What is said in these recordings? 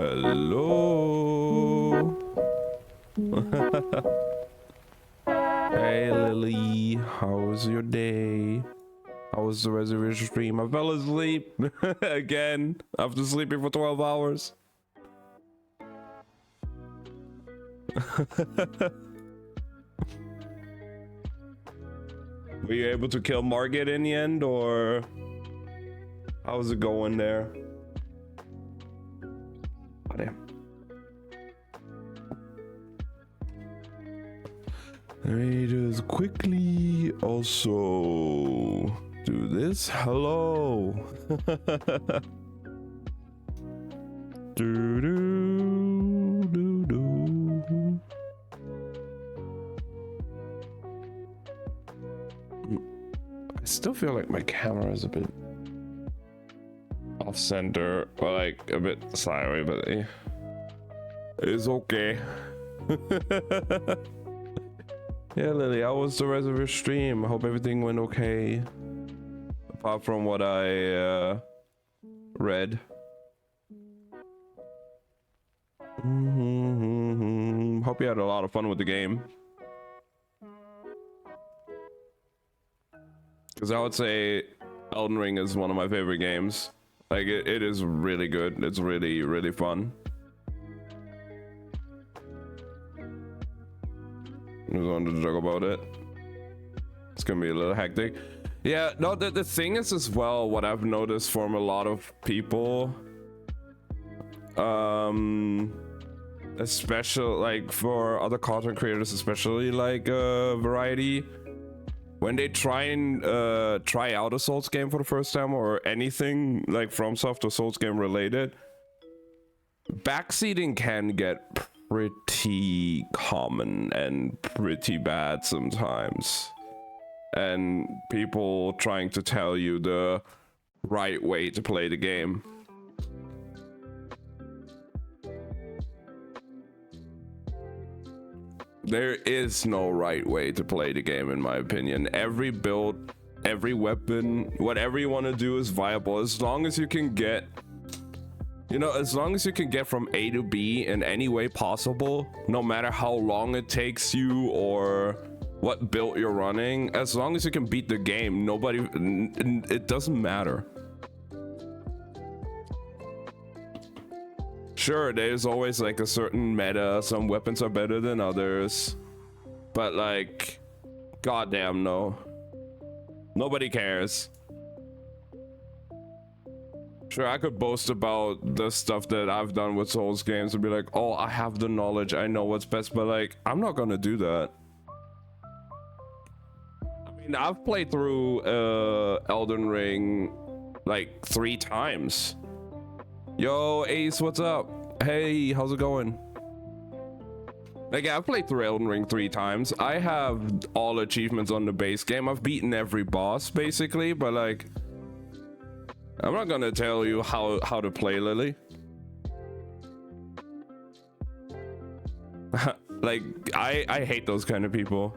Hello. Hey Lily, how was your day? How was the reservation stream? I fell asleep again after sleeping for 12 hours. Were you able to kill Margit in the end, or how's it going there? Oh, damn. Let me just quickly also do this. Hello. do, do, do, do. I still feel like my camera is a bit off center, or like a bit sideways, but it's okay. Yeah, Lily, how was the rest of your stream? I hope everything went okay. Apart from what I read. Hope you had a lot of fun with the game. Because I would say Elden Ring is one of my favorite games. Like, it is really good. It's really, really fun. I just wanted to talk about it. It's gonna be a little hectic. Yeah, no, the thing is as well, what I've noticed from a lot of people, especially like for other content creators, especially like Variety, when they try and try out a Souls game for the first time, or anything like FromSoft or Souls game related, backseating can get pretty common and pretty bad sometimes, and people trying to tell you the right way to play the game. There is no right way to play the game, in my opinion. Every build, every weapon, whatever you want to do is viable, as long as you can get, you know, as long as you can get from A to B in any way possible, no matter how long it takes you or what build you're running, as long as you can beat the game, it doesn't matter. Sure, there's always like a certain meta, some weapons are better than others, but like, goddamn no. Nobody cares. Sure, I could boast about the stuff that I've done with Souls games and be like, oh, I have the knowledge, I know what's best, but like, I'm not gonna do that. I mean, I've played through Elden Ring like 3 times. Yo, Ace, what's up? Hey, how's it going? Like, I've played through Elden Ring 3 times. I have all achievements on the base game. I've beaten every boss, basically, but like, I'm not gonna tell you how to play, Lily. Like, I hate those kind of people.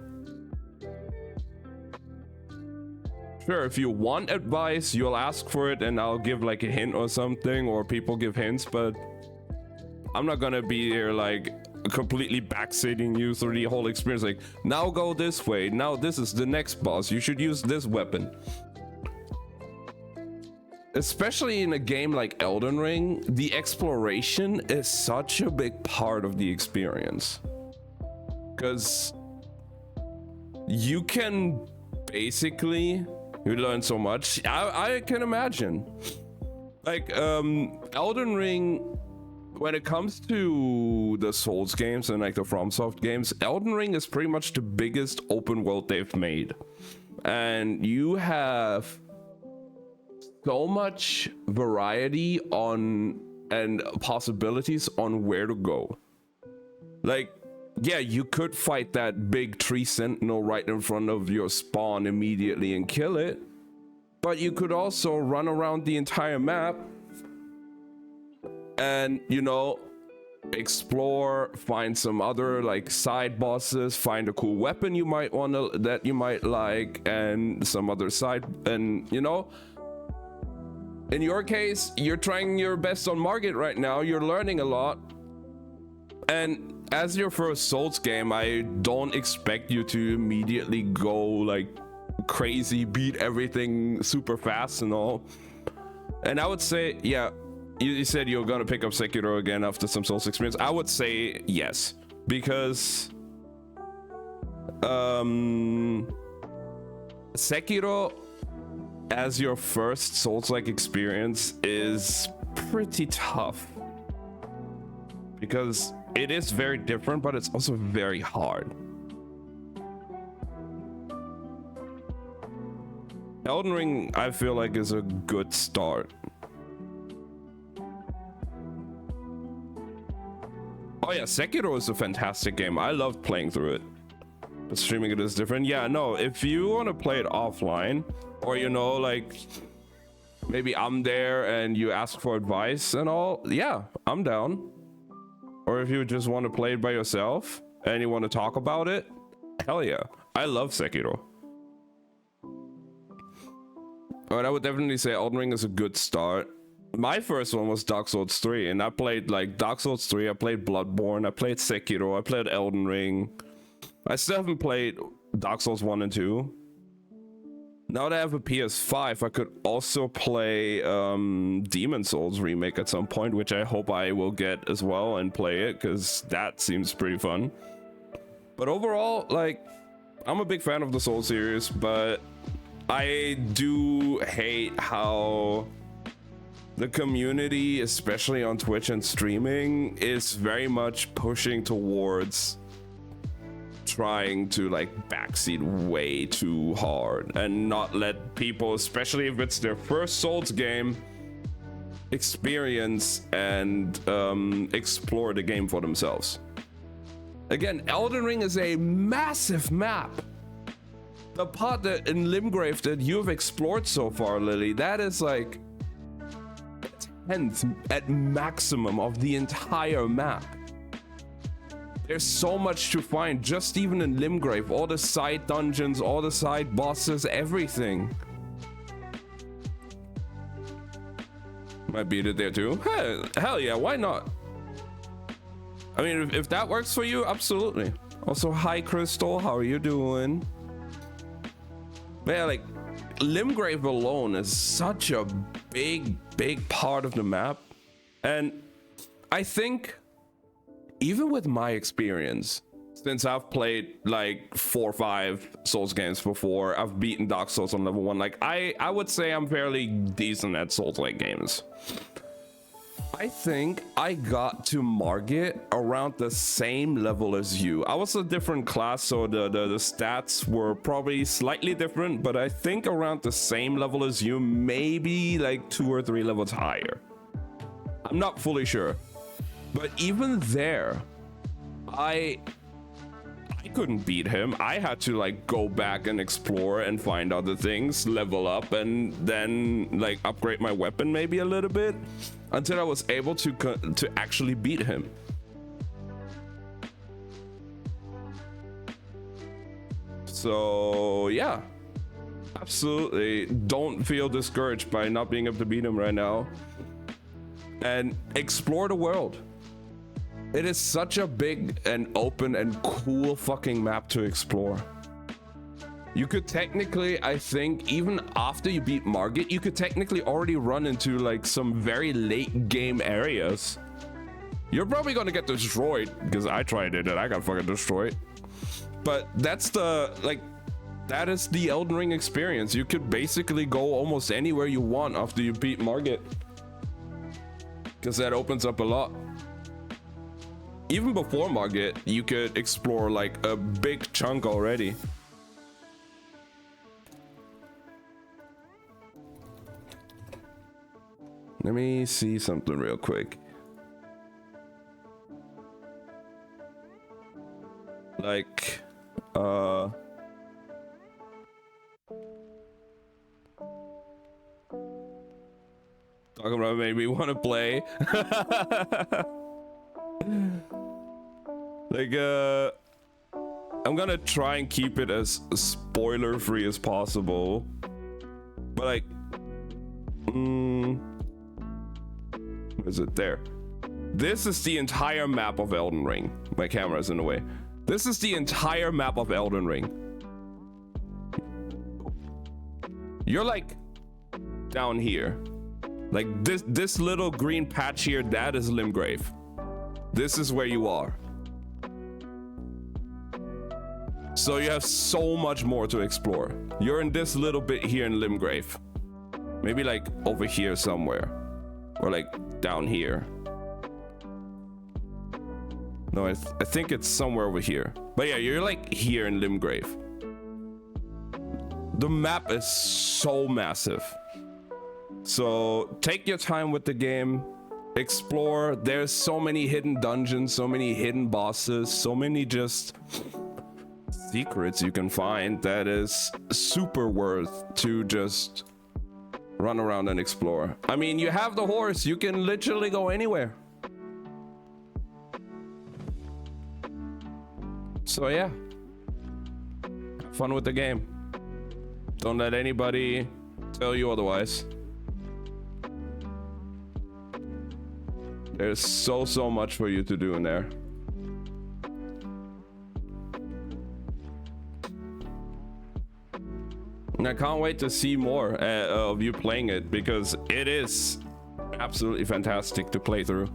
Sure, if you want advice, you'll ask for it and I'll give like a hint or something, or people give hints, but I'm not gonna be here like completely backseating you through the whole experience. Like, now go this way, now this is the next boss, you should use this weapon. Especially in a game like Elden Ring, the exploration is such a big part of the experience, because you can basically, you learn so much. I can imagine, like, Elden Ring, when it comes to the Souls games and like the FromSoft games, Elden Ring is pretty much the biggest open world they've made, and you have so much variety on and possibilities on where to go. Like, yeah, you could fight that big tree sentinel right in front of your spawn immediately and kill it, but you could also run around the entire map and, you know, explore, find some other like side bosses, find a cool weapon you might want to, that you might like, and some other side, and you know, In your case, you're trying your best on Margit right now. You're learning a lot. And as your first Souls game, I don't expect you to immediately go like crazy, beat everything super fast and all. And I would say, yeah, you said you're gonna pick up Sekiro again after some Souls experience. I would say yes, because Sekiro as your first Souls-like experience is pretty tough, because it is very different, but it's also very hard. Elden Ring, I feel like, is a good start. Oh yeah, Sekiro is a fantastic game. I loved playing through it. But streaming it is different. Yeah, no, if you want to play it offline, or you know, like maybe I'm there and you ask for advice and all, yeah, I'm down. Or if you just want to play it by yourself and you want to talk about it, hell yeah. I love Sekiro. But I would definitely say Elden Ring is a good start. My first one was Dark Souls 3, and I played like Dark Souls 3, I played Bloodborne, I played Sekiro, I played Elden Ring. I still haven't played Dark Souls 1 and 2. Now that I have a PS5, I could also play Demon Souls Remake at some point, which I hope I will get as well and play it, because that seems pretty fun. But overall, like, I'm a big fan of the Souls series, but I do hate how the community, especially on Twitch and streaming, is very much pushing towards trying to like backseat way too hard and not let people, especially if it's their first Souls game, experience and explore the game for themselves. Again, Elden Ring is a massive map. The part that in Limgrave that you've explored so far, Lily, that is like a tenth at maximum of the entire map. There's so much to find, just even in Limgrave, all the side dungeons, all the side bosses, everything. Might beat it there too. Hell yeah, why not? I mean, if that works for you, absolutely. Also, hi Crystal, how are you doing? But yeah, like, Limgrave alone is such a big part of the map. And I think, even with my experience, since I've played like 4 or 5 Souls games before, I've beaten Dark Souls on level 1, like, I would say I'm fairly decent at Souls-like games. I think I got to Margit around the same level as you. I was a different class, so the stats were probably slightly different, but I think around the same level as you, maybe like 2 or 3 levels higher. I'm not fully sure. But even there, I couldn't beat him. I had to like go back and explore and find other things, level up, and then like upgrade my weapon maybe a little bit until I was able to actually beat him. So yeah, absolutely don't feel discouraged by not being able to beat him right now, and explore the world. It is such a big and open and cool fucking map to explore. You could technically, I think, even after you beat Margit, you could technically already run into like some very late game areas. You're probably gonna get destroyed, because I tried it and I got fucking destroyed. But that's that is the Elden Ring experience. You could basically go almost anywhere you want after you beat Margit, because that opens up a lot. Even before Margit, you could explore like a big chunk already. Let me see something real quick. Like, talking about maybe want to play. Like, I'm gonna try and keep it as spoiler free as possible, but like, Is it there? This is the entire map of Elden Ring. My camera's in the way. This is the entire map of Elden Ring. You're like down here. Like this little green patch here, that is Limgrave. This is where you are. So you have so much more to explore. You're in this little bit here in Limgrave. Maybe like over here somewhere. Or like down here. No, I think it's somewhere over here. But yeah, you're like here in Limgrave. The map is so massive. So take your time with the game. Explore. There's so many hidden dungeons, so many hidden bosses, so many just secrets you can find that is super worth to just run around and explore. I mean, you have the horse, you can literally go anywhere. So yeah, have fun with the game. Don't let anybody tell you otherwise. There's so much for you to do in there. And I can't wait to see more of you playing it, because it is absolutely fantastic to play through.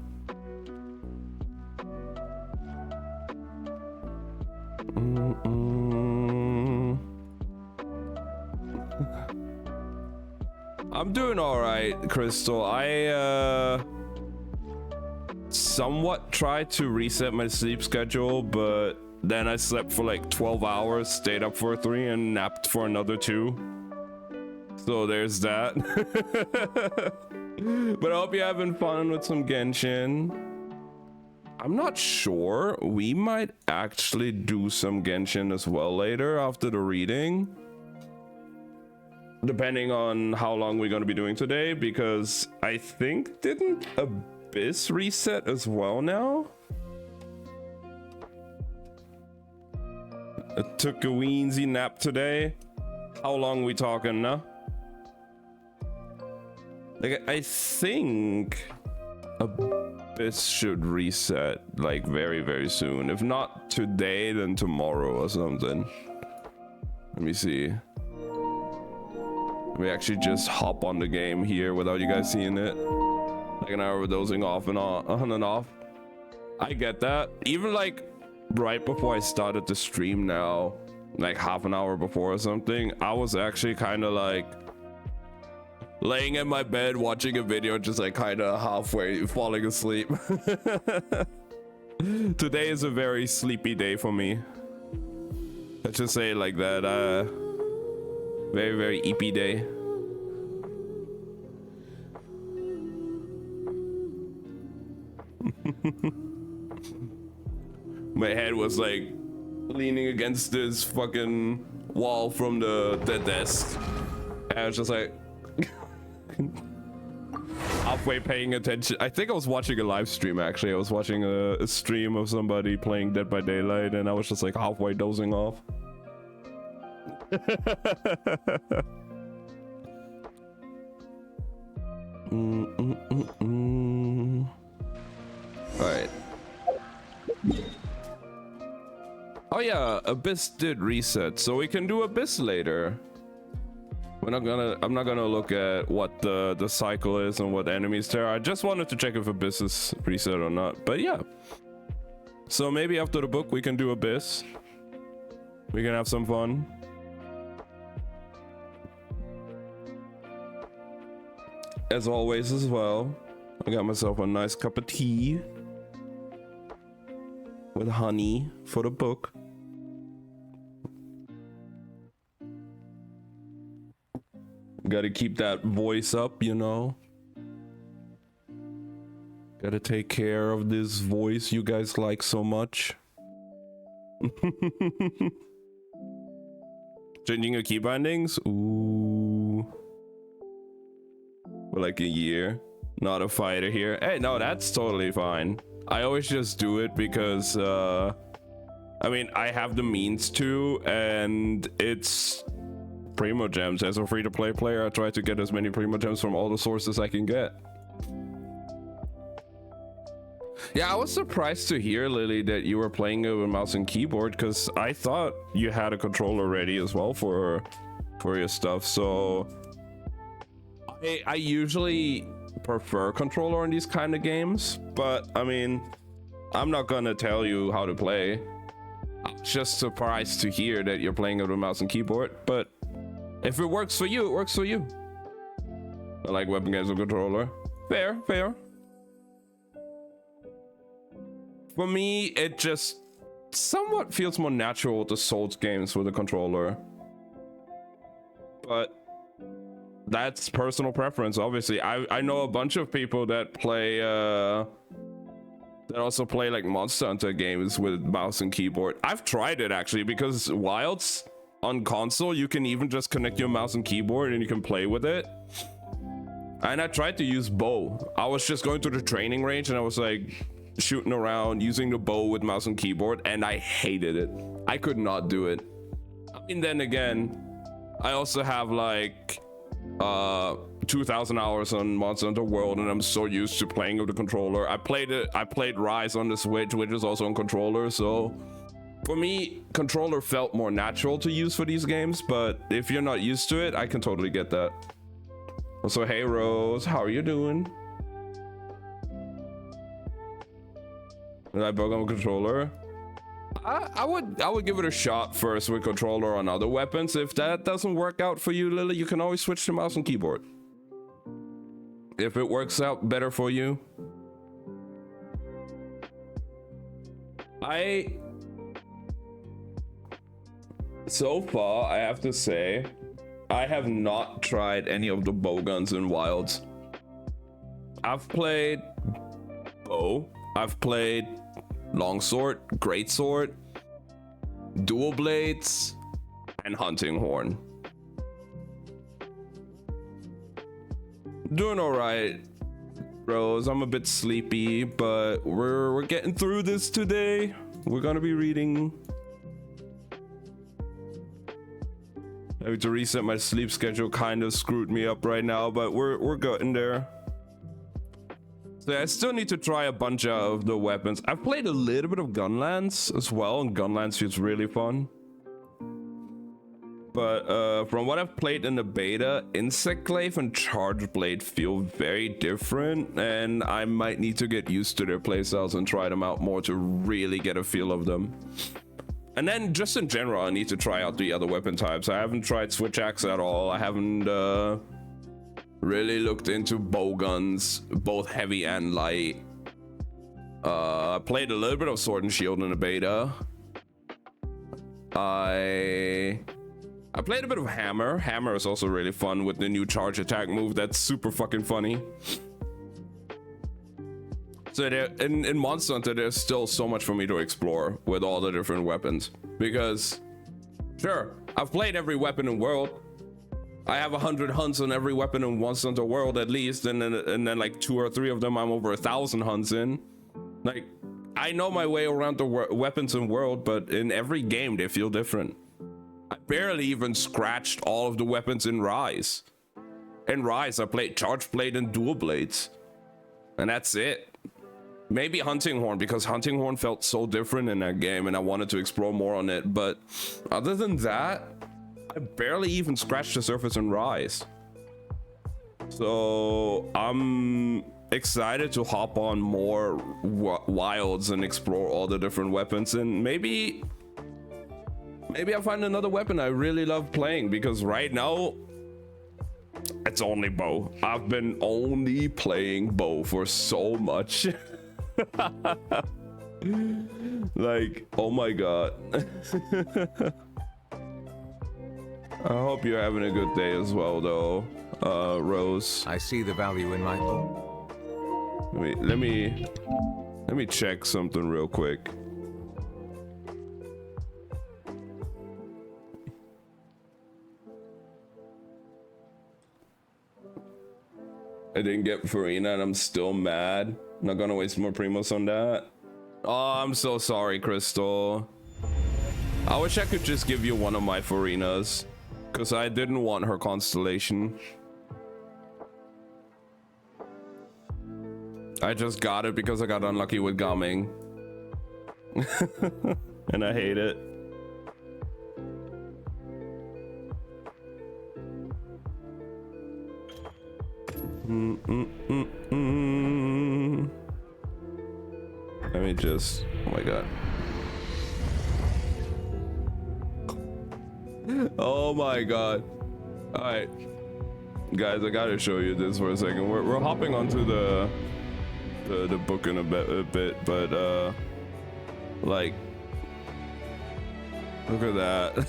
I'm doing all right, Crystal. I somewhat tried to reset my sleep schedule, but then I slept for like 12 hours, stayed up for 3, and napped for another 2. So there's that. But I hope you're having fun with some Genshin. I'm not sure. We might actually do some Genshin as well later after the reading. Depending on how long we're going to be doing today, because I think didn't Abyss reset as well now? I took a weensy nap today. How long we talking now? Like, I think Abyss should reset like very soon. If not today, then tomorrow or something. Let me see. We actually just hop on the game here without you guys seeing it. Like an hour of dozing off and on and off. I get that. Even like right before I started the stream now, like half an hour before or something, I was actually kind of like laying in my bed watching a video, just like kind of halfway falling asleep. Today is a very sleepy day for me. Let's just say it like that. Very eepy day. My head was like leaning against this fucking wall from the desk. And I was just like halfway paying attention. I think I was watching a live stream actually. I was watching a stream of somebody playing Dead by Daylight, and I was just like halfway dozing off. Alright. Oh yeah, Abyss did reset, so we can do Abyss later. I'm not gonna look at what the cycle is and what enemies there are. I just wanted to check if Abyss is reset or not. But yeah. So maybe after the book we can do Abyss. We can have some fun. As always as well, I got myself a nice cup of tea with honey for the book. Gotta keep that voice up, you know. Gotta take care of this voice you guys like so much. Changing your key bindings? Ooh. For like a year. Not a fighter here. Hey, no, that's totally fine. I always just do it because, I mean, I have the means to, and it's Primo Gems. As a free-to-play player, I try to get as many Primo Gems from all the sources I can get. Yeah, I was surprised to hear, Lily, that you were playing it with mouse and keyboard, because I thought you had a controller ready as well for your stuff. So I usually prefer controller in these kind of games, but I mean, I'm not gonna tell you how to play. I'm just surprised to hear that you're playing it with mouse and keyboard, but if it works for you, it works for you. I like weapon games with controller. Fair. For me, it just somewhat feels more natural with the Souls games with a controller. But that's personal preference, obviously. I know a bunch of people that play that also play like Monster Hunter games with mouse and keyboard. I've tried it actually, because Wilds on console, you can even just connect your mouse and keyboard and you can play with it. And I tried to use bow. I was just going to the training range and I was like shooting around using the bow with mouse and keyboard, and I hated it. I could not do it. I mean, then again, I also have like 2,000 hours on Monster Hunter World, and I'm so used to playing with the controller. I played Rise on the Switch, which is also on controller, so for me, controller felt more natural to use for these games. But if you're not used to it, I can totally get that. Also, hey Rose, how are you doing? Did I bug on controller? I would give it a shot first with controller on other weapons. If that doesn't work out for you, Lily, you can always switch to mouse and keyboard. If it works out better for you. So far, I have to say, I have not tried any of the bow guns in Wilds. I've played bow, I've played longsword, greatsword, dual blades, and hunting horn. Doing all right, Rose. I'm a bit sleepy, but we're getting through this today. We're gonna be reading. Having to reset my sleep schedule kind of screwed me up right now, but we're getting there. So I still need to try a bunch of the weapons. I've played a little bit of Gunlands as well, and Gunlands feels really fun. But from what I've played in the beta, Insect Glaive and Charge Blade feel very different, and I might need to get used to their playstyles and try them out more to really get a feel of them. And then just in general, I need to try out the other weapon types. I haven't tried Switch Axe at all. I haven't really looked into bow guns, both heavy and light. I played a little bit of Sword and Shield in the beta. I played a bit of Hammer. Hammer is also really fun with the new charge attack move. That's super fucking funny. So in Monster Hunter, there's still so much for me to explore with all the different weapons. Because, sure, I've played every weapon in World. I have 100 hunts on every weapon in Monster Hunter World at least, and then like 2 or 3 of them I'm over 1,000 hunts in. Like, I know my way around the weapons in World, but in every game they feel different. I barely even scratched all of the weapons in Rise. In Rise, I played Charge Blade and Dual Blades, and that's it. Maybe Hunting Horn, because Hunting Horn felt so different in that game and I wanted to explore more on it, but other than that, I barely even scratched the surface in Rise. So I'm excited to hop on more Wilds and explore all the different weapons, and maybe I'll find another weapon I really love playing, because right now it's only bow. I've been only playing bow for so much. Like, oh my god. I hope you're having a good day as well, though, Rose. I see the value in my own. Let me check something real quick. I didn't get Farina and I'm still mad. Not gonna waste more primos on that. Oh, I'm so sorry, Crystal. I wish I could just give you one of my Farinas, Because I didn't want her constellation. I just got it because I got unlucky with Gaming. And I hate it. Let me just, oh my god. Oh my god. All right, guys, I gotta show you this for a second. We're hopping onto the book in a bit, but like, look at that.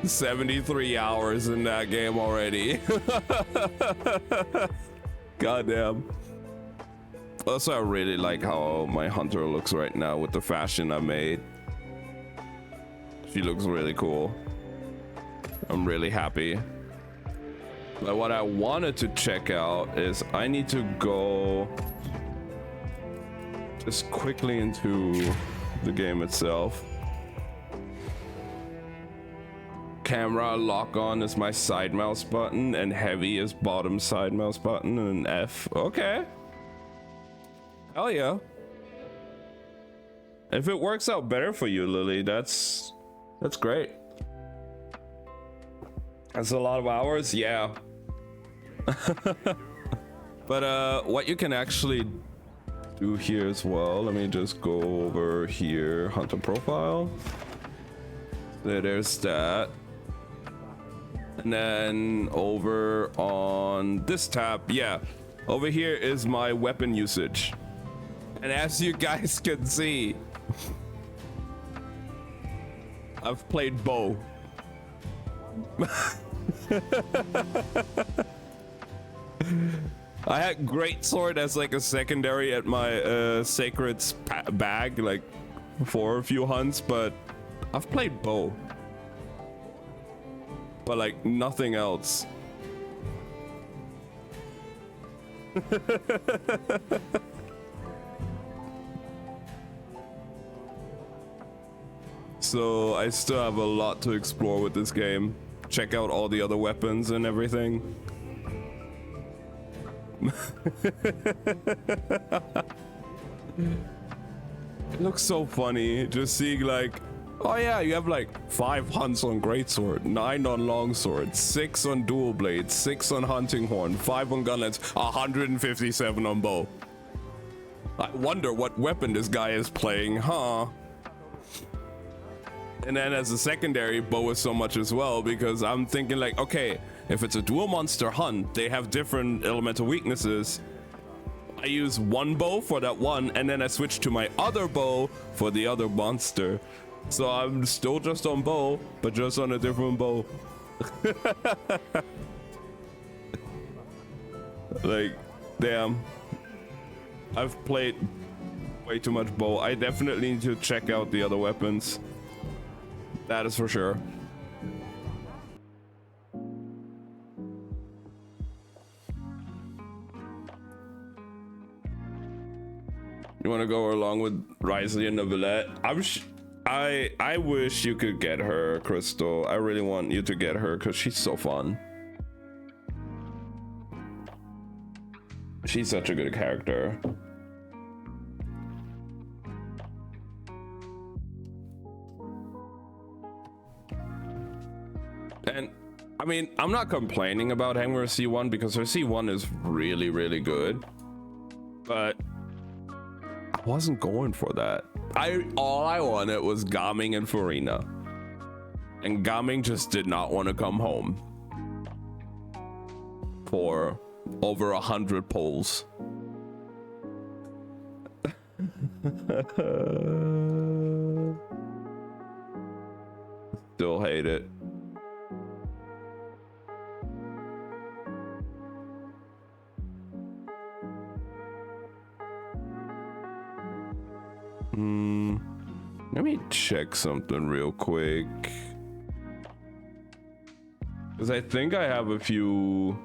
73 hours in that game already. Goddamn. Also, I really like how my hunter looks right now with the fashion I made. She looks really cool. I'm really happy. But what I wanted to check out is I need to go just quickly into the game itself. Camera lock on is my side mouse button, and heavy is bottom side mouse button, and F. Okay. Hell yeah. If it works out better for you, Lily, that's great. That's a lot of hours, yeah. But what you can actually do here as well, let me just go over here, hunter profile. There's that. And then over on this tab, yeah, over here is my weapon usage. And as you guys can see, I've played bow. I had greatsword as like a secondary at my sacred bag, like for a few hunts, but I've played bow. But like nothing else. So I still have a lot to explore with this game. Check out all the other weapons and everything. It looks so funny just seeing like, oh yeah, you have like 5 hunts on greatsword, 9 on longsword, 6 on dual blade, 6 on hunting horn, 5 on gunlets, 157 on bow. I wonder what weapon this guy is playing, huh? And then as a secondary, bow is so much as well, because I'm thinking like, okay, if it's a dual monster hunt, they have different elemental weaknesses. I use one bow for that one, and then I switch to my other bow for the other monster. So I'm still just on bow, but just on a different bow. Like, damn. I've played way too much bow. I definitely need to check out the other weapons. That is for sure. You want to go along with Risley and Novelette? I wish you could get her, Crystal. I really want you to get her because she's so fun. She's such a good character. And I mean, I'm not complaining about having her C1 because her C1 is really, really good. But I wasn't going for that. All I wanted was Gaming and Furina. And Gaming just did not want to come home for over 100 polls. Still hate it. Let me check something real quick. Because I think I have a few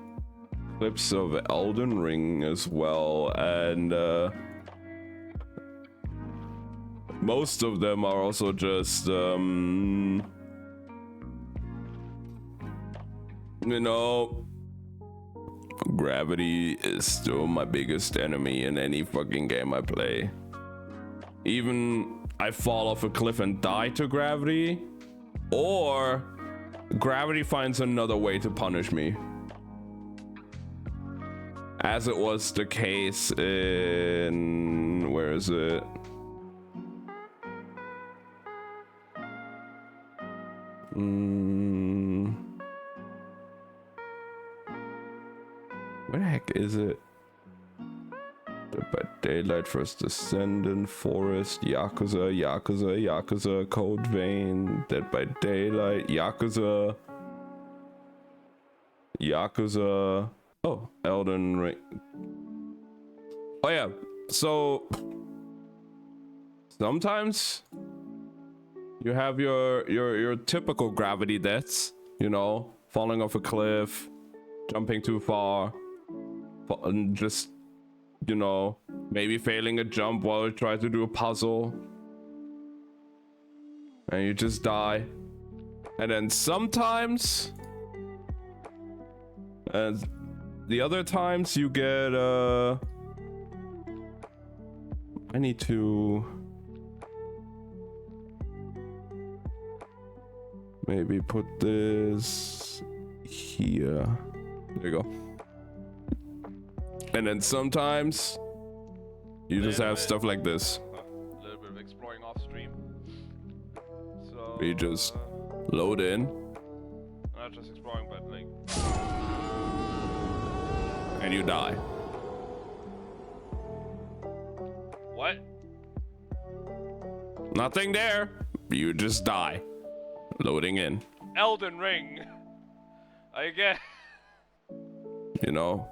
clips of Elden Ring as well, and most of them are also just You know, gravity is still my biggest enemy in any fucking game I play. Even I fall off a cliff and die to gravity, or gravity finds another way to punish me. As it was the case in... where is it? Where the heck is it? Dead by Daylight, First Descendant, Forest, Yakuza, Yakuza, Yakuza, Code Vein, Dead by Daylight, Yakuza, Yakuza. Oh, Elden Ring. Oh yeah, so sometimes you have your typical gravity deaths, you know, falling off a cliff, jumping too far, and just, you know, maybe failing a jump while you try to do a puzzle, and you just die. And then sometimes, and the other times you get I need to maybe put this here. There you go. And then sometimes you just have stuff like this. A little bit of exploring off stream. So You just load in not just exploring, but like and you die. what? Nothing there. You just die. Loading in. Elden Ring. I get. You know.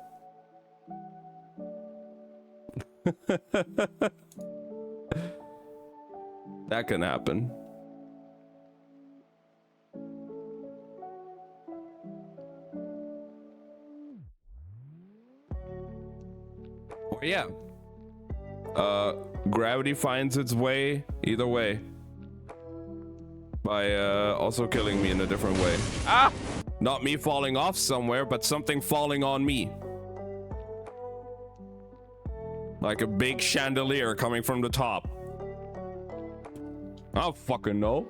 That can happen. Oh yeah. Gravity finds its way either way. By also killing me in a different way. Ah! Not me falling off somewhere, but something falling on me. Like a big chandelier coming from the top. I don't fucking know.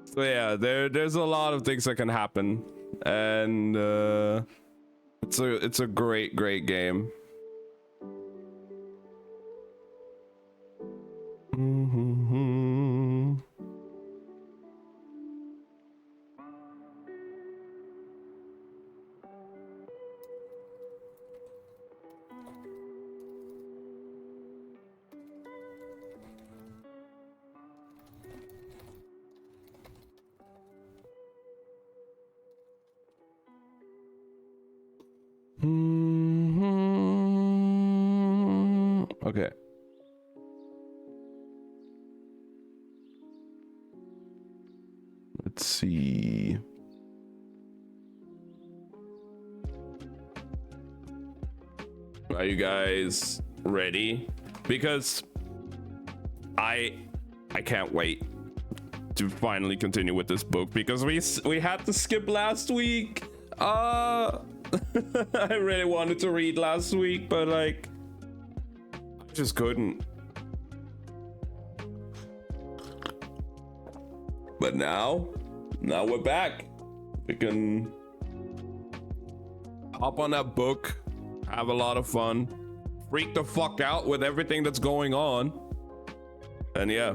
So yeah, there's a lot of things that can happen, and it's a great game. Okay. Let's see. Are you guys ready? Because I can't wait to finally continue with this book, because we had to skip last week. I really wanted to read last week, but like I just couldn't. But now we're back. We can hop on that book, have a lot of fun, freak the fuck out with everything that's going on, and yeah.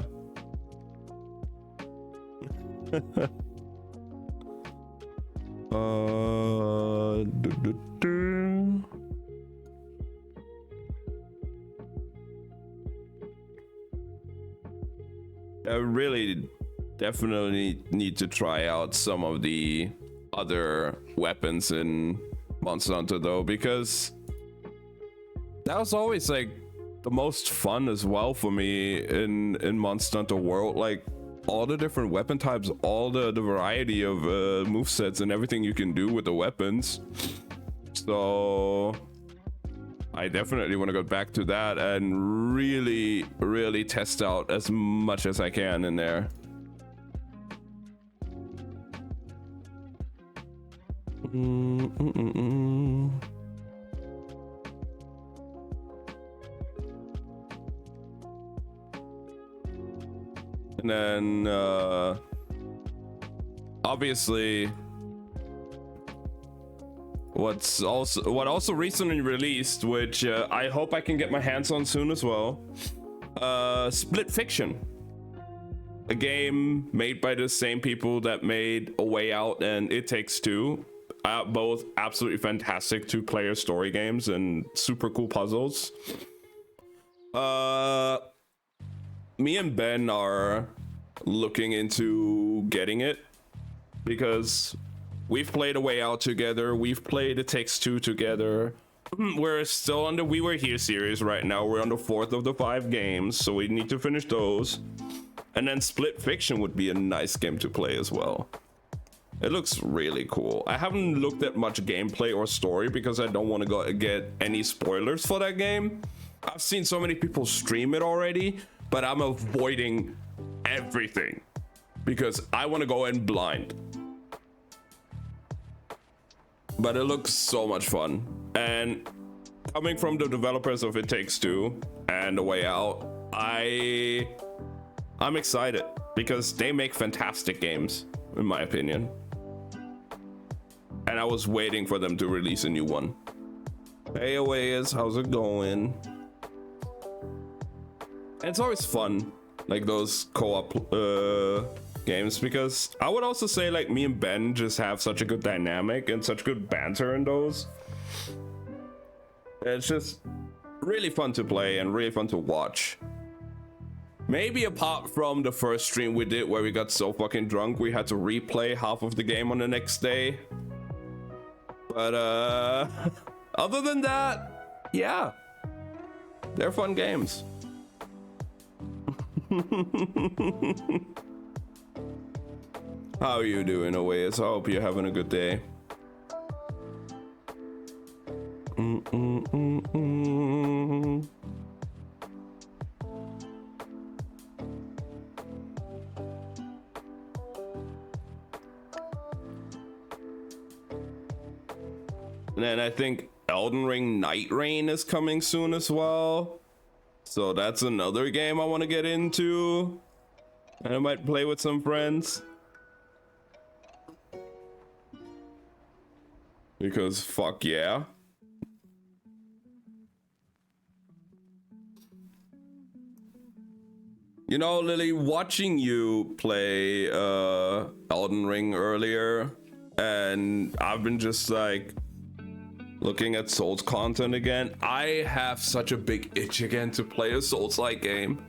I really definitely need to try out some of the other weapons in Monster Hunter though, because that was always like the most fun as well for me in Monster Hunter World. Like all the different weapon types, all the variety of movesets and everything you can do with the weapons. So I definitely want to go back to that and really test out as much as I can in there. And then obviously what also recently released, which I hope I can get my hands on soon as well, Split Fiction, a game made by the same people that made A Way Out and It Takes Two, both absolutely fantastic 2-player story games and super cool puzzles. Me and Ben are looking into getting it because we've played A Way Out together, we've played It Takes Two together. We're still on the We Were Here series right now. We're on the 4th of the 5 games, so we need to finish those. And then Split Fiction would be a nice game to play as well. It looks really cool. I haven't looked at much gameplay or story because I don't want to go get any spoilers for that game. I've seen so many people stream it already, but I'm avoiding everything because I want to go in blind. But it looks so much fun. And coming from the developers of It Takes Two and A Way Out, I'm excited because they make fantastic games, in my opinion. And I was waiting for them to release a new one. Hey, Awayas, how's it going? And it's always fun, like those co-op games, because I would also say like me and Ben just have such a good dynamic and such good banter in those. It's just really fun to play and really fun to watch. Maybe apart from the first stream we did where we got so fucking drunk we had to replay half of the game on the next day. But other than that, yeah, they're fun games. How are you doing, Awayas? I hope you're having a good day. And then I think Elden Ring Night Rain is coming soon as well. So that's another game I want to get into. And I might play with some friends. Because fuck yeah. You know, Lily, watching you play Elden Ring earlier, and I've been just like looking at Souls content again. I have such a big itch again to play a Souls-like game.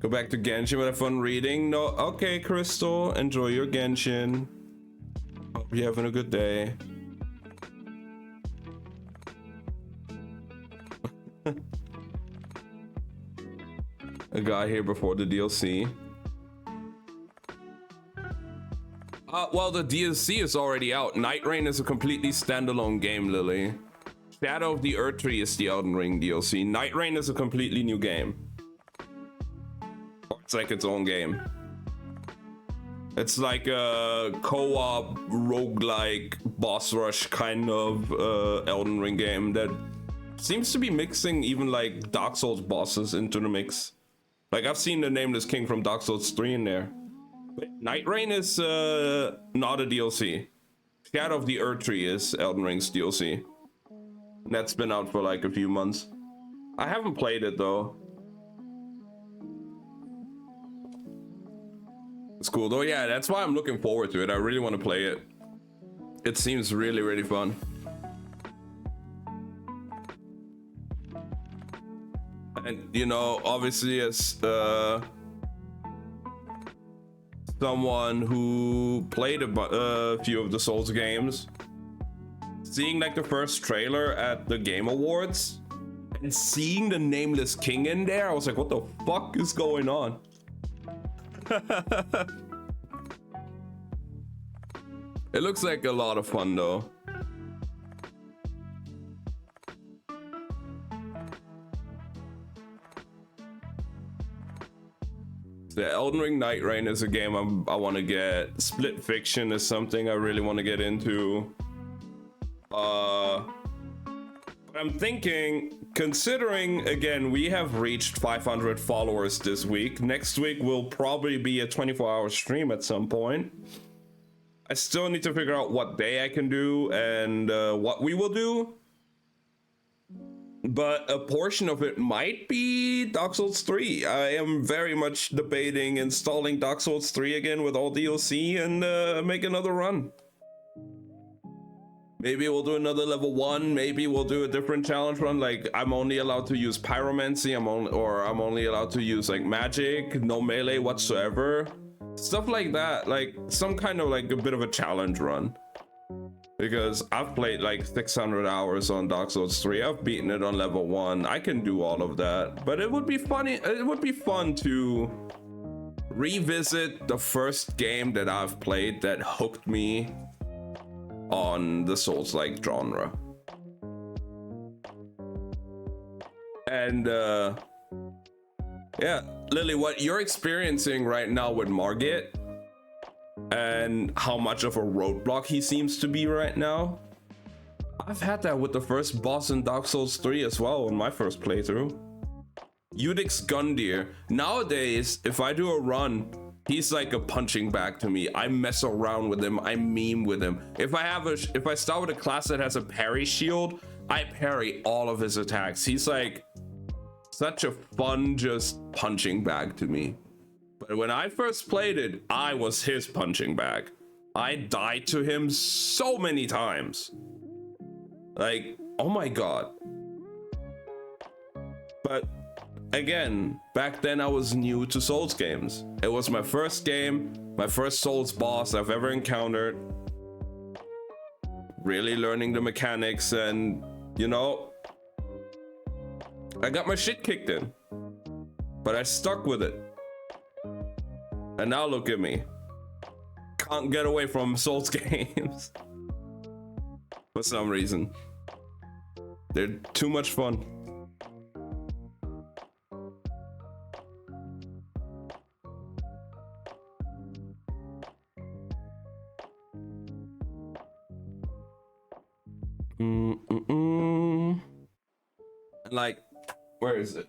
Go back to Genshin with a fun reading. No, okay, Crystal, enjoy your Genshin. Hope you're having a good day. A guy here before the DLC. Well, the DLC is already out. Night Rain is a completely standalone game, Lily. Shadow of the Erdtree is the Elden Ring DLC. Night Rain is a completely new game. It's like its own game. It's like a co-op roguelike boss rush kind of Elden Ring game that seems to be mixing even like Dark Souls bosses into the mix. Like I've seen the Nameless King from Dark Souls 3 in there. Night Rain is not a DLC. Shadow of the Erdtree is Elden Ring's DLC. That's been out for like a few months. I haven't played it though. It's cool though. Yeah, that's why I'm looking forward to it. I really want to play it. It seems really, really fun. And you know, obviously as someone who played a few of the Souls games, seeing like the first trailer at the Game Awards and seeing the Nameless King in there, I was like, what the fuck is going on? It looks like a lot of fun though. The Elden Ring Night Rain is a game I want to get. Split Fiction is something I really want to get into. I'm thinking, considering again we have reached 500 followers this week, next week will probably be a 24-hour stream at some point. I still need to figure out what day I can do and what we will do, but a portion of it might be Dark Souls 3. I am very much debating installing Dark Souls 3 again with all DLC and make another run. Maybe we'll do another level 1. Maybe we'll do a different challenge run. Like I'm only allowed to use pyromancy. I'm only allowed to use like magic, no melee whatsoever. Stuff like that. Like some kind of like a bit of a challenge run. Because I've played like 600 hours on Dark Souls 3. I've beaten it on level 1. I can do all of that. But it would be funny. It would be fun to revisit the first game that I've played that hooked me on the Souls-like genre. And yeah, Lily, what you're experiencing right now with Margit and how much of a roadblock he seems to be right now, I've had that with the first boss in Dark Souls 3 as well in my first playthrough. Eudix Gundyr. Nowadays, if I do a run, he's like a punching bag to me. I mess around with him. I meme with him. If I start with a class that has a parry shield, I parry all of his attacks. He's like such a fun just punching bag to me. But when I first played it, I was his punching bag. I died to him so many times. Like, oh my god. But again, back then I was new to Souls games. It was my first game, my first Souls boss I've ever encountered. Really learning the mechanics and, you know, I got my shit kicked in. But I stuck with it. And now look at me. Can't get away from Souls games. For some reason. They're too much fun. Like, where is it?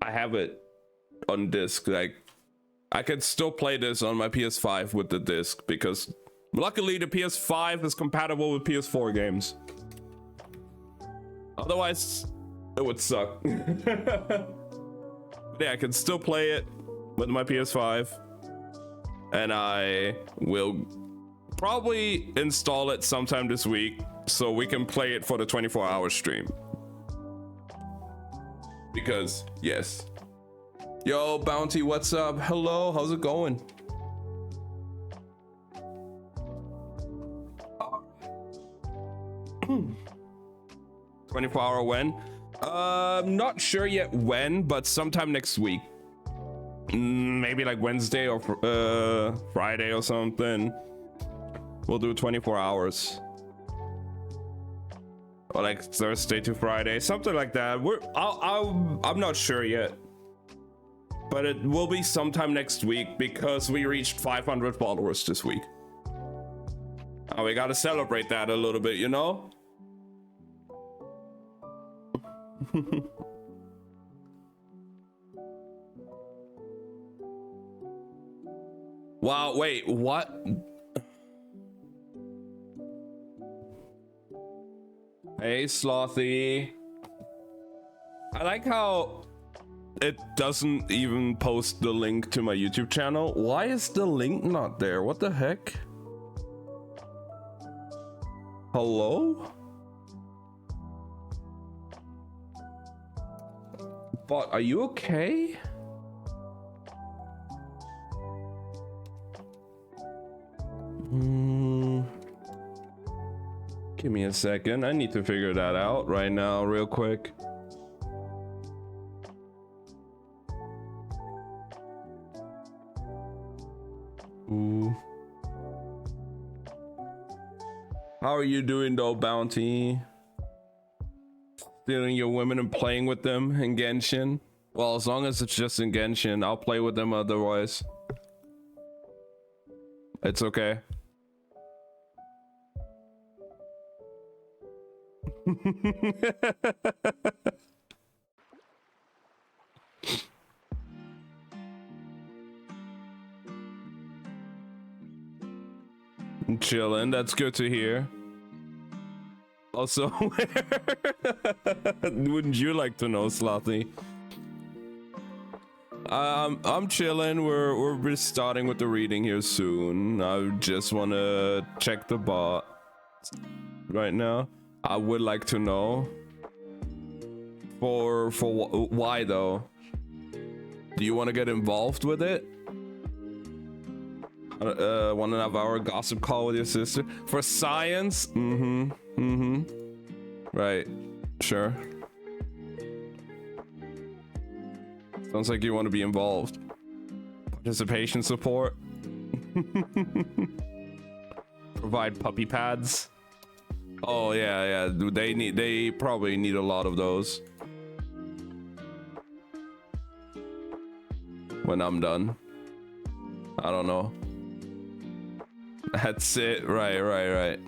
I have it on disc. Like, I could still play this on my PS5 with the disc because luckily the PS5 is compatible with PS4 games. Otherwise, it would suck. Yeah, I can still play it with my PS5. And I will probably install it sometime this week so we can play it for the 24-hour stream. Because, yes. Yo, Bounty, what's up? Hello, how's it going? 24-hour when? Not sure yet when, but sometime next week. Maybe like Wednesday or Friday or something. We'll do 24 hours. Or like Thursday to Friday, something like that. I'm not sure yet. But it will be sometime next week because we reached 500 followers this week. We gotta celebrate that a little bit, you know? Wow, wait, what? Hey, Slothy. I like how it doesn't even post the link to my YouTube channel. Why is the link not there? What the heck? Hello? But are you okay? Give me a second. I need to figure that out right now, real quick. Ooh. How are you doing though, Bounty? Stealing your women and playing with them in Genshin? Well, as long as it's just in Genshin, I'll play with them otherwise. It's okay. I'm chilling, that's good to hear. Also, wouldn't you like to know, Slothy? I'm chilling. We're starting with the reading here soon. I just want to check the bot right now. I would like to know for why though. Do you want to get involved with it? 1.5 hour gossip call with your sister for science? Right, sure. Sounds like you want to be involved. Participation support. Provide puppy pads. Oh yeah, they probably need a lot of those when I'm done. I don't know. That's it. Right.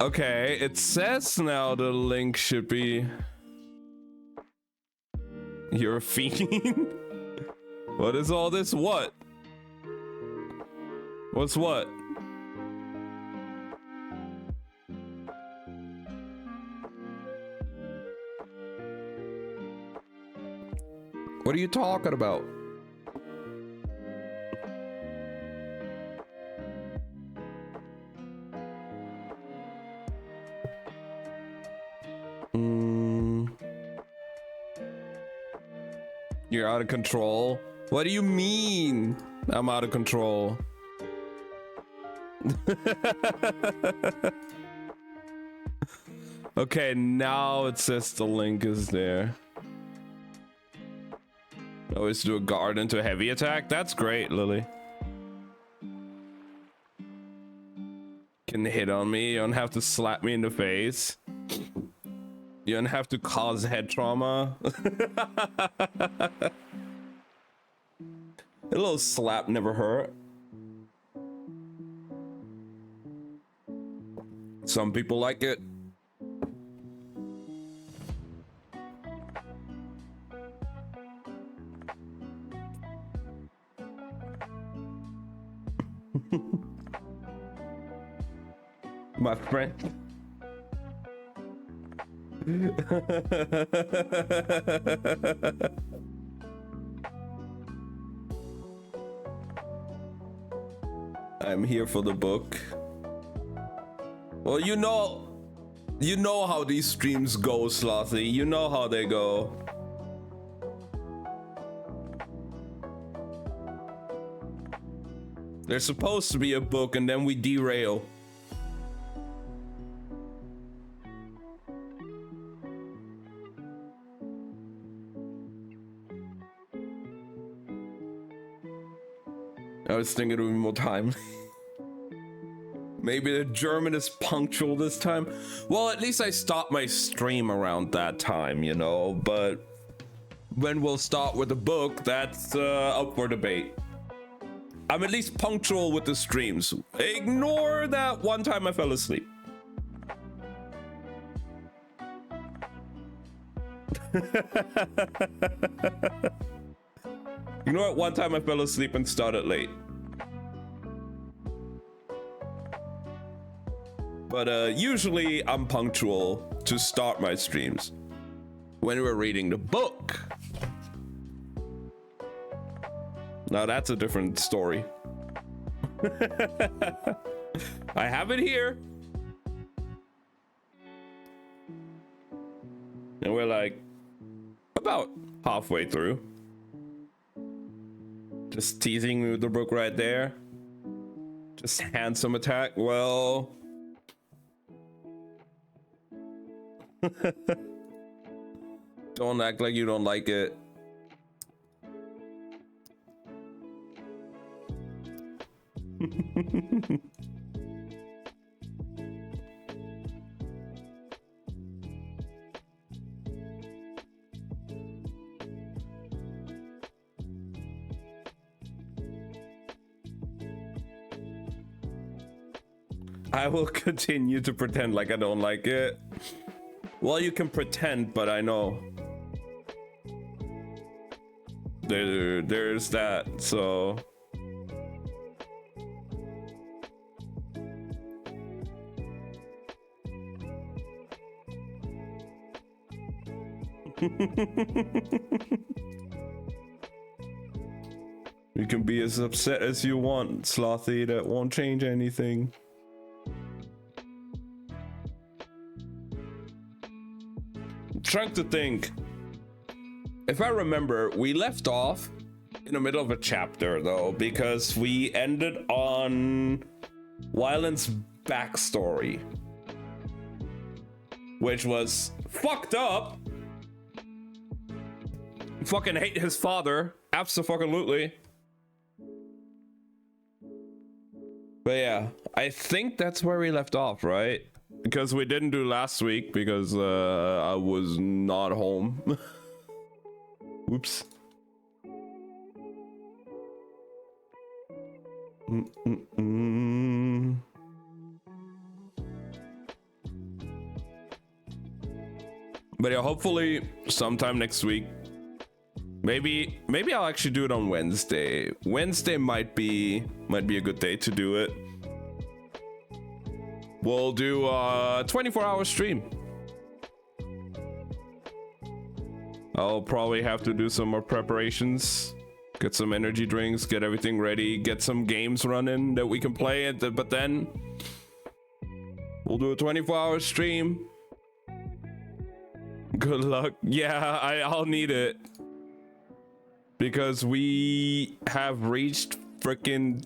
Okay, it says now the link should be... You're a fiend? What is all this? What? What's what? What are you talking about? You're out of control? What do you mean I'm out of control? Okay, now it says the link is there. Always do a guard into a heavy attack? That's great, Lily. Can hit on me, you don't have to slap me in the face. You don't have to cause head trauma. A little slap never hurt. Some people like it. My friend. I'm here for the book. Well, you know how these streams go, Slothy. You know how they go. There's supposed to be a book and then we derail. I was thinking it would be more timely. Maybe the German is punctual this time. Well, at least I stopped my stream around that time, you know, but when we'll start with the book, that's up for debate. I'm at least punctual with the streams. Ignore that one time I fell asleep. You know what? One time I fell asleep and started late. But usually I'm punctual to start my streams when we're reading the book. Now that's a different story. I have it here. And we're like about halfway through. Just teasing with the book right there. Just handsome attack. Well, don't act like you don't like it. I will continue to pretend like I don't like it. Well, you can pretend, but I know. There's that, so... You can be as upset as you want, Slothy. That won't change anything. I'm trying to think. If I remember, we left off in the middle of a chapter, though, because we ended on Wyland's backstory, which was fucked up. Fucking hate his father. Abso-fucking-lutely. But yeah, I think that's where we left off, right? Because we didn't do last week because I was not home. Oops. But yeah, hopefully sometime next week. Maybe I'll actually do it on Wednesday. Wednesday might be a good day to do it. We'll do a 24-hour stream. I'll probably have to do some more preparations, get some energy drinks, get everything ready, get some games running that we can play it, but then we'll do a 24-hour stream. Good luck. Yeah, I'll need it. Because we have reached frickin'...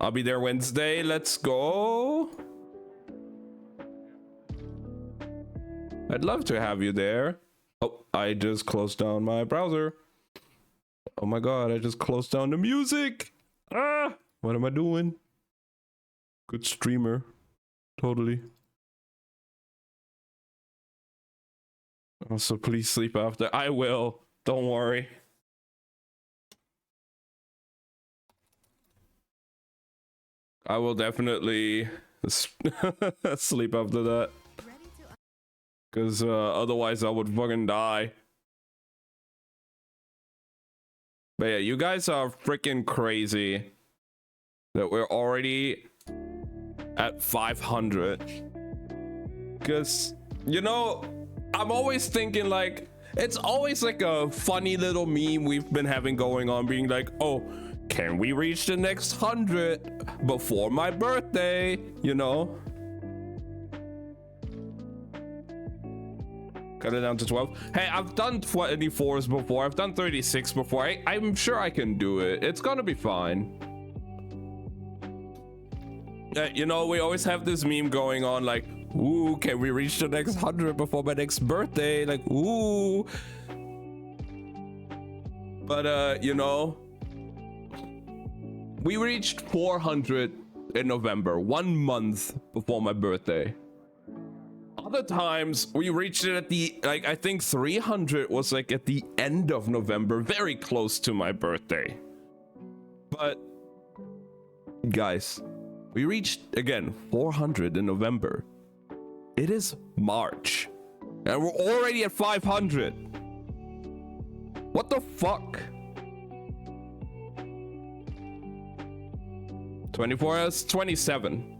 I'll be there Wednesday. Let's go. I'd love to have you there. Oh, I just closed down my browser. Oh my god, I just closed down the music. Ah, what am I doing? Good streamer. Totally. Also, please sleep after. I will. Don't worry. I will definitely sleep after that. Because otherwise I would fucking die. But yeah, you guys are freaking crazy that we're already at 500. Because, you know, I'm always thinking like, it's always like a funny little meme we've been having going on, being like, oh, can we reach the next 100 before my birthday? You know? Cut it down to 12. Hey, I've done 24s before. I've done 36 before. I'm sure I can do it. It's gonna be fine. You know, we always have this meme going on like, ooh, can we reach the next 100 before my next birthday? Like, ooh. But, you know, we reached 400 in November, 1 month before my birthday. Other times we reached it at the, like, I think 300 was like at the end of November, very close to my birthday. But, guys, we reached, again, 400 in November. It is March, and we're already at 500. What the fuck? 24 hours, 27.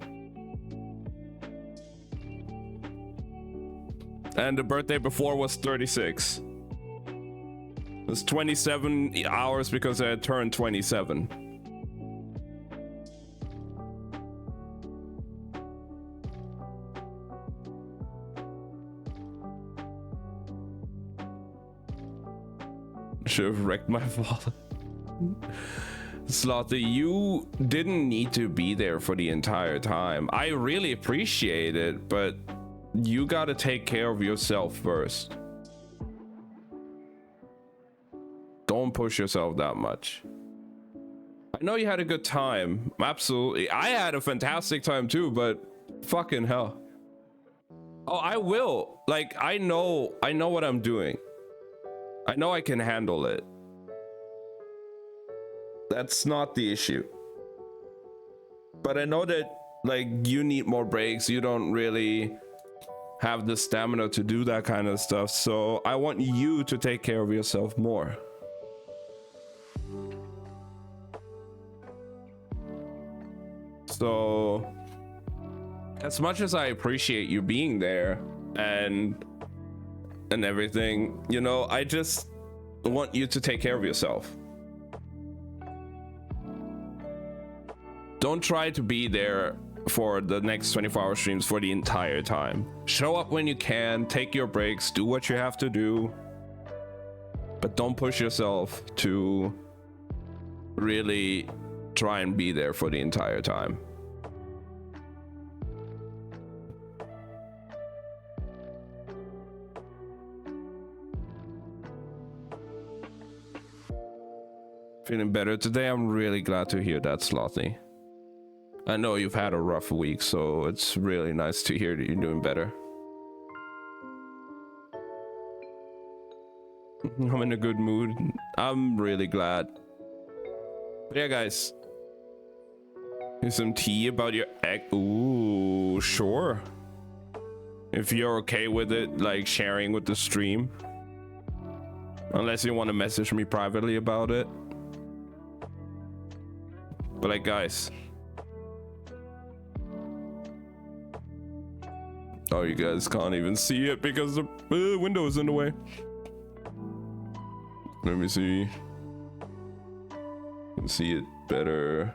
And the birthday before was 36. It was 27 hours because I had turned 27. Should have wrecked my wallet. Slothy, you didn't need to be there for the entire time. I really appreciate it, but you gotta take care of yourself first. Don't push yourself that much. I know you had a good time. Absolutely. I had a fantastic time too, but fucking hell. Oh, I will. Like, I know what I'm doing. I know I can handle it. That's not the issue. But I know that, Like, you need more breaks. You don't really have the stamina to do that kind of stuff. So I want you to take care of yourself more. So as much as I appreciate you being there and everything, you know, I just want you to take care of yourself. Don't try to be there for the next 24-hour streams for the entire time. Show up when you can, take your breaks, do what you have to do, but don't push yourself to really try and be there for the entire time. Feeling better today? I'm really glad to hear that, Slothy. I know you've had a rough week, so it's really nice to hear that you're doing better. I'm in a good mood. I'm really glad. But yeah, guys. Here's some tea about your egg. Ooh, sure. If you're okay with it, like sharing with the stream. Unless you want to message me privately about it. But like, guys. Oh, you guys can't even see it because the window is in the way. Let me see. You can see it better.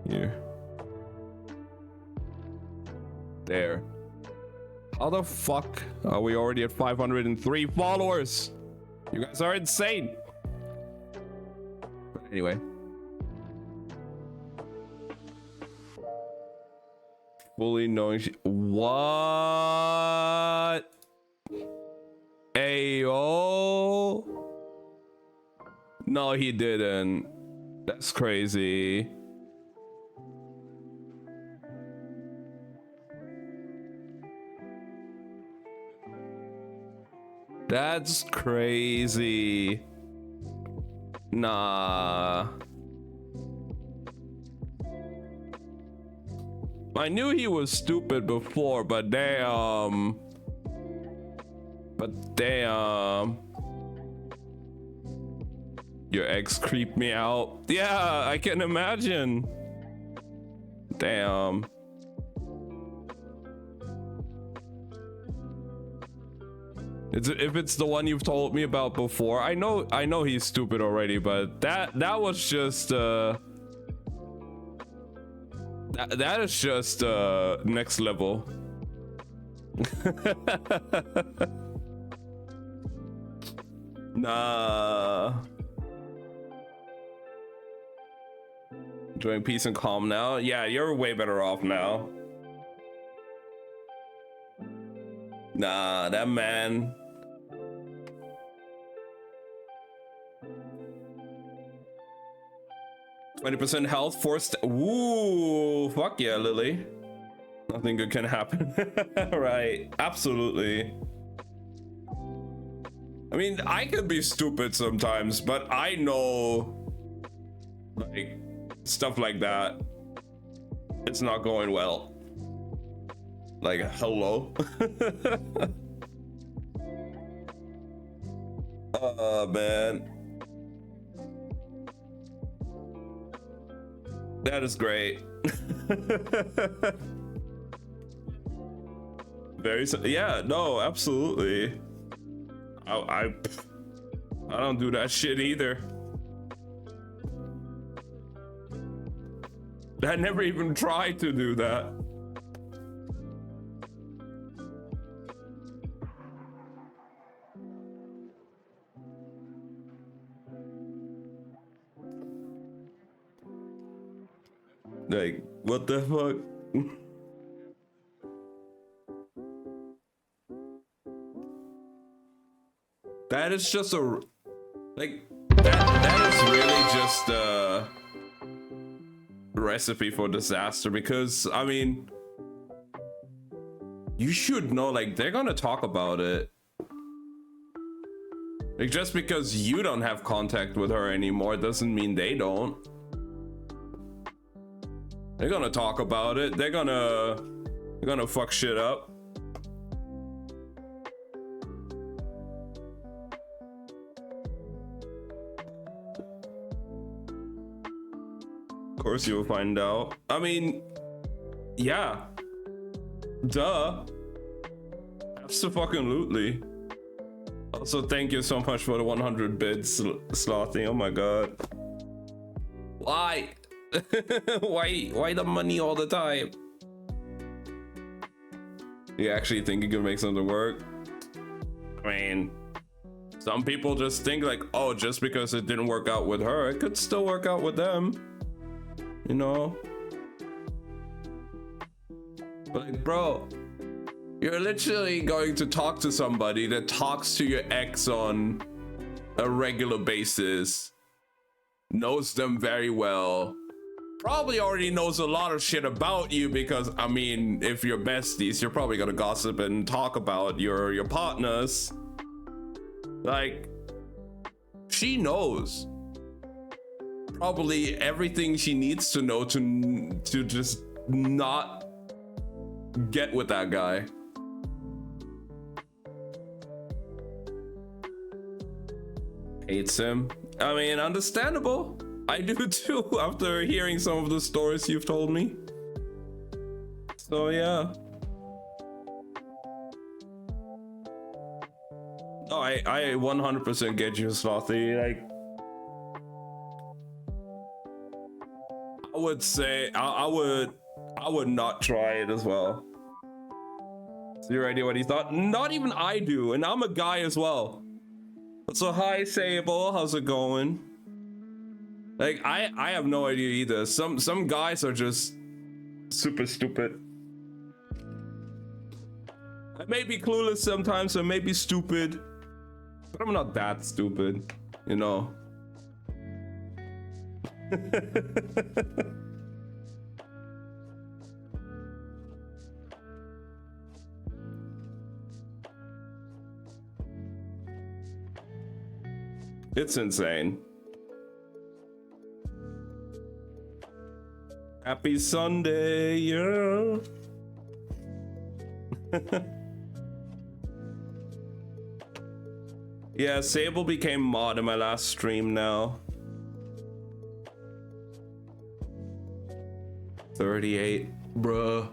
Here. There. How the fuck are we already at 503 followers? You guys are insane. But anyway. Fully knowing what? Ayo. No, he didn't. That's crazy. That's crazy. Nah. I knew he was stupid before, but damn. But damn. Your ex creeped me out. Yeah, I can imagine. Damn. If it's the one you've told me about before, I know he's stupid already, but that was just that is just next level. Nah. Enjoying peace and calm now? Yeah, you're way better off now. Nah, that man. %20 health, forced. Ooh, fuck yeah, Lily. Nothing good can happen. Right, absolutely. I mean, I can be stupid sometimes, but I know, like, stuff like that. It's not going well. Like, hello? Oh, man. That is great. Yeah, no, absolutely. I don't do that shit either. I never even tried to do that. Like, what the fuck? That is just a, like, that is really just a recipe for disaster, because I mean, you should know, like, they're gonna talk about it. Like, just because you don't have contact with her anymore doesn't mean they don't. They're gonna talk about it. They're gonna fuck shit up. Of course you'll find out. I mean, yeah. Duh. Absolutely. Also, thank you so much for the 100 bits, Slothy. Oh my god. Why? Why the money all the time? You actually think you can make something work? I mean, some people just think like, oh, just because it didn't work out with her, it could still work out with them. You know? But like, bro, you're literally going to talk to somebody that talks to your ex on a regular basis, knows them very well, probably already knows a lot of shit about you because, I mean, if you're besties, you're probably gonna gossip and talk about your partners. Like, she knows probably everything she needs to know to just not get with that guy. Hates him. I mean, understandable. I do too after hearing some of the stories you've told me. So yeah. No, I 100% get you, Slothy. Like, I would say I would not try it as well. Zero idea what he thought. Not even I do, and I'm a guy as well. So hi Sable, how's it going? Like I have no idea either. Some guys are just super stupid. I may be clueless sometimes, I may be stupid, but I'm not that stupid, you know. It's insane. Happy Sunday, yeah. Yeah, Sable became mod in my last stream now. 38, bruh.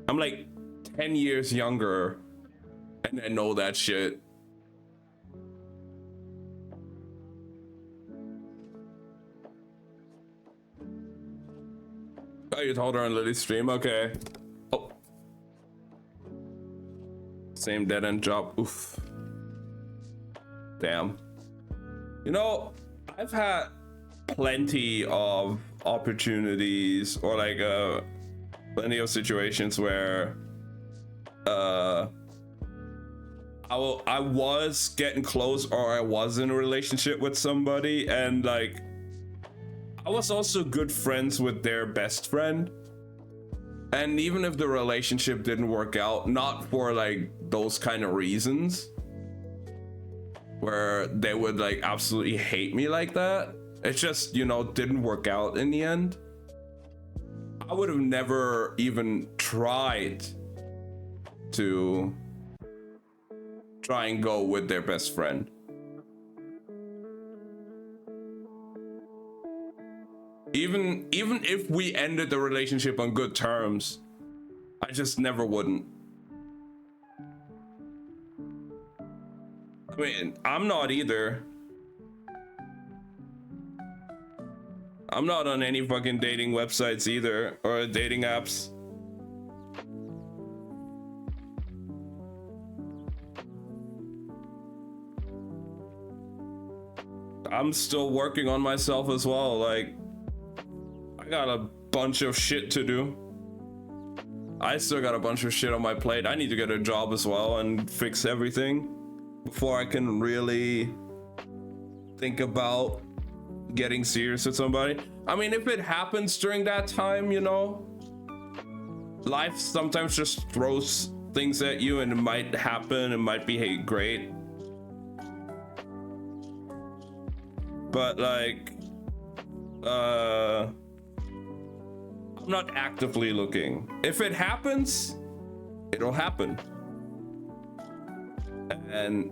I'm like 10 years younger and I know that shit. Oh, you told her on Lily's stream? Okay. Oh. Same dead end job. Oof. Damn. You know, I've had plenty of opportunities or like plenty of situations where I was getting close or I was in a relationship with somebody, and like I was also good friends with their best friend. And even if the relationship didn't work out, not for like those kind of reasons where they would like absolutely hate me like that, it just, you know, didn't work out in the end, I would have never even tried to try and go with their best friend. Even if we ended the relationship on good terms, I just never wouldn't. I mean, I'm not either. I'm not on any fucking dating websites either, or dating apps. I'm still working on myself as well, like, I got a bunch of shit to do. I still got a bunch of shit on my plate. I need to get a job as well and fix everything before I can really think about getting serious with somebody. I mean, if it happens during that time, you know, life sometimes just throws things at you and it might happen, it might be great. But like, I'm not actively looking. If it happens, it'll happen. And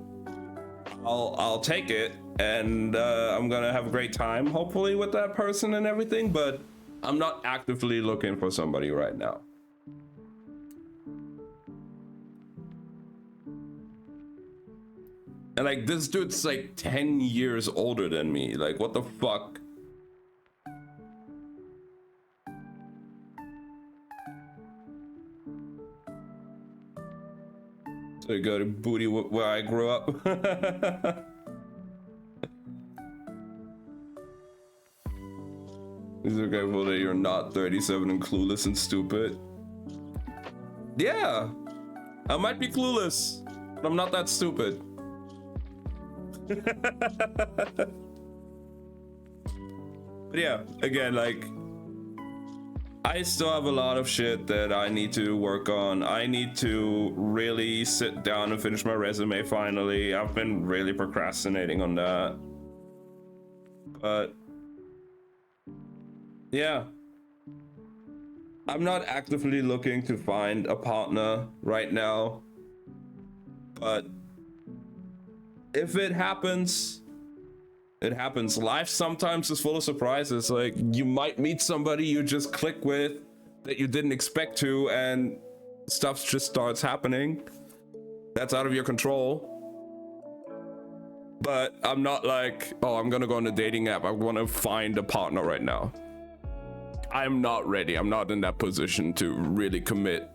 I'll take it, and I'm gonna have a great time, hopefully, with that person and everything, but I'm not actively looking for somebody right now. And like, this dude's like 10 years older than me. Like, what the fuck? So you go to booty where I grew up. Is it grateful that you're not 37 and clueless and stupid? Yeah, I might be clueless, but I'm not that stupid. But yeah, again, like, I still have a lot of shit that I need to work on. I need to really sit down and finish my resume finally. I've been really procrastinating on that. But yeah, I'm not actively looking to find a partner right now. But if it happens, it happens. Life sometimes is full of surprises. Like, you might meet somebody you just click with that you didn't expect to, and stuff just starts happening. That's out of your control. But I'm not like, oh, I'm gonna go on a dating app. I want to find a partner right now. I'm not ready. I'm not in that position to really commit.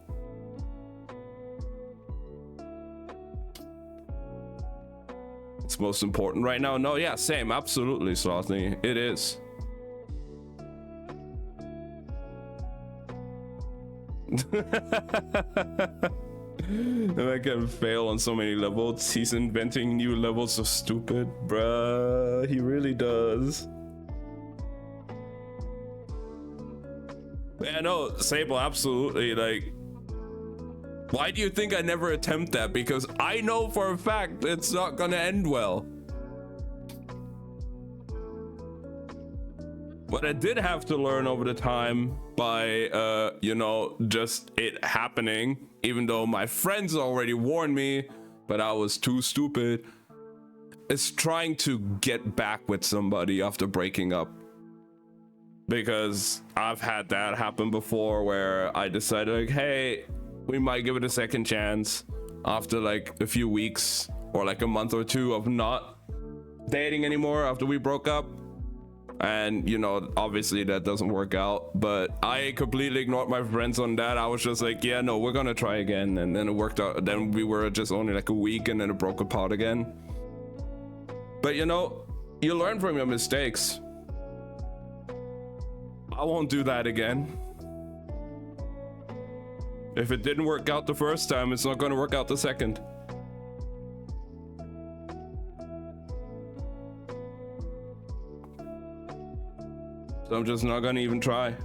It's most important right now. No, yeah, same. Absolutely, Slothy. It is. And I can fail on so many levels. He's inventing new levels of stupid. Bruh, he really does. Yeah, no, Sable, absolutely. Like, why do you think I never attempt that? Because I know for a fact it's not gonna end well. But I did have to learn over the time by, you know, just it happening, even though my friends already warned me, but I was too stupid. It's trying to get back with somebody after breaking up. Because I've had that happen before where I decided, like, hey, we might give it a second chance after like a few weeks or like a month or two of not dating anymore after we broke up. And, you know, obviously that doesn't work out, but I completely ignored my friends on that. I was just like, yeah, no, we're gonna try again. And then it worked out. Then we were just only like a week, and then it broke apart again. But, you know, you learn from your mistakes. I won't do that again. If it didn't work out the first time, it's not gonna work out the second. So I'm just not gonna even try.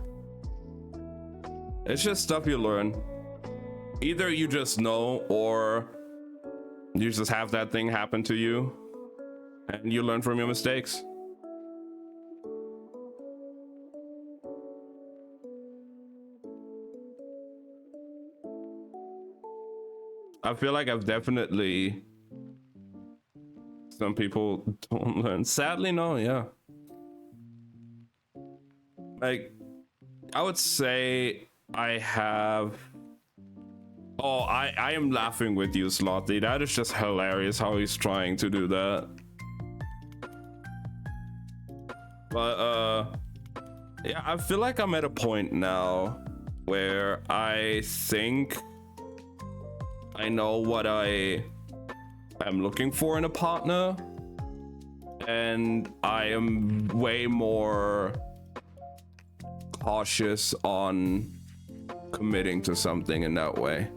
It's just stuff you learn. Either you just know, or you just have that thing happen to you and you learn from your mistakes. I feel like I've definitely... Some people don't learn. Sadly, no, yeah. Like, I would say I have... Oh, I am laughing with you, Slothy. That is just hilarious how he's trying to do that. But, yeah, I feel like I'm at a point now where I think I know what I am looking for in a partner, and I am way more cautious on committing to something in that way.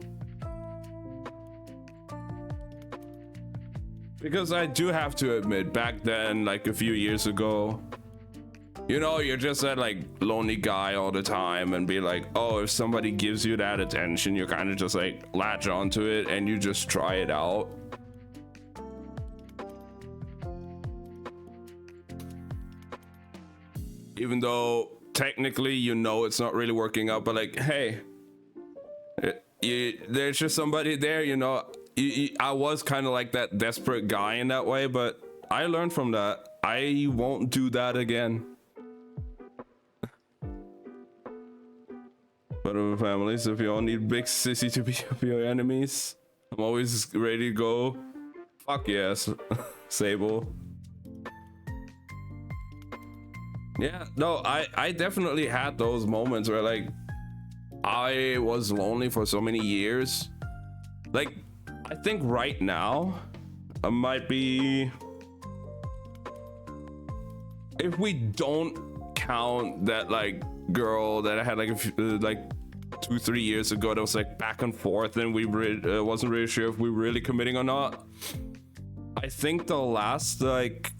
Because I do have to admit, back then, like a few years ago, you know, you're just that like lonely guy all the time and be like, oh, if somebody gives you that attention, you kind of just like latch onto it and you just try it out. Even though technically, you know, it's not really working out, but like, hey, there's just somebody there, you know. I was kind of like that desperate guy in that way, but I learned from that. I won't do that again. But of families, if you all need big sissy to be your enemies, I'm always ready to go. Fuck yes, Sable. Yeah, no, I definitely had those moments where like I was lonely for so many years. Like, I think right now I might be, if we don't count that like girl that I had like 2-3 years ago that was like back and forth and we wasn't really sure if we were really committing or not. I think the last like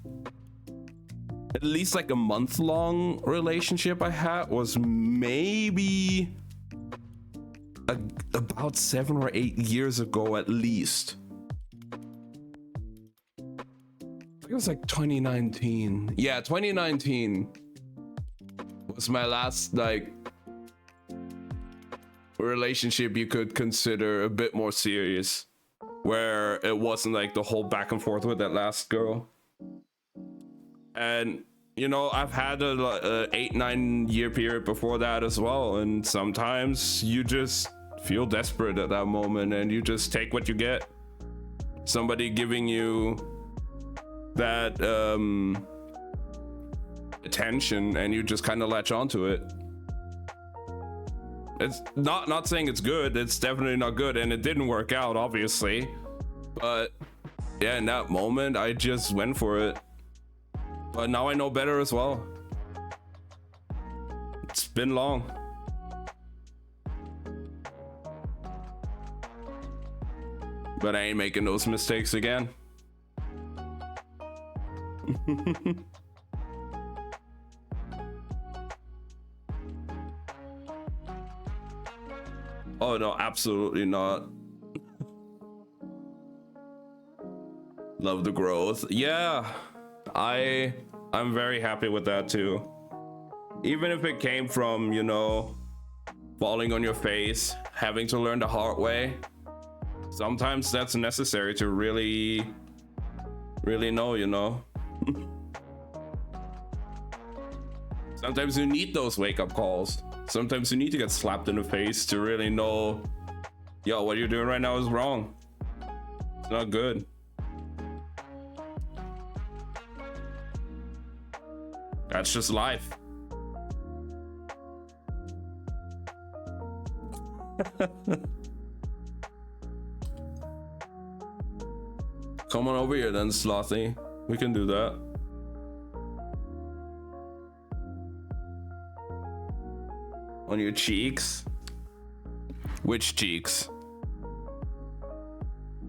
at least like a month-long relationship I had was maybe about 7 or 8 years ago at least. I think it was like 2019. Yeah, 2019 was my last like relationship you could consider a bit more serious, where it wasn't like the whole back and forth with that last girl. And you know, I've had a 8-9 year period before that as well, and sometimes you just feel desperate at that moment and you just take what you get. Somebody giving you that attention and you just kind of latch onto it. It's not saying it's good, it's definitely not good, and it didn't work out obviously, but yeah, in that moment I just went for it. But now I know better as well. It's been long. But I ain't making those mistakes again. Oh no, absolutely not. Love the growth. Yeah, I'm very happy with that too. Even if it came from, you know, falling on your face, having to learn the hard way. Sometimes that's necessary to really know, you know. Sometimes you need those wake-up calls. Sometimes you need to get slapped in the face to really know, yo, what you're doing right now is wrong. It's not good. That's just life. Come on over here then, Slothy. We can do that. On your cheeks? Which cheeks?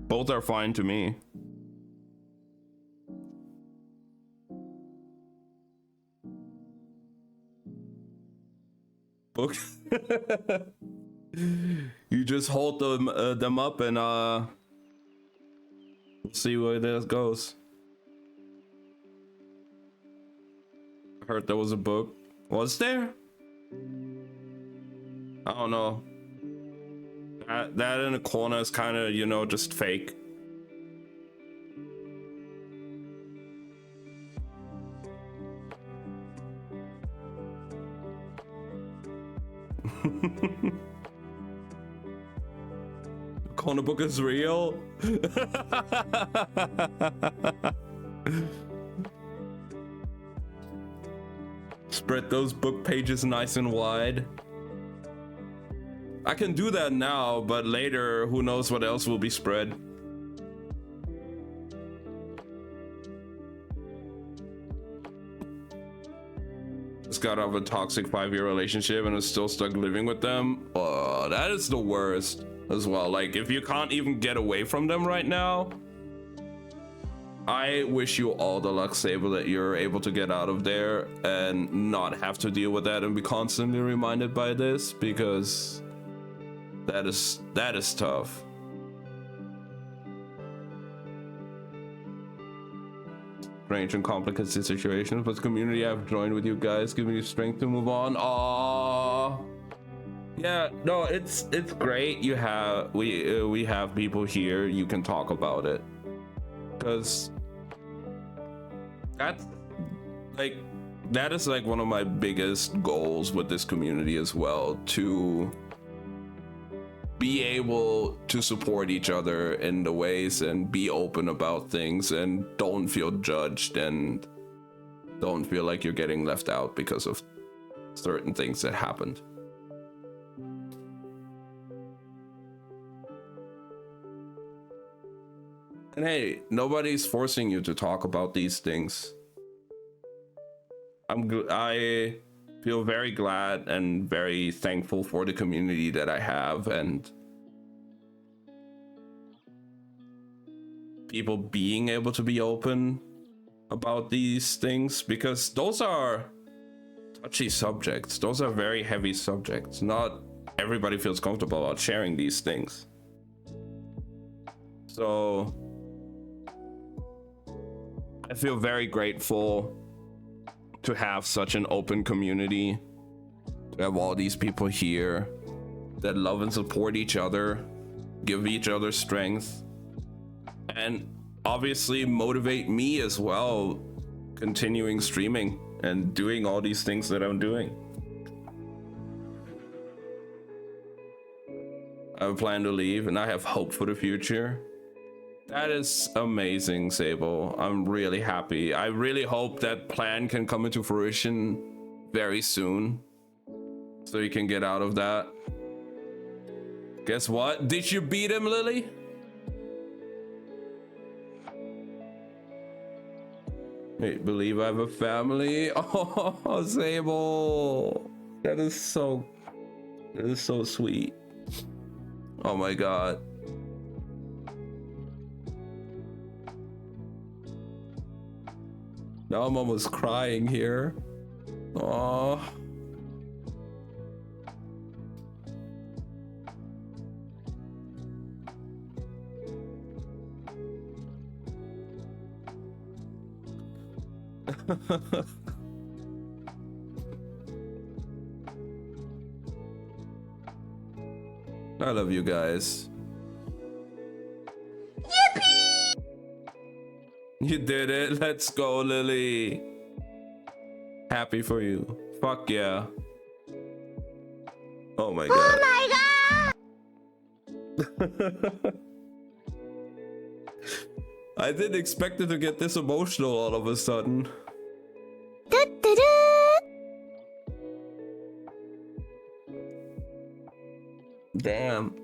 Both are fine to me. Book. You just hold them up and we'll see where this goes. I heard there was a book. Was there? I don't know. That in the corner is kind of, you know, just fake. Corner book is real. Spread those book pages nice and wide. I can do that now, but later, who knows what else will be spread. Just got out of a toxic 5-year relationship and is still stuck living with them. Oh, that is the worst as well. Like, if you can't even get away from them right now, I wish you all the luck, Sable, that you're able to get out of there and not have to deal with that and be constantly reminded by this, because that is tough. strange and complicated situations, but the community I've joined with you guys giving you strength to move on. Aww. Yeah, no, it's great. We have people here. You can talk about it, because that is like one of my biggest goals with this community as well, to be able to support each other in the ways and be open about things and don't feel judged and don't feel like you're getting left out because of certain things that happened. And hey, nobody's forcing you to talk about these things. I feel very glad and very thankful for the community that I have, and people being able to be open about these things, because those are touchy subjects. Those are very heavy subjects. Not everybody feels comfortable about sharing these things. So I feel very grateful to have such an open community, to have all these people here that love and support each other, give each other strength, and obviously motivate me as well, continuing streaming and doing all these things that I'm doing. I plan to leave and I have hope for the future. That is amazing, Sable. I'm really happy. I really hope that plan can come into fruition very soon, so you can get out of that. Guess what? Did you beat him, Lily? Hey, believe I have a family? Oh, Sable. That is so sweet. Oh my god. Now I'm almost crying here. Aww. I love you guys. You did it. Let's go, Lily. Happy for you. Fuck yeah. Oh my god. Oh my god. I didn't expect it to get this emotional all of a sudden. Damn.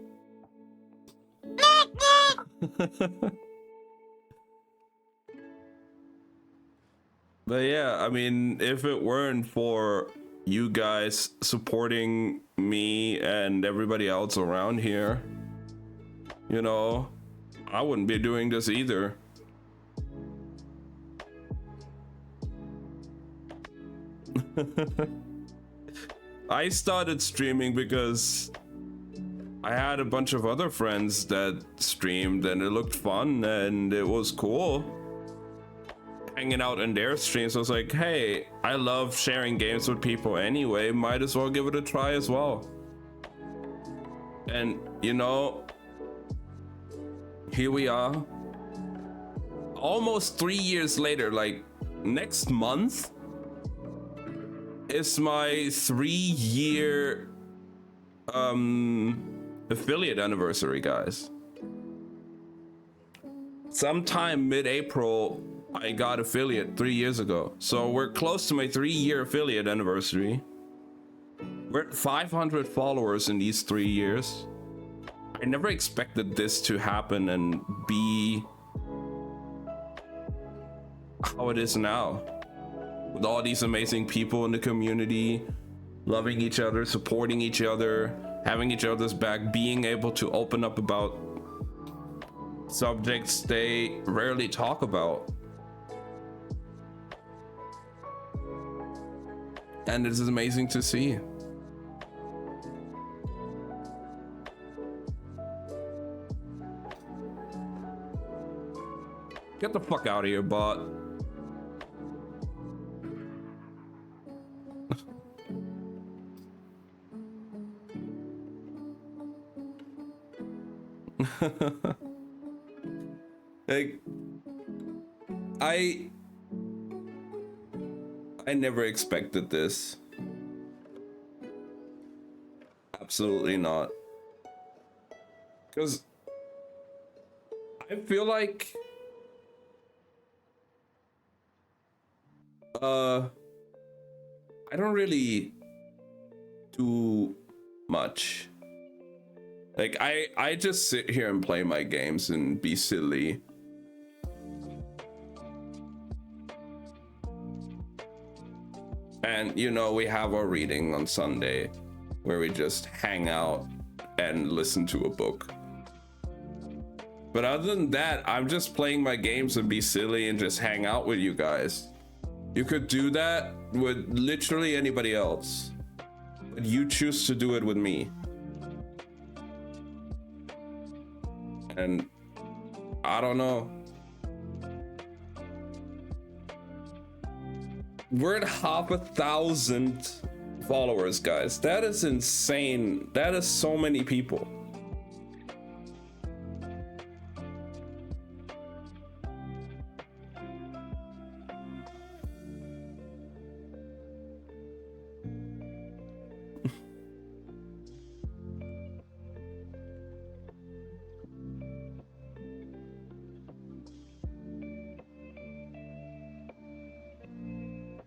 But yeah, I mean, if it weren't for you guys supporting me and everybody else around here, you know, I wouldn't be doing this either. I started streaming because I had a bunch of other friends that streamed and it looked fun and it was cool hanging out in their streams. I was like, hey, I love sharing games with people anyway, might as well give it a try as well. And you know, here we are almost 3 years later. Like next month is my 3-year affiliate anniversary, guys. Sometime mid-April I got affiliate 3 years ago, so we're close to my 3-year affiliate anniversary. We're at 500 followers in these 3 years. I never expected this to happen and be how it is now, with all these amazing people in the community, loving each other, supporting each other, having each other's back, being able to open up about subjects they rarely talk about. And it is amazing to see. Get the fuck out of here, bot. Like, I never expected this. Absolutely not. Because I feel like I don't really do much. Like I just sit here and play my games and be silly. And you know, we have our reading on Sunday where we just hang out and listen to a book. But other than that, I'm just playing my games and be silly and just hang out with you guys. You could do that with literally anybody else, but you choose to do it with me. And I don't know. We're at 500,000 followers, guys. That is insane. That is so many people.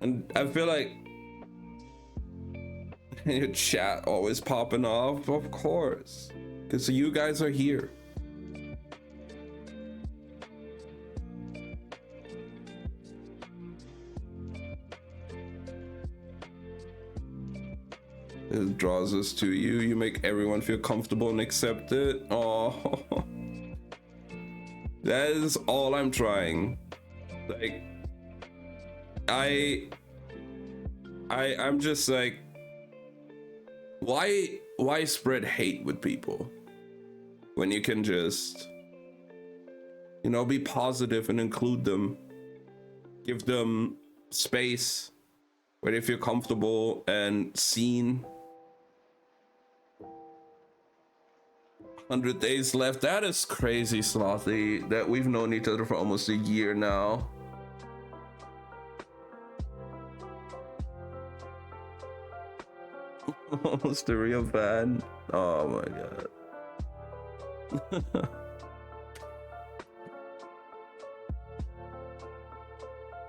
And I feel like your chat always popping off, of course, because you guys are here. It draws us to you. You make everyone feel comfortable and accepted. Oh, that is all I'm trying. Like, I'm just like, why spread hate with people when you can just, you know, be positive and include them, give them space where they feel comfortable and seen. 100 days left. That is crazy, Slothy, that we've known each other for almost a year now. Almost a real fan. Oh my god.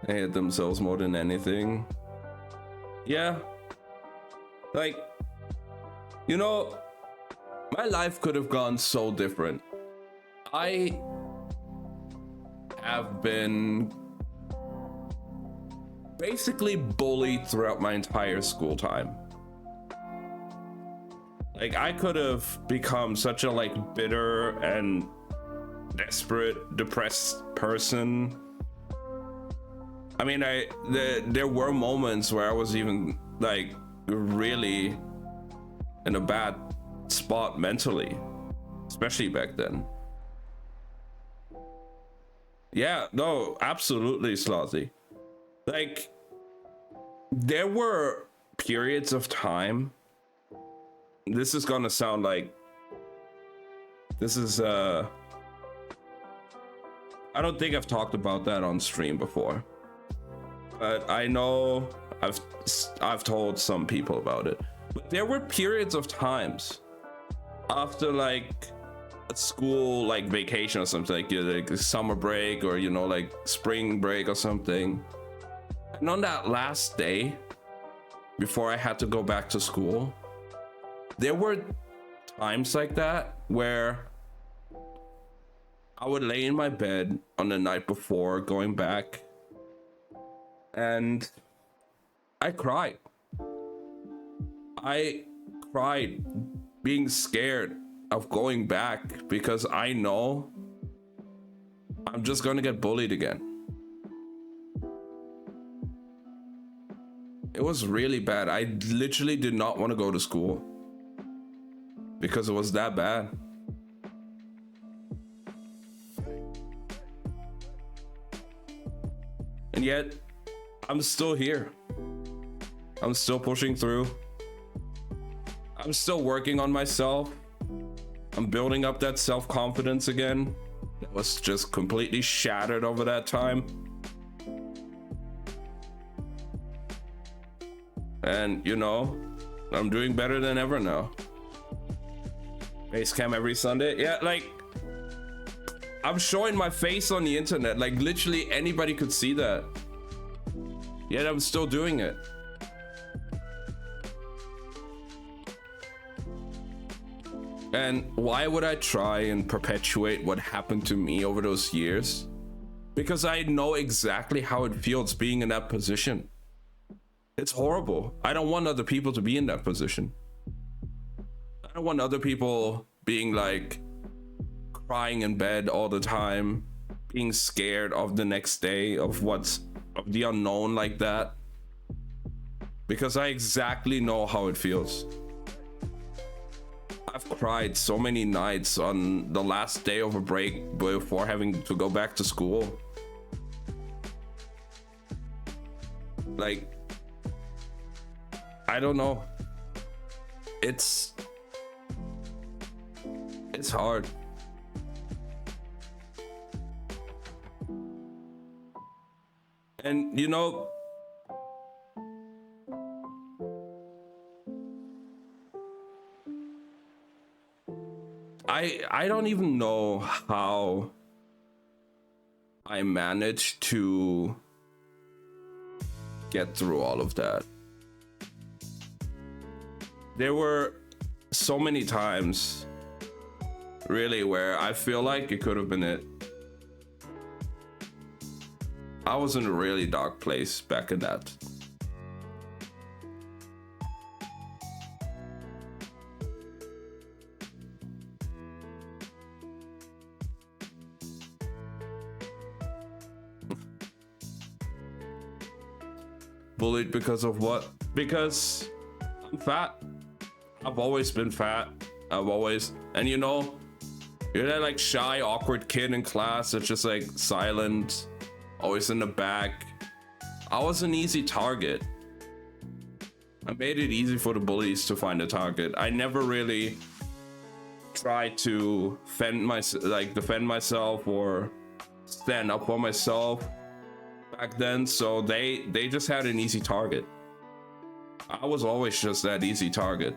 They hate themselves more than anything. Yeah. Like, you know, my life could have gone so different. I have been basically bullied throughout my entire school time. Like, I could have become such a like bitter and desperate, depressed person. I mean, there were moments where I was even like really in a bad spot mentally, especially back then. Yeah, no, absolutely, Slothy. Like, there were periods of time. This is gonna sound like this is I don't think I've talked about that on stream before, but I know I've told some people about it. But there were periods of times after like a school like vacation or something, like a summer break or, you know, like spring break or something, and on that last day before I had to go back to school, there were times like that where I would lay in my bed on the night before going back and I cried. I cried being scared of going back because I know I'm just gonna get bullied again. It was really bad. I literally did not want to go to school because it was that bad. And yet, I'm still here. I'm still pushing through. I'm still working on myself. I'm building up that self-confidence again. That was just completely shattered over that time. And you know, I'm doing better than ever now. Basecamp every Sunday. Yeah, like I'm showing my face on the internet. Like literally anybody could see that. Yet I'm still doing it. And why would I try and perpetuate what happened to me over those years? Because I know exactly how it feels being in that position. It's horrible. I don't want other people to be in that position. I don't want other people being like crying in bed all the time, being scared of the next day, of the unknown like that. Because I exactly know how it feels. I've cried so many nights on the last day of a break before having to go back to school. Like, I don't know. It's hard. And you know, I don't even know how I managed to get through all of that. There were so many times really where I feel like it could have been it. I was in a really dark place back in that. Bullied because of what? Because I'm fat. I've always been fat. And you know, you're that like shy, awkward kid in class that's just like silent, always in the back. I was an easy target. I made it easy for the bullies to find a target. I never really tried to defend myself or stand up for myself back then, so they just had an easy target. I was always just that easy target.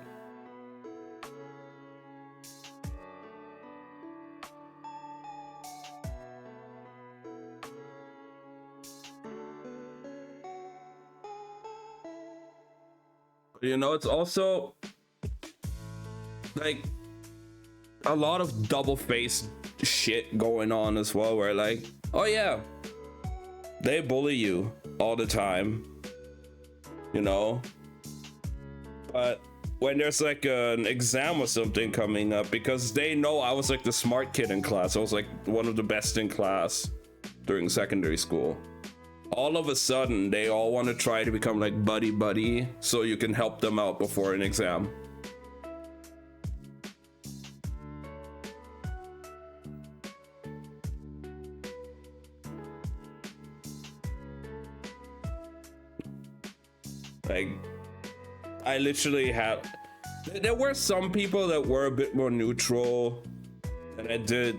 You know, it's also like a lot of double-faced shit going on as well, where like, oh yeah, they bully you all the time, you know, but when there's like an exam or something coming up, because they know I was like the smart kid in class, I was like one of the best in class during secondary school, all of a sudden they all want to try to become like buddy so you can help them out before an exam. Like, I literally had, there were some people that were a bit more neutral and I did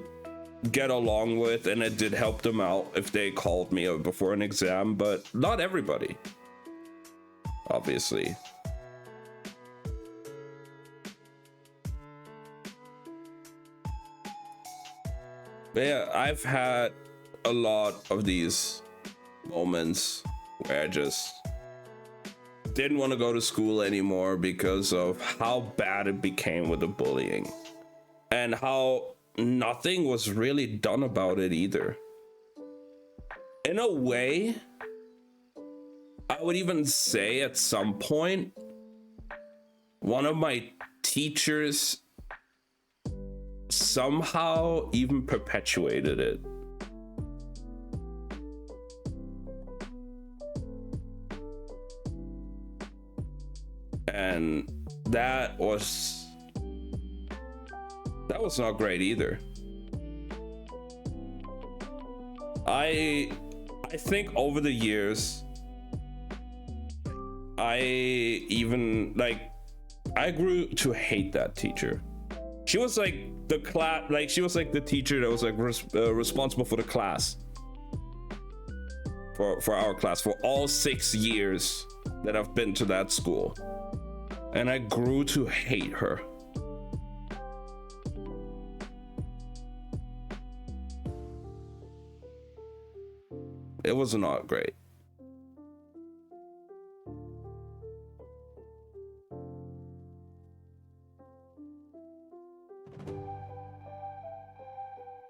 get along with, and it did help them out if they called me before an exam, but not everybody, obviously. But yeah, I've had a lot of these moments where I just didn't want to go to school anymore because of how bad it became with the bullying and how nothing was really done about it either. In a way, I would even say at some point, one of my teachers somehow even perpetuated it. And that was not great either. I think over the years, I grew to hate that teacher. She was like the class, like she was like the teacher that was like responsible for the class, for our class, for all 6 years that I've been to that school, and I grew to hate her. It was not great.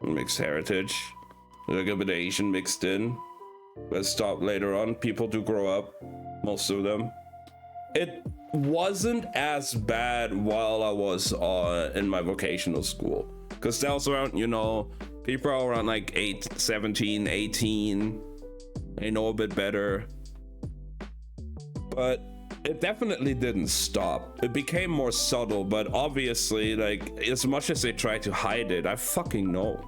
Mixed heritage, a little bit of Asian mixed in, but stop later on. People do grow up, most of them. It wasn't as bad while I was in my vocational school, because that was around, you know, people are around like 17, 18. They know a bit better, but it definitely didn't stop. It became more subtle, but obviously, like, as much as they try to hide it, I fucking know.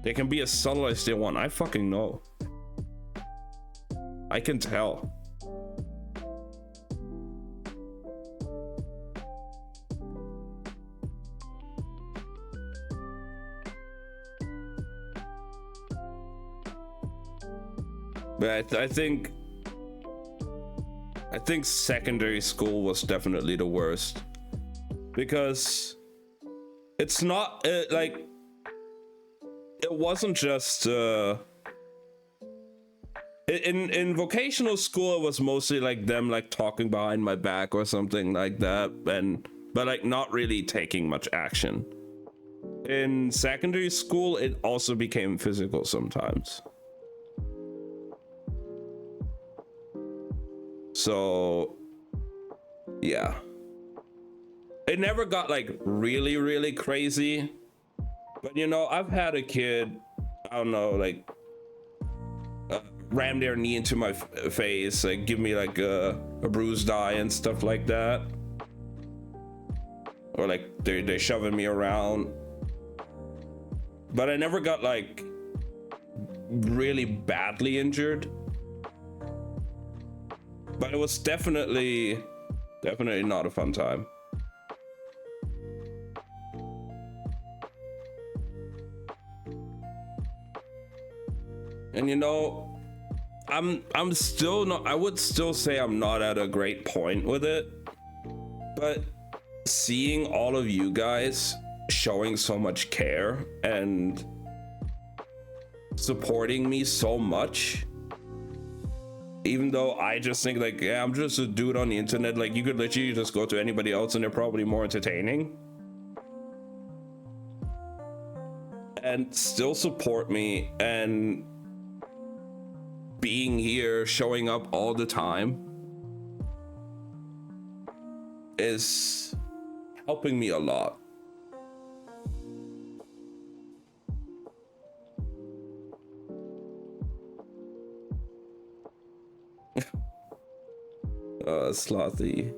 They can be as subtle as they want. I fucking know. I can tell. But I think secondary school was definitely the worst, because it's not like, it wasn't just in vocational school, it was mostly like them like talking behind my back or something like that, but like not really taking much action. In secondary school, it also became physical sometimes. So yeah, it never got like really, really crazy, but you know, I've had a kid, I don't know, like ram their knee into my face, like give me like a bruised eye and stuff like that, or like they're shoving me around, but I never got like really badly injured. But it was definitely not a fun time. And you know, I'm still not, I would still say I'm not at a great point with it, but seeing all of you guys showing so much care and supporting me so much, even though I just think like, yeah, I'm just a dude on the internet, like you could literally just go to anybody else and they're probably more entertaining, and still support me, and being here, showing up all the time is helping me a lot. Slothy.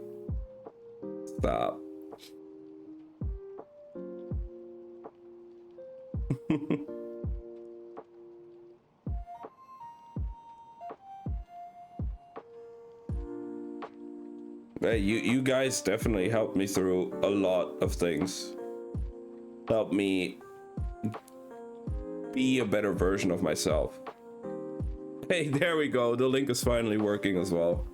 Stop. Hey, you guys definitely helped me through a lot of things. Helped me be a better version of myself. Hey, there we go. The link is finally working as well.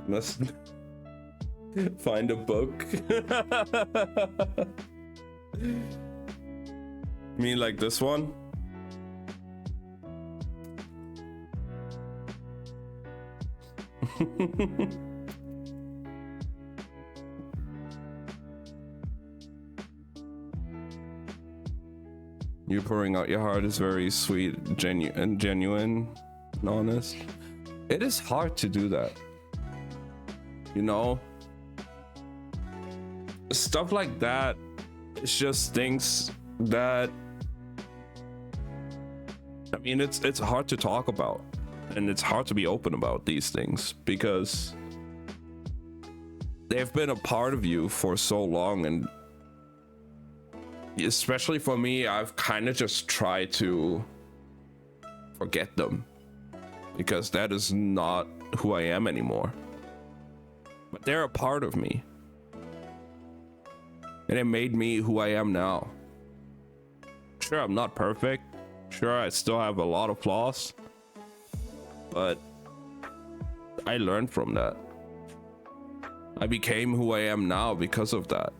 Must find a book. You mean like this one? You pouring out your heart is very sweet, genuine and honest. It is hard to do that. You know? Stuff like that, it's just things that I mean, it's hard to talk about, and it's hard to be open about these things because they've been a part of you for so long, and especially for me, I've kind of just tried to forget them because that is not who I am anymore. But they're a part of me, and it made me who I am now. Sure, I'm not perfect. Sure, I still have a lot of flaws, but I learned from that. I became who I am now because of that.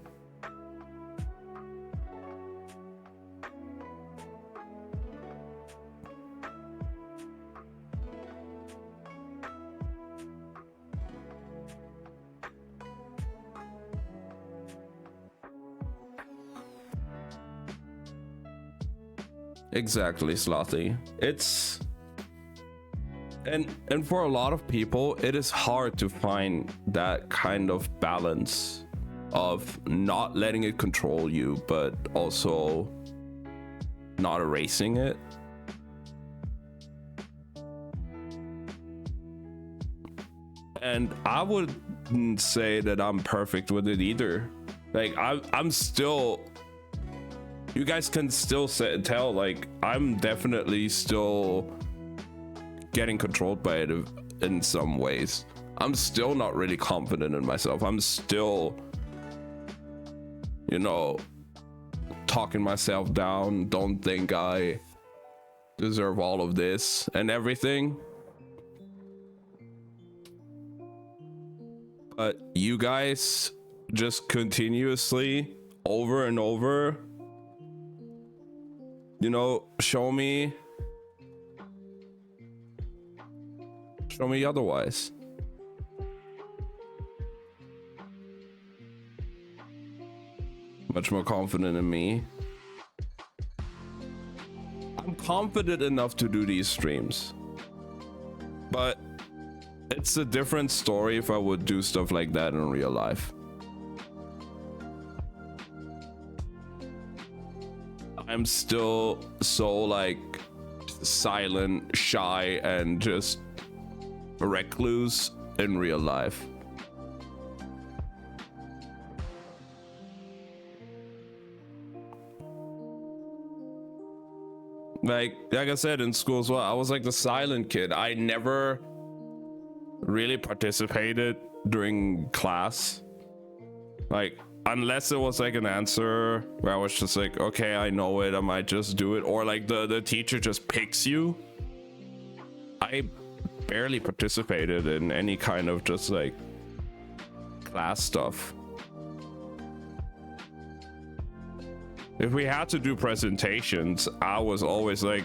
Exactly, Slothy. It's and for a lot of people, it is hard to find that kind of balance of not letting it control you, but also not erasing it. And I wouldn't say that I'm perfect with it either. Like I'm still, you guys can still tell, like, I'm definitely still getting controlled by it in some ways. I'm still not really confident in myself. I'm still, you know, talking myself down. Don't think I deserve all of this and everything. But you guys just continuously, over and over, you know, show me otherwise. Much more confident in me. I'm confident enough to do these streams, but it's a different story if I would do stuff like that in real life. I'm still so, like, silent, shy, and just recluse in real life. Like I said, in school as well, I was like the silent kid. I never really participated during class. Like, unless it was like an answer where I was just like, okay, I know it, I might just do it, or like the teacher just picks you. I barely participated in any kind of just like class stuff. If we had to do presentations, I was always like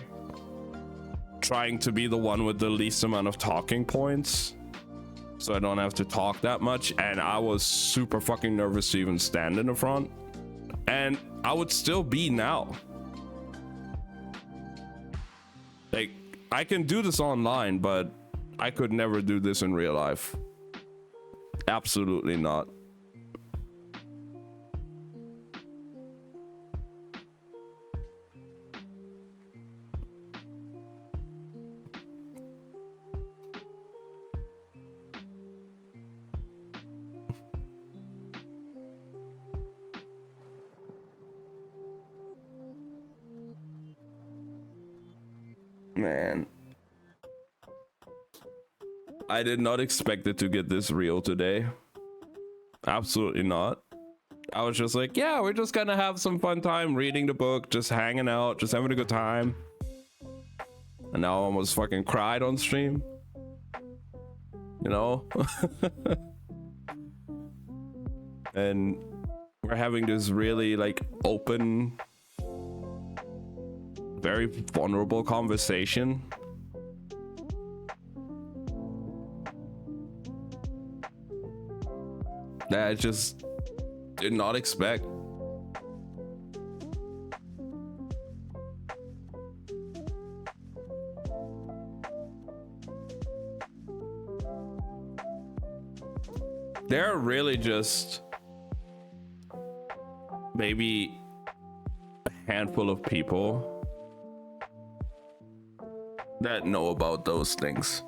trying to be the one with the least amount of talking points, so I don't have to talk that much. And I was super fucking nervous to even stand in the front, and I would still be now. Like, I can do this online, but I could never do this in real life. Absolutely not. Man, I did not expect it to get this real today. Absolutely not. I was just like, yeah, we're just gonna have some fun time reading the book, just hanging out, just having a good time. And now I almost fucking cried on stream. You know? And we're having this really, like, open, very vulnerable conversation. That I just did not expect. They're really just maybe a handful of people that know about those things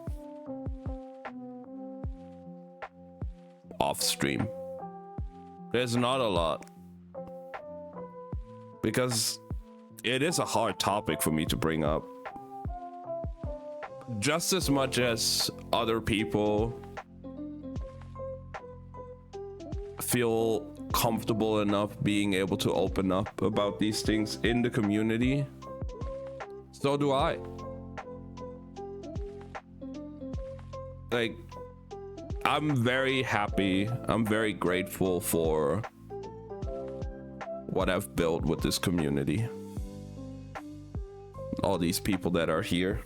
off stream. There's not a lot, because it is a hard topic for me to bring up. Just as much as other people feel comfortable enough being able to open up about these things in the community, so do I. Like, I'm very happy, I'm very grateful for what I've built with this community. All these people that are here.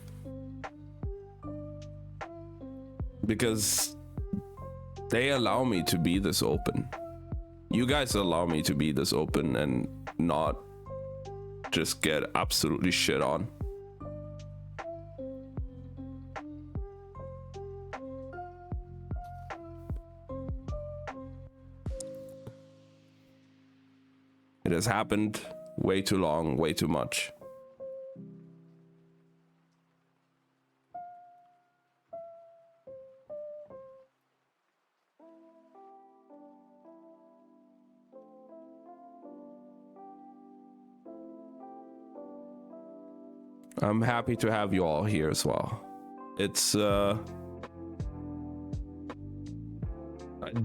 Because they allow me to be this open. You guys allow me to be this open and not just get absolutely shit on. It has happened way too long, way too much. I'm happy to have you all here as well. It's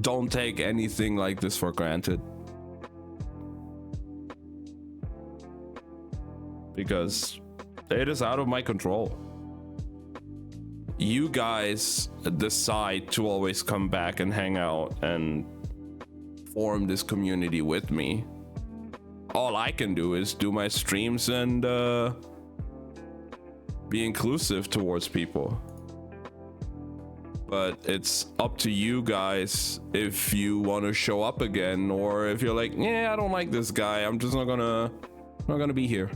don't take anything like this for granted, because it is out of my control. You guys decide to always come back and hang out and form this community with me. All I can do is do my streams and be inclusive towards people. But it's up to you guys if you want to show up again, or if you're like, yeah, I don't like this guy, I'm just not gonna be here.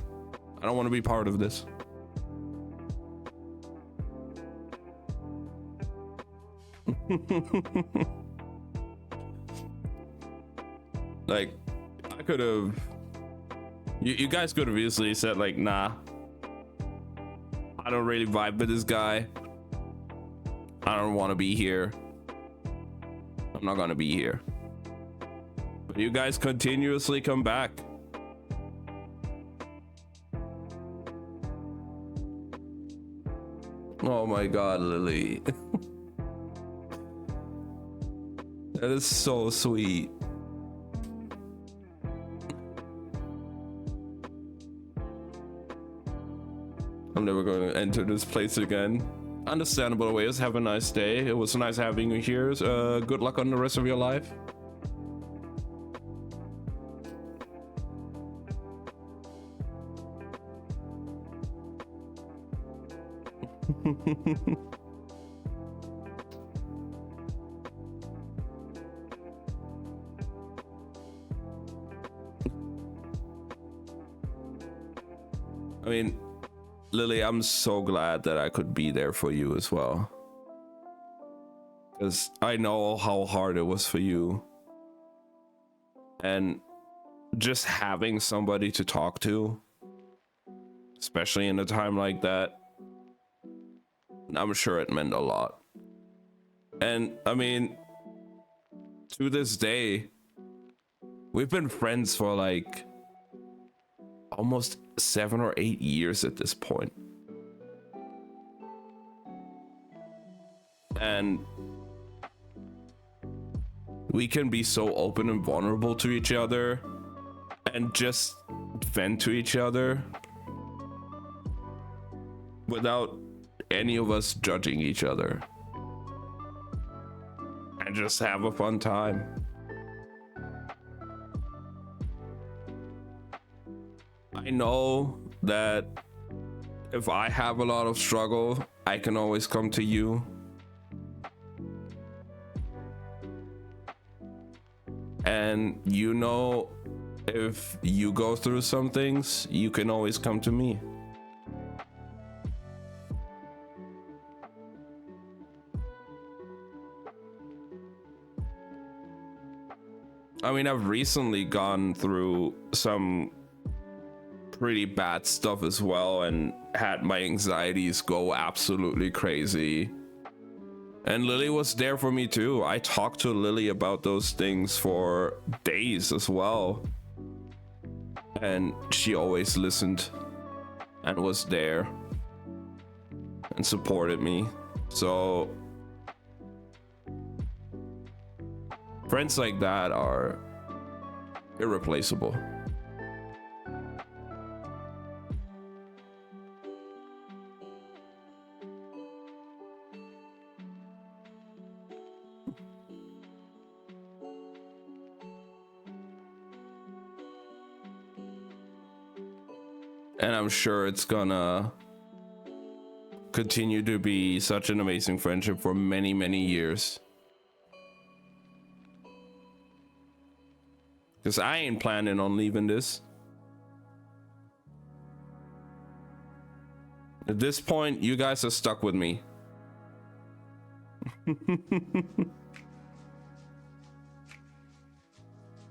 I don't want to be part of this. Like, I could have, you guys could have easily said like, nah, I don't really vibe with this guy, I don't want to be here, I'm not gonna be here. But you guys continuously come back. Oh my god, Lily. That is so sweet. I'm never going to enter this place again. Understandable ways. Have a nice day. It was nice having you here. Good luck on the rest of your life. I mean, Lily, I'm so glad that I could be there for you as well, because I know how hard it was for you, and just having somebody to talk to, especially in a time like that, I'm sure it meant a lot. And I mean, to this day, we've been friends for like almost 7 or 8 years at this point. And we can be so open and vulnerable to each other and just vent to each other without any of us judging each other, and just have a fun time. I know that if I have a lot of struggle, I can always come to you. And you know, if you go through some things, you can always come to me. I mean, I've recently gone through some pretty bad stuff as well and had my anxieties go absolutely crazy. And Lily was there for me too. I talked to Lily about those things for days as well. And she always listened and was there and supported me. So friends like that are irreplaceable. And I'm sure it's gonna continue to be such an amazing friendship for many, many years. Because I ain't planning on leaving this. At this point, you guys are stuck with me.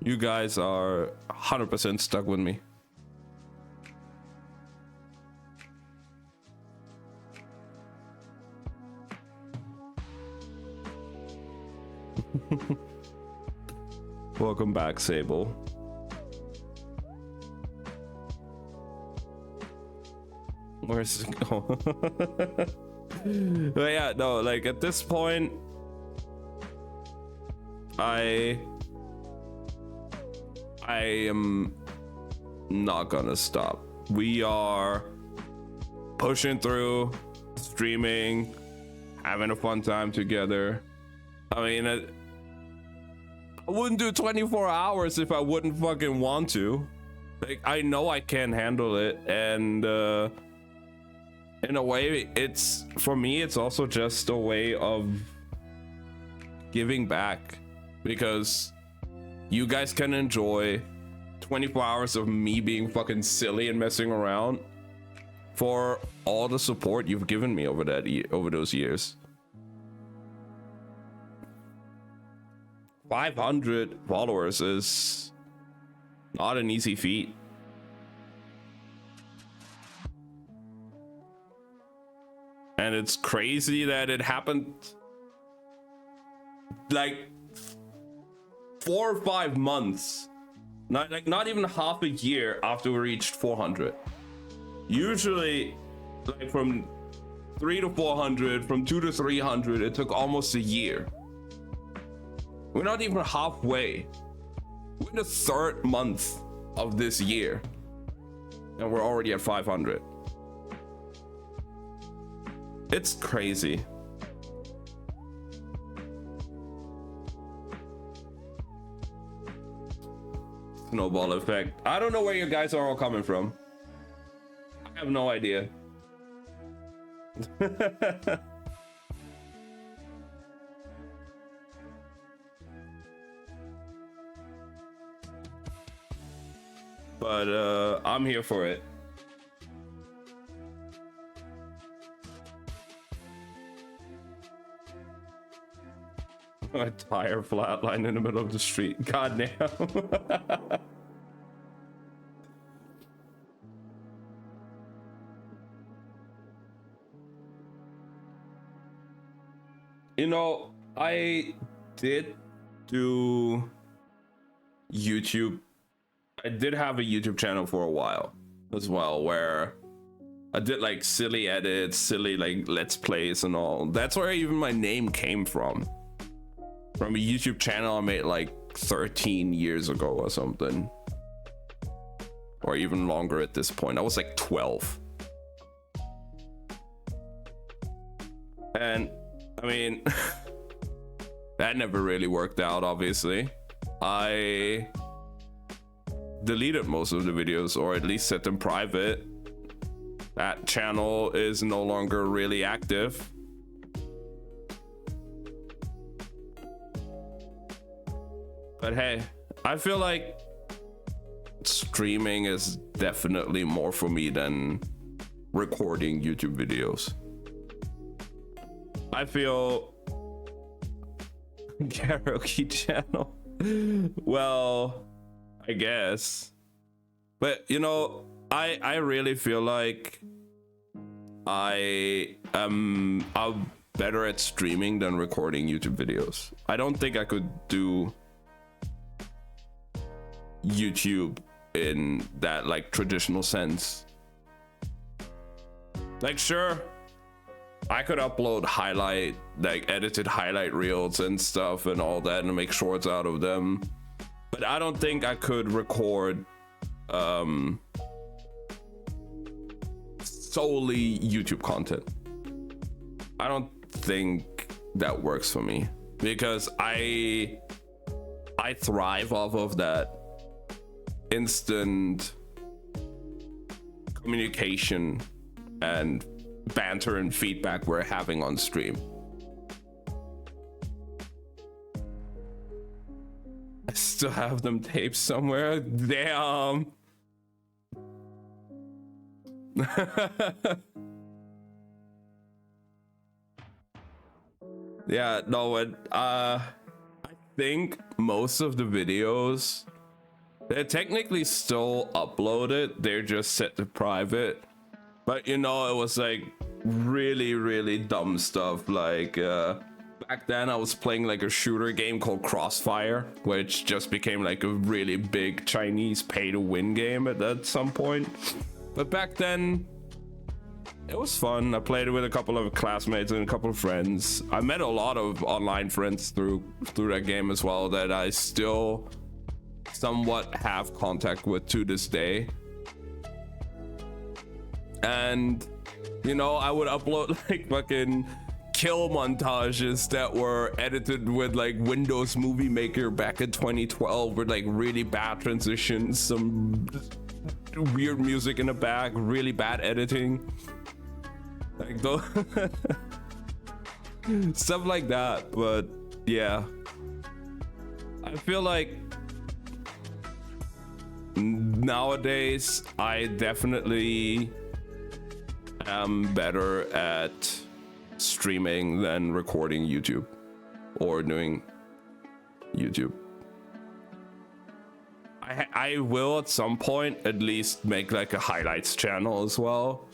You guys are 100% stuck with me. Welcome back, Sable. Where's it going? But yeah, no, like at this point, I am not gonna stop. We are pushing through, streaming, having a fun time together. I mean, I wouldn't do 24 hours if I wouldn't fucking want to. Like, I know I can handle it, and in a way, it's, for me, it's also just a way of giving back, because you guys can enjoy 24 hours of me being fucking silly and messing around for all the support you've given me over those years. 500 followers is not an easy feat. And it's crazy that it happened like 4 or 5 months, not even half a year after we reached 400. Usually, like from 3 to 400, from 2 to 300, it took almost a year. We're not even halfway. We're in the 3rd month of this year, and we're already at 500. It's crazy. Snowball effect. I don't know where you guys are all coming from. I have no idea. But I'm here for it. A tire flatline in the middle of the street. God damn. You know, I did do YouTube. I did have a YouTube channel for a while as well, where I did like silly edits, silly like let's plays and all. That's where even my name came from a YouTube channel I made like 13 years ago or something, or even longer at this point. I was like 12. And I mean, that never really worked out, obviously. I deleted most of the videos, or at least set them private. That channel is no longer really active. But hey, I feel like streaming is definitely more for me than recording YouTube videos. I feel karaoke channel. Well, I guess. But you know, I really feel like I'm better at streaming than recording YouTube videos. I don't think I could do YouTube in that like traditional sense. Like, sure, I could upload edited highlight reels and stuff and all that and make shorts out of them, but I don't think I could record solely YouTube content. I don't think that works for me because I thrive off of that instant communication and banter and feedback we're having on stream. I still have them taped somewhere. Damn. Yeah, no, I think most of the videos, they're technically still uploaded, they're just set to private. But you know, it was like really dumb stuff. Like back then I was playing like a shooter game called Crossfire, which just became like a really big Chinese pay to win game at some point. But back then it was fun. I played it with a couple of classmates and a couple of friends. I met a lot of online friends through that game as well that I still somewhat have contact with to this day. And you know, I would upload like fucking kill montages that were edited with like Windows Movie Maker back in 2012 with like really bad transitions, some weird music in the back, really bad editing, like those stuff like that. But yeah, I feel like nowadays I definitely am better at streaming than recording YouTube or doing YouTube. I will at some point at least make like a highlights channel as well.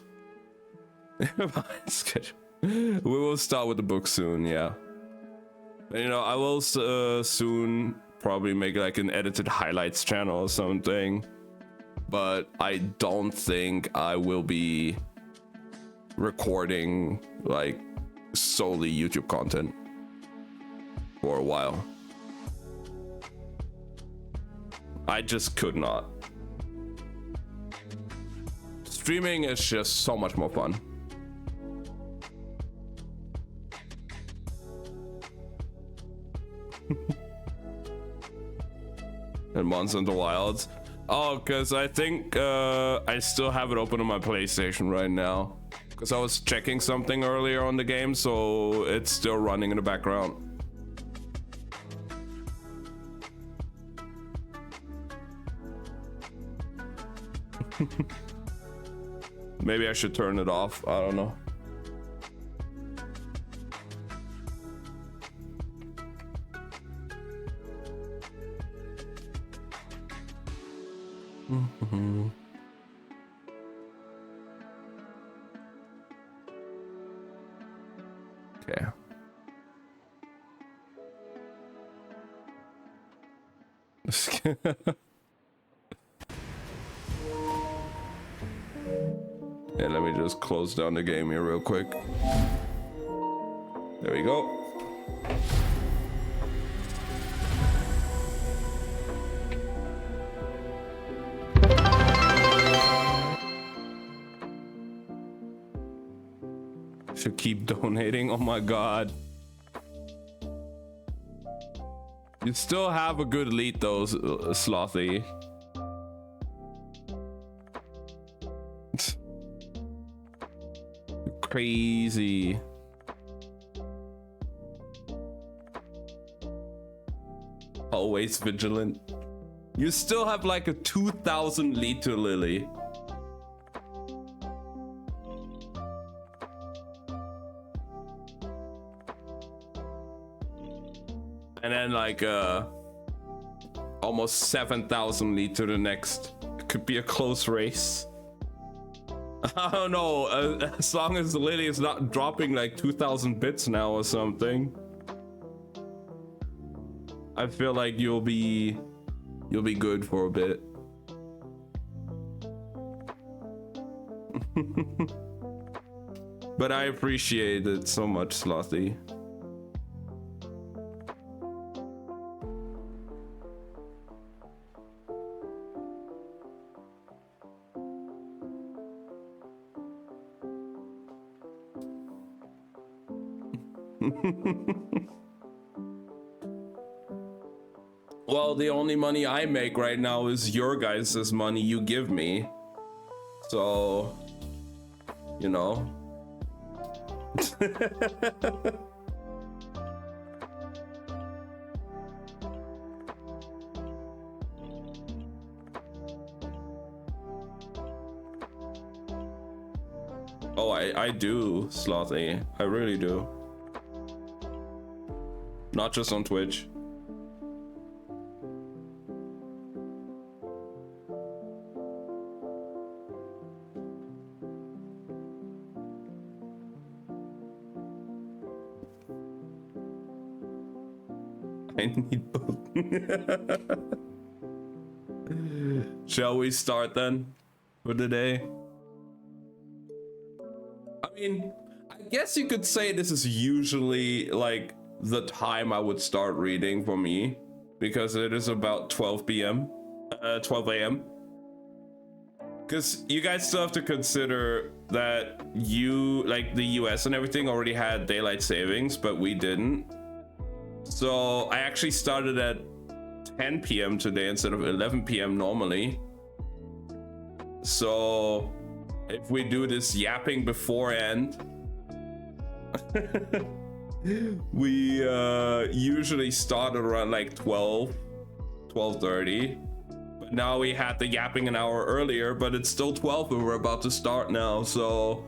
We will start with the book soon, yeah. And, you know, I will soon probably make like an edited highlights channel or something, but I don't think I will be recording like solely YouTube content for a while. I just could not. Streaming is just so much more fun. And Monster Hunter Wilds. Oh, because I think I still have it open on my PlayStation right now. Because I was checking something earlier on the game, so it's still running in the background. Maybe I should turn it off. I don't know. Okay. Yeah, let me just close down the game here real quick. There we go. Should keep donating. Oh my god. You still have a good lead though, Slothy. Crazy. Always vigilant. You still have like a 2,000 liter Lily. And then like almost 7,000 liter the next. It could be a close race. I don't know, as long as Lily is not dropping like 2,000 bits now or something, I feel like you'll be good for a bit. But I appreciate it so much, Slothy. Well, the only money I make right now is your guys' money you give me. So, you know. Oh, I do, Slothy. I really do. Not just on Twitch. I need both. Shall we start then for the day? I mean, I guess you could say this is usually like the time I would start reading for me, because it is about 12 p.m. 12 a.m. Because you guys still have to consider that like the US and everything already had daylight savings, but we didn't. So I actually started at 10 p.m. today instead of 11 p.m. normally. So if we do this yapping beforehand, we usually start around like 12:30. But now we had the yapping an hour earlier, but it's still 12 and we're about to start now. So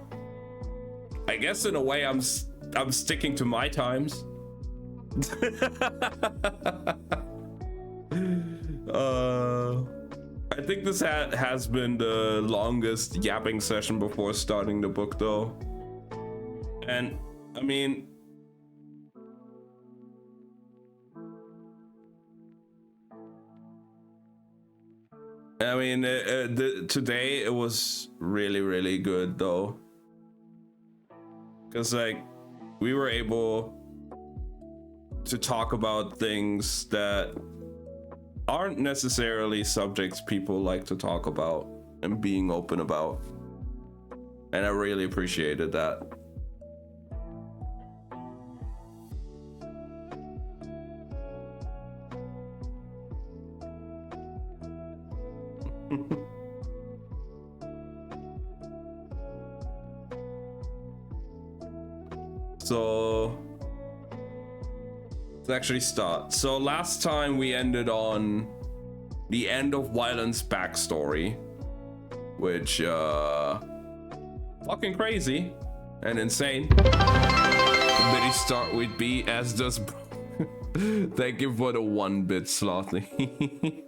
I guess in a way I'm sticking to my times. I think this has been the longest yapping session before starting the book though. And I mean, today it was really good though, because like we were able to talk about things that aren't necessarily subjects people like to talk about and being open about, and I really appreciated that. So let's actually start. So last time we ended on the end of Wyland's backstory, which fucking crazy and insane. The bitty start with B, as does thank you for the 1-bit, Slothy.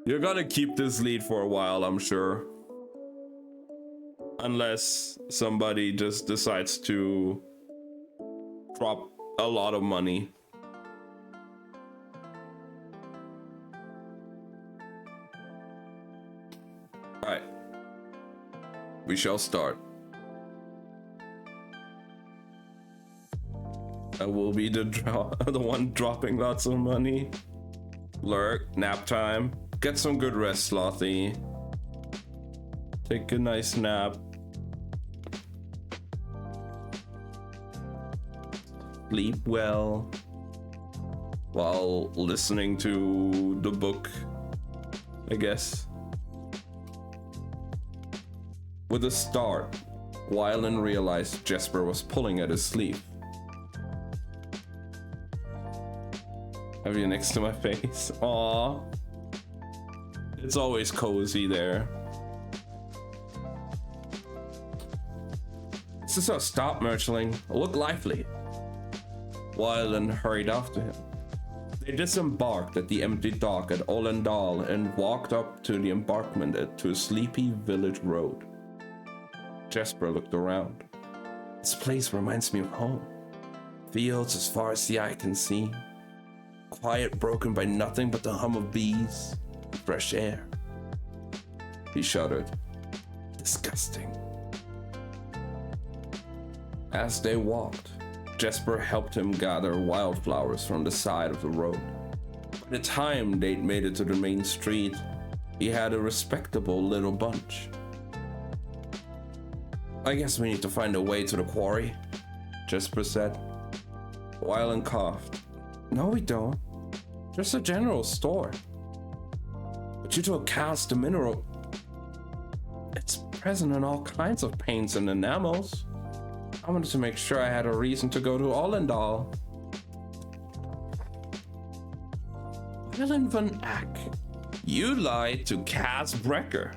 You're gonna keep this lead for a while, I'm sure. Unless somebody just decides to drop a lot of money. Alright. We shall start. I will be the one dropping lots of money. Lurk, nap time. Get some good rest, Slothy. Take a nice nap. Sleep well while listening to the book, I guess. With a start, Wyland realized Jesper was pulling at his sleeve. Have you next to my face? Aww. It's always cozy there. So stop, Merchling. Look lively. Wyland hurried after him. They disembarked at the empty dock at Olendal and walked up to the embankment to a sleepy village road. Jesper looked around. This place reminds me of home. Fields as far as the eye can see. Quiet broken by nothing but the hum of bees. Fresh air. He shuddered. Disgusting. As they walked, Jesper helped him gather wildflowers from the side of the road. By the time they'd made it to the main street, he had a respectable little bunch. I guess we need to find a way to the quarry, Jesper said. Wylan coughed. No, we don't. Just a general store. But you took cast the mineral. It's present in all kinds of paints and enamels. I wanted to make sure I had a reason to go to Olendal. Wylan van Ack, you lied to Cass Brecker.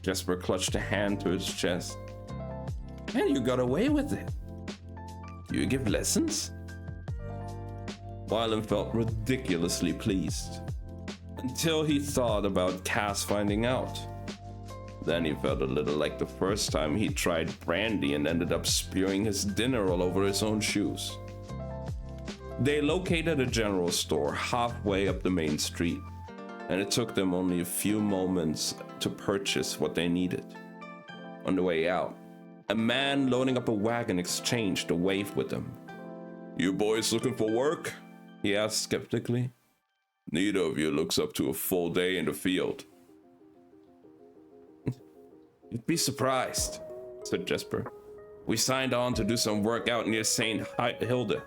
Jesper clutched a hand to his chest. And you got away with it. Do you give lessons? Wylan felt ridiculously pleased. Until he thought about Cass finding out. Then he felt a little like the first time he tried brandy and ended up spewing his dinner all over his own shoes. They located a general store halfway up the main street, and it took them only a few moments to purchase what they needed. On the way out, a man loading up a wagon exchanged a wave with them. You boys looking for work? He asked skeptically. Neither of you looks up to a full day in the field. You'd be surprised, said Jesper. We signed on to do some work out near St. Hilda.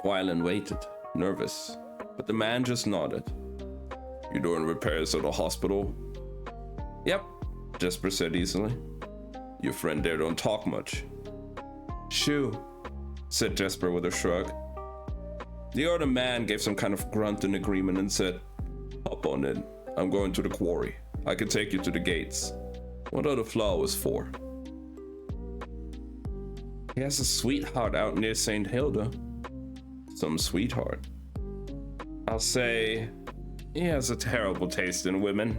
Wylan waited, nervous, but the man just nodded. You doing repairs at the hospital? Yep, Jesper said easily. Your friend there don't talk much. Shoo, said Jesper with a shrug. The other man gave some kind of grunt in agreement and said, Hop on in, I'm going to the quarry. I can take you to the gates. What are the flowers for? He has a sweetheart out near St. Hilda. Some sweetheart. I'll say he has a terrible taste in women.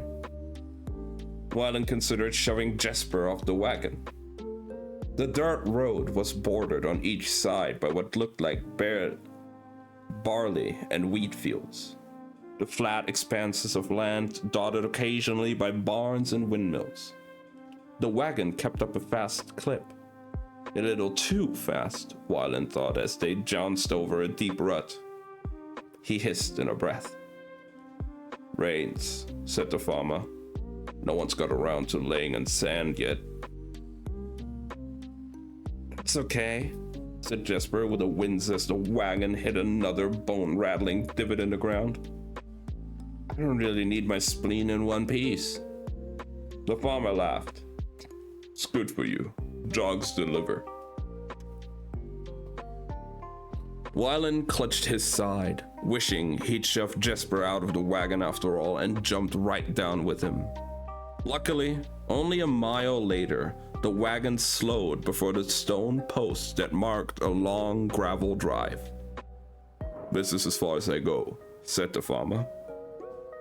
Wylan considered shoving Jesper off the wagon. The dirt road was bordered on each side by what looked like bare barley and wheat fields. The flat expanses of land dotted occasionally by barns and windmills. The wagon kept up a fast clip. A little too fast, Wylan thought as they jounced over a deep rut. He hissed in a breath. Rains, said the farmer. No one's got around to laying in sand yet. It's okay, said Jesper with a wince as the wagon hit another bone-rattling divot in the ground. I don't really need my spleen in one piece. The farmer laughed. It's good for you. Dogs deliver. Wylan clutched his side, wishing he'd shoved Jesper out of the wagon after all and jumped right down with him. Luckily, only a mile later, the wagon slowed before the stone post that marked a long gravel drive. This is as far as I go, said the farmer.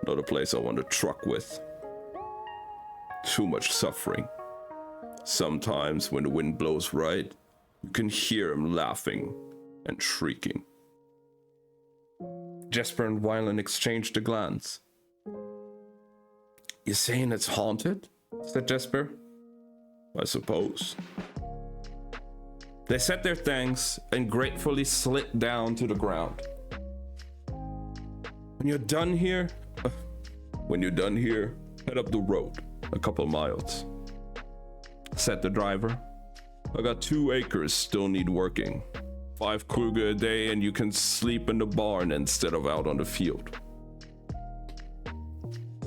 Not a place I want to truck with. Too much suffering. Sometimes when the wind blows right, you can hear him laughing and shrieking. Jesper and Wylan exchanged a glance. You saying it's haunted? Said Jesper. I suppose. They said their thanks and gratefully slid down to the ground. When you're done here, head up the road a couple miles, said the driver. I got 2 acres still need working. 5 kruger a day and you can sleep in the barn instead of out on the field.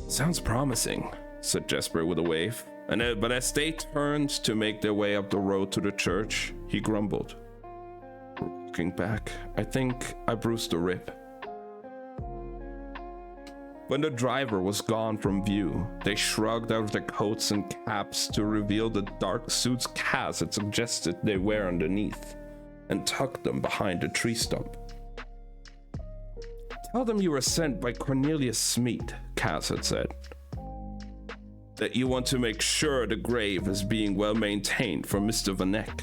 Sounds promising, said Jesper with a wave. But as they turned to make their way up the road to the church, he grumbled. Looking back, I think I bruised a rib. When the driver was gone from view, they shrugged out their coats and caps to reveal the dark suits Cass had suggested they wear underneath, and tucked them behind a tree stump. Tell them you were sent by Cornelius Smeet, Cass had said. That you want to make sure the grave is being well maintained for Mr. Vanek.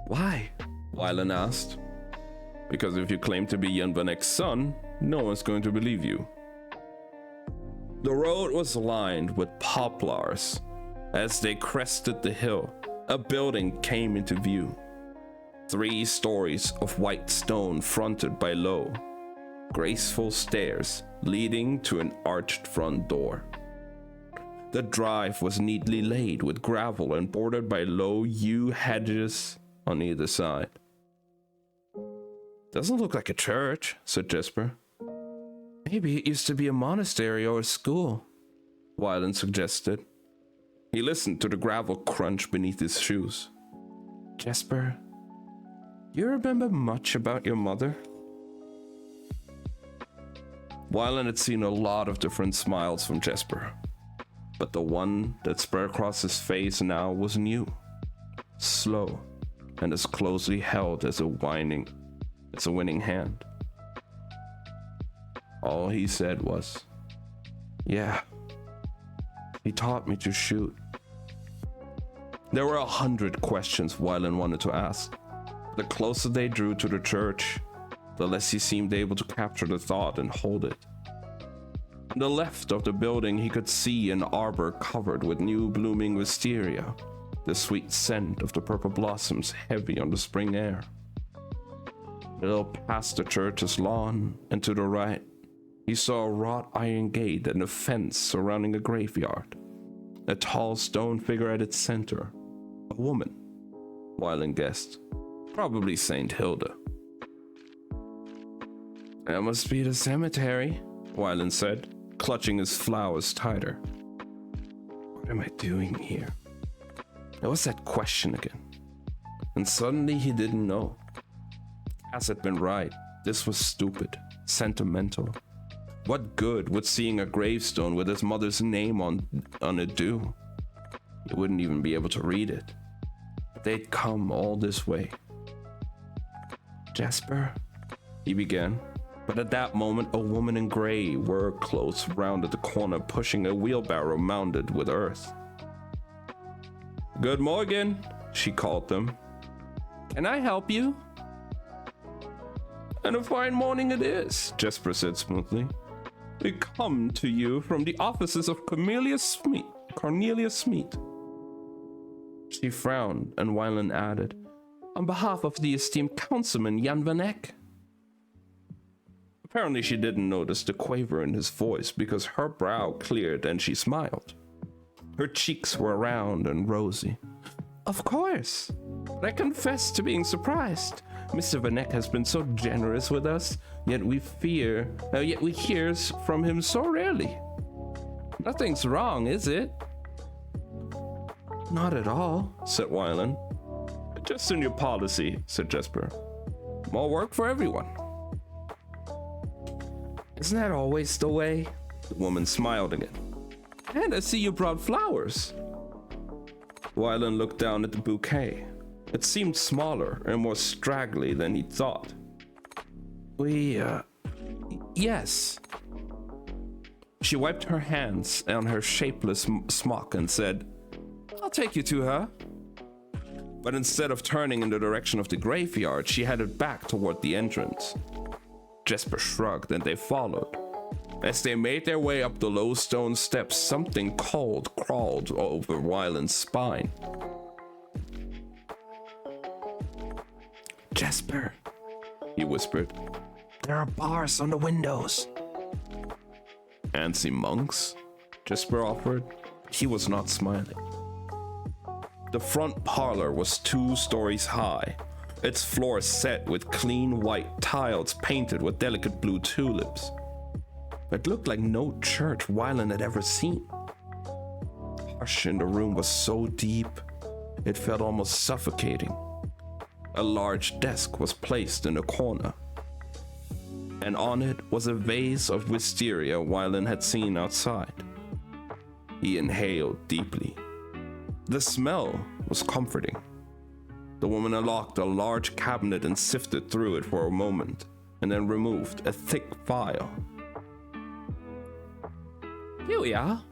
Why? Wylan asked. Because if you claim to be Jan Vanek's son, no one's going to believe you. The road was lined with poplars. As they crested the hill, a building came into view. 3 stories of white stone fronted by low, graceful stairs leading to an arched front door. The drive was neatly laid with gravel and bordered by low yew hedges on either side. Doesn't look like a church, said Jesper. Maybe it used to be a monastery or a school, Wylan suggested. He listened to the gravel crunch beneath his shoes. Jesper, do you remember much about your mother? Wylan had seen a lot of different smiles from Jesper, but the one that spread across his face now was new, slow, and as closely held as a winning hand. All he said was, yeah, he taught me to shoot. There were 100 questions Wylan wanted to ask. The closer they drew to the church, the less he seemed able to capture the thought and hold it. On the left of the building, he could see an arbor covered with new blooming wisteria, the sweet scent of the purple blossoms heavy on the spring air. A little past the church's lawn, and to the right, he saw a wrought iron gate and a fence surrounding a graveyard. A tall stone figure at its center. A woman, Wylan guessed. Probably Saint Hilda. That must be the cemetery, Wylan said, clutching his flowers tighter. What am I doing here? It was that question again. And suddenly he didn't know. Cass had been right. This was stupid, sentimental. What good would seeing a gravestone with his mother's name on it do? He wouldn't even be able to read it. But they'd come all this way. Jasper, he began. But at that moment, a woman in gray wore clothes rounded the corner, pushing a wheelbarrow mounded with earth. Good morning, she called them. Can I help you? And a fine morning it is, Jesper said smoothly. We come to you from the offices of Cornelius Smeet. She frowned, and Wylan added, on behalf of the esteemed councilman Jan Vanek. Apparently she didn't notice the quaver in his voice because her brow cleared and she smiled. Her cheeks were round and rosy. Of course, but I confess to being surprised. Mr. Vanek has been so generous with us, yet we hear from him so rarely. Nothing's wrong, is it? Not at all, said Wylan. Just a new policy, said Jesper. More work for everyone. Isn't that always the way? The woman smiled again. And I see you brought flowers. Wylan looked down at the bouquet. It seemed smaller and more straggly than he'd thought. Yes. She wiped her hands on her shapeless smock and said, I'll take you to her. But instead of turning in the direction of the graveyard, she headed back toward the entrance. Jesper shrugged and they followed. As they made their way up the low stone steps, something cold crawled over Wylan's spine. Jesper, he whispered, there are bars on the windows. Fancy monks? Jesper offered. He was not smiling. The front parlor was 2 stories high, its floor set with clean white tiles painted with delicate blue tulips. It looked like no church Wylan had ever seen. The hush in the room was so deep, it felt almost suffocating. A large desk was placed in a corner, and on it was a vase of wisteria Wylan had seen outside. He inhaled deeply. The smell was comforting. The woman unlocked a large cabinet and sifted through it for a moment, and then removed a thick file. Here we are.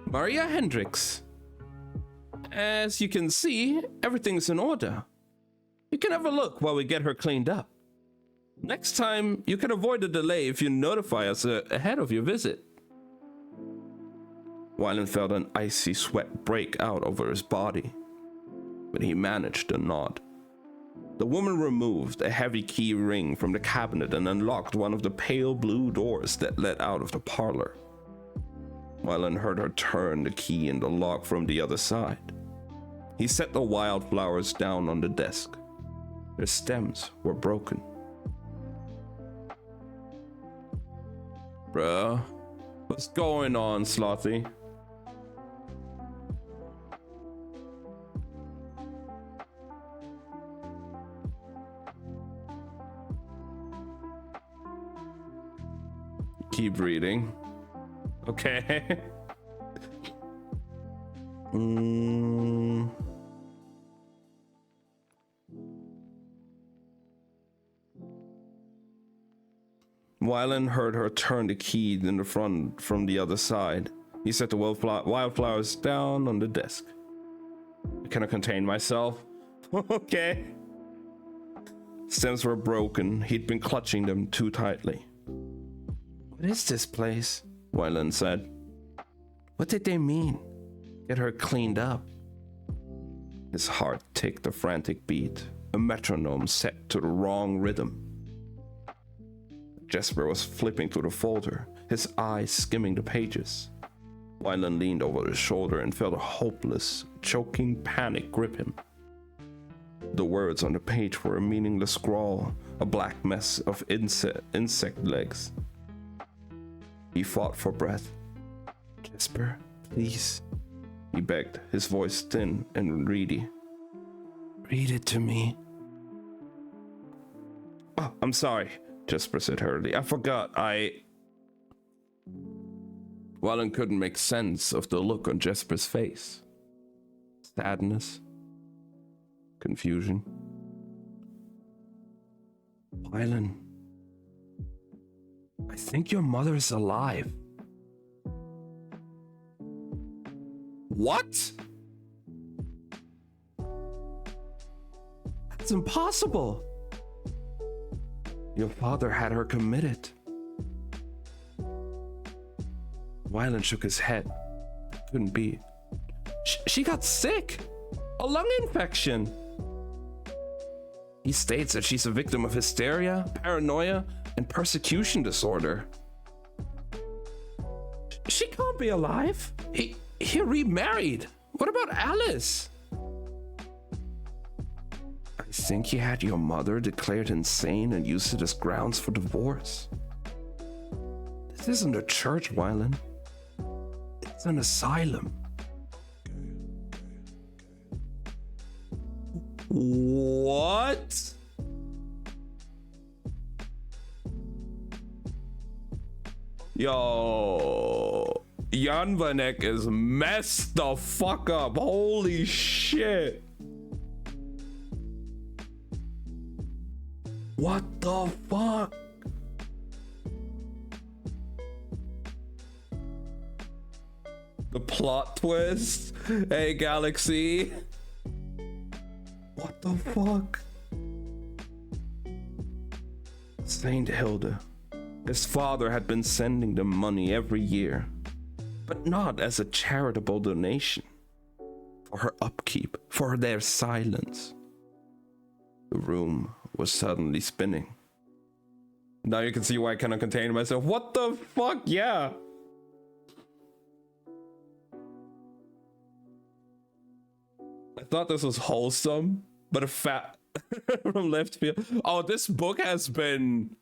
Maria Hendricks. As you can see, everything's in order. You can have a look while we get her cleaned up. Next time, you can avoid a delay if you notify us ahead of your visit. Wylan felt an icy sweat break out over his body, but he managed to nod. The woman removed a heavy key ring from the cabinet and unlocked one of the pale blue doors that led out of the parlor. Wylan heard her turn the key in the lock from the other side. He set the wildflowers down on the desk. Their stems were broken. Bruh, what's going on, Slothy? Keep reading. Okay. Wylan heard her turn the key in the front from the other side. He set the wildflowers down on the desk. I cannot contain myself. Okay. Stems were broken. He'd been clutching them too tightly. What is this place? Wylan said. What did they mean? Get her cleaned up. His heart ticked a frantic beat, a metronome set to the wrong rhythm. Jesper was flipping through the folder, his eyes skimming the pages. Wylan leaned over his shoulder and felt a hopeless, choking panic grip him. The words on the page were a meaningless scrawl, a black mess of insect legs. He fought for breath. Jesper, please, he begged, his voice thin and reedy. Read it to me. Oh, I'm sorry, Jesper said hurriedly. I forgot, Wylan couldn't make sense of the look on Jesper's face. Sadness. Confusion. Wylan, I think your mother is alive. What? That's impossible. Your father had her committed. Wylan shook his head. That couldn't be. She got sick. A lung infection. He states that she's a victim of hysteria, paranoia, and persecution disorder. She can't be alive. He remarried. What about Alice? I think he had your mother declared insane and used it as grounds for divorce. This isn't a church, Wylan. It's an asylum. What? Yo, Jan Vanek is messed the fuck up. Holy shit. What the fuck? The plot twist? Hey, Galaxy. What the fuck? Saint Hilda. His father had been sending them money every year, but not as a charitable donation. For her upkeep, for their silence. The room was suddenly spinning. Now you can see why I cannot contain myself. What the fuck? Yeah. I thought this was wholesome, but a fat from left field. Oh, this book has been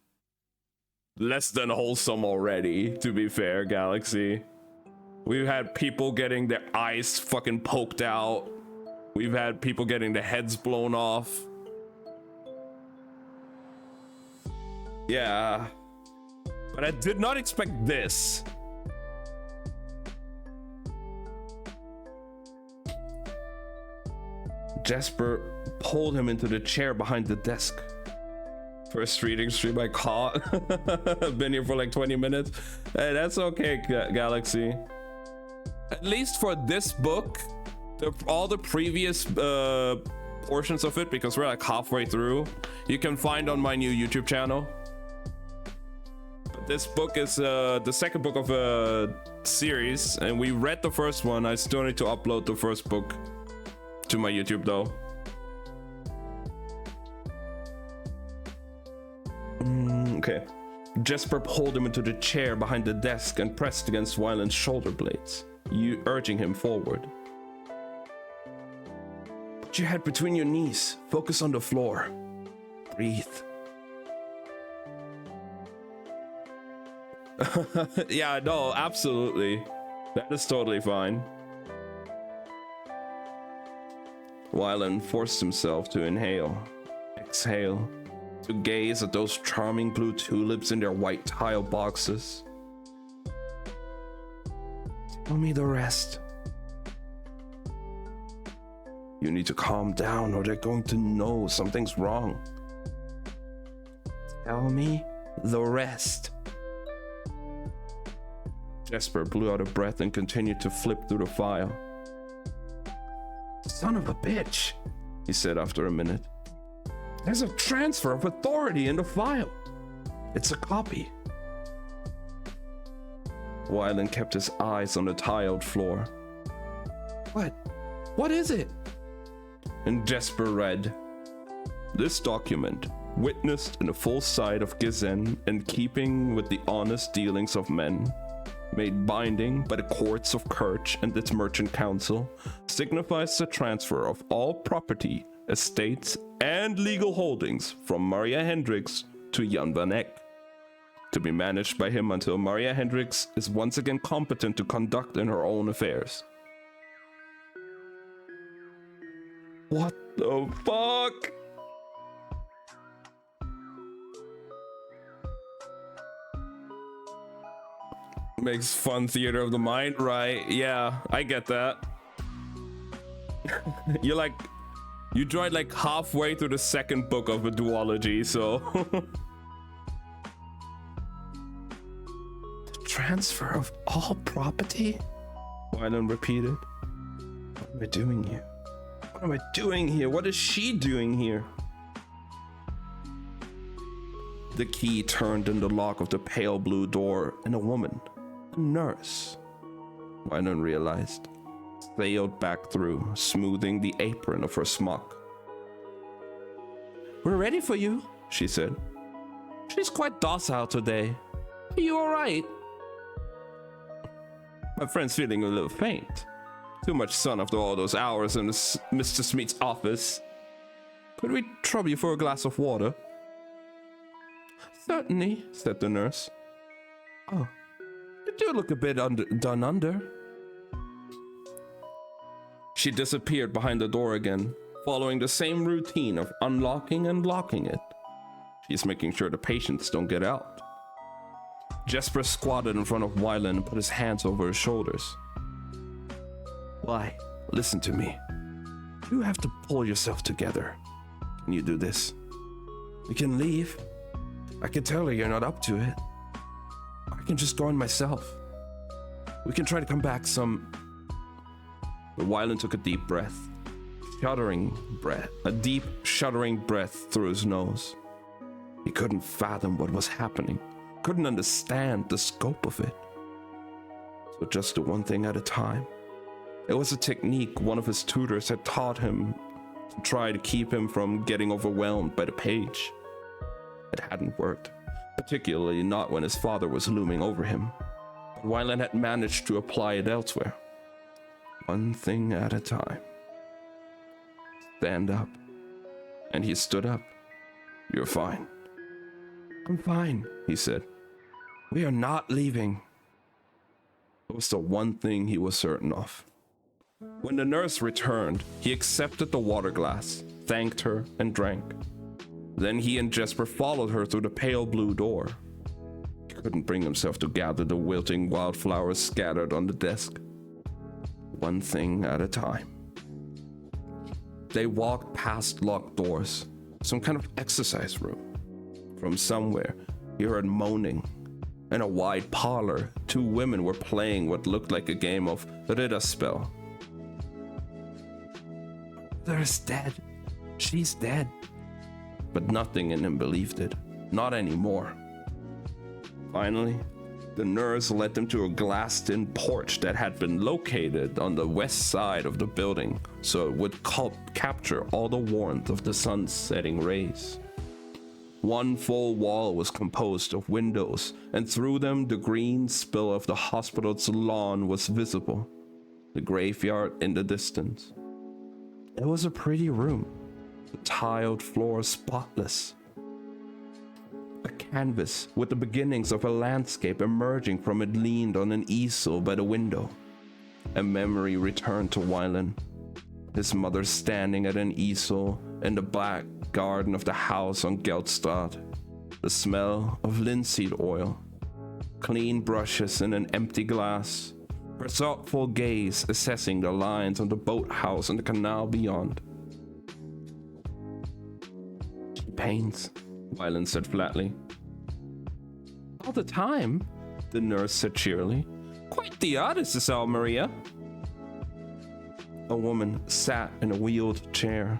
less than wholesome already, to be fair, Galaxy. We've had people getting their eyes fucking poked out. We've had people getting their heads blown off. Yeah. But I did not expect this. Jesper pulled him into the chair behind the desk. First reading stream I caught. Been here for like 20 minutes. Hey, that's okay, Galaxy. At least for this book, all the previous portions of it, because we're like halfway through, you can find on my new YouTube channel. But this book is the second book of a series, and we read the first one. I still need to upload the first book to my YouTube though. Okay. Jesper pulled him into the chair behind the desk and pressed against Wyland's shoulder blades, urging him forward. Put your head between your knees. Focus on the floor. Breathe. Yeah, no, absolutely. That is totally fine. Wyland forced himself to inhale, exhale, to gaze at those charming blue tulips in their white tile boxes. Tell me the rest. You need to calm down or they're going to know something's wrong. Tell me the rest. Jesper blew out a breath and continued to flip through the file. Son of a bitch, he said after a minute. There's a transfer of authority in the file. It's a copy. Wyland kept his eyes on the tiled floor. What? What is it? And Jesper read, this document, witnessed in the full sight of Gizen and keeping with the honest dealings of men, made binding by the courts of Kerch and its merchant council, signifies the transfer of all property, estates, and legal holdings from Maria Hendricks to Jan van Eck, to be managed by him until Maria Hendricks is once again competent to conduct in her own affairs. What the fuck? Makes fun theater of the mind, right? Yeah, I get that. You joined like halfway through the second book of a duology, so. The transfer of all property? Wyland repeated. What am I doing here? What am I doing here? What is she doing here? The key turned in the lock of the pale blue door, and a woman, a nurse, Wyland realized, sailed back through, smoothing the apron of her smock. We're ready for you, she said. She's quite docile today. Are you alright? My friend's feeling a little faint. Too much sun after all those hours in Mr. Smeat's office. Could we trouble you for a glass of water? Certainly, said the nurse. Oh, you do look a bit done under. She disappeared behind the door again, following the same routine of unlocking and locking it. She's making sure the patients don't get out. Jesper squatted in front of Wyland and put his hands over his shoulders. Why? Listen to me. You have to pull yourself together. Can you do this? We can leave. I can tell her you're not up to it. I can just go in myself. We can try to come back some... But Wyland took a deep breath. A deep, shuddering breath through his nose. He couldn't fathom what was happening. Couldn't understand the scope of it. So just do one thing at a time. It was a technique one of his tutors had taught him to try to keep him from getting overwhelmed by the page. It hadn't worked, particularly not when his father was looming over him. But Wyland had managed to apply it elsewhere. One thing at a time. Stand up. And he stood up. You're fine. I'm fine, he said. We are not leaving. It was the one thing he was certain of. When the nurse returned, he accepted the water glass, thanked her, and drank. Then he and Jesper followed her through the pale blue door. He couldn't bring himself to gather the wilting wildflowers scattered on the desk. One thing at a time. They walked past locked doors, some kind of exercise room. From somewhere, he heard moaning. In a wide parlor, two women were playing what looked like a game of Ridderspell. There's dead. She's dead. But nothing in him believed it. Not anymore. Finally, the nurse led them to a glassed-in porch that had been located on the west side of the building, so it would capture all the warmth of the sun's setting rays. One full wall was composed of windows, and through them the green spill of the hospital's lawn was visible, the graveyard in the distance. It was a pretty room, the tiled floor spotless. A canvas with the beginnings of a landscape emerging from it leaned on an easel by the window. A memory returned to Wylan. His mother standing at an easel in the back garden of the house on Geldstad. The smell of linseed oil. Clean brushes in an empty glass. Her thoughtful gaze assessing the lines on the boathouse and the canal beyond. She paints, Wylan said flatly. All the time, the nurse said cheerily. Quite the artist, is all, Maria. A woman sat in a wheeled chair,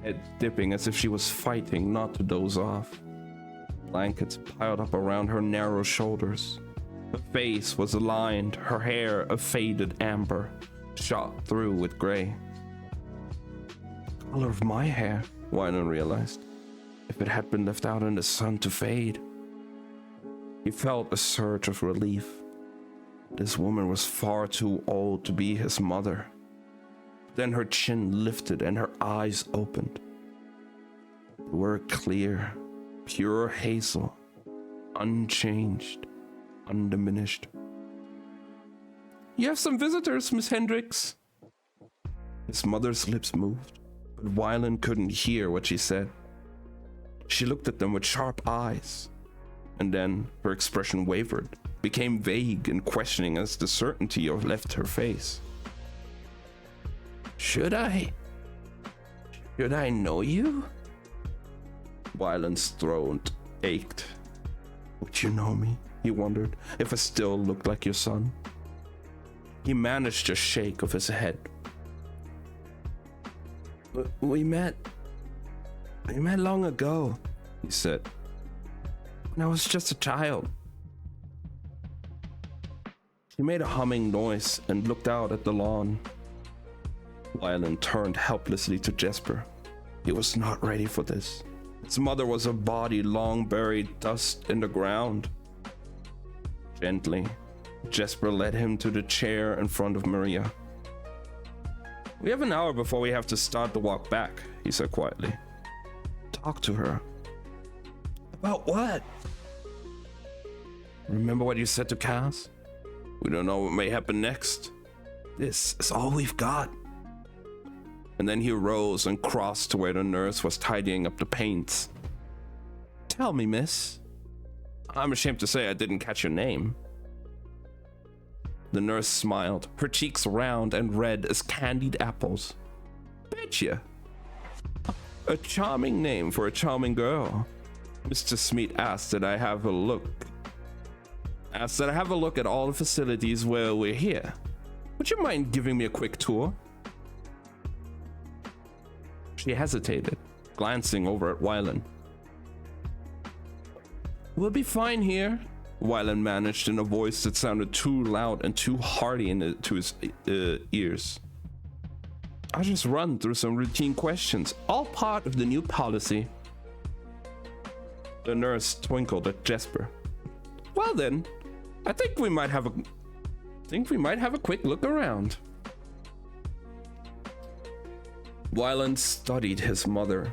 head dipping as if she was fighting not to doze off. Blankets piled up around her narrow shoulders. Her face was lined, her hair a faded amber, shot through with gray. The color of my hair, Wylan realized, if it had been left out in the sun to fade. He felt a surge of relief. This woman was far too old to be his mother. Then her chin lifted and her eyes opened. They were clear, pure hazel, unchanged, undiminished. You have some visitors, Miss Hendricks. His mother's lips moved, but Wylan couldn't hear what she said. She looked at them with sharp eyes, and then her expression wavered, became vague and questioning as the certainty left her face. Should I know you? Wylan's throat ached. Would you know me? He wondered, if I still looked like your son. He managed a shake of his head. We met long ago, he said. When I was just a child. She made a humming noise and looked out at the lawn. Wylan turned helplessly to Jesper. He was not ready for this. His mother was a body long buried dust in the ground. Gently, Jesper led him to the chair in front of Maria. We have an hour before we have to start the walk back, he said quietly. Talk to her. About what? Remember what you said to Cass? We don't know what may happen next. This is all we've got. And then he rose and crossed to where the nurse was tidying up the paints. Tell me, miss. I'm ashamed to say I didn't catch your name. The nurse smiled, her cheeks round and red as candied apples. Betcha. A charming name for a charming girl. Mr. Smeet asked that I have a look at all the facilities where we're here. Would you mind giving me a quick tour? She hesitated, glancing over at Wylan. We'll be fine here, Wylan managed in a voice that sounded too loud and too hearty to his ears. I'll just run through some routine questions, all part of the new policy. The nurse twinkled at Jesper. Well then, I think we might have a quick look around. Wylan studied his mother,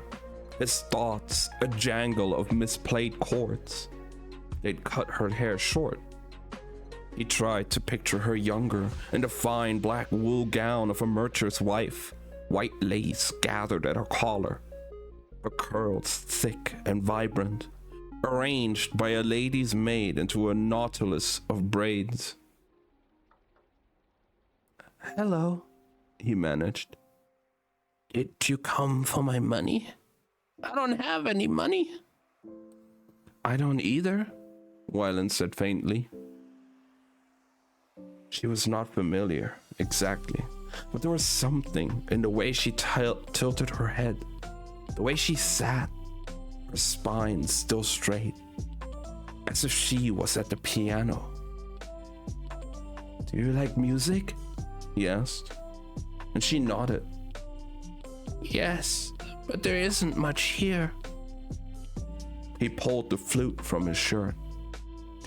his thoughts a jangle of misplayed chords. They'd cut her hair short. He tried to picture her younger in the fine black wool gown of a merchant's wife, white lace gathered at her collar, her curls thick and vibrant, arranged by a lady's maid into a nautilus of braids. Hello, he managed. Did you come for my money? I don't have any money. I don't either, Wylan said faintly. She was not familiar, exactly, but there was something in the way she tilted her head, the way she sat, her spine still straight, as if she was at the piano. Do you like music? He asked, and she nodded. Yes, but there isn't much here. He pulled the flute from his shirt.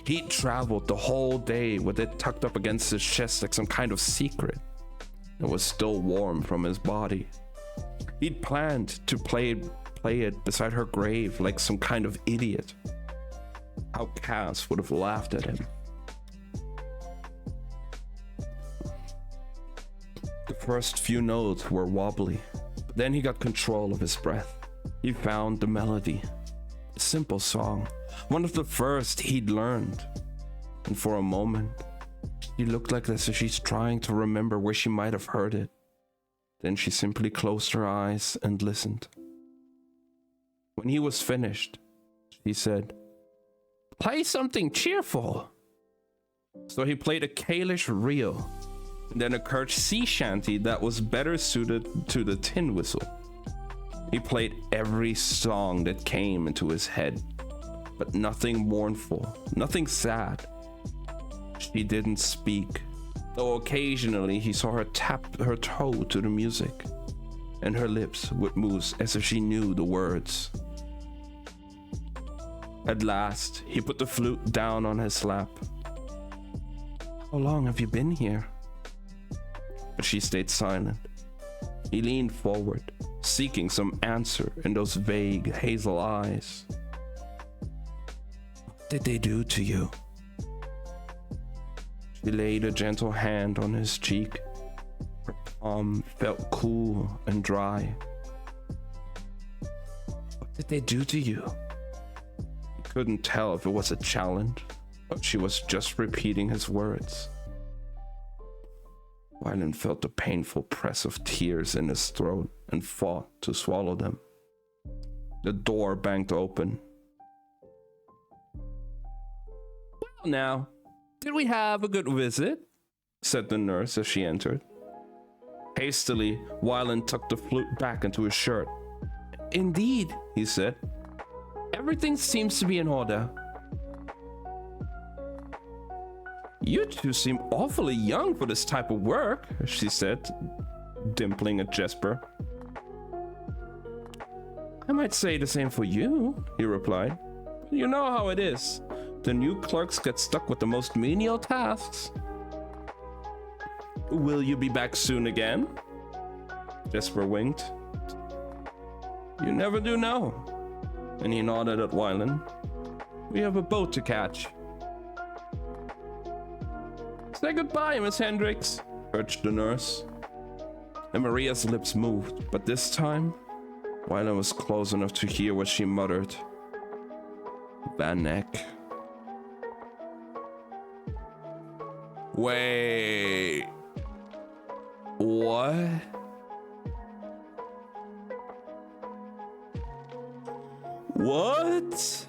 He'd traveled the whole day with it tucked up against his chest like some kind of secret. It was still warm from his body. He'd planned to play it beside her grave like some kind of idiot. How Cass would have laughed at him. The first few notes were wobbly, but then he got control of his breath. He found the melody. A simple song, one of the first he'd learned. And for a moment, she looked like as if she's trying to remember where she might have heard it. Then she simply closed her eyes and listened. When he was finished, she said, "Play something cheerful." So he played a Kalish reel, and then a Kirch sea shanty that was better suited to the tin whistle. He played every song that came into his head, but nothing mournful, nothing sad. She didn't speak, though occasionally he saw her tap her toe to the music, and her lips would move as if she knew the words. At last, he put the flute down on his lap. "How long have you been here?" But she stayed silent. He leaned forward, seeking some answer in those vague hazel eyes. "What did they do to you?" She laid a gentle hand on his cheek. Her palm felt cool and dry. "What did they do to you?" He couldn't tell if it was a challenge, but she was just repeating his words. Wylan felt the painful press of tears in his throat and fought to swallow them. The door banged open. "Well now, did we have a good visit?" said the nurse as she entered. Hastily, Wylan tucked the flute back into his shirt. "Indeed," he said. "Everything seems to be in order." "You two seem awfully young for this type of work," she said, dimpling at Jesper. "I might say the same for you," he replied. "You know how it is. The new clerks get stuck with the most menial tasks." "Will you be back soon again?" Jesper winked. "You never do know." And he nodded at Wylan. "We have a boat to catch." "Say goodbye, Miss Hendricks," urged the nurse. And Maria's lips moved, but this time, Wylan was close enough to hear what she muttered. "Van Eck." Wait. What? What?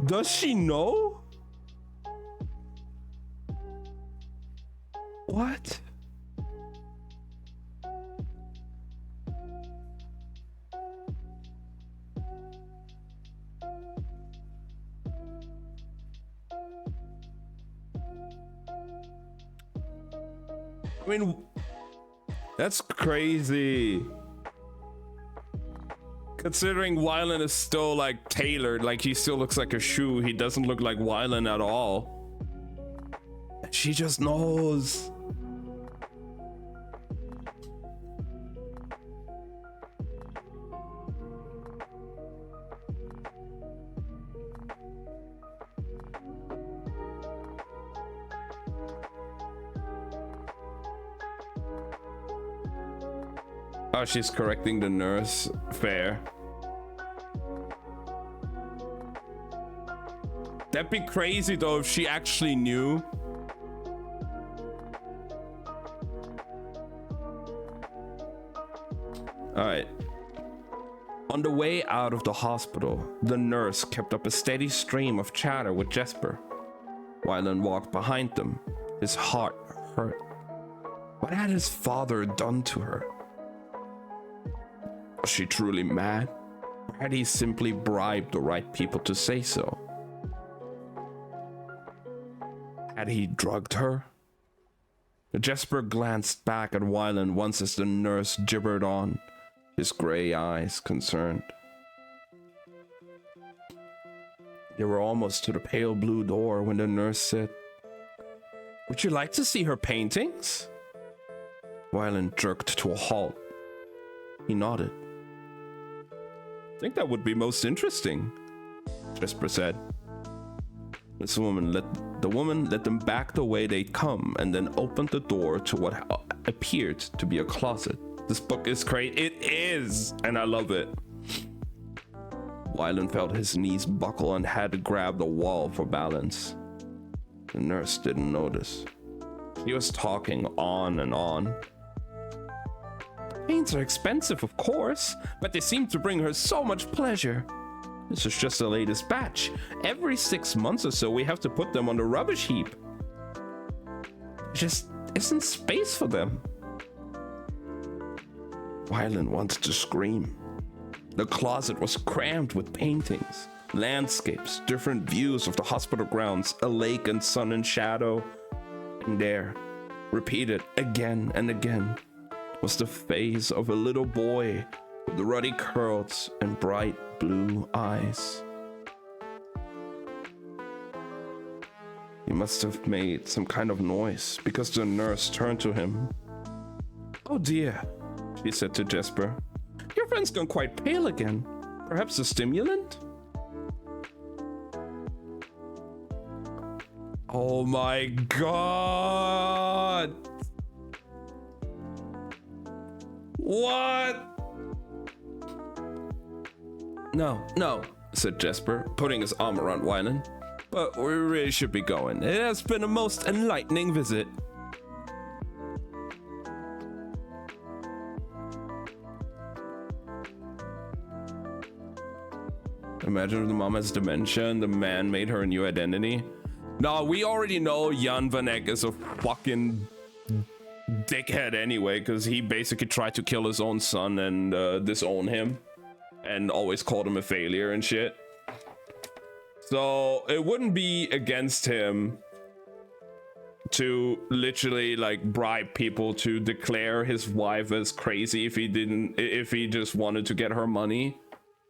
Does she know? What? I mean, that's crazy. Considering Wylan is still like tailored, like he still looks like a shoe. He doesn't look like Wylan at all. She just knows. Oh, she's correcting the nurse. Fair. That'd be crazy though if she actually knew. All right. On the way out of the hospital, the nurse kept up a steady stream of chatter with Jesper. Wyland walked behind them. His heart hurt. What had his father done to her? Was she truly mad? Or had he simply bribed the right people to say so? Had he drugged her? Jesper glanced back at Wyland once as the nurse gibbered on, his gray eyes concerned. They were almost to the pale blue door when the nurse said, "Would you like to see her paintings?" Wyland jerked to a halt. He nodded. "I think that would be most interesting," Jesper said. The woman let them back the way they'd come and then opened the door to what appeared to be a closet. This book is great. It is, and I love it. Wyland felt his knees buckle and had to grab the wall for balance. The nurse didn't notice. She was talking on and on. Paints are expensive, of course, but they seem to bring her so much pleasure. This is just the latest batch. Every 6 months or so, we have to put them on the rubbish heap. There just isn't space for them. Wyland wanted to scream. The closet was crammed with paintings, landscapes, different views of the hospital grounds, a lake and sun and shadow. And there, repeated again and again, was the face of a little boy with ruddy curls and bright blue eyes. He must have made some kind of noise because the nurse turned to him. "Oh dear," she said to Jesper. "Your friend's gone quite pale again. Perhaps a stimulant?" Oh my god! What? No, said Jesper, putting his arm around Wyland. "But we really should be going. It has been a most enlightening visit." Imagine if the mom has dementia and the man made her a new identity. No, we already know Jan van Eyck is a fucking dickhead anyway, because he basically tried to kill his own son and disown him. And always called him a failure and shit. So it wouldn't be against him to literally like bribe people to declare his wife as crazy if he just wanted to get her money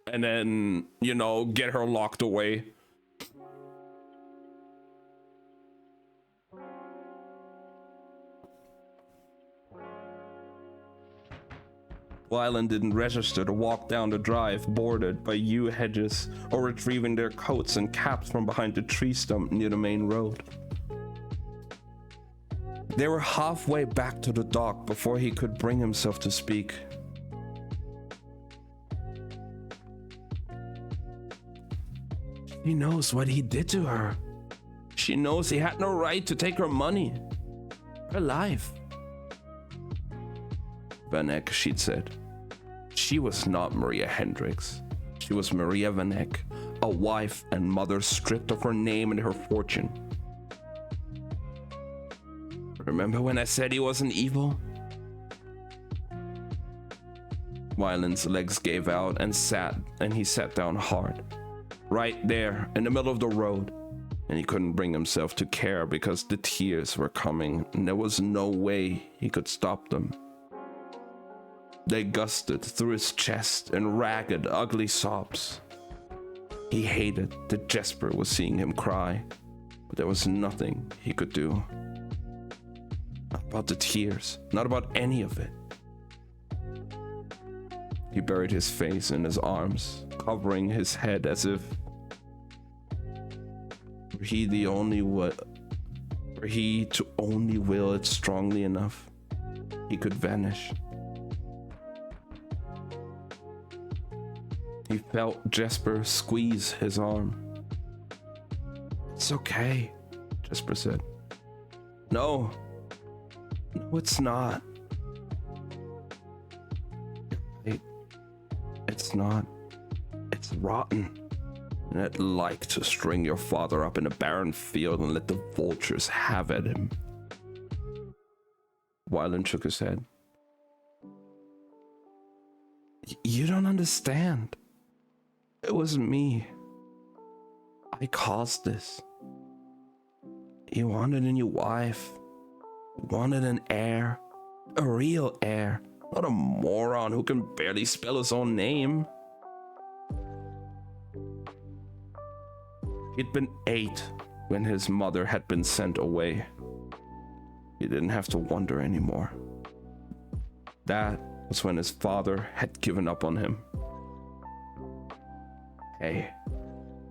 and then, you know, get her locked away. Wyland didn't register to walk down the drive bordered by yew hedges or retrieving their coats and caps from behind the tree stump near the main road. They were halfway back to the dock before he could bring himself to speak. She knows what he did to her. She knows he had no right to take her money, her life. Van Eyck, she'd said. She was not Maria Hendricks. She was Maria Van Eyck, a wife and mother stripped of her name and her fortune. Remember when I said he wasn't evil? Wyland's legs gave out and he sat down hard. Right there in the middle of the road. And he couldn't bring himself to care because the tears were coming and there was no way he could stop them. They gusted through his chest in ragged, ugly sobs. He hated that Jesper was seeing him cry, but there was nothing he could do. Not about the tears, not about any of it. He buried his face in his arms, covering his head as if were he to only will it strongly enough, he could vanish. He felt Jesper squeeze his arm. "It's okay," Jesper said. No, it's not. It's not. It's rotten. And I'd like to string your father up in a barren field and let the vultures have at him. Wyland shook his head. You don't understand. It was me. I caused this. He wanted a new wife. Wanted an heir. A real heir. Not a moron who can barely spell his own name. He'd been 8 when his mother had been sent away. He didn't have to wonder anymore. That was when his father had given up on him. Hey,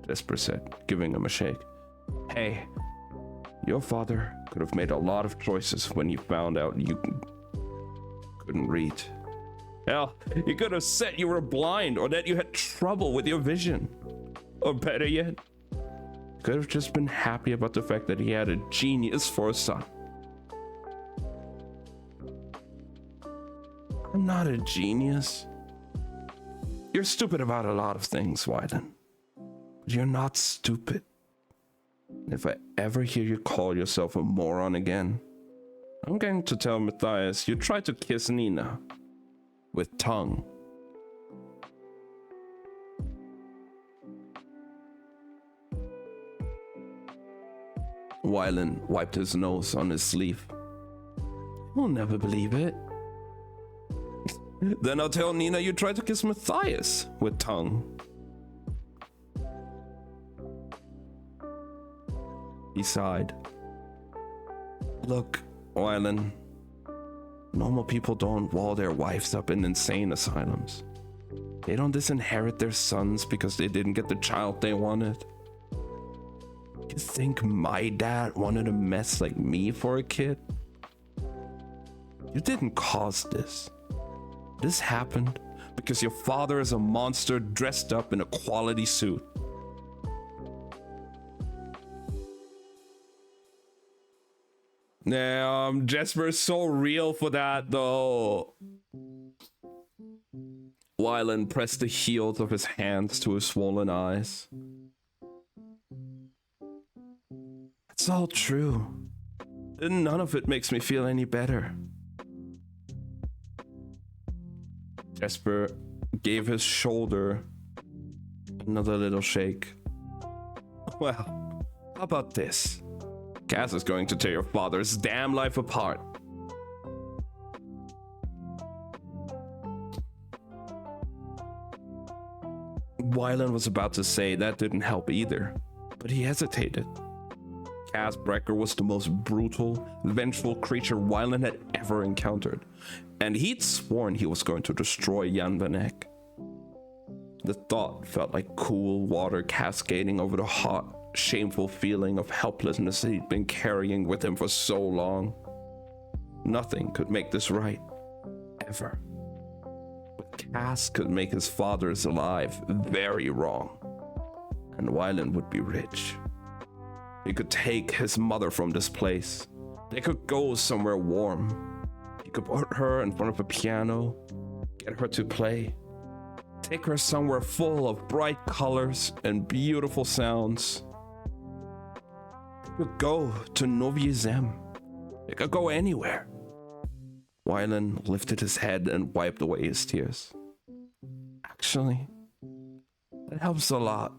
Jesper said, giving him a shake. Hey, your father could have made a lot of choices when he found out you couldn't read. Hell, he could have said you were blind or that you had trouble with your vision. Or better yet, he could have just been happy about the fact that he had a genius for a son. I'm not a genius. You're stupid about a lot of things, Wyland. But you're not stupid. If I ever hear you call yourself a moron again, I'm going to tell Matthias you tried to kiss Nina with tongue. Wyland wiped his nose on his sleeve. You'll never believe it. Then I'll tell Nina you tried to kiss Matthias with tongue. He sighed. Look, Wyland, normal people don't wall their wives up in insane asylums. They don't disinherit their sons because they didn't get the child they wanted. You think my dad wanted a mess like me for a kid? You didn't cause this. This happened because your father is a monster dressed up in a quality suit. Jesper is so real for that, though. Wyland pressed the heels of his hands to his swollen eyes. It's all true. And none of it makes me feel any better. Jesper gave his shoulder another little shake. Well, how about this? Cass is going to tear your father's damn life apart. Wyland was about to say that didn't help either, but he hesitated. Cass Brecker was the most brutal, vengeful creature Wyland had ever encountered, and he'd sworn he was going to destroy Jan van Eyck. The thought felt like cool water cascading over the hot, shameful feeling of helplessness he'd been carrying with him for so long. Nothing could make this right, ever. But Cass could make his father's alive very wrong, and Wyland would be rich. He could take his mother from this place. They could go somewhere warm. He could put her in front of a piano, get her to play, take her somewhere full of bright colors and beautiful sounds. They could go to Novy Zem. They could go anywhere. Wyland lifted his head and wiped away his tears. Actually, that helps a lot.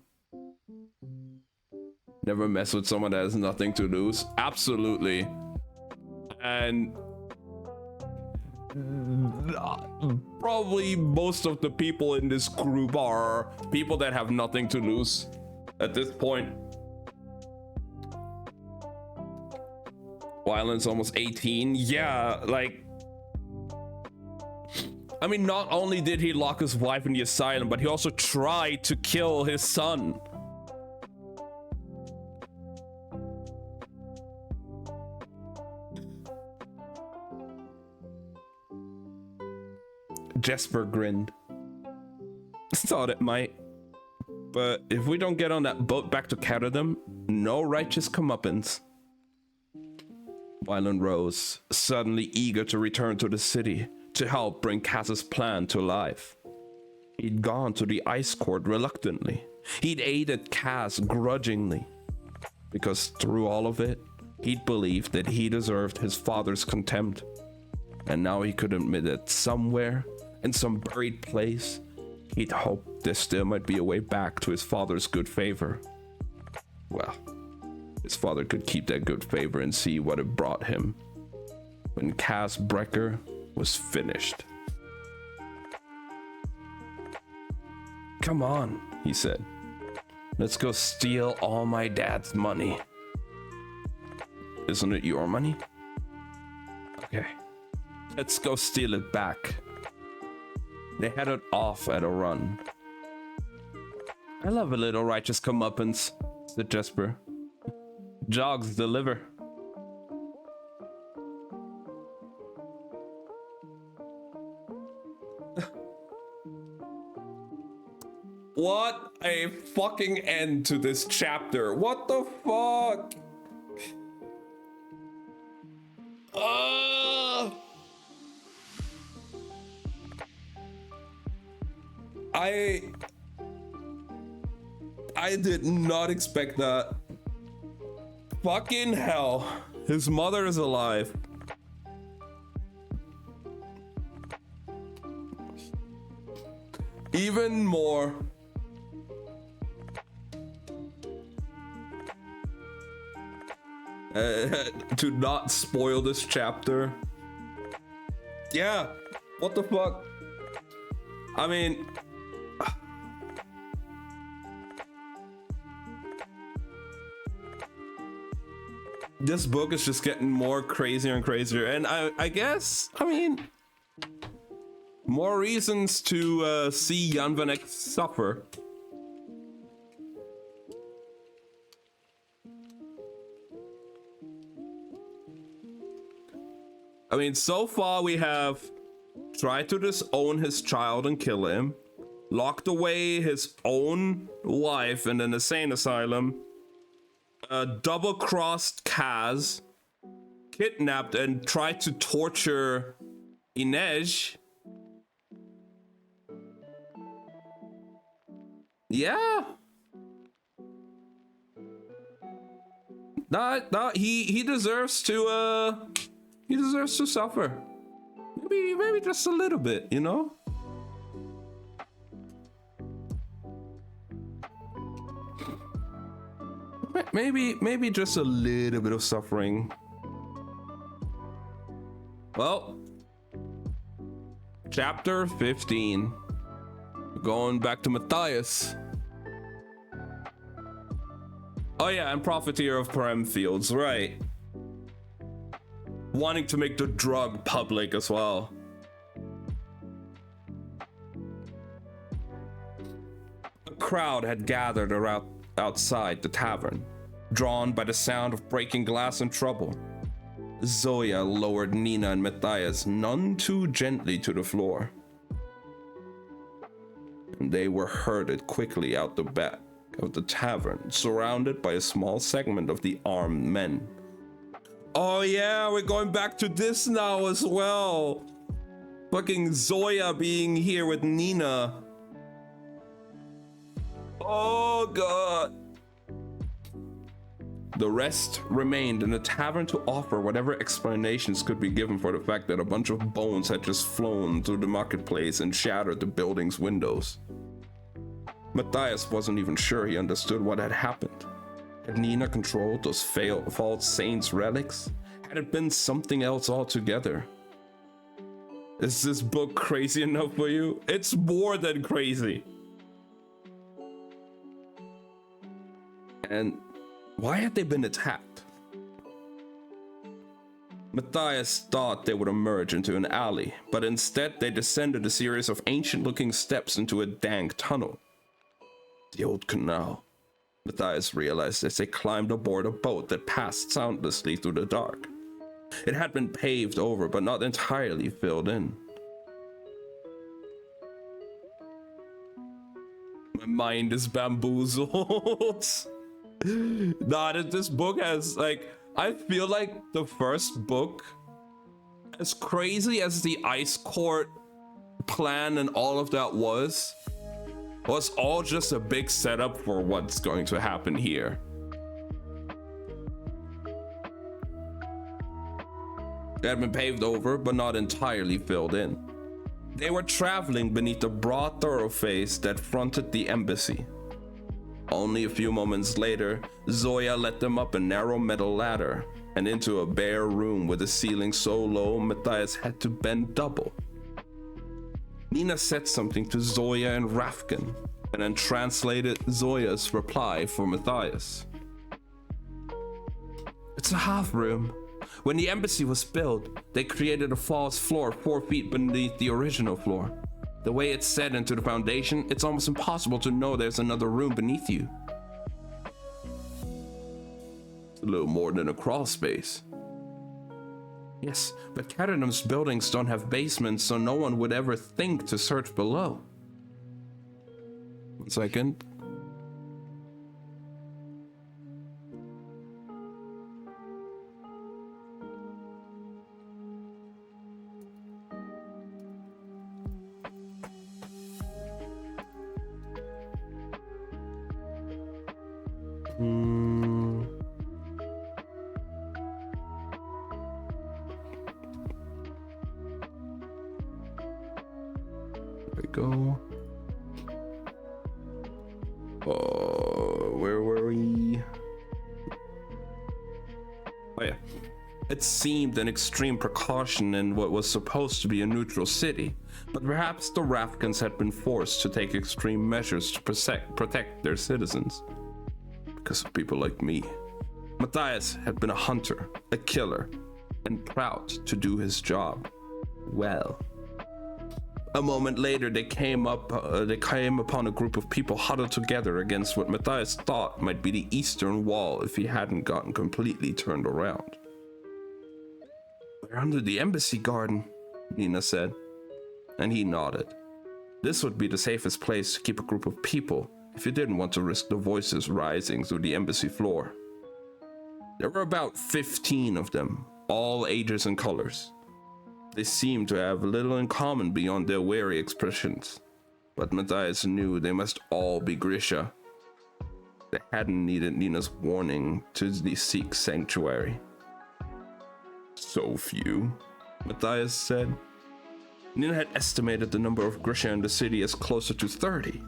Never mess with someone that has nothing to lose. Absolutely. And probably most of the people in this group are people that have nothing to lose at this point. Wyland's almost 18. Yeah, like, I mean, not only did he lock his wife in the asylum, but he also tried to kill his son. Jesper grinned. Thought it might. But if we don't get on that boat back to Caterham, no righteous comeuppance. Wyland rose, suddenly eager to return to the city to help bring Cass's plan to life. He'd gone to the ice court reluctantly. He'd aided Kaz grudgingly. Because through all of it, he'd believed that he deserved his father's contempt. And now he could admit that somewhere, in some buried place, he'd hoped there still might be a way back to his father's good favor. Well, his father could keep that good favor and see what it brought him when Kaz Brecker was finished. Come on, he said. Let's go steal all my dad's money. Isn't it your money? Okay, let's go steal it back. They headed off at a run. I love a little righteous comeuppance, said Jesper. Jogs deliver. What a fucking end to this chapter. What the fuck? I did not expect that. Fucking hell. His mother is alive. Even more. To not spoil this chapter. Yeah, what the fuck? I mean, this book is just getting more crazier and crazier, and I guess, I mean, more reasons to see Jan van Eyck suffer. I mean, so far we have tried to disown his child and kill him, locked away his own wife in an insane asylum, double-crossed Kaz, kidnapped and tried to torture Inej. Yeah. He deserves to he deserves to suffer. Maybe just a little bit, you know? Maybe just a little bit of suffering. Well, chapter 15. Going back to Matthias. Oh yeah, and Profiteer of Parem Fields, right. Wanting to make the drug public as well. A crowd had gathered around outside the tavern, drawn by the sound of breaking glass and trouble. Zoya lowered Nina and Matthias none too gently to the floor. And they were herded quickly out the back of the tavern, surrounded by a small segment of the armed men. Oh yeah, we're going back to this now as well. Fucking Zoya being here with Nina. Oh god. The rest remained in the tavern to offer whatever explanations could be given for the fact that a bunch of bones had just flown through the marketplace and shattered the building's windows. Matthias wasn't even sure he understood what had happened. Had Nina controlled those false saints' relics? Had it been something else altogether? Is this book crazy enough for you? It's more than crazy. And why had they been attacked? Matthias thought they would emerge into an alley, but instead they descended a series of ancient-looking steps into a dank tunnel. The old canal, Matthias realized as they climbed aboard a boat that passed soundlessly through the dark. It had been paved over, but not entirely filled in. My mind is bamboozled. Nah, this book has, like, I feel like the first book, as crazy as the Ice Court plan and all of that was all just a big setup for what's going to happen here. It had been paved over, but not entirely filled in. They were traveling beneath a broad thoroughface that fronted the embassy. Only a few moments later, Zoya led them up a narrow metal ladder and into a bare room with a ceiling so low Matthias had to bend double. Nina said something to Zoya and Rafkin, and then translated Zoya's reply for Matthias. It's a half room. When the embassy was built, they created a false floor 4 feet beneath the original floor. The way it's set into the foundation, it's almost impossible to know there's another room beneath you. It's a little more than a crawl space. Yes, but Caterham's buildings don't have basements, so no one would ever think to search below. 1 second. There we go. Where were we? Oh yeah. It seemed an extreme precaution in what was supposed to be a neutral city, but perhaps the Rafkins had been forced to take extreme measures to protect their citizens. Because of people like me. Matthias had been a hunter, a killer, and proud to do his job well. A moment later, they came upon a group of people huddled together against what Matthias thought might be the eastern wall if he hadn't gotten completely turned around. We're under the embassy garden, Nina said, and he nodded. This would be the safest place to keep a group of people if you didn't want to risk the voices rising through the embassy floor. There were about 15 of them, all ages and colors. They seemed to have little in common beyond their wary expressions, but Matthias knew they must all be Grisha. They hadn't needed Nina's warning to seek sanctuary. So few, Matthias said. Nina had estimated the number of Grisha in the city as closer to 30.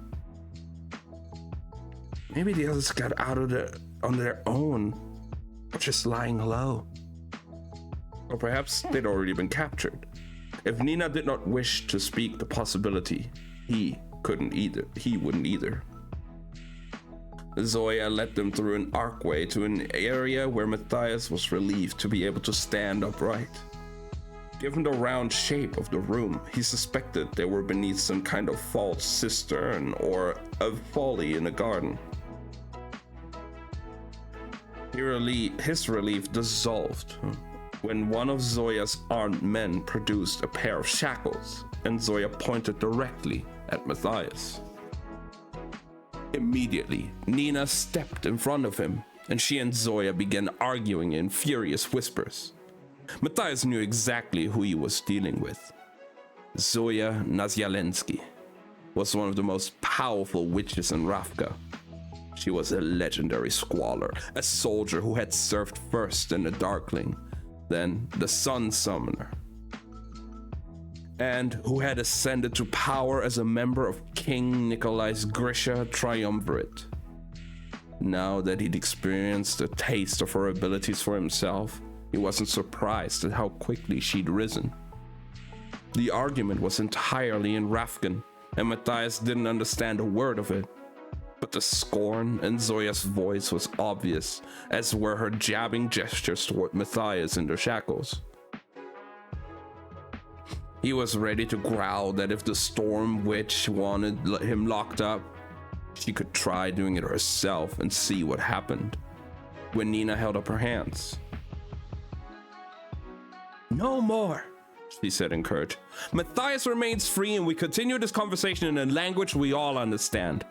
Maybe the others got out of on their own, or just lying low. Or perhaps they'd already been captured. If Nina did not wish to speak the possibility, he wouldn't either. Zoya led them through an archway to an area where Matthias was relieved to be able to stand upright. Given the round shape of the room, he suspected they were beneath some kind of false cistern or a folly in a garden. His relief dissolved when one of Zoya's armed men produced a pair of shackles, and Zoya pointed directly at Matthias. Immediately, Nina stepped in front of him, and she and Zoya began arguing in furious whispers. Matthias knew exactly who he was dealing with. Zoya Nazyalensky was one of the most powerful witches in Ravka. She was a legendary squaller, a soldier who had served first in the Darkling, then the Sun Summoner, and who had ascended to power as a member of King Nikolai's Grisha triumvirate. Now that he'd experienced a taste of her abilities for himself, he wasn't surprised at how quickly she'd risen. The argument was entirely in Rafkin, and Matthias didn't understand a word of it. But the scorn in Zoya's voice was obvious, as were her jabbing gestures toward Matthias in their shackles. He was ready to growl that if the Storm Witch wanted him locked up, she could try doing it herself and see what happened. When Nina held up her hands. No more, she said in courage. Matthias remains free and we continue this conversation in a language we all understand.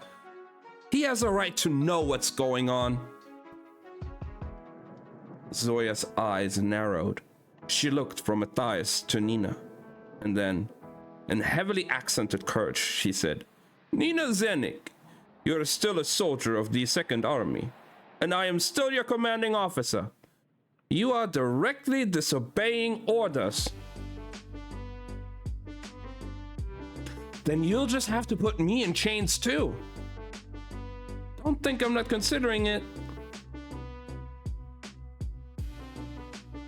He has a right to know what's going on. Zoya's eyes narrowed. She looked from Matthias to Nina, and then In heavily accented courage, she said, "Nina Zenik, you're still a soldier of the Second Army, and I am still your commanding officer. You are directly disobeying orders. Then you'll just have to put me in chains too. Don't think I'm not considering it."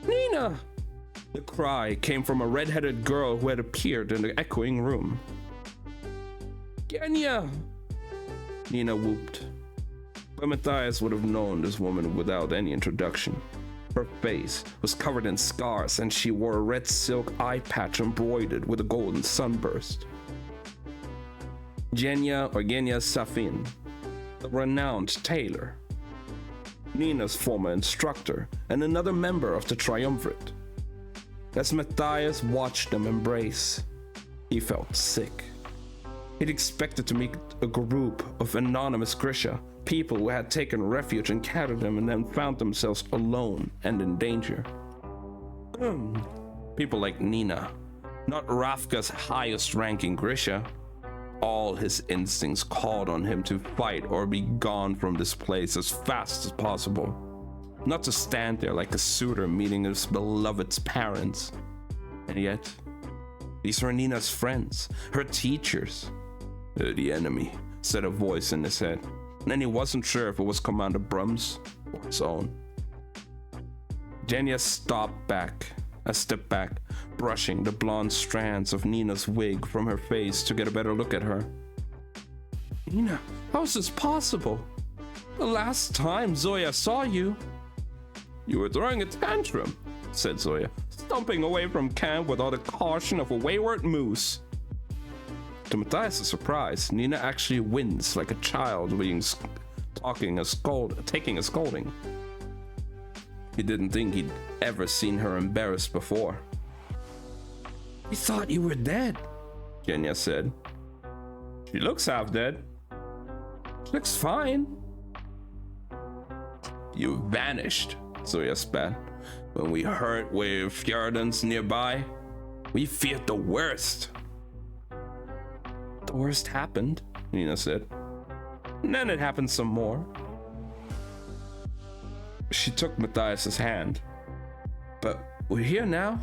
"Nina!" The cry came from a red-headed girl who had appeared in the echoing room. "Genya!" Nina whooped. But Matthias would have known this woman without any introduction. Her face was covered in scars, and she wore a red silk eye patch embroidered with a golden sunburst. Genya Safin, the renowned tailor, Nina's former instructor, and another member of the Triumvirate. As Matthias watched them embrace, he felt sick. He'd expected to meet a group of anonymous Grisha, people who had taken refuge in Caterham and then found themselves alone and in danger. People like Nina, not Ravka's highest ranking Grisha. All his instincts called on him to fight or be gone from this place as fast as possible. Not to stand there like a suitor meeting his beloved's parents. And yet, these were Nina's friends, her teachers. "The enemy," said a voice in his head, and he wasn't sure if it was Commander Brum's or his own. Genya stepped back, brushing the blonde strands of Nina's wig from her face to get a better look at her. "Nina, how is this possible? The last time Zoya saw you..." "You were throwing a tantrum," said Zoya, "stomping away from camp with all the caution of a wayward moose." To Matthias' surprise, Nina actually winced like a child taking a scolding. He didn't think he'd ever seen her embarrassed before. "We thought you were dead," Genya said. "She looks half dead." "She looks fine." "You vanished," Zoya spat. "When we heard were Fjordan's nearby, we feared the worst." "The worst happened," Nina said. "And then it happened some more." She took Matthias's hand. "But we're here now?"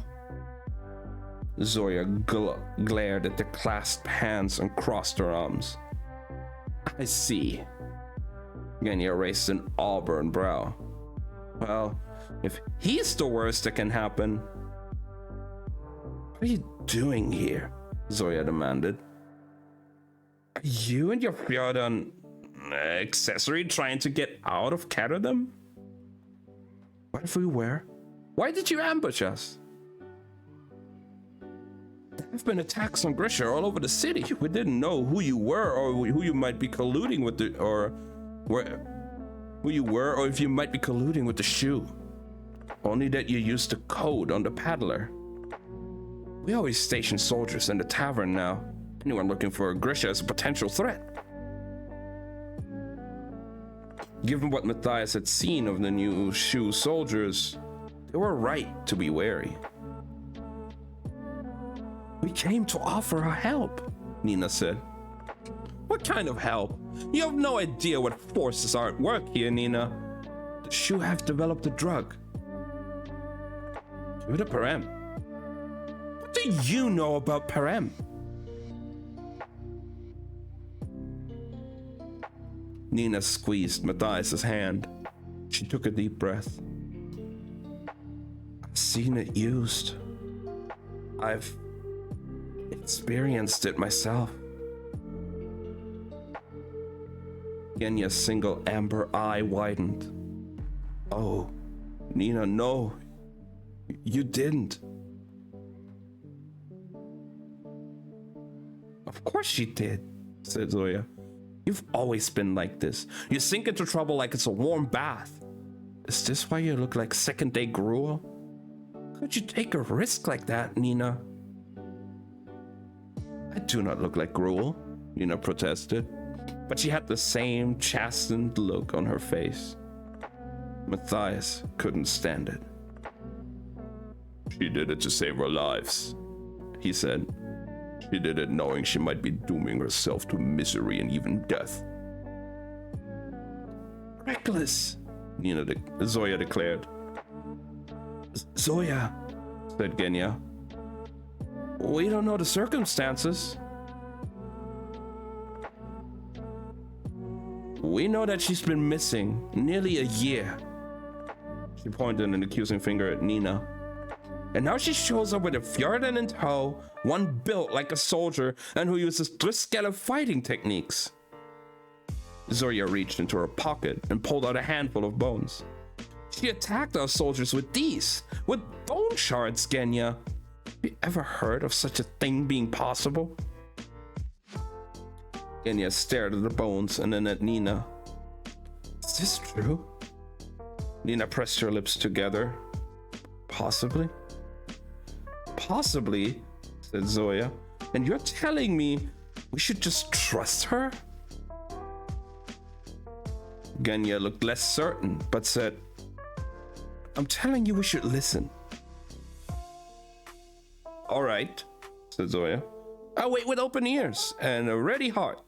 Zoya glared at the clasped hands and crossed her arms. "I see." Genya raised an auburn brow. "Well, if he's the worst that can happen..." "What are you doing here?" Zoya demanded. "Are you and your Fjordan accessory trying to get out of Caterham?" "What if we were? Why did you ambush us?" "There have been attacks on Grisha all over the city. We didn't know who you were or who you might be colluding with or if you might be colluding with the Shu. Only that you used the code on the paddler. We always station soldiers in the tavern now. Anyone looking for a Grisha is a potential threat." Given what Matthias had seen of the new Shu soldiers, they were right to be wary. "We came to offer our help," Nina said. "What kind of help? You have no idea what forces are at work here, Nina. The Shu have developed a drug. Give it to Parem." "What do you know about Parem?" Nina squeezed Matthias's hand. She took a deep breath. "I've seen it used. I've experienced it myself." Genya's single amber eye widened. "Oh, Nina, no. You didn't." "Of course she did," said Zoya. "You've always been like this. You sink into trouble like it's a warm bath. Is this why you look like second-day gruel? Could you take a risk like that, Nina?" "I do not look like gruel," Nina protested, but she had the same chastened look on her face. Matthias couldn't stand it. "She did it to save our lives," he said. She did it knowing she might be dooming herself to misery and even death. Reckless, Zoya declared. Zoya, said Genya. We don't know the circumstances. We know that she's been missing nearly a year. She pointed an accusing finger at Nina. And now she shows up with a Fjordan in tow, one built like a soldier and who uses Driskeller fighting techniques. Zoya reached into her pocket and pulled out a handful of bones. She attacked our soldiers with these, with bone shards, Genya. Have you ever heard of such a thing being possible? Genya stared at the bones and then at Nina. Is this true? Nina pressed her lips together. Possibly? Possibly, said Zoya. And you're telling me we should just trust her? Genya looked less certain, but said, I'm telling you we should listen. All right, said Zoya. I'll wait with open ears and a ready heart.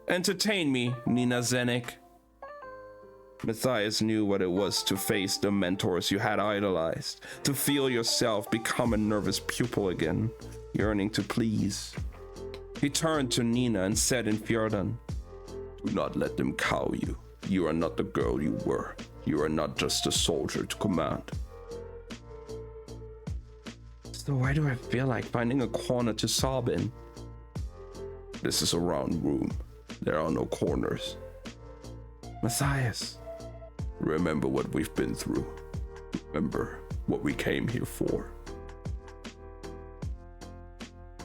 Entertain me, Nina Zenik. Matthias knew what it was to face the mentors you had idolized, to feel yourself become a nervous pupil again, yearning to please. He turned to Nina and said in Fjordan, do not let them cow you. You are not the girl you were. You are not just a soldier to command. So why do I feel like finding a corner to sob in? This is a round room. There are no corners. Matthias. Remember what we've been through. Remember what we came here for.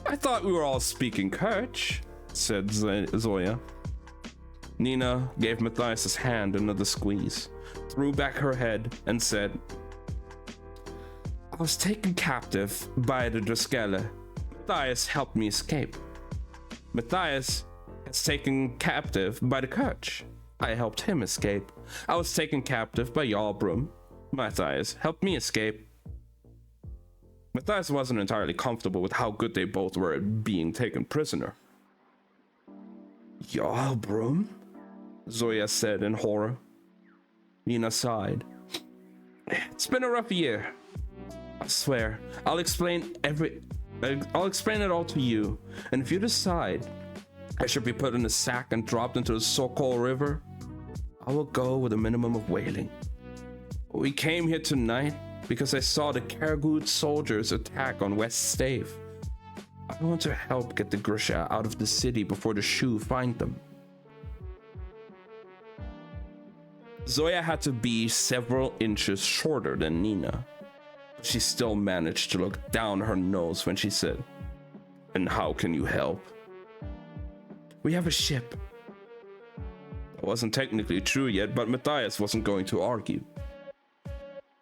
I thought we were all speaking Kerch, said Zoya. Nina gave Matthias' hand another squeeze, threw back her head, and said, I was taken captive by the Driskeller. Matthias helped me escape. Matthias was taken captive by the Kerch. I helped him escape. I was taken captive by Jarlbrum. Matthias helped me escape. Matthias wasn't entirely comfortable with how good they both were at being taken prisoner. Jarlbrum? Zoya said in horror. Nina sighed. It's been a rough year. I swear, I'll explain it all to you, and if you decide I should be put in a sack and dropped into the Sokol River, I will go with a minimum of wailing. We came here tonight because I saw the Karagud soldiers attack on West Stave. I want to help get the Grisha out of the city before the Shu find them. Zoya had to be several inches shorter than Nina. She still managed to look down her nose when she said, And how can you help? We have a ship. That wasn't technically true yet, but Matthias wasn't going to argue.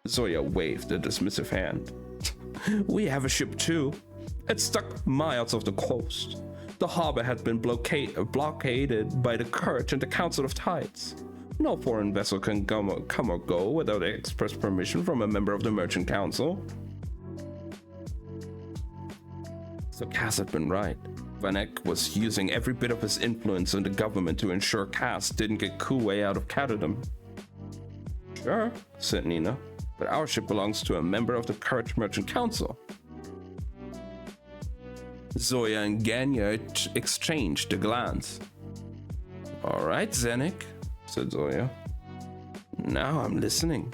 Zoya waved a dismissive hand. We have a ship too. It's stuck miles off the coast. The harbor had been blockaded by the Kerch and the Council of Tides. No foreign vessel can come or go without express permission from a member of the Merchant Council. So Cass had been right. Vanek was using every bit of his influence in the government to ensure Cass didn't get Kuwei out of Catadum. Sure, said Nina, but our ship belongs to a member of the Kerch Merchant Council. Zoya and Genya exchanged a glance. All right, Zenik, said Zoya. Now I'm listening.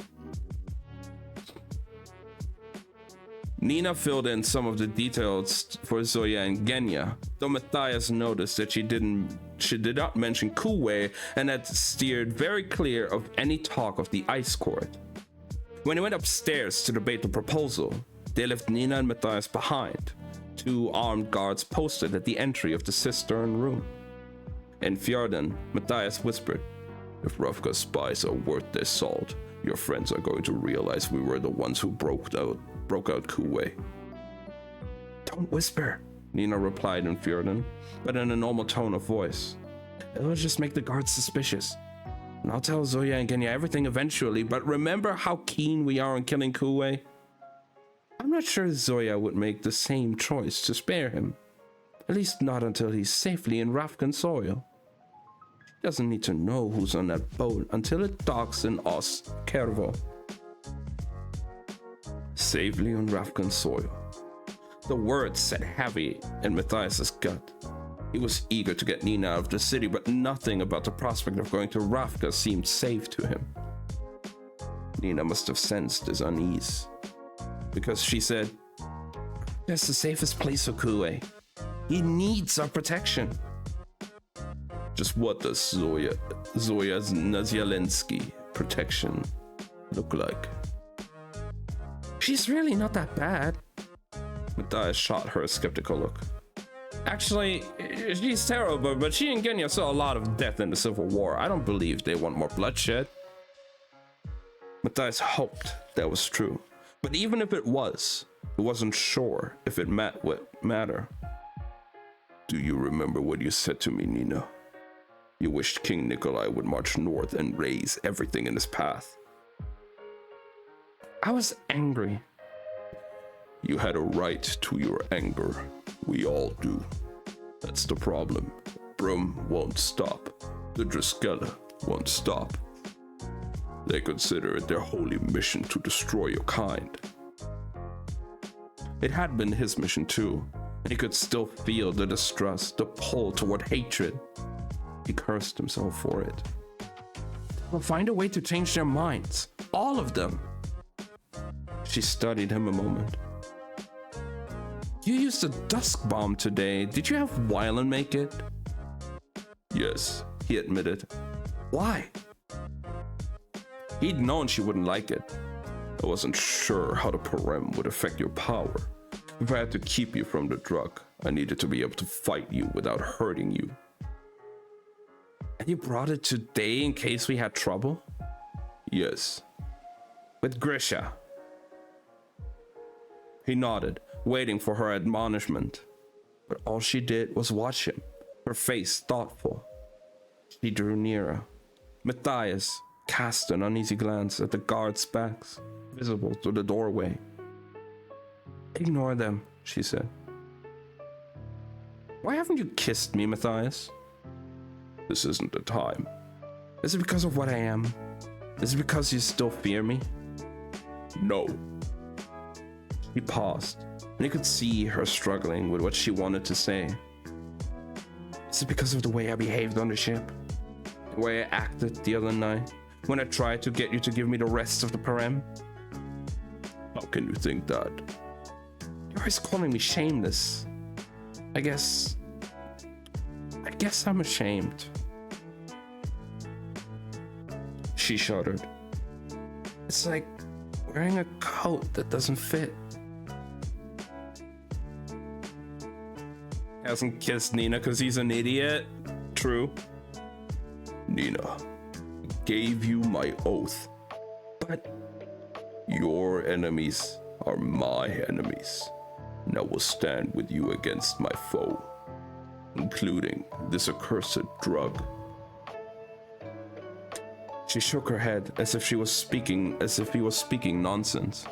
Nina filled in some of the details for Zoya and Genya, though Matthias noticed that she did not mention Kuwei and had steered very clear of any talk of the Ice Court. When he went upstairs to debate the proposal, they left Nina and Matthias behind, two armed guards posted at the entry of the cistern room. In Fjordan, Matthias whispered, If Ravka's spies are worth their salt, your friends are going to realize we were the ones who broke out Kuwei. Don't whisper, Nina replied in Fjordan, but in a normal tone of voice. It'll just make the guards suspicious. And I'll tell Zoya and Genya everything eventually, but remember how keen we are on killing Kuwei? I'm not sure Zoya would make the same choice to spare him. At least not until he's safely in Rafkan soil. He doesn't need to know who's on that boat until it docks in Kervo. Safely on Rafkan soil. The words sat heavy in Matthias's gut. He was eager to get Nina out of the city, but nothing about the prospect of going to Ravka seemed safe to him. Nina must have sensed his unease, because she said, "That's the safest place for Kue. He needs our protection." Just what does Zoya Nazyalensky protection look like? She's really not that bad. Matthias shot her a skeptical look. Actually, she's terrible, but she and Genya saw a lot of death in the Civil War. I don't believe they want more bloodshed. Matthias hoped that was true, but even if it was, he wasn't sure if it would matter. Do you remember what you said to me, Nina? You wished King Nikolai would march north and raze everything in his path. I was angry. You had a right to your anger. We all do. That's the problem. Brum won't stop. The Driskella won't stop. They consider it their holy mission to destroy your kind. It had been his mission too, and he could still feel the distrust, the pull toward hatred. He cursed himself for it. They'll find a way to change their minds. All of them. She studied him a moment. You used a dusk bomb today. Did you have Wylan make it? Yes, he admitted. Why? He'd known she wouldn't like it. I wasn't sure how the Parem would affect your power. If I had to keep you from the drug, I needed to be able to fight you without hurting you. And you brought it today in case we had trouble? Yes. With Grisha. He nodded, waiting for her admonishment. But all she did was watch him, her face thoughtful. She drew nearer. Matthias cast an uneasy glance at the guards' backs, visible through the doorway. Ignore them, she said. Why haven't you kissed me, Matthias? This isn't the time. Is it because of what I am? Is it because you still fear me? No. He paused, and he could see her struggling with what she wanted to say. Is it because of the way I behaved on the ship? The way I acted the other night, when I tried to get you to give me the rest of the Parem? How can you think that? You're always calling me shameless. I guess I'm ashamed. She shuddered. It's like wearing a coat that doesn't fit. Hasn't kissed Nina because he's an idiot. True. Nina, gave you my oath. But your enemies are my enemies. And I will stand with you against my foe, including this accursed drug. She shook her head as if he was speaking nonsense.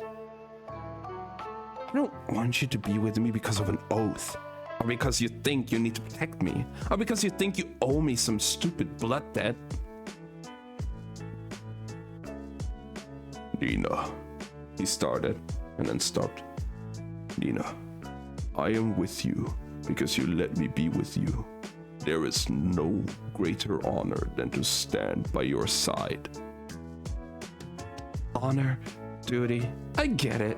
I don't want you to be with me because of an oath, or because you think you need to protect me, or because you think you owe me some stupid blood debt. Nina, he started and then stopped. Nina, I am with you because you let me be with you. There is no greater honor than to stand by your side. Honor, duty, I get it.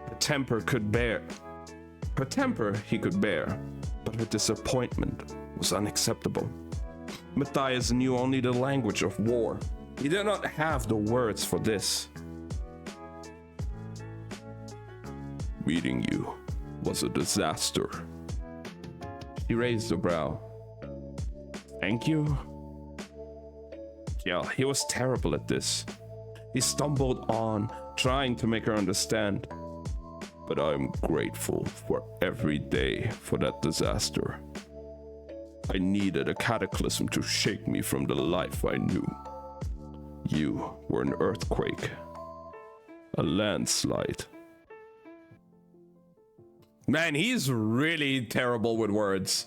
Her temper he could bear, but her disappointment was unacceptable. Matthias knew only the language of war. He did not have the words for this. Meeting you was a disaster. He raised a brow. Thank you? Yeah, he was terrible at this. He stumbled on, trying to make her understand. But I'm grateful for every day for that disaster. I needed a cataclysm to shake me from the life I knew. You were an earthquake, a landslide. Man, he's really terrible with words.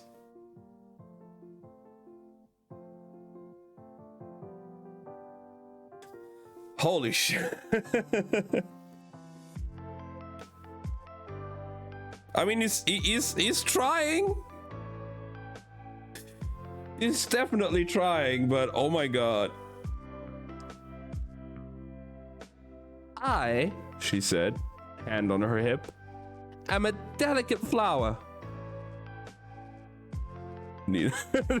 Holy shit. I mean, he's trying. He's definitely trying, but oh my god. I, she said, hand on her hip, am a delicate flower. Nina,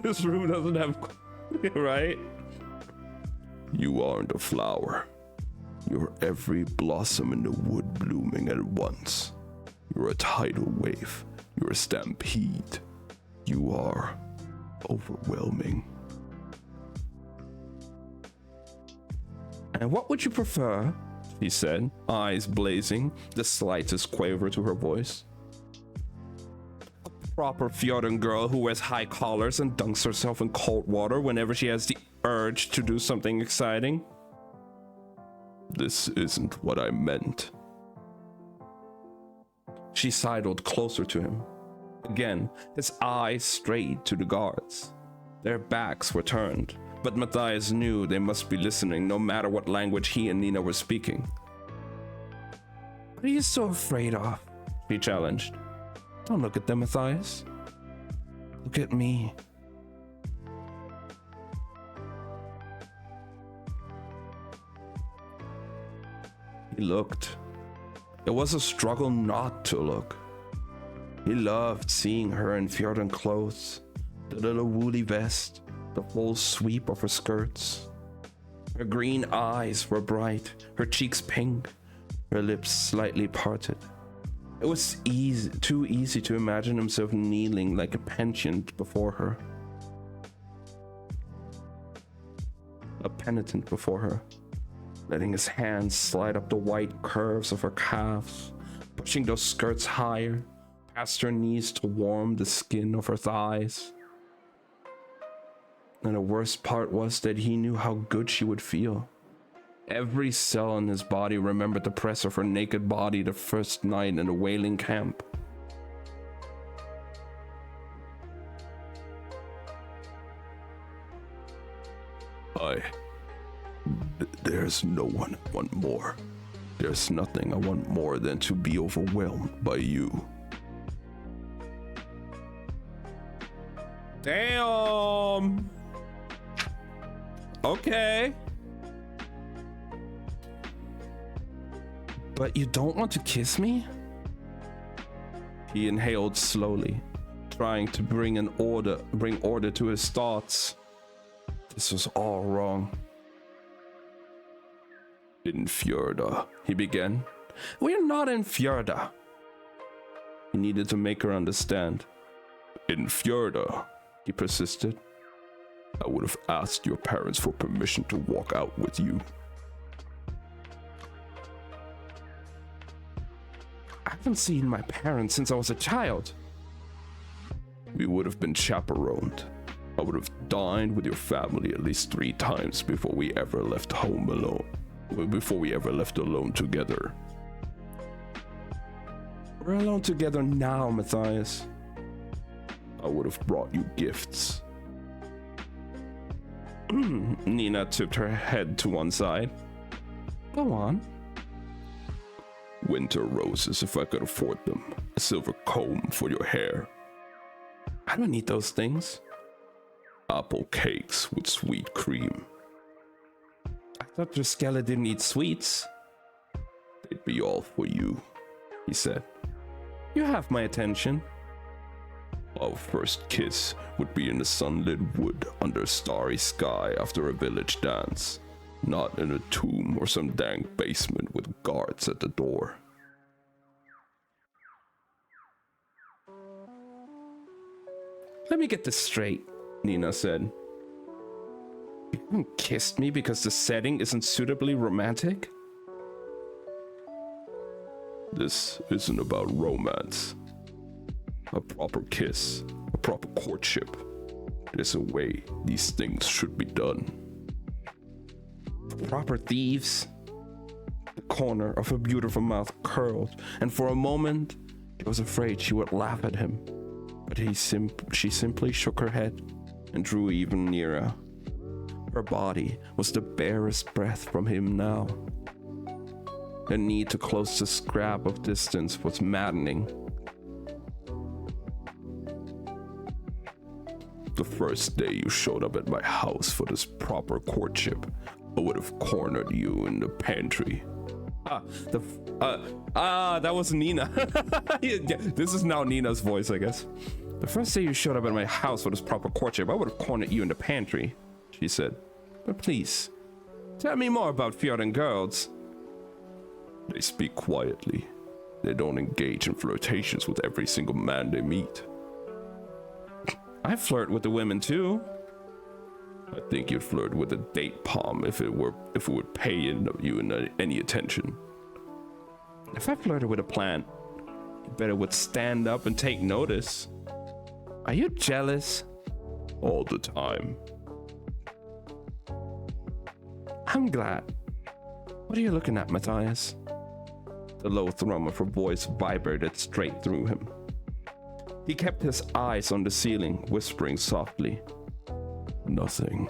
this room doesn't have, right? You aren't a flower. You're every blossom in the wood blooming at once. You're a tidal wave. You're a stampede. You are overwhelming. And what would you prefer? He said, eyes blazing, the slightest quaver to her voice. A proper Fjordan girl who wears high collars and dunks herself in cold water whenever she has the urge to do something exciting? This isn't what I meant. She sidled closer to him. Again, his eyes strayed to the guards. Their backs were turned, but Matthias knew they must be listening no matter what language he and Nina were speaking. What are you so afraid of? He challenged. Don't look at them, Matthias. Look at me. He looked. It was a struggle not to look. He loved seeing her in Fjordan clothes, the little woolly vest, the full sweep of her skirts. Her green eyes were bright, her cheeks pink, her lips slightly parted. It was too easy to imagine himself kneeling like a penitent before her. A penitent before her, letting his hands slide up the white curves of her calves, pushing those skirts higher, past her knees to warm the skin of her thighs. And the worst part was that he knew how good she would feel. Every cell in his body remembered the press of her naked body the first night in the whaling camp. There's no one I want more. There's nothing I want more than to be overwhelmed by you. Damn. Okay. But you don't want to kiss me? He inhaled slowly, trying to bring order to his thoughts. This was all wrong. In Fjorda, he began. We're not in Fjorda. He needed to make her understand. In Fjorda, he persisted. I would have asked your parents for permission to walk out with you. I haven't seen my parents since I was a child. We would have been chaperoned. I would have dined with your family at least 3 times before we ever left home alone. Before we ever left alone together. We're alone together now, Matthias. I would have brought you gifts. Nina tipped her head to one side. Go on. Winter roses if I could afford them. A silver comb for your hair. I don't need those things. Apple cakes with sweet cream. I thought Drskella didn't eat sweets. They'd be all for you, he said. You have my attention. Our first kiss would be in the sunlit wood under a starry sky after a village dance, not in a tomb or some dank basement with guards at the door. Let me get this straight, Nina said. You haven't kissed me because the setting isn't suitably romantic? This isn't about romance. A proper kiss, a proper courtship. There's a way these things should be done. Proper thieves. The corner of her beautiful mouth curled, and for a moment, She was afraid she would laugh at him, but she simply shook her head and drew even nearer. Her body was the barest breath from him now. The need to close the scrap of distance was maddening. The first day you showed up at my house for this proper courtship, I would have cornered you in the pantry. That was Nina. Yeah, this is now Nina's voice, I guess. The first day you showed up at my house for this proper courtship, I would have cornered you in the pantry, she said. But please, tell me more about Fjordan girls. They speak quietly. They don't engage in flirtations with every single man they meet. I flirt with the women too. I think you'd flirt with a date palm if it would pay you any attention. If I flirted with a plant, you better would stand up and take notice. Are you jealous? All the time. I'm glad. What are you looking at, Matthias? The low thrum of her voice vibrated straight through him. He kept his eyes on the ceiling, whispering softly. Nothing.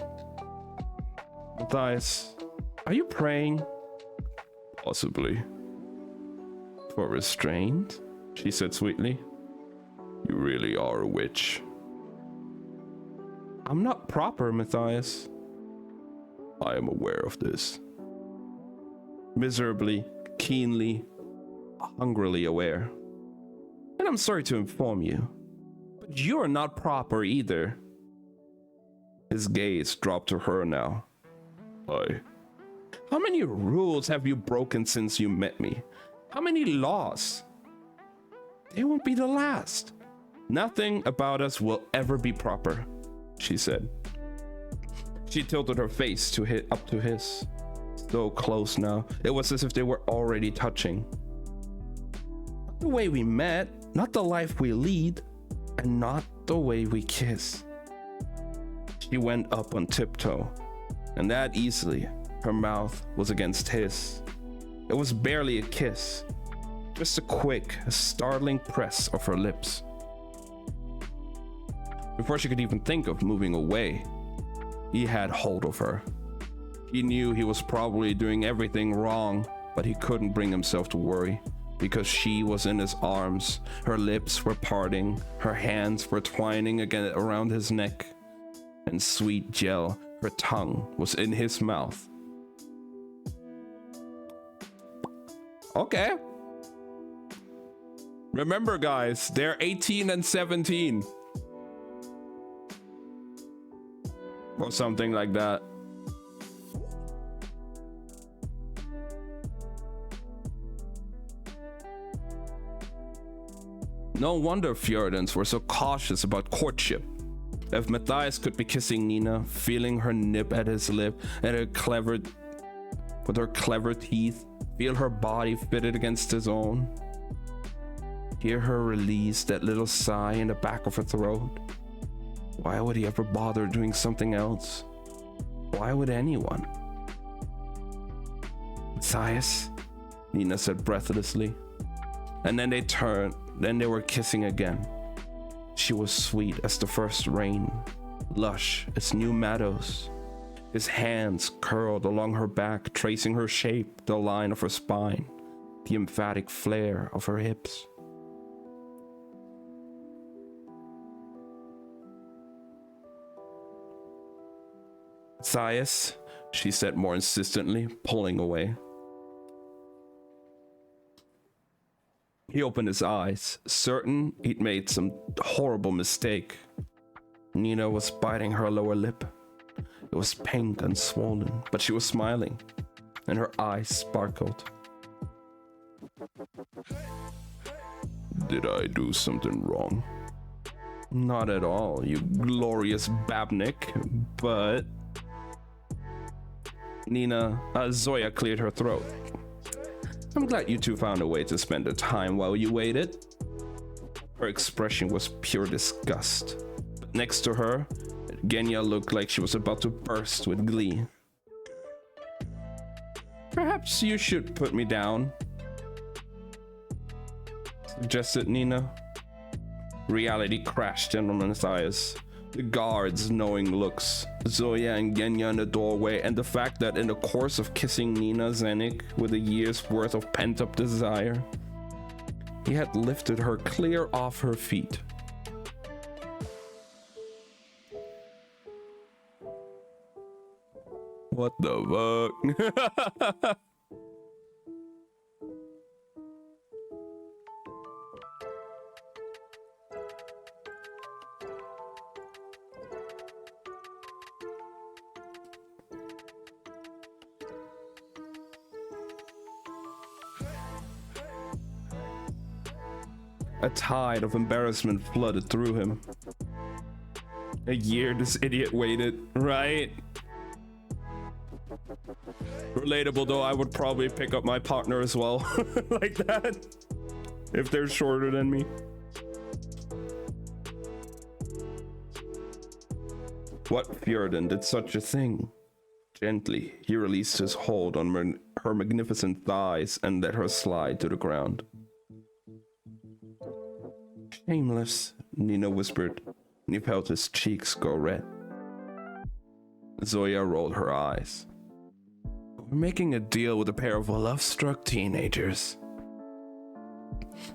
Matthias, are you praying? Possibly. For restraint? She said sweetly. You really are a witch. I'm not proper, Matthias. I am aware of this. Miserably, keenly, hungrily aware. And I'm sorry to inform you, but you're not proper either. His gaze dropped to her now. How many rules have you broken since you met me? How many laws? They won't be the last. Nothing about us will ever be proper, she said. She tilted her face up to his. So close now, it was as if they were already touching. Not the way we met, not the life we lead, and not the way we kiss. She went up on tiptoe, and that easily, her mouth was against his. It was barely a kiss, just a quick, startling press of her lips. Before she could even think of moving away, he had hold of her. He knew he was probably doing everything wrong, but he couldn't bring himself to worry, because she was in his arms, her lips were parting, her hands were twining again around his neck, and sweet gel, her tongue, was in his mouth. Okay. Remember, guys, they're 18 and 17. Or something like that. No wonder Fjordans were so cautious about courtship. If Matthias could be kissing Nina, feeling her nip at his lip, and with her clever teeth, feel her body fitted against his own, hear her release that little sigh in the back of her throat, why would he ever bother doing something else? Why would anyone? Matthias, Nina said breathlessly. And then they turned, then they were kissing again. She was sweet as the first rain, lush as new meadows. His hands curled along her back, tracing her shape, the line of her spine, the emphatic flare of her hips. Matthias, she said more insistently, pulling away. He opened his eyes, certain he'd made some horrible mistake. Nina was biting her lower lip. It was pink and swollen, but she was smiling, and her eyes sparkled. Did I do something wrong? Not at all, you glorious Babnik, but... Zoya cleared her throat. I'm glad you two found a way to spend the time while you waited. Her expression was pure disgust. But next to her, Genya looked like she was about to burst with glee. Perhaps you should put me down. suggested Nina. Reality crashed in on Matthias. The guards' knowing looks, Zoya and Genya in the doorway, and the fact that in the course of kissing Nina Zenik with a year's worth of pent-up desire, he had lifted her clear off her feet. What the fuck? A tide of embarrassment flooded through him. A year this idiot waited, right? Relatable though, I would probably pick up my partner as well, like that, if they're shorter than me. What Fjordan did such a thing? Gently, he released his hold on her magnificent thighs and let her slide to the ground. Shameless, Nina whispered, and he felt his cheeks go red. Zoya rolled her eyes. We're making a deal with a pair of love-struck teenagers.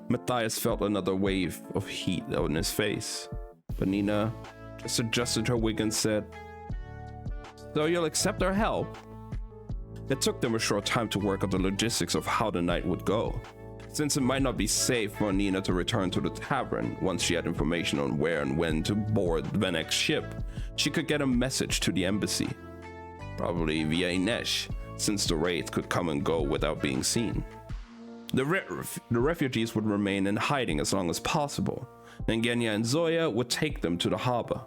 Matthias felt another wave of heat on his face, but Nina just adjusted her wig and said, "So you'll accept our help?" It took them a short time to work out the logistics of how the night would go, since it might not be safe for Nina to return to the tavern once she had information on where and when to board Venek's ship. She could get a message to the embassy, probably via Inesh, since the wraith could come and go without being seen. The refugees would remain in hiding as long as possible, and Genya and Zoya would take them to the harbor.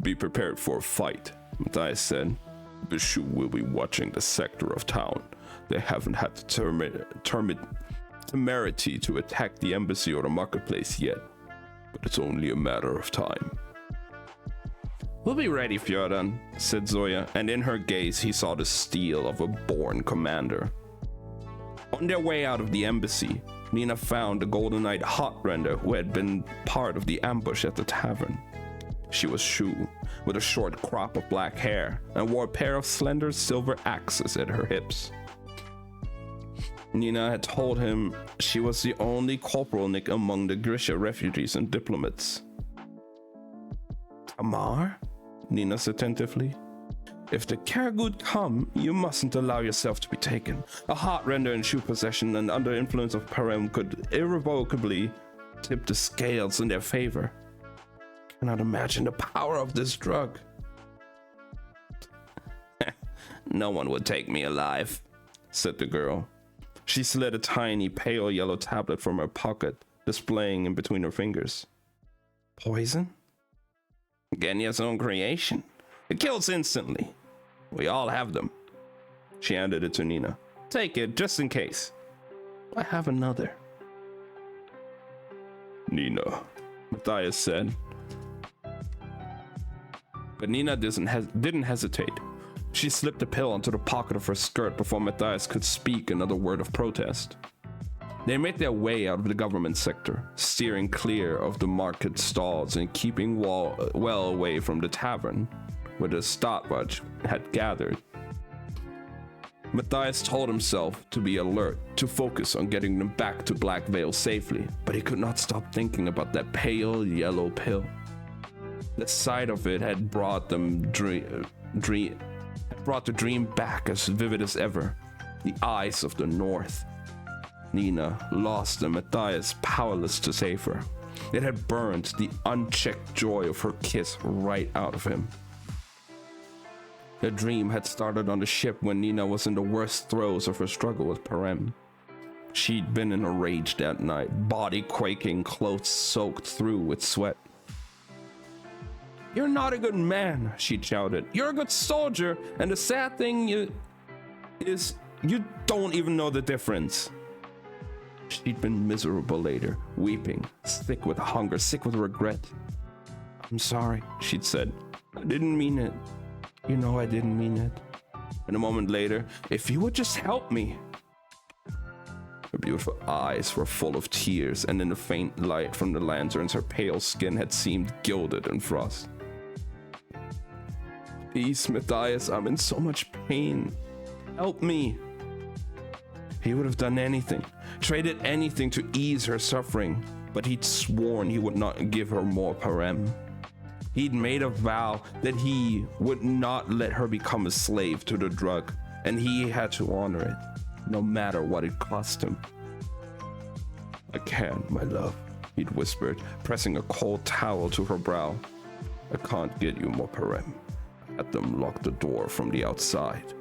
Be prepared for a fight, Matthias said. Bishu will be watching the sector of town. They haven't had the temerity to attack the embassy or the marketplace yet, but it's only a matter of time. We'll be ready, Fjordan, said Zoya, and in her gaze he saw the steel of a born commander. On their way out of the embassy, Nina found the Golden Knight Hotrender who had been part of the ambush at the tavern. She was Shu, with a short crop of black hair, and wore a pair of slender silver axes at her hips. Nina had told him she was the only Corporalnik among the Grisha refugees and diplomats. Tamar? Nina said tentatively. If the Karagud come, you mustn't allow yourself to be taken. A Heartrender in Shu possession and under influence of Parem could irrevocably tip the scales in their favor. Cannot imagine the power of this drug. No one would take me alive, said the girl. She slid a tiny, pale yellow tablet from her pocket, displaying in between her fingers. Poison? Genya's own creation. It kills instantly. We all have them. She handed it to Nina. Take it, just in case. I have another. Nina, Matthias said. But Nina didn't hesitate. She slipped the pill into the pocket of her skirt before Matthias could speak another word of protest. They made their way out of the government sector, steering clear of the market stalls and keeping well away from the tavern, where the stopwatch had gathered. Matthias told himself to be alert, to focus on getting them back to Black Veil safely, but he could not stop thinking about that pale yellow pill. The sight of it had brought the dream back as vivid as ever. The eyes of the North. Nina lost and Matthias powerless to save her. It had burned the unchecked joy of her kiss right out of him. The dream had started on the ship when Nina was in the worst throes of her struggle with Parem. She'd been in a rage that night, body quaking, clothes soaked through with sweat. You're not a good man, she shouted. You're a good soldier, and the sad thing is you don't even know the difference. She'd been miserable later, weeping, sick with hunger, sick with regret. I'm sorry, she'd said. I didn't mean it. You know I didn't mean it. And a moment later, if you would just help me. Her beautiful eyes were full of tears, and in the faint light from the lanterns, her pale skin had seemed gilded in frost. Please, Matthias, I'm in so much pain. Help me. He would have done anything, traded anything to ease her suffering, but he'd sworn he would not give her more parem. He'd made a vow that he would not let her become a slave to the drug, and he had to honor it, no matter what it cost him. I can't, my love, he'd whispered, pressing a cold towel to her brow. I can't get you more parem. I had them lock the door from the outside.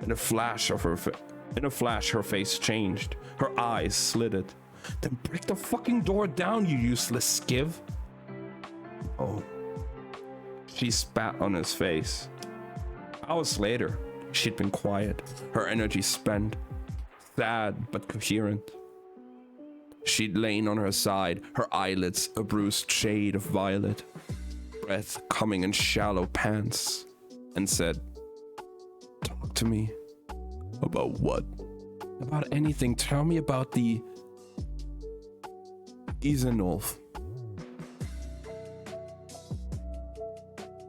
In a flash, her face changed. Her eyes slitted. Then break the fucking door down, you useless skiv. Oh. She spat on his face. Hours later, she'd been quiet, her energy spent, sad but coherent. She'd lain on her side, her eyelids a bruised shade of violet, breath coming in shallow pants, and said, "Talk to me." "About what?" "About anything. Tell me about the Isenolf."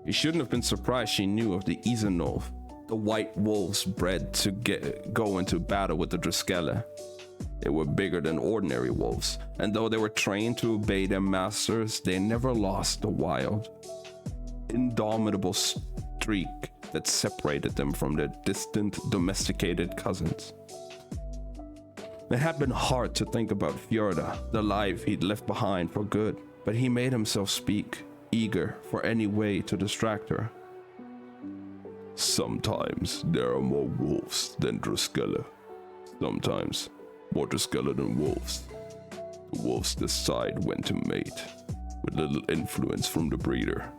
You shouldn't have been surprised she knew of the Isenolf, the white wolves bred to go into battle with the Druskella. They were bigger than ordinary wolves, and though they were trained to obey their masters, they never lost the wild, indomitable streak that separated them from their distant, domesticated cousins. It had been hard to think about Fjorda, the life he'd left behind for good, but he made himself speak, eager for any way to distract her. Sometimes there are more wolves than Druskella. Sometimes more Druskella than wolves. The wolves decide when to mate, with little influence from the breeder.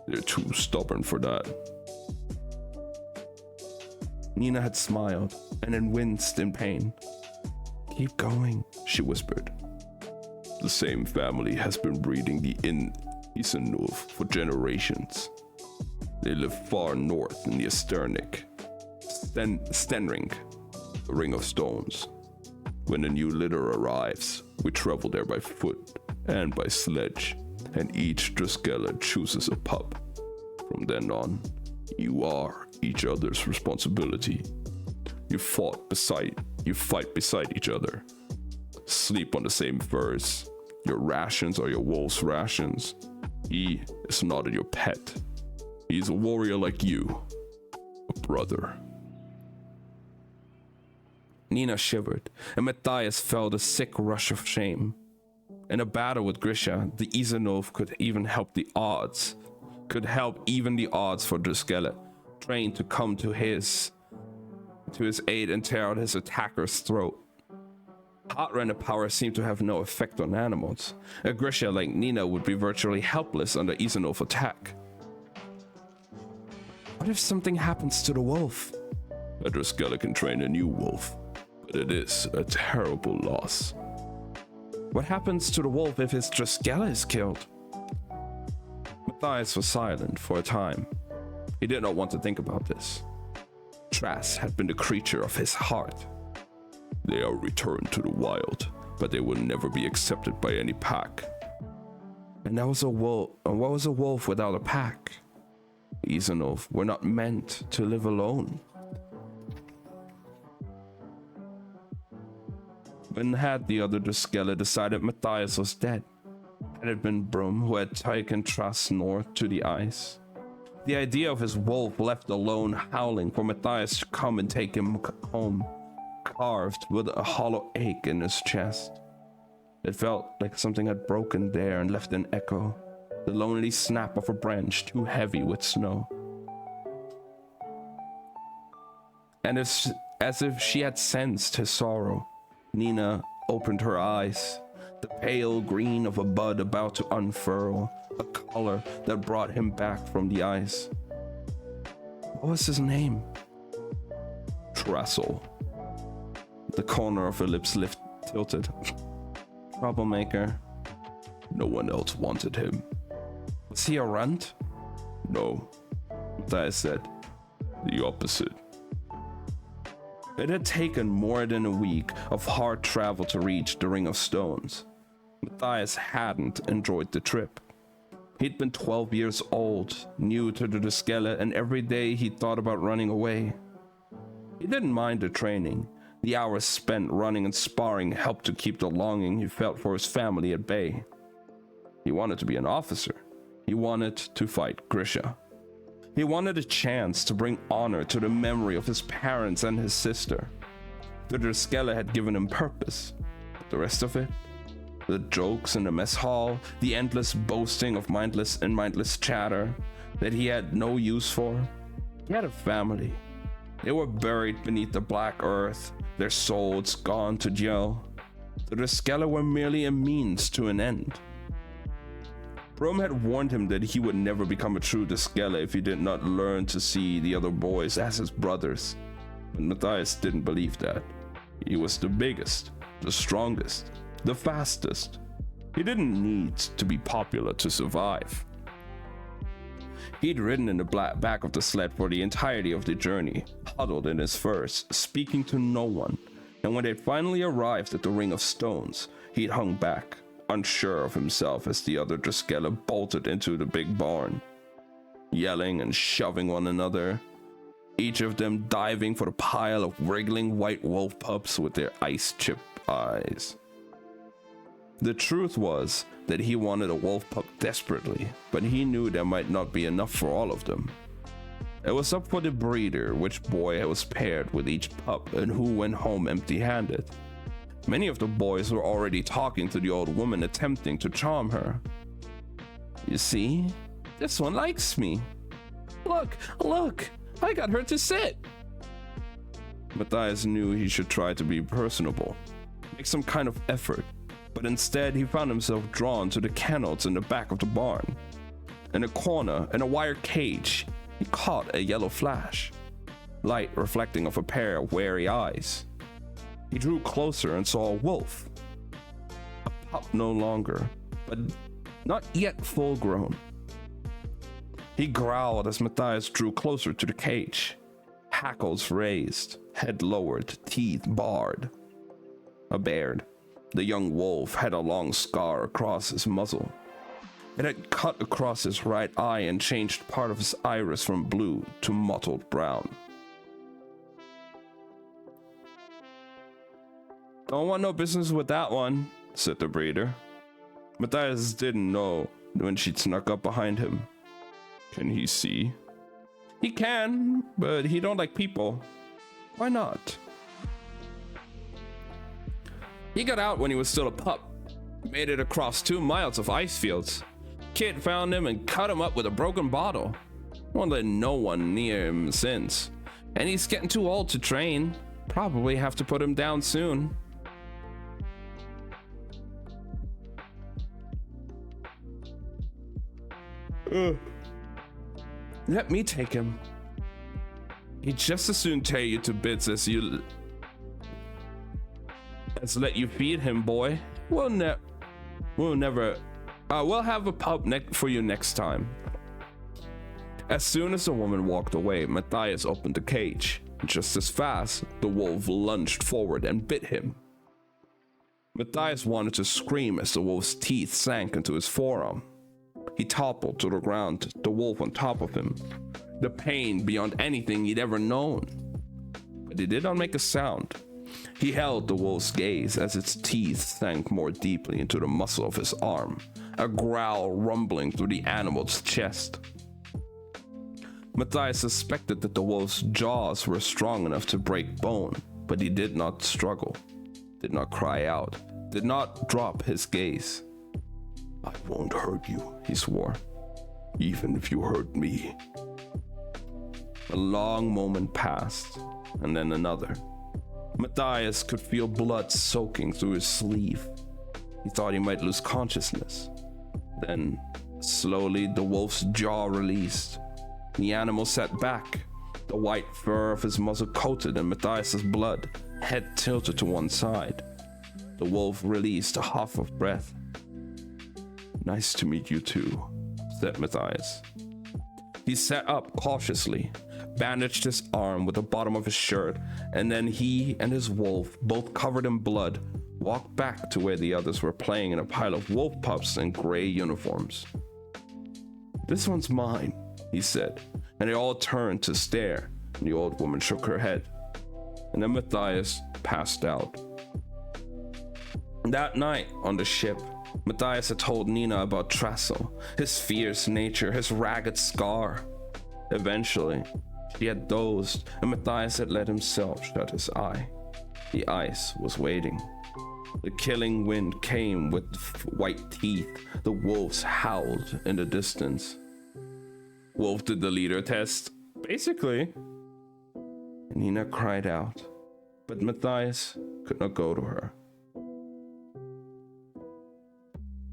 They're too stubborn for that. Nina had smiled and then winced in pain. "Keep going," she whispered. The same family has been breeding the Isenolf for generations. They live far north in the Esternik, Stenring, the Ring of Stones. When a new litter arrives, we travel there by foot and by sledge, and each Druskella chooses a pup. From then on, you are each other's responsibility. You fight beside each other. Sleep on the same furs. Your rations are your wolf's rations. He is not your pet. He's a warrior like you. A brother. Nina shivered, and Matthias felt a sick rush of shame. In a battle with Grisha, the Isenolf could help even the odds for Druskella, trained to come to his aid and tear out his attacker's throat. Hot render power seemed to have no effect on animals. A Grisha like Nina would be virtually helpless under Isenolf attack. What if something happens to the wolf? A Druskella can train a new wolf, but it is a terrible loss. What happens to the wolf if his Druskella is killed? Matthias was silent for a time. He did not want to think about this. Trass had been the creature of his heart. They are returned to the wild, but they will never be accepted by any pack. And that was a wolf. And what was a wolf without a pack? Isenolf were not meant to live alone. When had the other Druskella decided Matthias was dead? Had it been Brum who had taken Trass north to the ice? The idea of his wolf left alone howling for Matthias to come and take him home, carved with a hollow ache in his chest. It felt like something had broken there and left an echo, the lonely snap of a branch too heavy with snow. And as if she had sensed his sorrow, Nina opened her eyes, the pale green of a bud about to unfurl, a color that brought him back from the ice. What was his name? Trassel. The corner of her lips tilted. Troublemaker. No one else wanted him. Was he a runt? No, Matthias said. The opposite. It had taken more than a week of hard travel to reach the Ring of Stones. Matthias hadn't enjoyed the trip. He'd been 12 years old, new to the Drskella, and every day he thought about running away. He didn't mind the training. The hours spent running and sparring helped to keep the longing he felt for his family at bay. He wanted to be an officer. He wanted to fight Grisha. He wanted a chance to bring honor to the memory of his parents and his sister. The Drskella had given him purpose. But the rest of it? The jokes in the mess hall, the endless boasting of mindless chatter that he had no use for. He had a family. They were buried beneath the black earth, their souls gone to jail. The Drskella were merely a means to an end. Brom had warned him that he would never become a true Drskella if he did not learn to see the other boys as his brothers. But Matthias didn't believe that. He was the biggest, the strongest, the fastest. He didn't need to be popular to survive. He'd ridden in the back of the sled for the entirety of the journey, huddled in his furs, speaking to no one. And when they finally arrived at the Ring of Stones, he'd hung back, unsure of himself as the other Drskella bolted into the big barn, yelling and shoving one another, each of them diving for the pile of wriggling white wolf pups with their ice-chip eyes. The truth was that he wanted a wolf pup desperately, but he knew there might not be enough for all of them. It was up for the breeder which boy was paired with each pup and who went home empty-handed. Many of the boys were already talking to the old woman, attempting to charm her. "You see, this one likes me. Look, I got her to sit." Matthias knew he should try to be personable, make some kind of effort, but instead he found himself drawn to the kennels in the back of the barn. In a corner, in a wire cage, he caught a yellow flash, light reflecting off a pair of wary eyes. He drew closer and saw a wolf. A pup no longer, but not yet full grown. He growled as Matthias drew closer to the cage, hackles raised, head lowered, teeth bared. A beard. The young wolf had a long scar across his muzzle. It had cut across his right eye and changed part of his iris from blue to mottled brown. "Don't want no business with that one," said the breeder. Matthias didn't know when she'd snuck up behind him. "Can he see?" "He can, but he don't like people." "Why not?" "He got out when he was still a pup. Made it across 2 miles of ice fields. Kid found him and cut him up with a broken bottle. Won't let no one near him since. And he's getting too old to train. Probably have to put him down soon." "Let me take him. He'd just as soon tear you to bits as let you feed him, boy. We'll have a pup for you next time." As soon as the woman walked away, Matthias opened the cage. Just as fast, the wolf lunged forward and bit him. Matthias wanted to scream as the wolf's teeth sank into his forearm. He toppled to the ground, the wolf on top of him. The pain beyond anything he'd ever known. But he did not make a sound. He held the wolf's gaze as its teeth sank more deeply into the muscle of his arm, a growl rumbling through the animal's chest. Matthias suspected that the wolf's jaws were strong enough to break bone, but he did not struggle, did not cry out, did not drop his gaze. "I won't hurt you," he swore, "even if you hurt me." A long moment passed, and then another. Matthias could feel blood soaking through his sleeve. He thought he might lose consciousness. Then, slowly, the wolf's jaw released. The animal sat back, the white fur of his muzzle coated in Matthias's blood, head tilted to one side. The wolf released a huff of breath. "Nice to meet you too," said Matthias. He sat up cautiously, bandaged his arm with the bottom of his shirt, and then he and his wolf, both covered in blood, walked back to where the others were playing in a pile of wolf pups in gray uniforms. "This one's mine," he said, and they all turned to stare, and the old woman shook her head. And then Matthias passed out. That night on the ship, Matthias had told Nina about Trassel, his fierce nature, his ragged scar. Eventually, she had dozed, and Matthias had let himself shut his eye. The ice was waiting. The killing wind came with white teeth. The wolves howled in the distance. Wolf did the leader test, basically. Nina cried out, but Matthias could not go to her.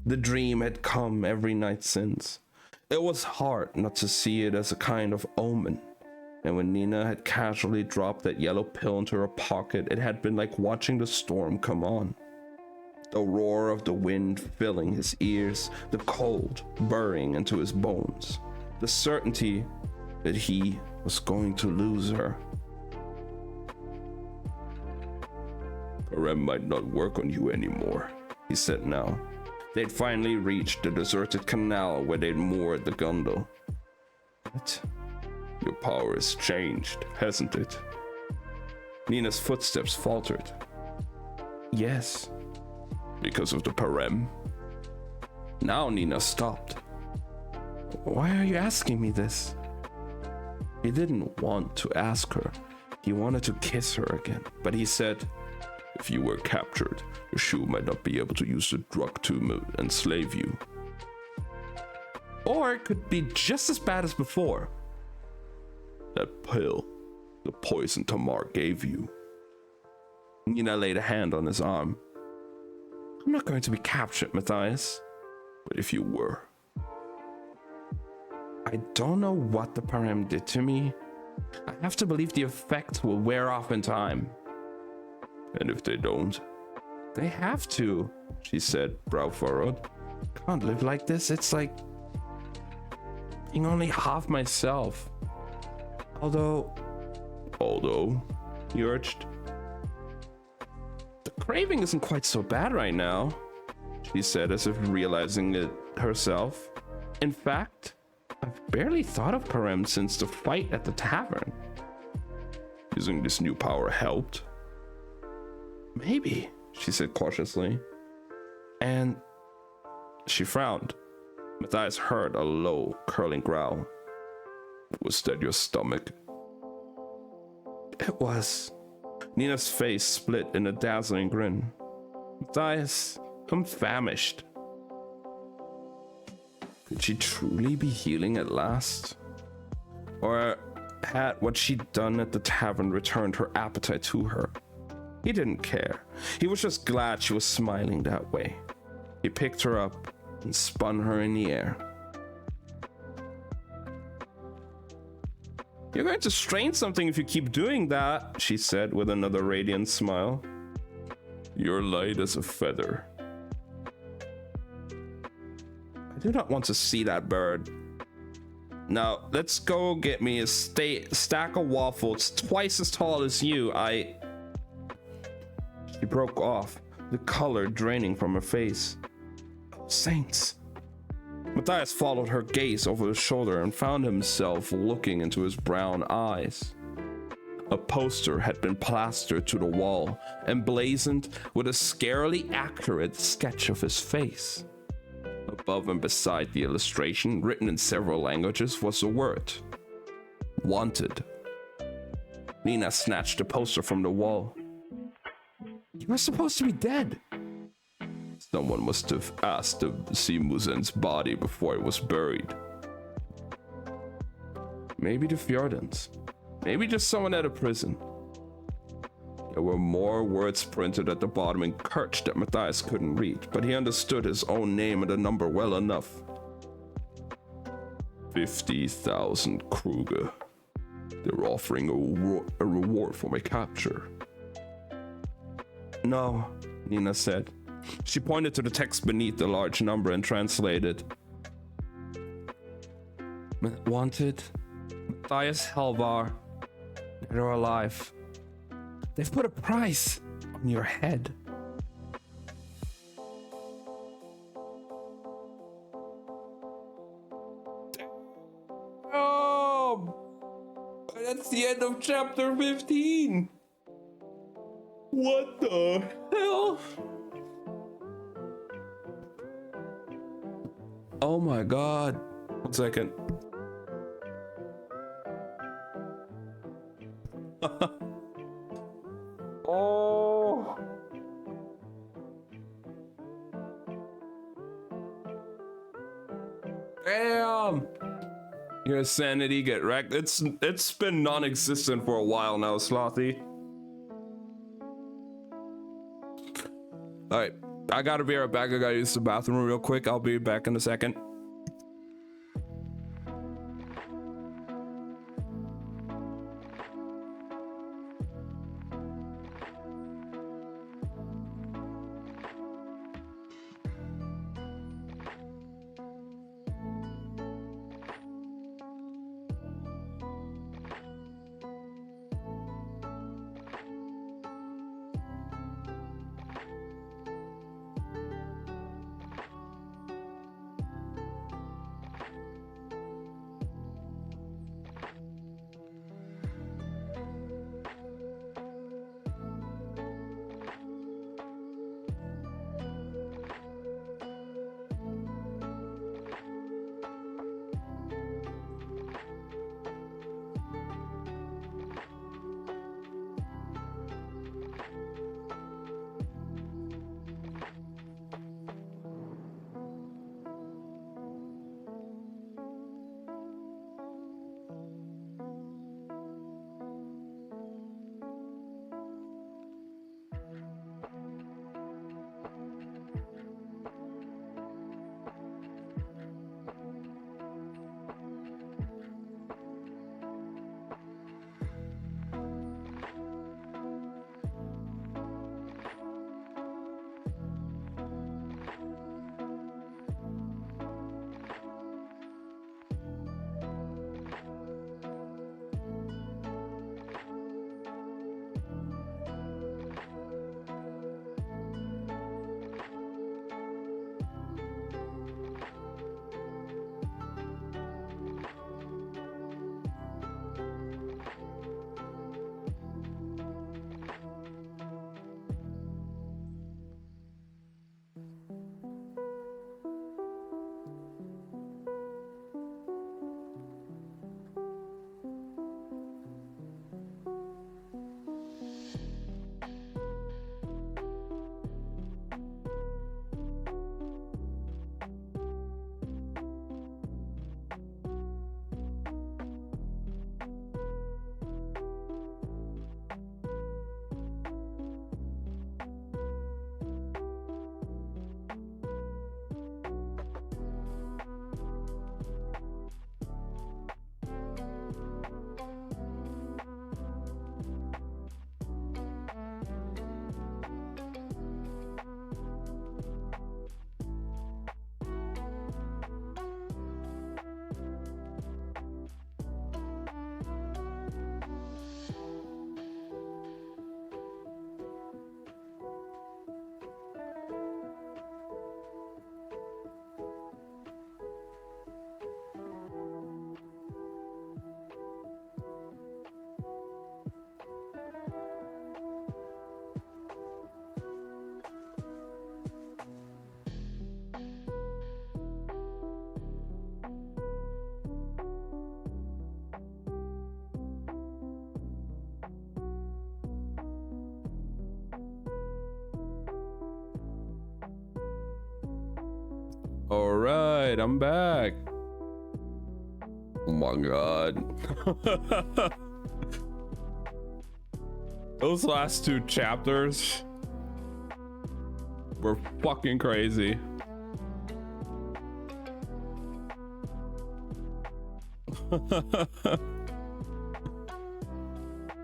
The dream had come every night since. It was hard not to see it as a kind of omen. And when Nina had casually dropped that yellow pill into her pocket, it had been like watching the storm come on. The roar of the wind filling his ears, the cold burrowing into his bones, the certainty that he was going to lose her. "Parem might not work on you anymore," he said now. They'd finally reached the deserted canal where they'd moored the gondola. "But your power has changed, hasn't it?" Nina's footsteps faltered. "Yes." "Because of the Parem?" Now Nina stopped. "Why are you asking me this?" He didn't want to ask her. He wanted to kiss her again, but he said, "If you were captured, your shoe might not be able to use the drug to enslave you. Or it could be just as bad as before." "That pill, the poison Tamar gave you." Nina laid a hand on his arm. "I'm not going to be captured, Matthias." "But if you were?" "I don't know what the Parem did to me. I have to believe the effect will wear off in time." "And if they don't?" "They have to," she said, brow furrowed. "Can't live like this. It's like being only half myself. Although, he urged. "The craving isn't quite so bad right now," she said, as if realizing it herself. "In fact, I've barely thought of Parem since the fight at the tavern." "Using this new power helped?" "Maybe," she said cautiously. And she frowned. Matthias heard a low, curling growl. "Was that your stomach?" "It was." Nina's face split in a dazzling grin. "Matthias, I'm famished." Could she truly be healing at last? Or had what she'd done at the tavern returned her appetite to her? He didn't care. He was just glad she was smiling that way. He picked her up and spun her in the air. "You're going to strain something if you keep doing that," she said with another radiant smile. "You're light as a feather." "I do not want to see that bird. Now, let's go get me a stack of waffles twice as tall as you. She broke off, the color draining from her face. "Oh, saints." Matthias followed her gaze over his shoulder and found himself looking into his brown eyes. A poster had been plastered to the wall, emblazoned with a scarily accurate sketch of his face. Above and beside the illustration, written in several languages, was the word "Wanted." Nina snatched the poster from the wall. "You were supposed to be dead." "Someone must have asked to see Muzen's body before it was buried." "Maybe the Fjordans. Maybe just someone at a prison." There were more words printed at the bottom in Kerch that Matthias couldn't read, but he understood his own name and the number well enough. 50,000 Kruger. They're offering a reward for my capture. "No," Nina said. She pointed to the text beneath the large number and translated. "Wanted, Matthias Helvar, dead or alive. They've put a price on your head. Oh, that's the end of chapter 15. What the hell? Oh my god. 1 second. Oh. Damn. Your sanity get wrecked. It's been non-existent for a while now, Slothy. Alright. I gotta be right back. I gotta use the bathroom real quick. I'll be back in a second. All right, I'm back. Oh my god. Those last 2 chapters were fucking crazy.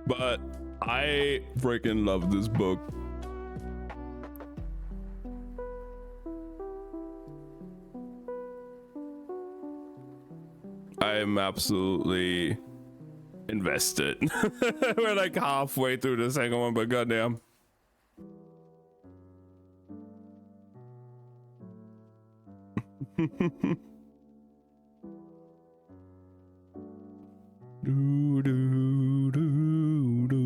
But I freaking love this book. I am absolutely invested. We're like halfway through the second one, but goddamn. Do, do, do, do.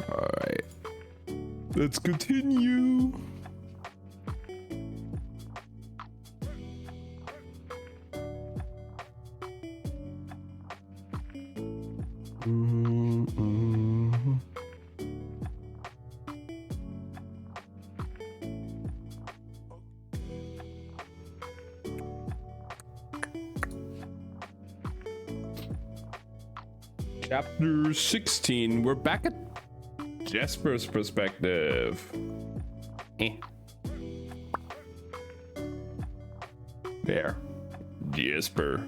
All right, let's continue. Chapter 16. We're back at Jesper's perspective. There. Jesper.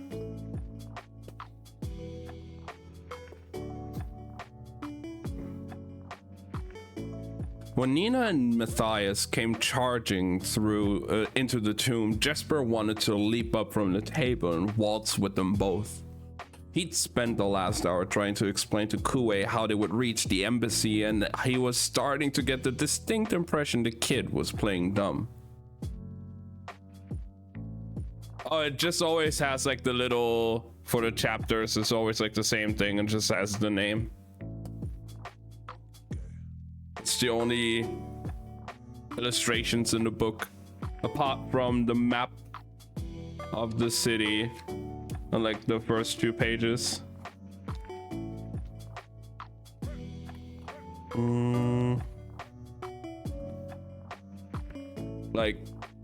When Nina and Matthias came charging through into the tomb, Jesper wanted to leap up from the table and waltz with them both. He'd spent the last hour trying to explain to Kue how they would reach the embassy, and he was starting to get the distinct impression the kid was playing dumb. Oh, it just always has like the little, for the chapters, it's always like the same thing and just has the name. It's the only illustrations in the book, apart from the map of the city on like the first 2 pages. Like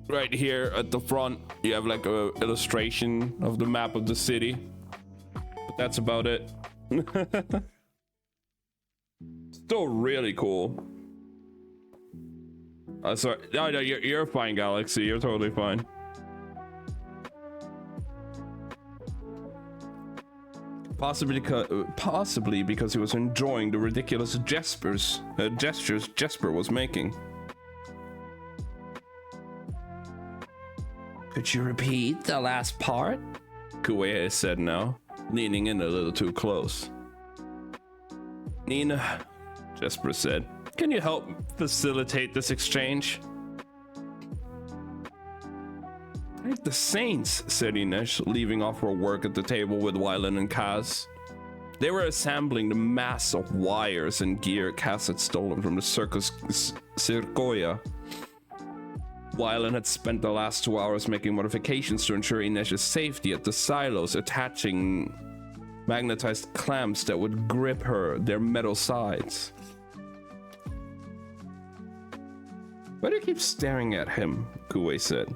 right here at the front, you have like a illustration of the map of the city, but that's about it. Still really cool. Sorry, no, you're fine, Galaxy. You're totally fine. Possibly because he was enjoying the ridiculous gestures Jesper was making. Could you repeat the last part? Kue said now, leaning in a little too close. Nina, Jesper said, can you help facilitate this exchange? Like the Saints, said Inesh, leaving off her work at the table with Wylan and Kaz. They were assembling the mass of wires and gear Kaz had stolen from the Circus Circoia. Wylan had spent the last 2 hours making modifications to ensure Inesh's safety at the silos, attaching magnetized clamps that would grip their metal sides. Why do you keep staring at him? Kue said.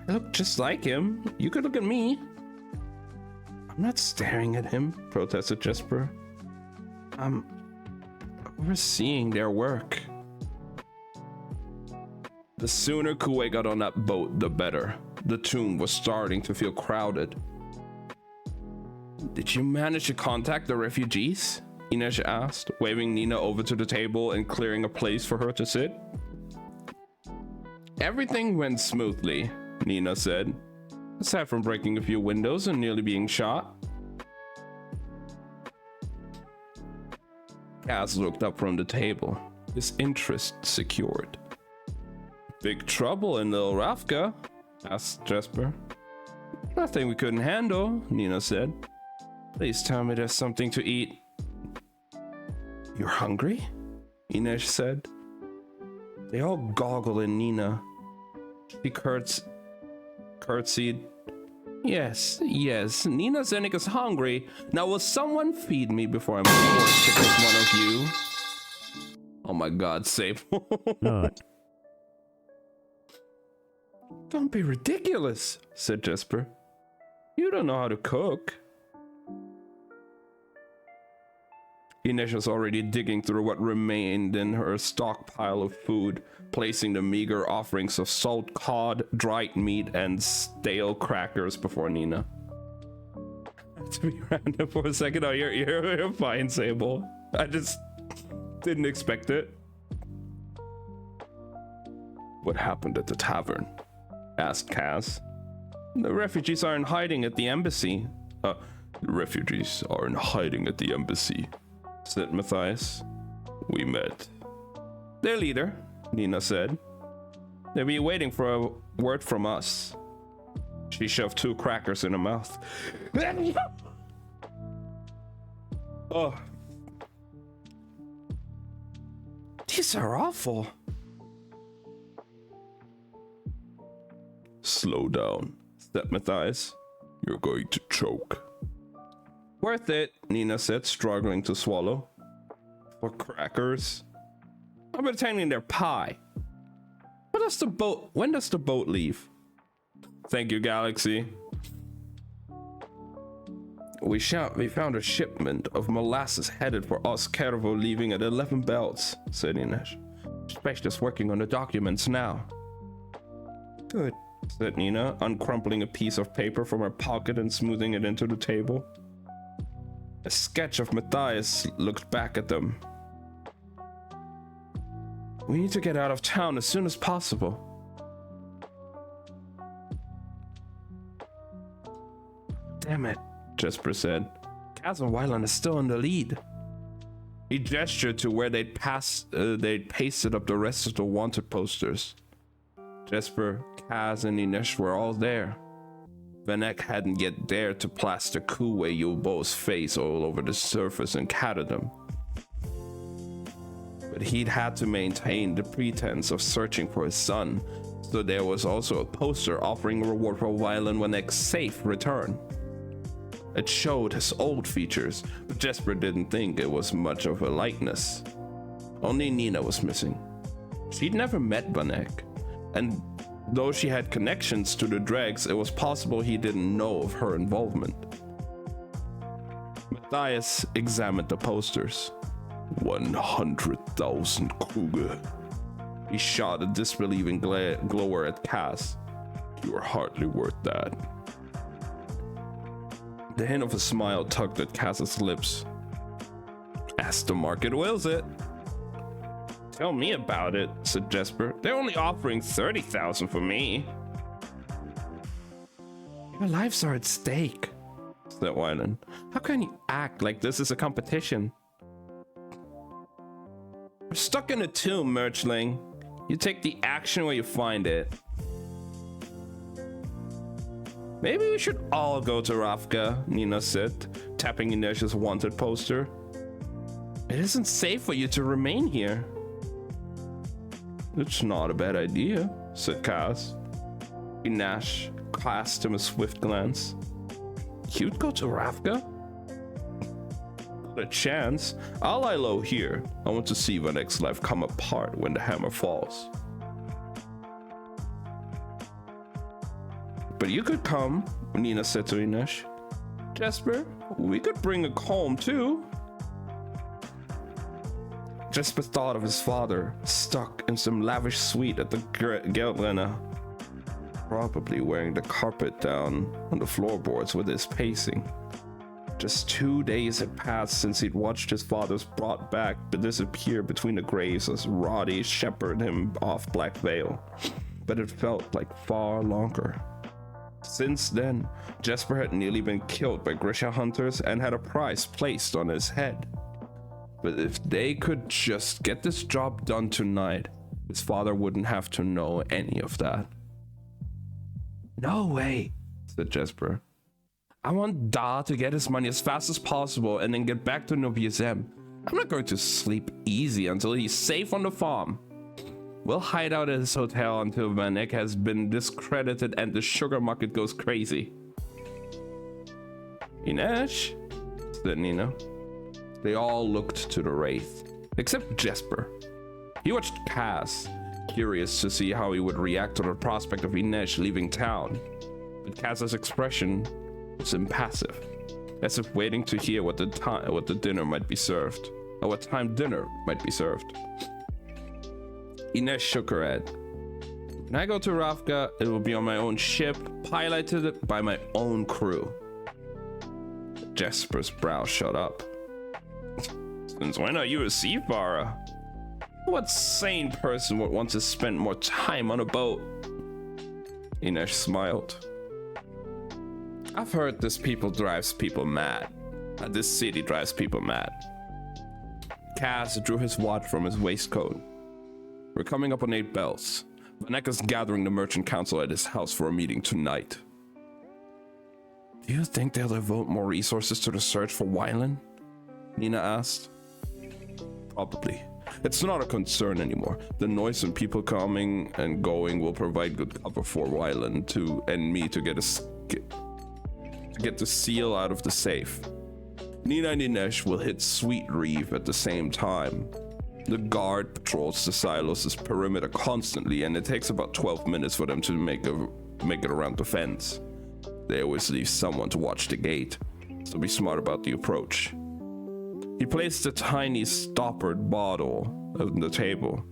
I look just like him. You could look at me. I'm not staring at him, protested Jesper. I'm overseeing their work. The sooner Kue got on that boat, the better. The tomb was starting to feel crowded. Did you manage to contact the refugees? Inesh asked, waving Nina over to the table and clearing a place for her to sit. Everything went smoothly, Nina said, aside from breaking a few windows and nearly being shot. Kaz looked up from the table, his interest secured. Big trouble in Little Ravka? Asked Jesper. Nothing we couldn't handle, Nina said. Please tell me there's something to eat. You're hungry? Inesh said. They all goggled at Nina. She curtsied. Yes, Nina Zenik is hungry. Now will someone feed me before I'm forced to pick one of you? Oh my god, save. Don't be ridiculous, said Jesper. You don't know how to cook. Ines was already digging through what remained in her stockpile of food, placing the meager offerings of salt cod, dried meat, and stale crackers before Nina. To be random for a second, oh, you're fine, Sable. I just didn't expect it. What happened at the tavern? Asked Kaz. The refugees are in hiding at the embassy. The refugees are in hiding at the embassy, said Matthias. We met. Their leader, Nina said. They'll be waiting for a word from us. She shoved 2 crackers in her mouth. Oh. These are awful. Slow down, said Matthias. You're going to choke. Worth it, Nina said, struggling to swallow. For crackers? I'm pretending they're pie. When does the boat leave? Thank you, Galaxy. We found a shipment of molasses headed for Oskervo leaving at 11 bells, said Ines. Specialist working on the documents now. Good, said Nina, uncrumpling a piece of paper from her pocket and smoothing it into the table. A sketch of Matthias looked back at them. We need to get out of town as soon as possible. Damn it, Jesper said. Kaz and Wylan is still in the lead. He gestured to where they'd pasted up the rest of the wanted posters. Jesper, Kaz, and Ines were all there. Vanek hadn't yet dared to plaster Kuwei Yubo's face all over the surface in Catadum. But he'd had to maintain the pretense of searching for his son, so there was also a poster offering a reward for Wylan Vanek's safe return. It showed his old features, but Jesper didn't think it was much of a likeness. Only Nina was missing. She'd never met Vanek, and though she had connections to the Dregs, it was possible he didn't know of her involvement. Matthias examined the posters. 100,000 Kruger. He shot a disbelieving glower at Kaz. You are hardly worth that. The hint of a smile tugged at Kaz's lips. As the market wills it. Tell me about it, said Jesper. They're only offering 30,000 for me. Your lives are at stake, said Wylan. How can you act like this is a competition? We're stuck in a tomb, Merchling. You take the action where you find it. Maybe we should all go to Ravka, Nina said, tapping Inesh's wanted poster. It isn't safe for you to remain here. It's not a bad idea, said Kaz. Inesh cast him a swift glance. You'd go to Ravka? Not a chance. I'll lie low here. I want to see Vanek's life come apart when the hammer falls. But you could come, Nina said to Inesh. Jesper, we could bring a comb too. Jesper thought of his father, stuck in some lavish suite at the Geldrena, probably wearing the carpet down on the floorboards with his pacing. Just 2 days had passed since he'd watched his father's brought back but disappear between the graves as Roddy shepherded him off Black Veil. But it felt like far longer. Since then, Jesper had nearly been killed by Grisha hunters and had a price placed on his head. But if they could just get this job done tonight, his father wouldn't have to know any of that. No way, said Jesper. I want Da to get his money as fast as possible and then get back to Novi Zem. I'm not going to sleep easy until he's safe on the farm. We'll hide out at his hotel until Vanek has been discredited and the sugar market goes crazy. Inesh, said Nina. They all looked to the Wraith, except Jesper. He watched Kaz, curious to see how he would react to the prospect of Inesh leaving town. But Kaz's expression was impassive, as if waiting to hear what the dinner might be served. at what time dinner might be served. Ines shook her head. When I go to Ravka, it will be on my own ship, piloted by my own crew. Jesper's brow shot up. Since when are you a seafarer? What sane person would want to spend more time on a boat? Ines smiled. I've heard this people drives people mad. This city drives people mad. Cass drew his watch from his waistcoat. We're coming up on 8 bells. Vaneka's gathering the merchant council at his house for a meeting tonight. Do you think they'll devote more resources to the search for Wylan? Nina asked. Probably. It's not a concern anymore. The noise and people coming and going will provide good cover for Wylan and me to get the seal out of the safe. Nina and Ines will hit Sweet Reef at the same time. The guard patrols the silos' perimeter constantly, and it takes about 12 minutes for them to make it around the fence. They always leave someone to watch the gate, so be smart about the approach. He placed a tiny stoppered bottle on the table.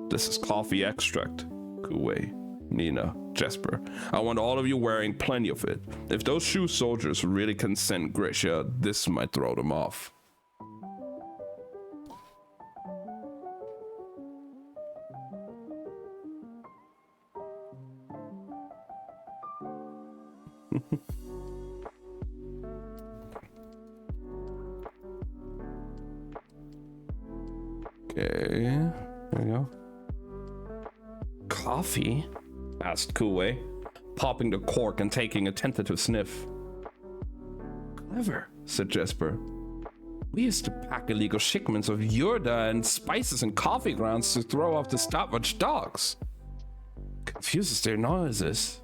This is coffee extract. Kuwei, Nina, Jesper. I want all of you wearing plenty of it. If those shoe soldiers really can send Grisha, this might throw them off. Okay, there we go. Coffee? Asked Kuwei, popping the cork and taking a tentative sniff. Clever, said Jesper. We used to pack illegal shipments of yurda and spices and coffee grounds to throw off the stopwatch dogs. Confuses their noises.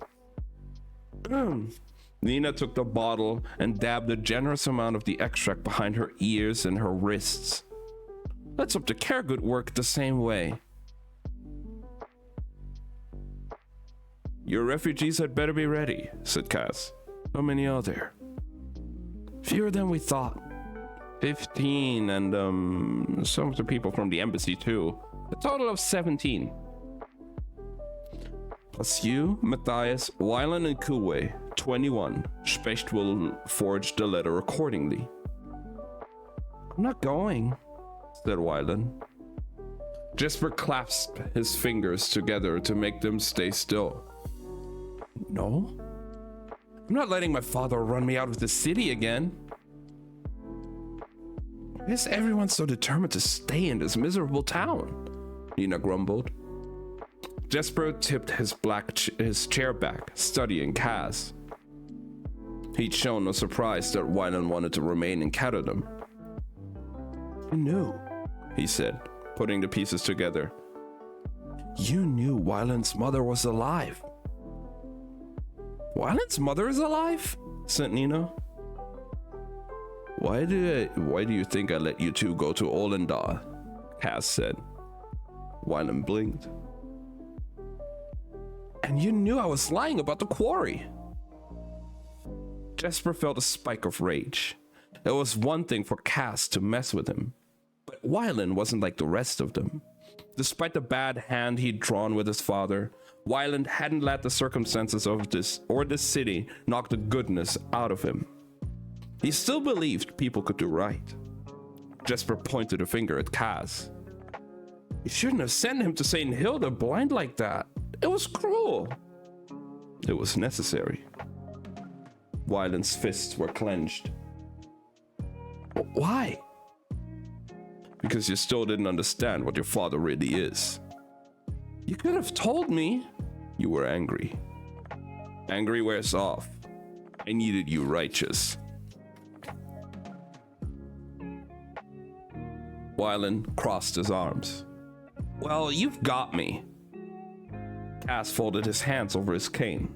Nina took the bottle and dabbed a generous amount of the extract behind her ears and her wrists. Let's hope the Caregood work the same way. Your refugees had better be ready, said Cass. How many are there? Fewer than we thought. 15, and some of the people from the embassy too. A total of 17. Plus you, Matthias, Wylan, and Kuwei, 21. Specht will forge the letter accordingly. I'm not going, said Wylan. Jesper clasped his fingers together to make them stay still. No? I'm not letting my father run me out of the city again. Why is everyone so determined to stay in this miserable town? Nina grumbled. Jesper tipped his chair back, studying Kaz. He'd shown no surprise that Wylan wanted to remain in Caterham. You knew, he said, putting the pieces together. You knew Wylan's mother was alive. Wylan's mother is alive? Said Nina. Why do you think I let you two go to Olendar? Cass said. Wylan blinked. And you knew I was lying about the quarry. Jesper felt a spike of rage. It was one thing for Cass to mess with him, but Wylan wasn't like the rest of them. Despite the bad hand he'd drawn with his father, Wylan hadn't let the circumstances of this city knock the goodness out of him. He still believed people could do right. Jesper pointed a finger at Kaz. You shouldn't have sent him to St. Hilda blind like that. It was cruel. It was necessary. Wylan's fists were clenched. Why? Because you still didn't understand what your father really is. You could have told me. You were angry. Angry wears off. I needed you righteous. Wylan crossed his arms. Well, you've got me. Cass folded his hands over his cane.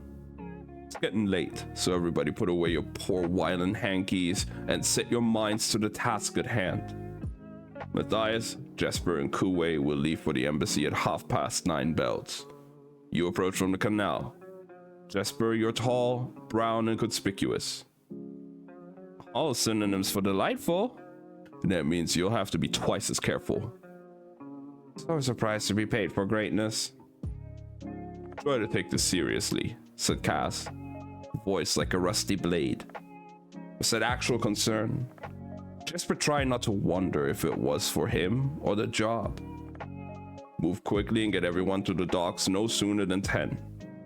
It's getting late, so everybody put away your poor Wylan hankies and set your minds to the task at hand. Matthias, Jesper, and Kuwei will leave for the embassy at 9:30 bells. You approach from the canal. Jesper, you're tall, brown, and conspicuous. All synonyms for delightful. And that means you'll have to be twice as careful. So surprised to be paid for greatness. Try to take this seriously, said Cass, voice like a rusty blade. Said actual concern. Jesper tried not to wonder if it was for him or the job. Move quickly and get everyone to the docks no sooner than 10.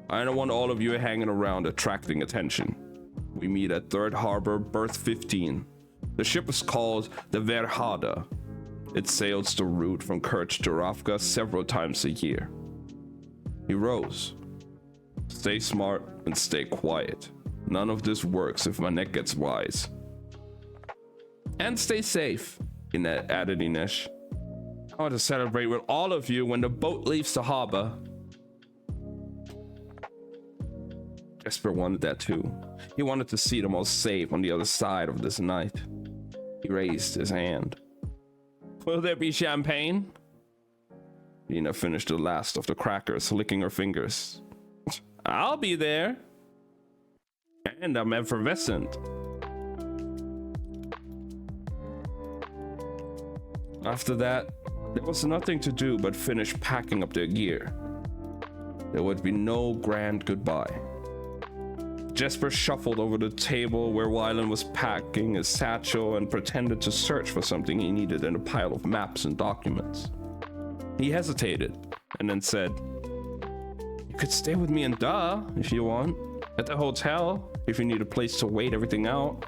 I don't want all of you hanging around attracting attention. We meet at 3rd Harbor, berth 15. The ship is called the Verhada. It sails the route from Kerch to Rafka several times a year. He rose. Stay smart and stay quiet. None of this works if my neck gets wise. And stay safe, added Inesh. I want to celebrate with all of you when the boat leaves the harbor. Jesper wanted that too. He wanted to see them all safe on the other side of this night. He raised his hand. Will there be champagne? Nina finished the last of the crackers, licking her fingers. I'll be there. And I'm effervescent. After that, there was nothing to do but finish packing up their gear. There would be no grand goodbye. Jesper shuffled over the table where Wylan was packing his satchel and pretended to search for something he needed in a pile of maps and documents. He hesitated and then said, "You could stay with me in Da if you want, at the hotel, if you need a place to wait everything out."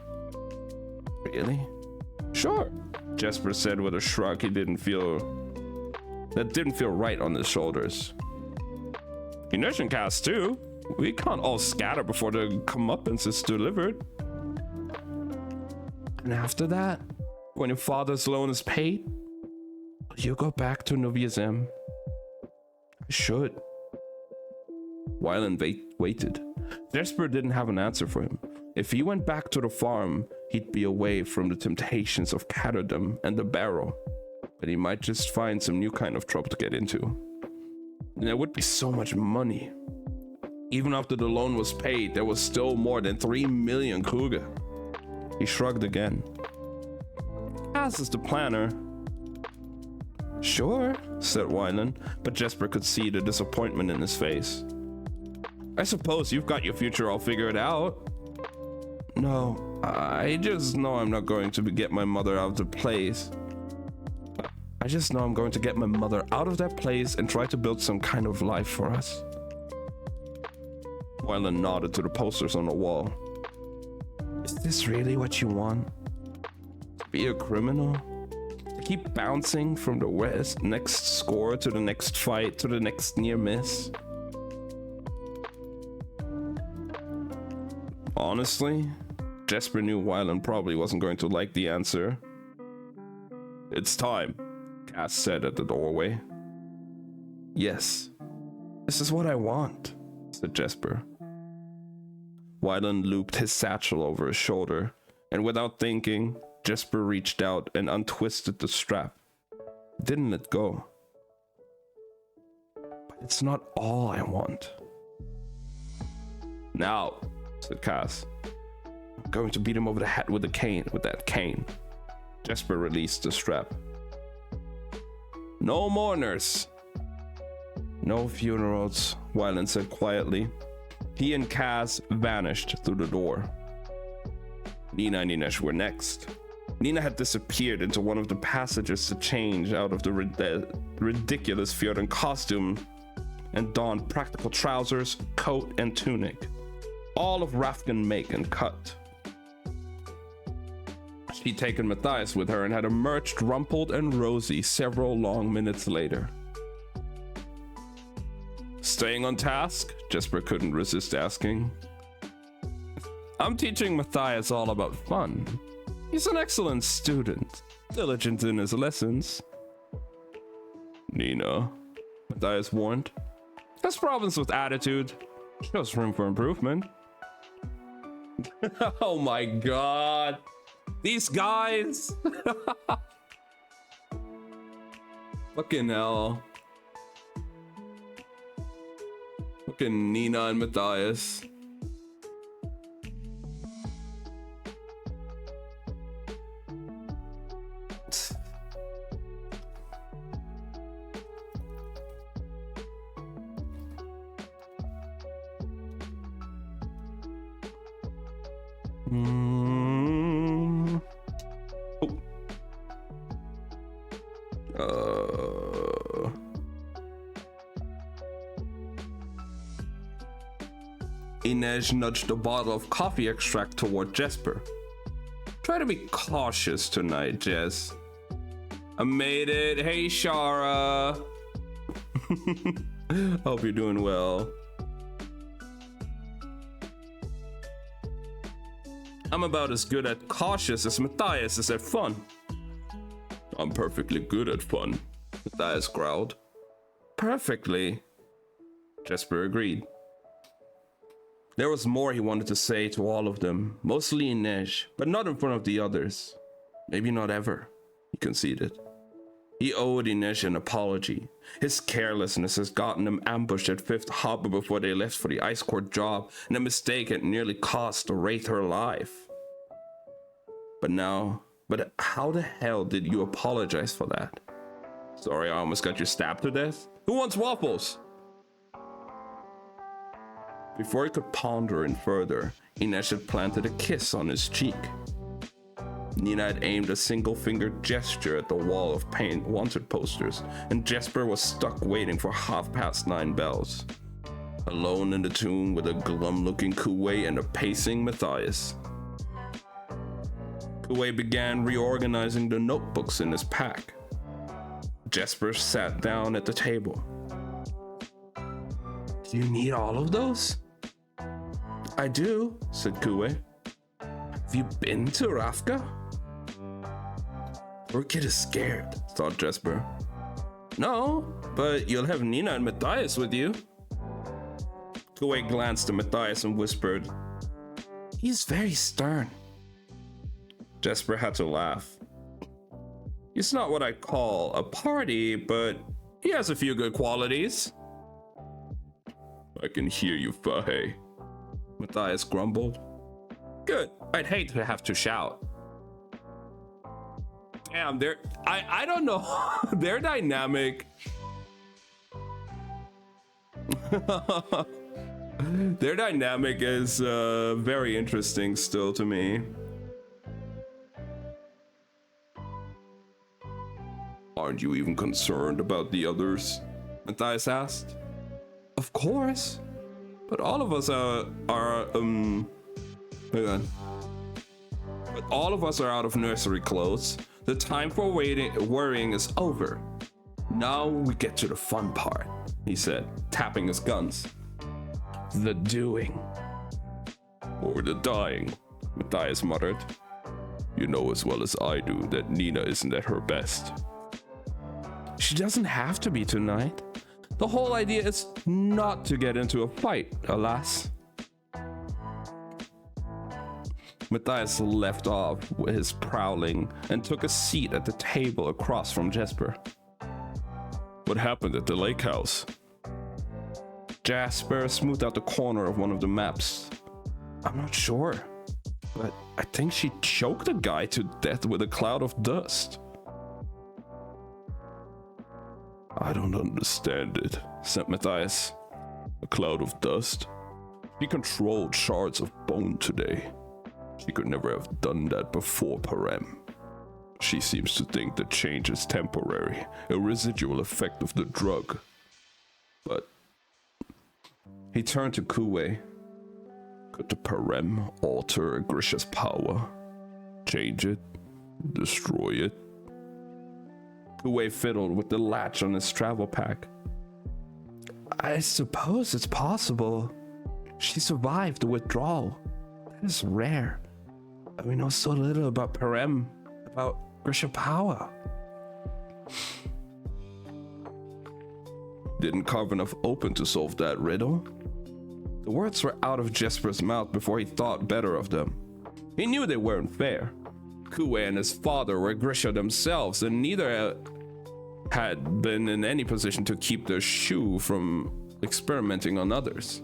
Really? Sure, Jesper said with a shrug that didn't feel right on his shoulders. Inesh and Cass too. We can't all scatter before the comeuppance is delivered. And after that, when your father's loan is paid, you go back to Novia Zem. I should. Wylan waited. Jesper didn't have an answer for him. If he went back to the farm, he'd be away from the temptations of Catterdom and the barrel. But he might just find some new kind of trouble to get into. And there would be so much money. Even after the loan was paid, there was still more than 3 million Kruger. He shrugged again. As is the planner. Sure, said Wylan, but Jesper could see the disappointment in his face. I suppose you've got your future all figured out. No, I just know I'm not going to get my mother out of the place. I just know I'm going to get my mother out of that place and try to build some kind of life for us. Wylan nodded to the posters on the wall. Is this really what you want? To be a criminal? To keep bouncing from the next score to the next fight to the next near miss? Honestly, Jesper knew Wylan probably wasn't going to like the answer. It's time, Cass said at the doorway. Yes, this is what I want, said Jesper. Wylan looped his satchel over his shoulder, and without thinking, Jesper reached out and untwisted the strap. Didn't let go. But it's not all I want. Now, said Cass. I'm going to beat him over the head with that cane. Jesper released the strap. No mourners. No funerals, Wylan said quietly. He and Cass vanished through the door. Nina and Inesh were next. Nina had disappeared into one of the passages to change out of the ridiculous Fjordan costume and donned practical trousers, coat, and tunic, all of Rafgan make and cut. She'd taken Matthias with her and had emerged rumpled and rosy several long minutes later. Staying on task? Jesper couldn't resist asking. I'm teaching Matthias all about fun. He's an excellent student, diligent in his lessons. Nina, Matthias warned. Has problems with attitude. Shows room for improvement. Oh my god. These guys. Fucking hell. Fucking Nina and Matthias. Mm. Inej nudged a bottle of coffee extract toward Jesper. Try to be cautious tonight, Jess. I made it. Hey, Shara. Hope you're doing well. I'm about as good at cautious as Matthias is at fun. I'm perfectly good at fun, Matthias growled. Perfectly, Jesper agreed. There was more he wanted to say to all of them, mostly Inej, but not in front of the others. Maybe not ever, he conceded. He owed Inej an apology. His carelessness has gotten him ambushed at Fifth Harbor before they left for the Ice Court job, and a mistake had nearly cost Wraith her life. But how the hell did you apologize for that? Sorry, I almost got you stabbed to death. Who wants waffles? Before he could ponder in further, Inej had planted a kiss on his cheek. Nina had aimed a single-fingered gesture at the wall of paint wanted posters, and Jesper was stuck waiting for 9:30 bells. Alone in the tomb with a glum-looking Kuwei and a pacing Matthias. Kuwei began reorganizing the notebooks in his pack. Jesper sat down at the table. Do you need all of those? I do, said Kuwei. Have you been to Rafka? Poor kid is scared, thought Jesper. No, but you'll have Nina and Matthias with you. Kuwei glanced at Matthias and whispered, He's very stern. Jesper had to laugh. He's not what I call a party, but he has a few good qualities. I can hear you, Fahey, Matthias grumbled. Good, I'd hate to have to shout. Damn, I don't know, their dynamic. Their dynamic is very interesting still to me. Aren't you even concerned about the others? Matthias asked. Of course, but all of us are hang on. But all of us are out of nursery clothes. The time for worrying is over. Now we get to the fun part, he said, tapping his guns. The doing. Or the dying, Matthias muttered. You know as well as I do that Nina isn't at her best. She doesn't have to be tonight. The whole idea is not to get into a fight, alas. Matthias left off with his prowling and took a seat at the table across from Jesper. What happened at the lake house? Jesper smoothed out the corner of one of the maps. I'm not sure, but I think she choked a guy to death with a cloud of dust. I don't understand it, said Matthias. A cloud of dust? She controlled shards of bone today. She could never have done that before Parem. She seems to think the change is temporary, a residual effect of the drug. But he turned to Kuwei. Could the Parem alter Grisha's power? Change it? Destroy it? Kuwei fiddled with the latch on his travel pack. I suppose it's possible. She survived the withdrawal. That is rare. We know so little about Parem, about Grisha power. Didn't Karvanov open to solve that riddle? The words were out of Jesper's mouth before he thought better of them. He knew they weren't fair. Kuwei and his father were Grisha themselves, and neither had been in any position to keep their shoe from experimenting on others.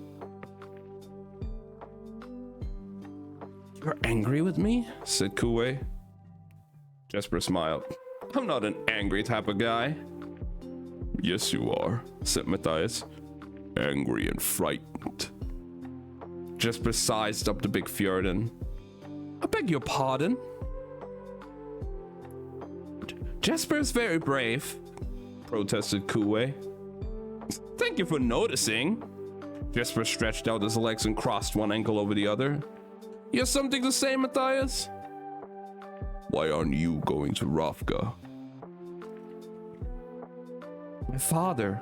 You're angry with me? Said Kuwei. Jesper smiled. I'm not an angry type of guy. Yes, you are, said Matthias. Angry and frightened. Jesper sized up the big Fjordan. beg your pardon. Jesper is very brave, protested Kuwei. Thank you for noticing. Jesper stretched out his legs and crossed one ankle over the other. You have something to say, Matthias? Why aren't you going to Ravka? My father.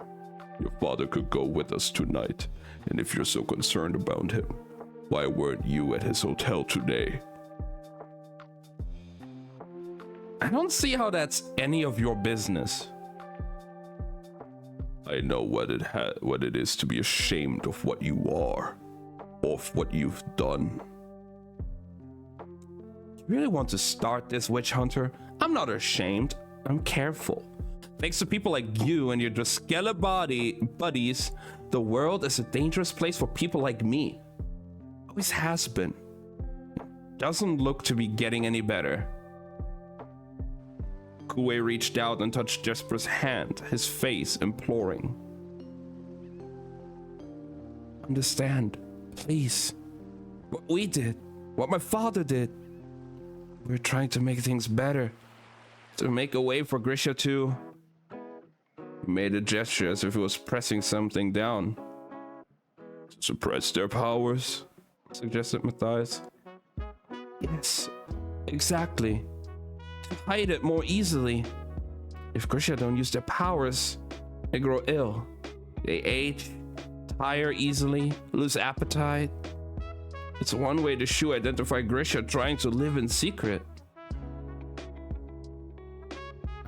Your father could go with us tonight, and if you're so concerned about him, why weren't you at his hotel today? I don't see how that's any of your business. I know what it is to be ashamed of what you are, of what you've done. You really want to start this, witch hunter? I'm not ashamed. I'm careful. Thanks to people like you and your Droskella buddies, the world is a dangerous place for people like me. Always has been. Doesn't look to be getting any better. Kuwei reached out and touched Jesper's hand, his face imploring. Understand, please. What we did, what my father did. We're trying to make things better. To make a way for Grisha to... He made a gesture as if he was pressing something down. To suppress their powers, suggested Matthias. Yes, exactly. To hide it more easily. If Grisha don't use their powers, they grow ill. They age, tire easily, lose appetite. It's one way the Shu identify Grisha trying to live in secret.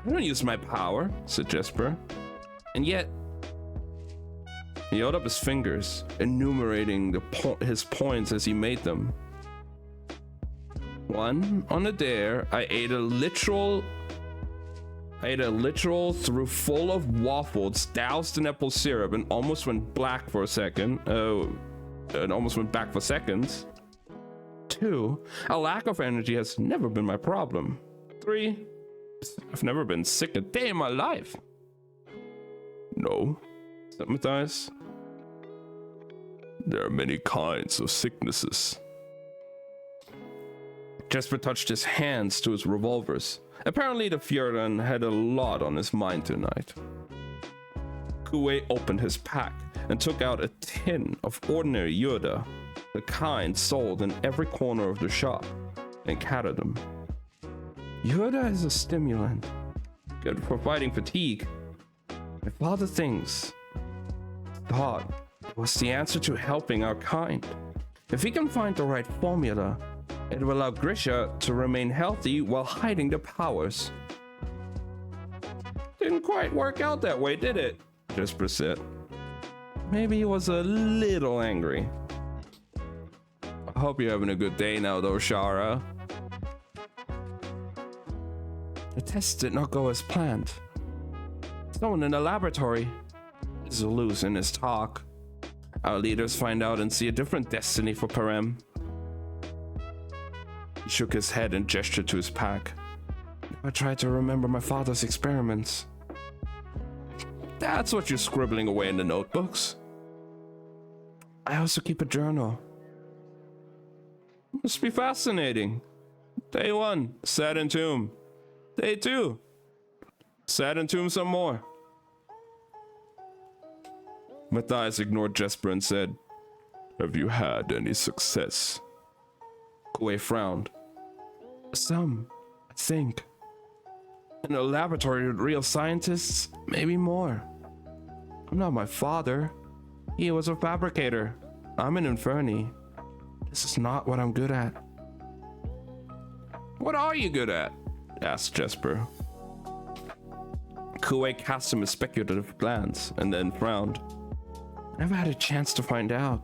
I don't use my power, said Jesper. And yet, he held up his fingers, enumerating his points as he made them. One, on a dare, I ate a literal through full of waffles, doused in apple syrup, and almost went black for a second. And almost went back for seconds. 2, a lack of energy has never been my problem. 3, I've never been sick a day in my life. No, said Matthias. There are many kinds of sicknesses. Jesper touched his hands to his revolvers. Apparently the Fjordan had a lot on his mind tonight. Kuwei opened his pack and took out a tin of ordinary Yoda, the kind sold in every corner of the shop, and catted them. Yoda is a stimulant, good for fighting fatigue. My father thought it was the answer to helping our kind. If he can find the right formula, it will allow Grisha to remain healthy while hiding the powers. Didn't quite work out that way, did it? Jesper said. Maybe he was a little angry. I hope you're having a good day now, though, Shara. The test did not go as planned. Someone in the laboratory is loose in his talk. Our leaders find out and see a different destiny for Parem. He shook his head and gestured to his pack. I tried to remember my father's experiments. That's what you're scribbling away in the notebooks. I also keep a journal. Must be fascinating. Day 1, sad and tomb. Day 2, sad and tomb some more. Matthias ignored Jesper and said, Have you had any success? Kuwei frowned. Some, I think. In a laboratory with real scientists, maybe more. I'm not my father. He was a fabricator. I'm an Inferni. This is not what I'm good at. What are you good at? Asked Jesper. Kuwei cast him a speculative glance and then frowned. Never had a chance to find out.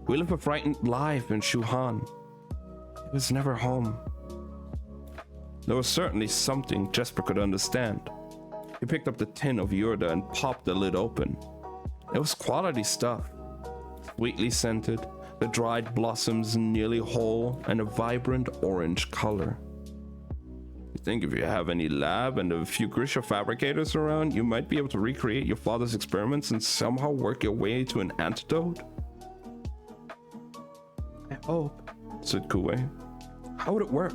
We live a frightened life in Shuhan. He was never home. There was certainly something Jesper could understand. He picked up the tin of Yurda and popped the lid open. It was quality stuff. Sweetly scented, the dried blossoms nearly whole, and a vibrant orange color. You think if you have any lab and a few Grisha fabricators around, you might be able to recreate your father's experiments and somehow work your way to an antidote? I hope, said Kuwei. How would it work?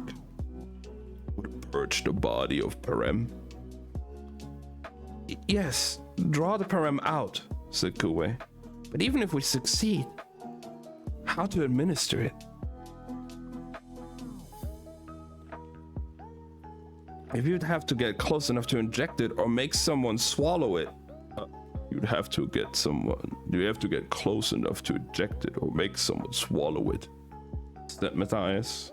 Would it purge the body of Perem? Yes, draw the Perem out, said Kuwei. But even if we succeed, how to administer it? If you'd have to get close enough to inject it or make someone swallow it, you have to get close enough to inject it or make someone swallow it, said Matthias.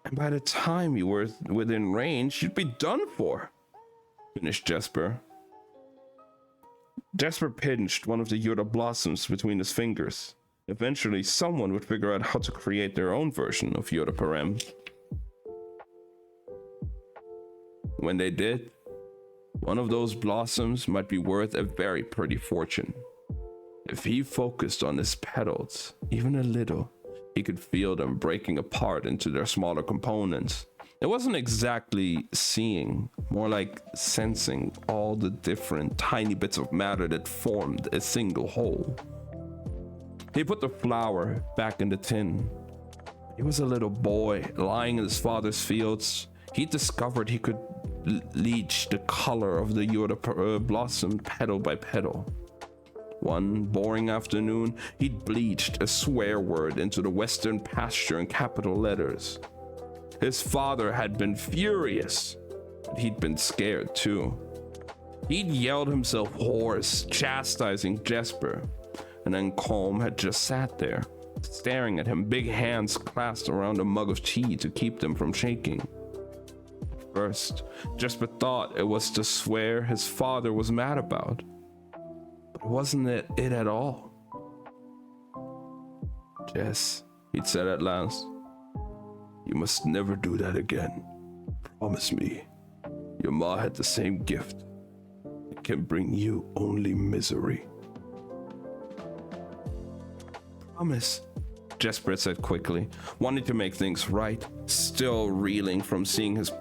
And by the time you were within range, you'd be done for, finished Jesper. Jesper pinched one of the Yoda blossoms between his fingers. Eventually, someone would figure out how to create their own version of Yoda Perem. When they did, one of those blossoms might be worth a very pretty fortune. If he focused on his petals, even a little, he could feel them breaking apart into their smaller components. It wasn't exactly seeing, more like sensing all the different tiny bits of matter that formed a single whole. He put the flower back in the tin. He was a little boy lying in his father's fields. He discovered he could leach the color of the Yoda blossom petal by petal. One boring afternoon, he'd bleached a swear word into the Western pasture in capital letters. His father had been furious, but he'd been scared too. He'd yelled himself hoarse, chastising Jesper, and then Colm had just sat there, staring at him, big hands clasped around a mug of tea to keep them from shaking. First, Jesper thought it was the swear his father was mad about, but wasn't it at all? Jess, he'd said at last, you must never do that again. Promise me. Your ma had the same gift. It can bring you only misery. Promise, Jesper said quickly, wanting to make things right, still reeling from seeing his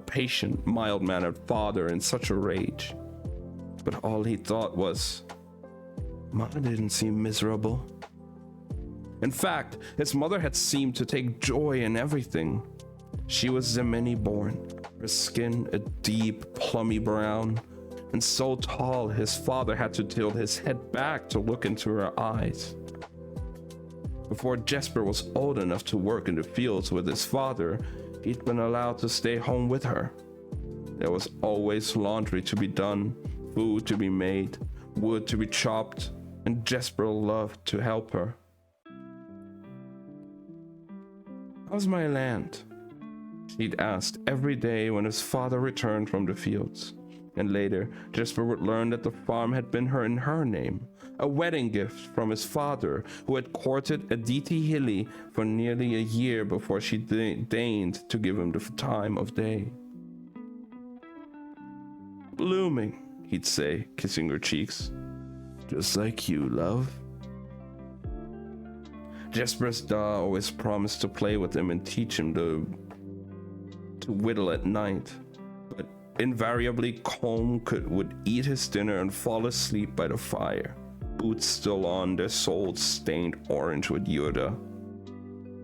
patient, mild-mannered father in such a rage. But all he thought was, Ma didn't seem miserable. In fact, his mother had seemed to take joy in everything. She was Zemeni born, her skin a deep, plummy brown, and so tall his father had to tilt his head back to look into her eyes. Before Jesper was old enough to work in the fields with his father, he'd been allowed to stay home with her. There was always laundry to be done, food to be made, wood to be chopped, and Jesper loved to help her. How's my land? He'd asked every day when his father returned from the fields. And later, Jesper would learn that the farm had been in her name, a wedding gift from his father, who had courted Aditi Hilli for nearly a year before she deigned to give him the time of day. Blooming, he'd say, kissing her cheeks. Just like you, love. Jesper's da always promised to play with him and teach him to whittle at night. But invariably, Colm would eat his dinner and fall asleep by the fire, boots still on, their soles stained orange with Yoda.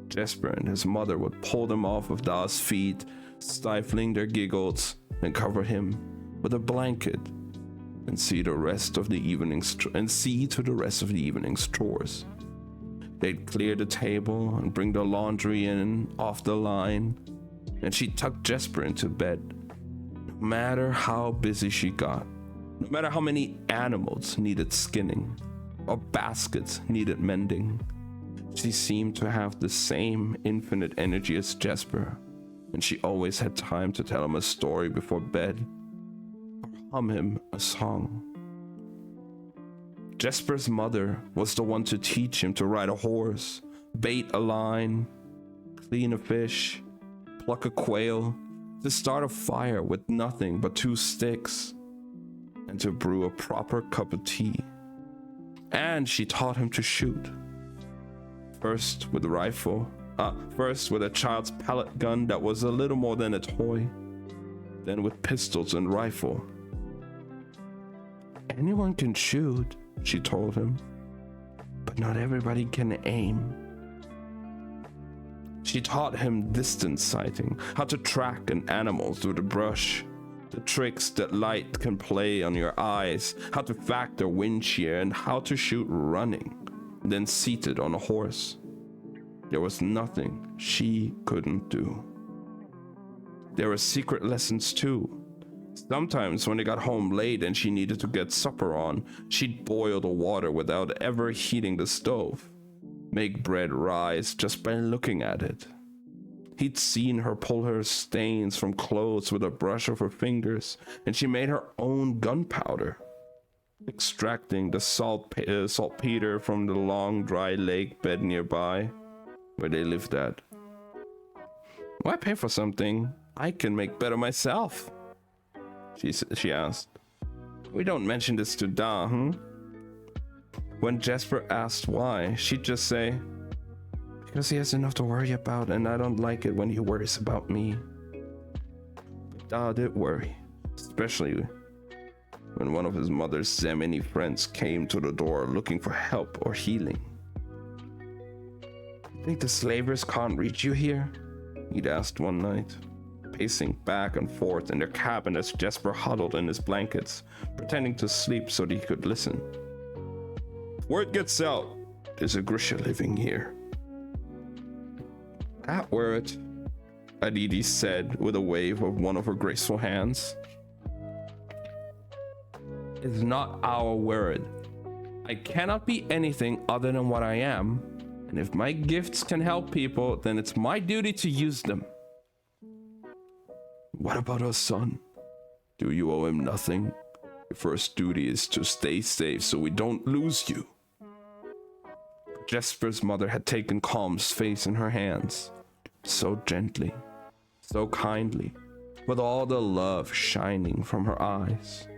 Jesper and his mother would pull them off of Da's feet, stifling their giggles, and cover him with a blanket and see to the rest of the evening's chores. They'd clear the table and bring the laundry in off the line, and she'd tuck Jesper into bed. No matter how busy she got, no matter how many animals needed skinning or baskets needed mending, she seemed to have the same infinite energy as Jesper, and she always had time to tell him a story before bed or hum him a song. Jesper's mother was the one to teach him to ride a horse, bait a line, clean a fish, pluck a quail, to start a fire with nothing but 2 sticks, and to brew a proper cup of tea. And she taught him to shoot. First with a child's pellet gun that was a little more than a toy, then with pistols and rifle. Anyone can shoot, she told him, but not everybody can aim. She She taught him distance sighting, how to track an animal through the brush, the tricks that light can play on your eyes, how to factor wind shear, and how to shoot running, then seated on a horse. There was nothing she couldn't do. There were secret lessons too. Sometimes when they got home late and she needed to get supper on, she'd boil the water without ever heating the stove, make bread rise just by looking at it. He'd seen her pull her stains from clothes with a brush of her fingers, and she made her own gunpowder, extracting the saltpeter from the long dry lake bed nearby where they lived at. Why pay for something I can make better myself? She asked. We don't mention this to Da, When Jesper asked why, she'd just say, because he has enough to worry about, and I don't like it when he worries about me. But Da did worry, especially when one of his mother's Zemini friends came to the door looking for help or healing. Think the slavers can't reach you here? He'd asked one night, pacing back and forth in their cabin as Jesper huddled in his blankets, pretending to sleep so that he could listen. Word gets out, there's a Grisha living here. That word, Aditi said with a wave of one of her graceful hands, is not our word. I cannot be anything other than what I am, and if my gifts can help people, then it's my duty to use them. What about our son? Do you owe him nothing? Your first duty is to stay safe so we don't lose you. Jesper's mother had taken Calm's face in her hands, so gently, so kindly, with all the love shining from her eyes.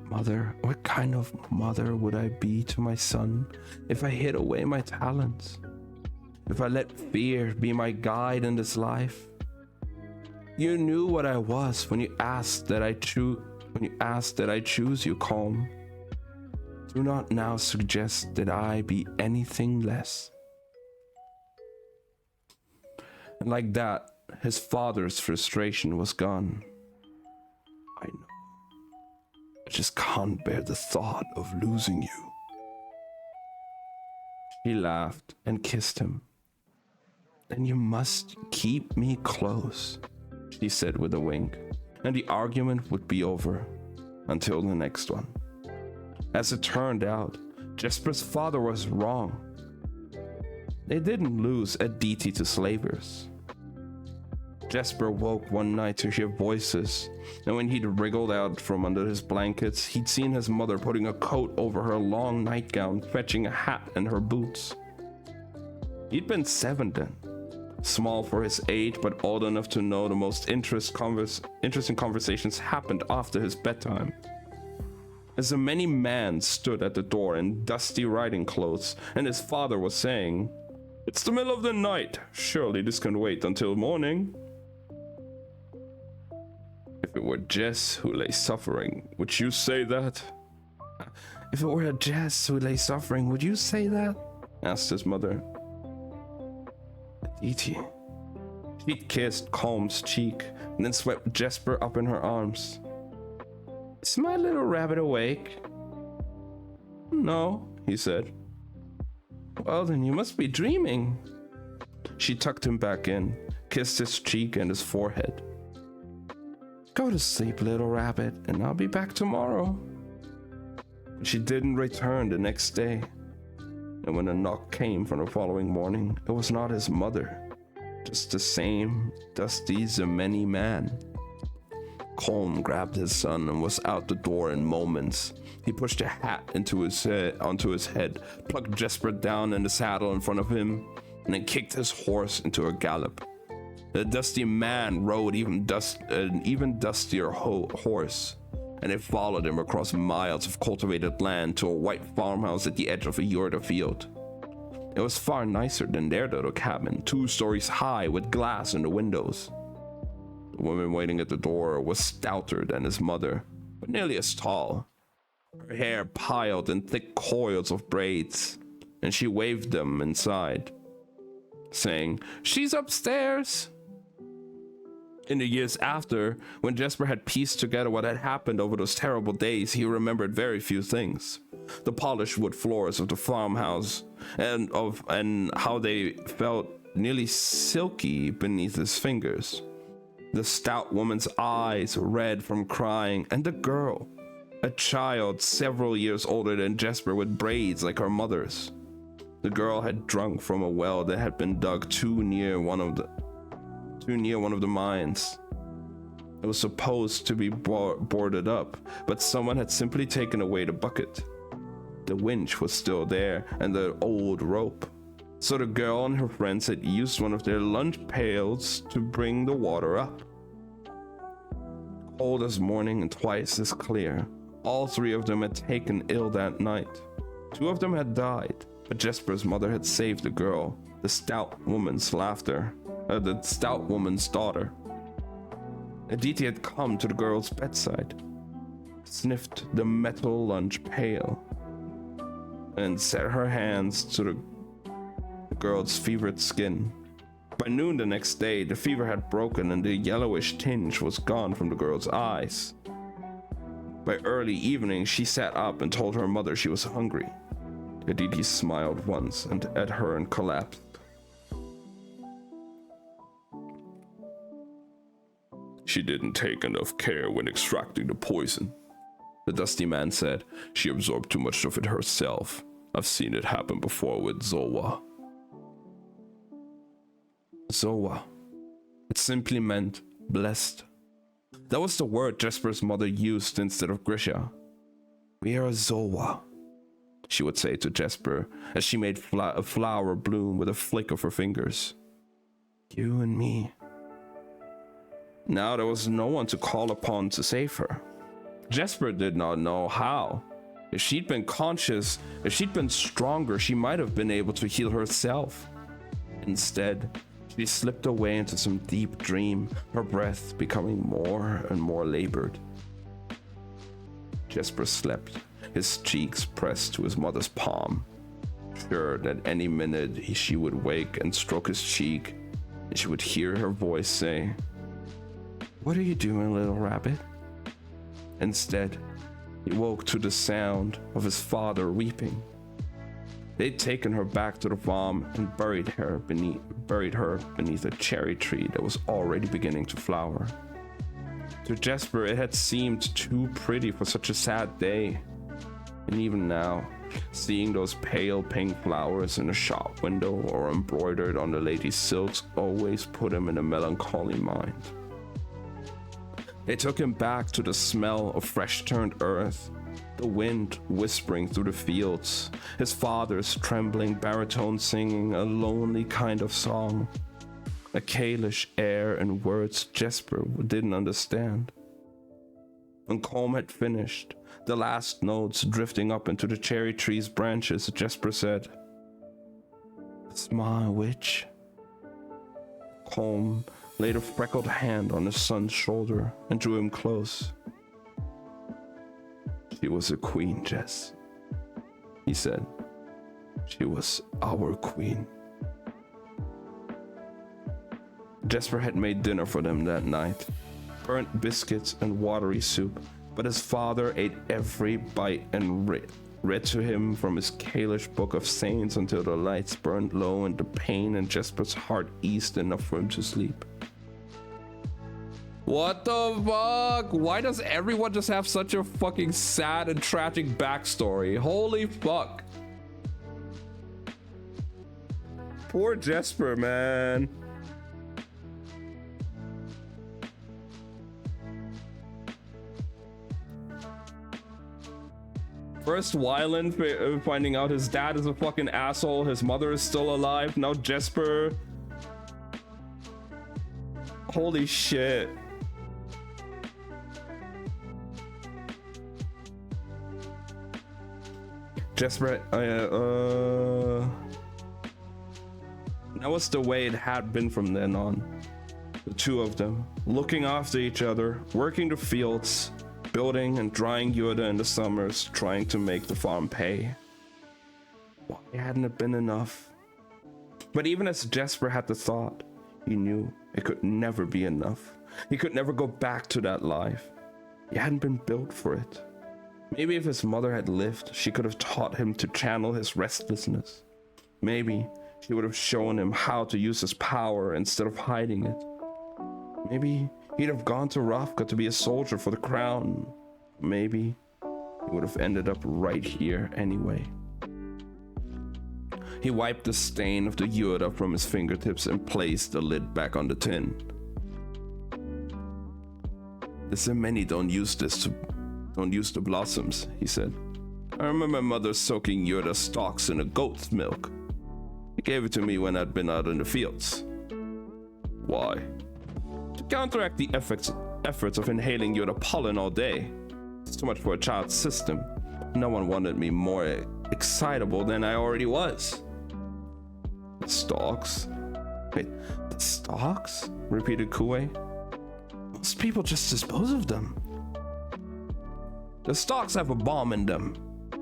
What kind of mother would I be to my son if I hid away my talents? If I let fear be my guide in this life? You knew what I was when you asked that I choose you, Calm. Do not now suggest that I be anything less. And like that, his father's frustration was gone. I know. I just can't bear the thought of losing you. She laughed and kissed him. Then you must keep me close, she said with a wink, and the argument would be over until the next one. As it turned out, Jesper's father was wrong. They didn't lose Aditi to slavers. Jesper woke one night to hear voices, and when he'd wriggled out from under his blankets, he'd seen his mother putting a coat over her long nightgown, fetching a hat and her boots. He'd been 7 then, small for his age, but old enough to know the most interesting conversations happened after his bedtime. As a many man stood at the door in dusty riding clothes, and his father was saying, "It's the middle of the night. Surely this can wait until morning." If it were Jess who lay suffering, would you say that? If it were Jess who lay suffering, would you say that? Asked his mother. Aditi. She'd kissed Calm's cheek and then swept Jesper up in her arms. Is my little rabbit awake? No, he said. Well, then you must be dreaming. She tucked him back in, kissed his cheek and his forehead. Go to sleep, little rabbit, and I'll be back tomorrow. She didn't return the next day, and when a knock came from the following morning, it was not his mother, just the same dusty Zemeni man. Calm grabbed his son and was out the door in moments. He pushed a hat onto his head, plucked Jesper down in the saddle in front of him, and then kicked his horse into a gallop. The dusty man rode an even dustier horse, and it followed him across miles of cultivated land to a white farmhouse at the edge of a Yorda field. It was far nicer than their little cabin, 2 stories high with glass in the windows. The woman waiting at the door was stouter than his mother, but nearly as tall. Her hair piled in thick coils of braids, and she waved them inside, saying, "She's upstairs." In the years after, when Jesper had pieced together what had happened over those terrible days, he remembered very few things. The polished wood floors of the farmhouse and how they felt nearly silky beneath his fingers. The stout woman's eyes red from crying, and the girl, a child several years older than Jesper with braids like her mother's. The girl had drunk from a well that had been dug too near one of the mines. It was supposed to be boarded up, but someone had simply taken away the bucket. The winch was still there and the old rope. So the girl and her friends had used one of their lunch pails to bring the water up. Cold as morning and twice as clear, all three of them had taken ill that night. Two of them had died, but Jesper's mother had saved the girl, the stout woman's daughter. Aditi had come to the girl's bedside, sniffed the metal lunch pail, and set her hands to the girl's fevered skin. By noon the next day, the fever had broken and the yellowish tinge was gone from the girl's eyes. By early evening, she sat up and told her mother she was hungry. Aditi smiled once at her and collapsed. "She didn't take enough care when extracting the poison," the dusty man said. "She absorbed too much of it herself. I've seen it happen before with Zoa." Zoa. It simply meant blessed. That was the word Jesper's mother used instead of Grisha. "We are Zoa," she would say to Jesper as she made a flower bloom with a flick of her fingers. "You and me." Now there was no one to call upon to save her. Jesper did not know how. If she'd been conscious, if she'd been stronger, she might have been able to heal herself. Instead, she slipped away into some deep dream, her breath becoming more and more labored. Jesper slept, his cheeks pressed to his mother's palm, sure that any minute she would wake and stroke his cheek, and she would hear her voice say, "What are you doing, little rabbit?" Instead, he woke to the sound of his father weeping. They'd taken her back to the farm and buried her beneath a cherry tree that was already beginning to flower. To Jesper, it had seemed too pretty for such a sad day. And even now, seeing those pale pink flowers in a shop window or embroidered on the lady's silks always put him in a melancholy mind. It took him back to the smell of fresh-turned earth, the wind whispering through the fields, his father's trembling baritone singing a lonely kind of song, a Kaelish air and words Jesper didn't understand. When Colm had finished, the last notes drifting up into the cherry tree's branches, Jesper said, "It's my witch." Colm laid a freckled hand on his son's shoulder and drew him close. "She was a queen, Jess," he said. "She was our queen." Jesper had made dinner for them that night, burnt biscuits and watery soup, but his father ate every bite and read to him from his Kaelish book of saints until the lights burned low and the pain in Jesper's heart eased enough for him to sleep. What the fuck? Why does everyone just have such a fucking sad and tragic backstory? Holy fuck. Poor Jesper, man. First Wyland finding out his dad is a fucking asshole, his mother is still alive, now Jesper. Holy shit. Jesper, that was the way it had been from then on. The two of them, looking after each other, working the fields, building and drying Yoda in the summers, trying to make the farm pay. Why hadn't it been enough? But even as Jesper had the thought, he knew it could never be enough. He could never go back to that life. He hadn't been built for it. Maybe if his mother had lived, she could have taught him to channel his restlessness. Maybe she would have shown him how to use his power instead of hiding it. Maybe he'd have gone to Ravka to be a soldier for the crown. Maybe he would have ended up right here anyway. He wiped the stain of the Yoda from his fingertips and placed the lid back on the tin. The Zemeni don't use the blossoms, he said. I remember my mother soaking Yoda stalks in a goat's milk. He gave it to me when I'd been out in the fields. Why? To counteract the efforts of inhaling Yoda pollen all day. It's too much for a child's system. No one wanted me more excitable than I already was. The stalks? Wait, the stalks? Repeated Kuei. Most people just dispose of them. The stalks have a balm in them.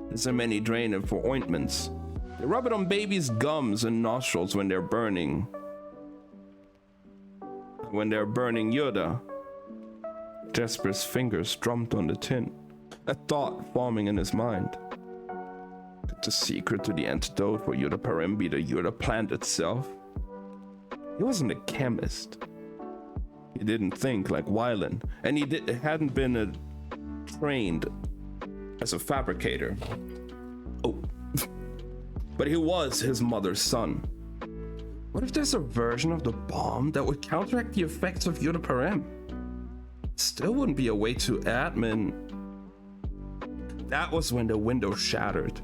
There's a many drain it for ointments. They rub it on babies' gums and nostrils when they're burning. When they're burning Yoda. Jesper's fingers drummed on the tin, a thought forming in his mind. Could the secret to the antidote for Yoda Parem be the Yoda plant itself? He wasn't a chemist. He didn't think like Wylan, and he hadn't been trained as a fabricator. Oh, but he was his mother's son. What if there's a version of the bomb that would counteract the effects of Yoda Parem? Still wouldn't be a way to admin. That was when the window shattered.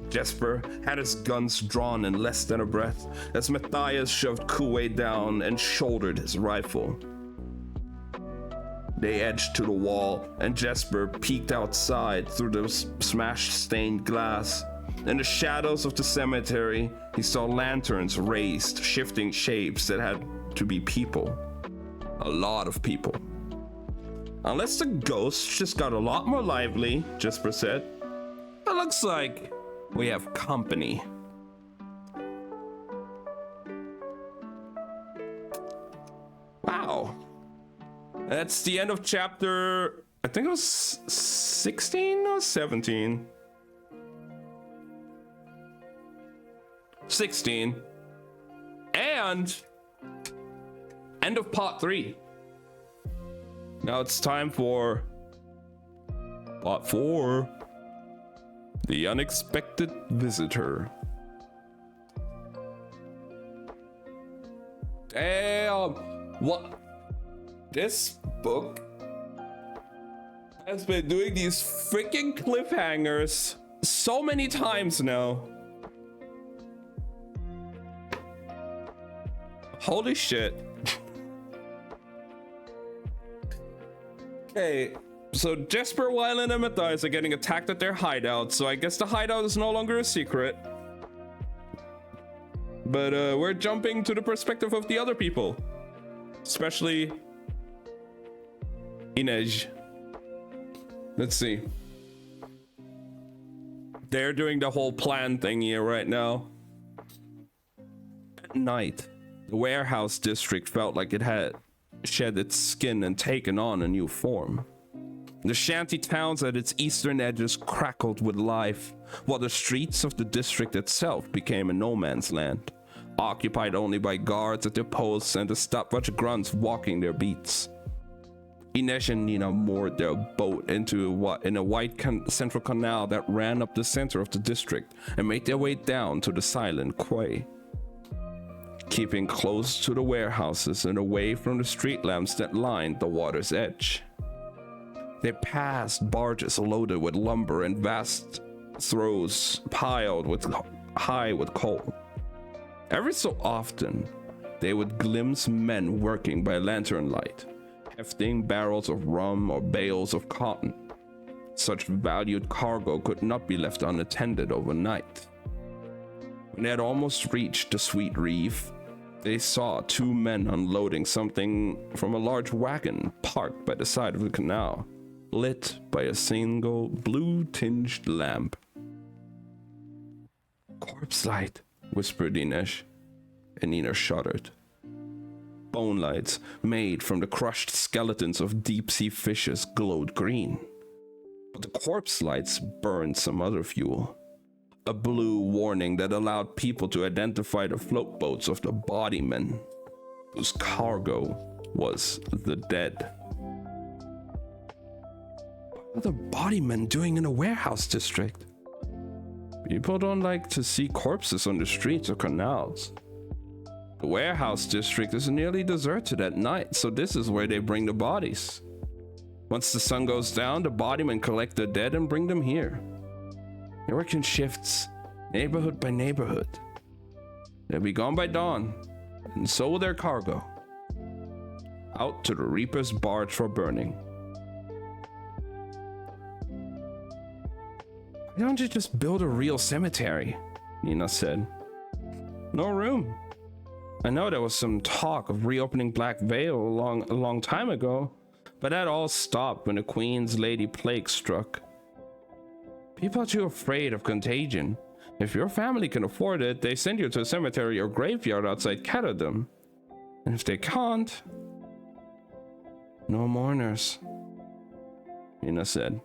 Jesper had his guns drawn in less than a breath as Matthias shoved Kuei down and shouldered his rifle. They edged to the wall, and Jesper peeked outside through the smashed stained glass. In the shadows of the cemetery, he saw lanterns raised, shifting shapes that had to be people. A lot of people. Unless the ghosts just got a lot more lively, Jesper said. It looks like we have company. Wow. That's the end of chapter, I think it was 16 or 17. 16. And end of part 3. Now it's time for part 4. The Unexpected Visitor. Damn. What? This book has been doing these freaking cliffhangers so many times now. Holy shit. Okay, so Jesper, Wylan, and Matthias are getting attacked at their hideout, so I guess the hideout is no longer a secret. But we're jumping to the perspective of the other people. Especially Inej. Let's see. They're doing the whole plan thing here right now. At night, the warehouse district felt like it had shed its skin and taken on a new form. The shanty towns at its eastern edges crackled with life, while the streets of the district itself became a no man's land, occupied only by guards at their posts and a stopwatch grunts walking their beats. Inej and Nina moored their boat into a wide central canal that ran up the center of the district and made their way down to the silent quay. Keeping close to the warehouses and away from the street lamps that lined the water's edge. They passed barges loaded with lumber and vast throws piled high with coal. Every so often, they would glimpse men working by lantern light, hefting barrels of rum or bales of cotton. Such valued cargo could not be left unattended overnight. When they had almost reached the Sweet Reef, they saw two men unloading something from a large wagon parked by the side of the canal, lit by a single blue-tinged lamp. Corpse light, whispered Inesh, and Nina shuddered. Bone lights made from the crushed skeletons of deep-sea fishes glowed green, but the corpse lights burned some other fuel. A blue warning that allowed people to identify the float boats of the bodymen, whose cargo was the dead. What are the bodymen doing in a warehouse district? People don't like to see corpses on the streets or canals. The warehouse district is nearly deserted at night, so this is where they bring the bodies. Once the sun goes down, the bodymen collect the dead and bring them here. They work in shifts, neighborhood by neighborhood. They'll be gone by dawn, and so will their cargo. Out to the Reaper's barge for burning. Why don't you just build a real cemetery? Nina said. No room. I know there was some talk of reopening Black Veil a long time ago, but that all stopped when the Queen's Lady Plague struck. People are too afraid of contagion. If your family can afford it, they send you to a cemetery or graveyard outside Caradum. And if they can't, no mourners, Nina said.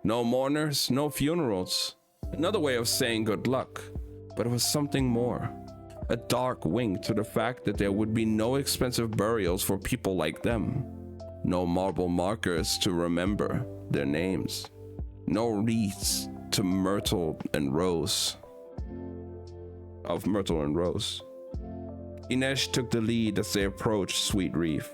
No mourners, no funerals. Another way of saying good luck, but it was something more. A dark wink to the fact that there would be no expensive burials for people like them. No marble markers to remember their names. No wreaths to Myrtle and Rose. Inesh took the lead as they approached Sweet Reef.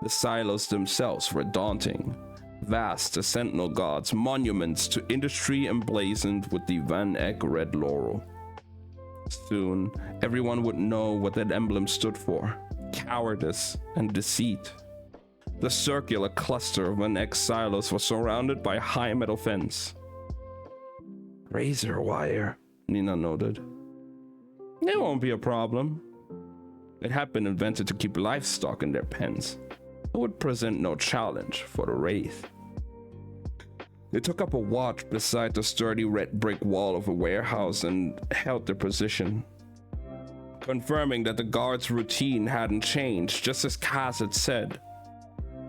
The silos themselves were daunting. Vast as sentinel guards, monuments to industry emblazoned with the Van Eck red laurel. Soon, everyone would know what that emblem stood for: cowardice and deceit. The circular cluster of Van Eck silos was surrounded by a high metal fence. Razor wire, Nina noted. It won't be a problem. It had been invented to keep livestock in their pens. It would present no challenge for the Wraith. They took up a watch beside the sturdy red brick wall of a warehouse and held their position, confirming that the guards' routine hadn't changed, just as Kaz had said.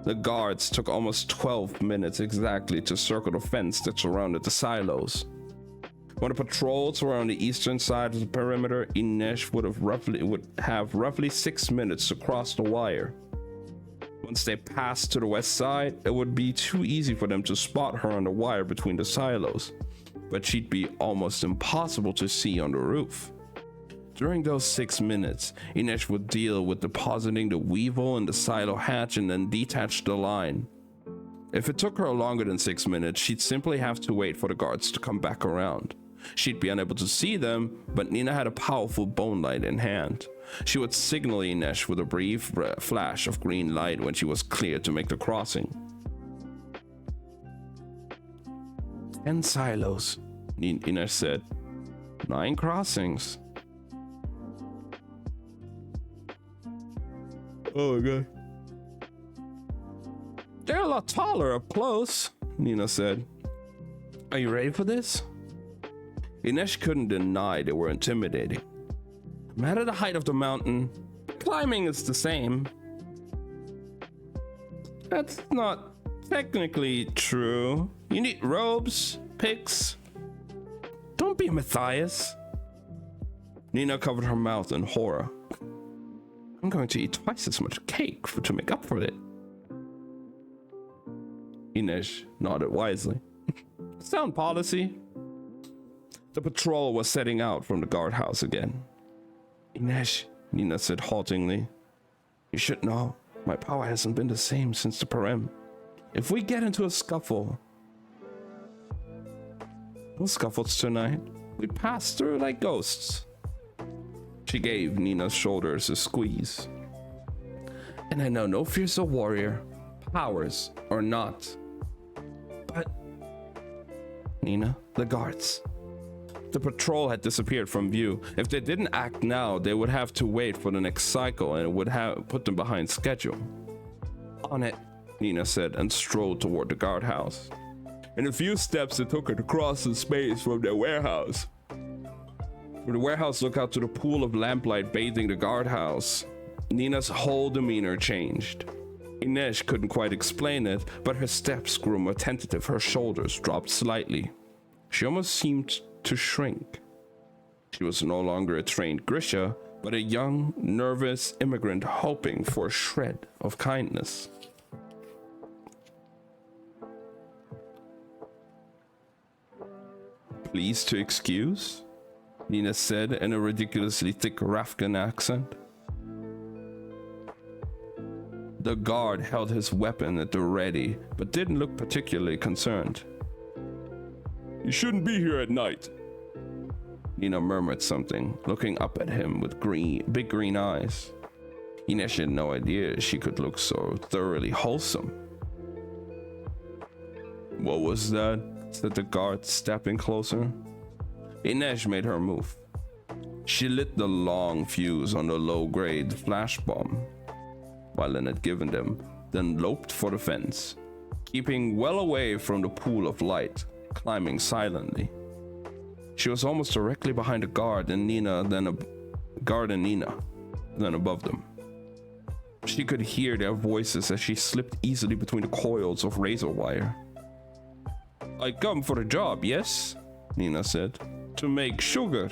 The guards took almost 12 minutes exactly to circle the fence that surrounded the silos. When the patrols were on the eastern side of the perimeter, Inesh would have roughly 6 minutes to cross the wire. Once they passed to the west side, it would be too easy for them to spot her on the wire between the silos, but she'd be almost impossible to see on the roof. During those 6 minutes, Inesh would deal with depositing the weevil in the silo hatch and then detach the line. If it took her longer than 6 minutes, she'd simply have to wait for the guards to come back around. She'd be unable to see them, but Nina had a powerful bone light in hand. She would signal Inesh with a brief flash of green light when she was cleared to make the crossing. 10 silos, Inesh said. 9 crossings. Oh my god. They're a lot taller up close, Nina said. Are you ready for this? Inesh couldn't deny they were intimidating. No matter the height of the mountain, climbing is the same. That's not technically true. You need robes, picks. Don't be Matthias. Nina covered her mouth in horror. I'm going to eat twice as much cake to make up for it. Inesh nodded wisely. Sound policy. The patrol was setting out from the guardhouse again. Inesh, Nina said haltingly. You should know, my power hasn't been the same since the Parem. If we get into a scuffle... No scuffles tonight. We pass through like ghosts. She gave Nina's shoulders a squeeze. And I know no fiercer warrior, powers or not. But... Nina, the guards. The patrol had disappeared from view. If they didn't act now, they would have to wait for the next cycle and it would have put them behind schedule. On it, Nina said and strolled toward the guardhouse. In a few steps it took her to cross the space from their warehouse. From the warehouse lookout to the pool of lamplight bathing the guardhouse, Nina's whole demeanor changed. Inej couldn't quite explain it, but her steps grew more tentative, her shoulders dropped slightly. She almost seemed to shrink. She was no longer a trained Grisha, but a young, nervous immigrant hoping for a shred of kindness. Please to excuse? Nina said in a ridiculously thick Rafgan accent. The guard held his weapon at the ready, but didn't look particularly concerned. You shouldn't be here at night. Nina murmured something, looking up at him with big green eyes. Inej had no idea she could look so thoroughly wholesome. What was that? Said the guard, stepping closer. Inej made her move. She lit the long fuse on the low-grade flash bomb Wylan had given them, then loped for the fence, keeping well away from the pool of light, climbing silently. She was almost directly behind the guard and Nina, then above them. She could hear their voices as she slipped easily between the coils of razor wire. I come for a job, yes? Nina said. To make sugar.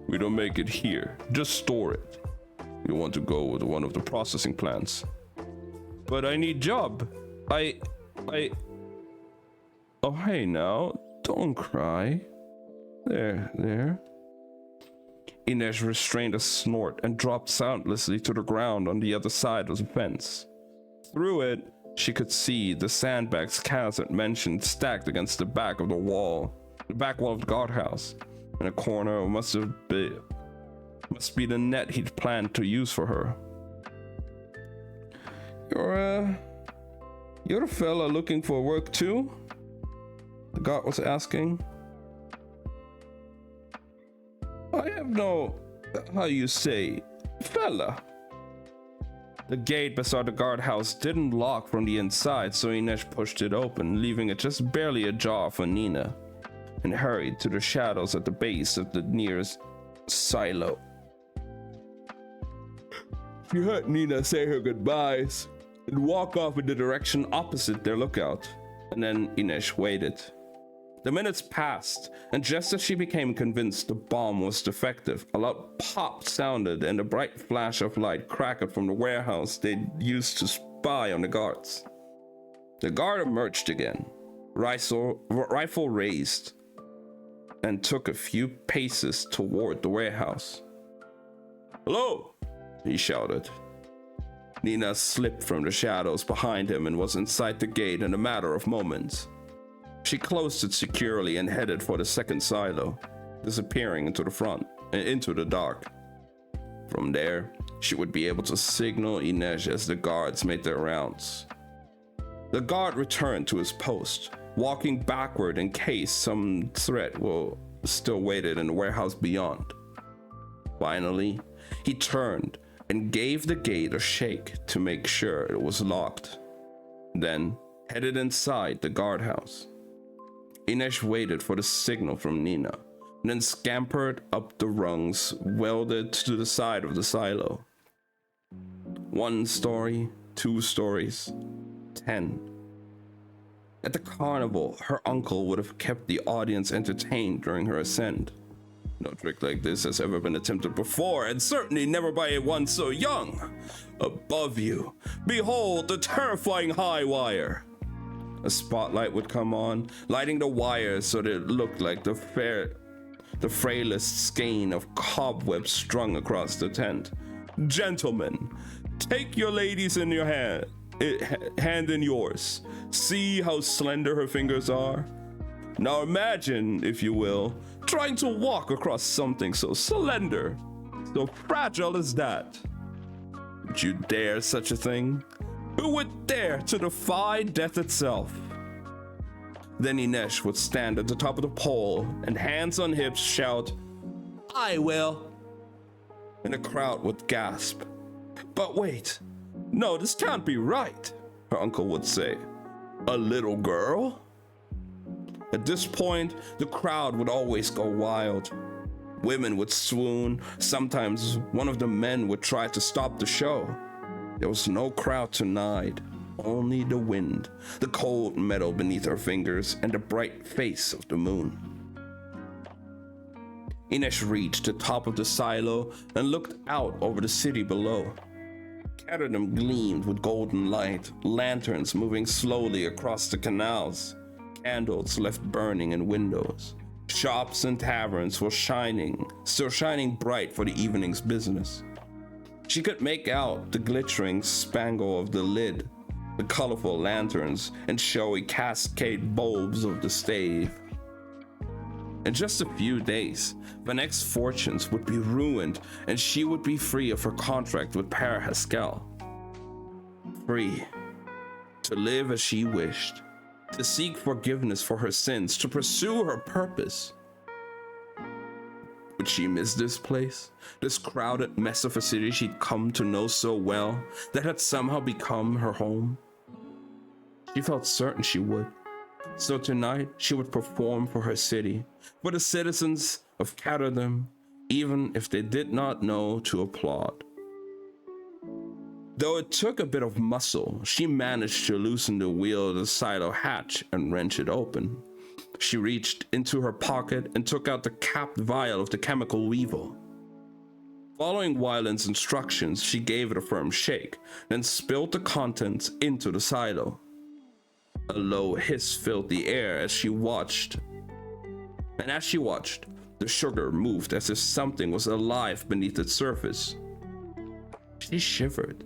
We don't make it here, just store it. You want to go to one of the processing plants. But I need job. Oh, hey now, don't cry. There. Inej restrained a snort and dropped soundlessly to the ground on the other side of the fence. Through it, she could see the sandbags Kaz had mentioned stacked against the back wall of the guardhouse. In a corner must be the net he'd planned to use for her. You're a fella looking for work too? The guard was asking. I have no, how you say, fella. The gate beside the guardhouse didn't lock from the inside, so Inej pushed it open, leaving it just barely ajar for Nina, and hurried to the shadows at the base of the nearest silo. She heard Nina say her goodbyes and walk off in the direction opposite their lookout, and then Inej waited. The minutes passed, and just as she became convinced the bomb was defective, a loud pop sounded and a bright flash of light crackled from the warehouse they'd used to spy on the guards. The guard emerged again, rifle raised, and took a few paces toward the warehouse. Hello, he shouted. Nina slipped from the shadows behind him and was inside the gate in a matter of moments. She closed it securely and headed for the second silo, disappearing into the dark. From there, she would be able to signal Inej as the guards made their rounds. The guard returned to his post, walking backward in case some threat still waited in the warehouse beyond. Finally, he turned and gave the gate a shake to make sure it was locked, then headed inside the guardhouse. Inej waited for the signal from Nina, and then scampered up the rungs welded to the side of the silo. 1 story, 2 stories, 10. At the carnival, her uncle would have kept the audience entertained during her ascent. No trick like this has ever been attempted before, and certainly never by one so young. Above you, behold the terrifying high wire. A spotlight would come on, lighting the wires so that it looked like the frailest skein of cobwebs strung across the tent. Gentlemen, take your ladies in your hand in yours. See how slender her fingers are? Now imagine, if you will, trying to walk across something so slender, so fragile as that. Would you dare such a thing? Who would dare to defy death itself? Then Inej would stand at the top of the pole and, hands on hips, shout, I will. And the crowd would gasp. But wait, no, this can't be right, her uncle would say. A little girl? At this point, the crowd would always go wild. Women would swoon. Sometimes one of the men would try to stop the show. There was no crowd tonight, only the wind, the cold metal beneath her fingers, and the bright face of the moon. Ines reached the top of the silo and looked out over the city below. Catterdam gleamed with golden light, lanterns moving slowly across the canals, candles left burning in windows. Shops and taverns were still shining bright for the evening's business. She could make out the glittering spangle of the lid, the colorful lanterns, and showy cascade bulbs of the stave. In just a few days, Vanek's fortunes would be ruined and she would be free of her contract with Père Haskell. Free to live as she wished, to seek forgiveness for her sins, to pursue her purpose. Would she miss this place, this crowded mess of a city she'd come to know so well, that had somehow become her home? She felt certain she would. So tonight, she would perform for her city, for the citizens of Catterdam, even if they did not know to applaud. Though it took a bit of muscle, she managed to loosen the wheel of the silo hatch and wrench it open. She reached into her pocket and took out the capped vial of the chemical weevil. Following Wyland's instructions, she gave it a firm shake, then spilled the contents into the silo. A low hiss filled the air as she watched. And as she watched, the sugar moved as if something was alive beneath its surface. She shivered.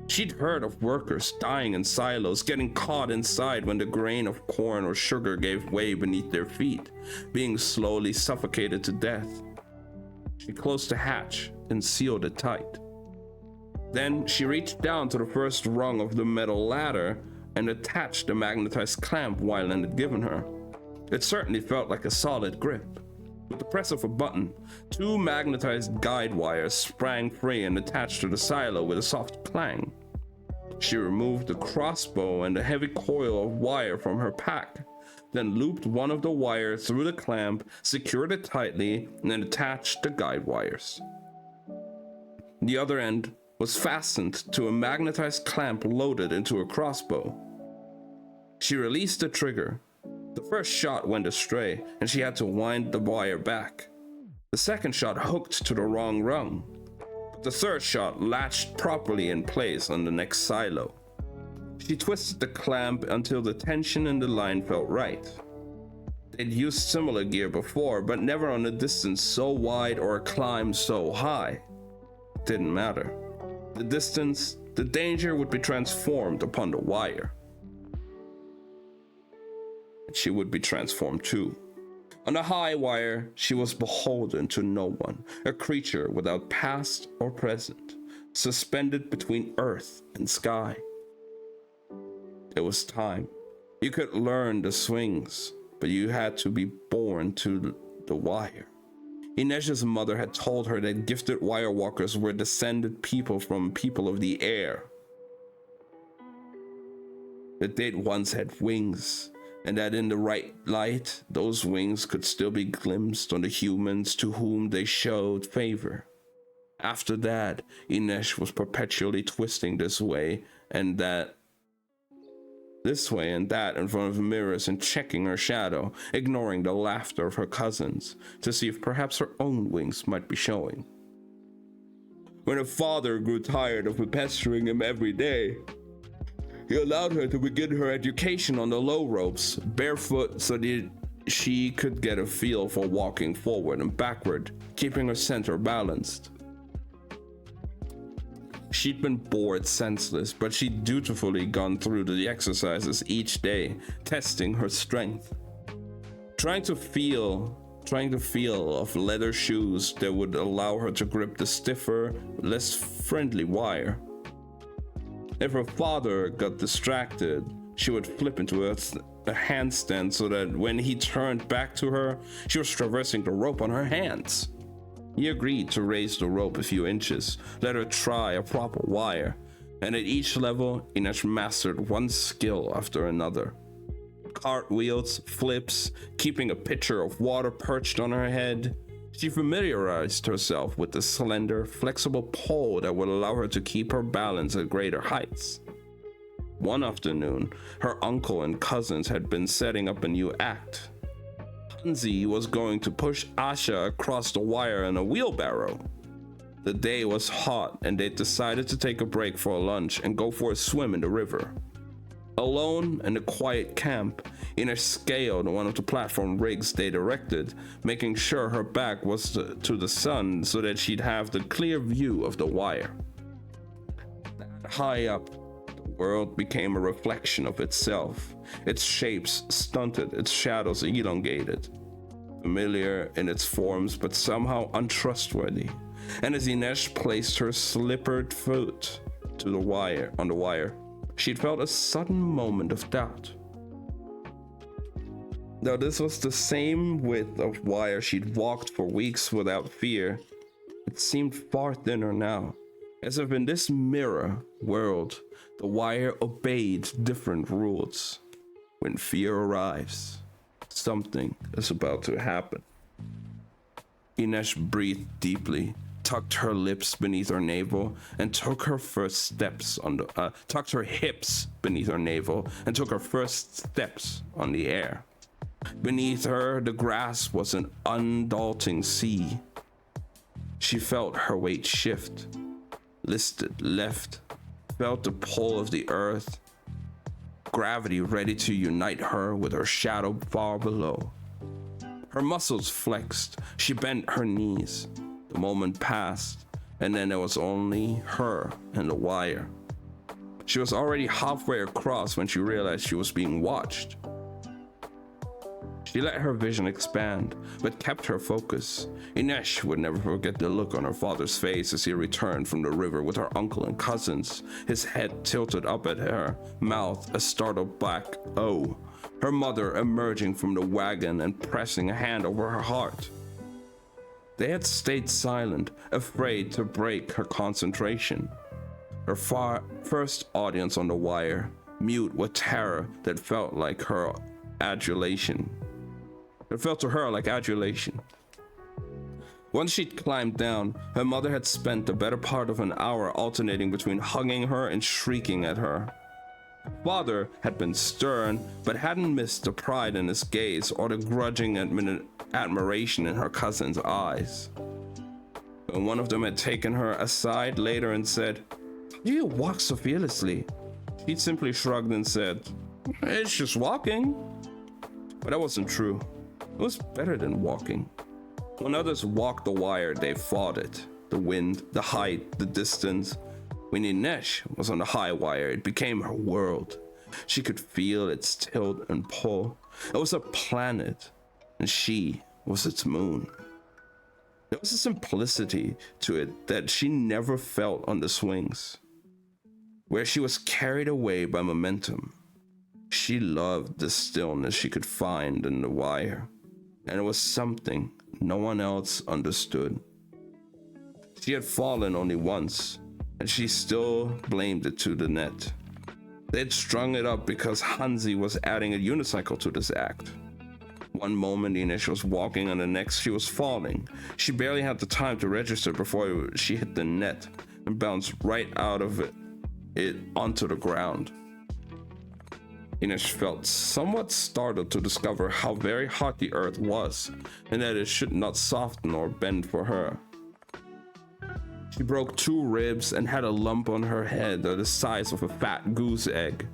She'd heard of workers dying in silos, getting caught inside when the grain of corn or sugar gave way beneath their feet, being slowly suffocated to death. She closed the hatch and sealed it tight. Then she reached down to the first rung of the metal ladder and attached the magnetized clamp Wyland had given her. It certainly felt like a solid grip. With the press of a button, 2 magnetized guide wires sprang free and attached to the silo with a soft clang. She removed the crossbow and the heavy coil of wire from her pack, then looped one of the wires through the clamp, secured it tightly, and then attached the guide wires. The other end was fastened to a magnetized clamp loaded into a crossbow. She released the trigger. The first shot went astray, and she had to wind the wire back. The second shot hooked to the wrong rung, but the third shot latched properly in place on the next silo. She twisted the clamp until the tension in the line felt right. They'd used similar gear before, but never on a distance so wide or a climb so high. It didn't matter. The distance, the danger would be transformed upon the wire. And she would be transformed too. On the high wire, she was beholden to no one, a creature without past or present, suspended between earth and sky. It was time. You could learn the swings, but you had to be born to the wire. Inez's mother had told her that gifted wirewalkers were descended people from people of the air. That they'd once had wings, and that in the right light, those wings could still be glimpsed on the humans to whom they showed favor. After that, Inez was perpetually twisting this way and that in front of mirrors and checking her shadow, ignoring the laughter of her cousins to see if perhaps her own wings might be showing. When her father grew tired of pestering him every day, he allowed her to begin her education on the low ropes, barefoot, so that she could get a feel for walking forward and backward, keeping her center balanced. She'd been bored senseless, but she'd dutifully gone through the exercises each day, testing her strength. Trying to feel of leather shoes that would allow her to grip the stiffer, less friendly wire. If her father got distracted, she would flip into a handstand so that when he turned back to her, she was traversing the rope on her hands. He agreed to raise the rope a few inches, let her try a proper wire, and at each level, Inez mastered one skill after another. Cartwheels, flips, keeping a pitcher of water perched on her head, She familiarized herself with the slender, flexible pole that would allow her to keep her balance at greater heights. One afternoon, her uncle and cousins had been setting up a new act. Hansi was going to push Asha across the wire in a wheelbarrow. The day was hot and they decided to take a break for lunch and go for a swim in the river. Alone in the quiet camp, Ina scaled one of the platform rigs they directed, making sure her back was to the sun so that she'd have the clear view of the wire. That high up, the world became a reflection of itself. Its shapes stunted, its shadows elongated. Familiar in its forms, but somehow untrustworthy. And as Inesh placed her slippered foot on the wire, she'd felt a sudden moment of doubt. Now, this was the same width of wire she'd walked for weeks without fear. It seemed far thinner now, as if in this mirror world, the wire obeyed different rules. When fear arrives, something is about to happen. Inesh breathed deeply, tucked her lips beneath her navel, and took her first steps tucked her hips beneath her navel, and took her first steps on the air. Beneath her, the grass was an undulting sea. She felt her weight shift, listed left, felt the pull of the earth, gravity ready to unite her with her shadow far below. Her muscles flexed, she bent her knees. The moment passed, and then there was only her and the wire. She was already halfway across when she realized she was being watched. She let her vision expand, but kept her focus. Inesh would never forget the look on her father's face as he returned from the river with her uncle and cousins, his head tilted up at her, mouth a startled black O, her mother emerging from the wagon and pressing a hand over her heart. They had stayed silent, afraid to break her concentration. Her first audience on the wire, mute with terror that felt like her adulation. It felt to her like adulation. Once she'd climbed down, her mother had spent the better part of an hour alternating between hugging her and shrieking at her. Father had been stern, but hadn't missed the pride in his gaze or the grudging admiration in her cousin's eyes. When one of them had taken her aside later and said, "How do you walk so fearlessly?" She'd simply shrugged and said, "It's just walking." But that wasn't true. It was better than walking. When others walked the wire, they fought it. The wind, the height, the distance. When Inesh was on the high wire, it became her world. She could feel its tilt and pull. It was a planet, and she was its moon. There was a simplicity to it that she never felt on the swings, where she was carried away by momentum. She loved the stillness she could find in the wire, and it was something no one else understood. She had fallen only once, and she still blamed it to the net. They'd strung it up because Hansi was adding a unicycle to this act. One moment Inesh was walking, and the next she was falling. She barely had the time to register before she hit the net and bounced right out of it onto the ground. Inesh felt somewhat startled to discover how very hot the earth was, and that it should not soften or bend for her. She broke 2 ribs and had a lump on her head the size of a fat goose egg.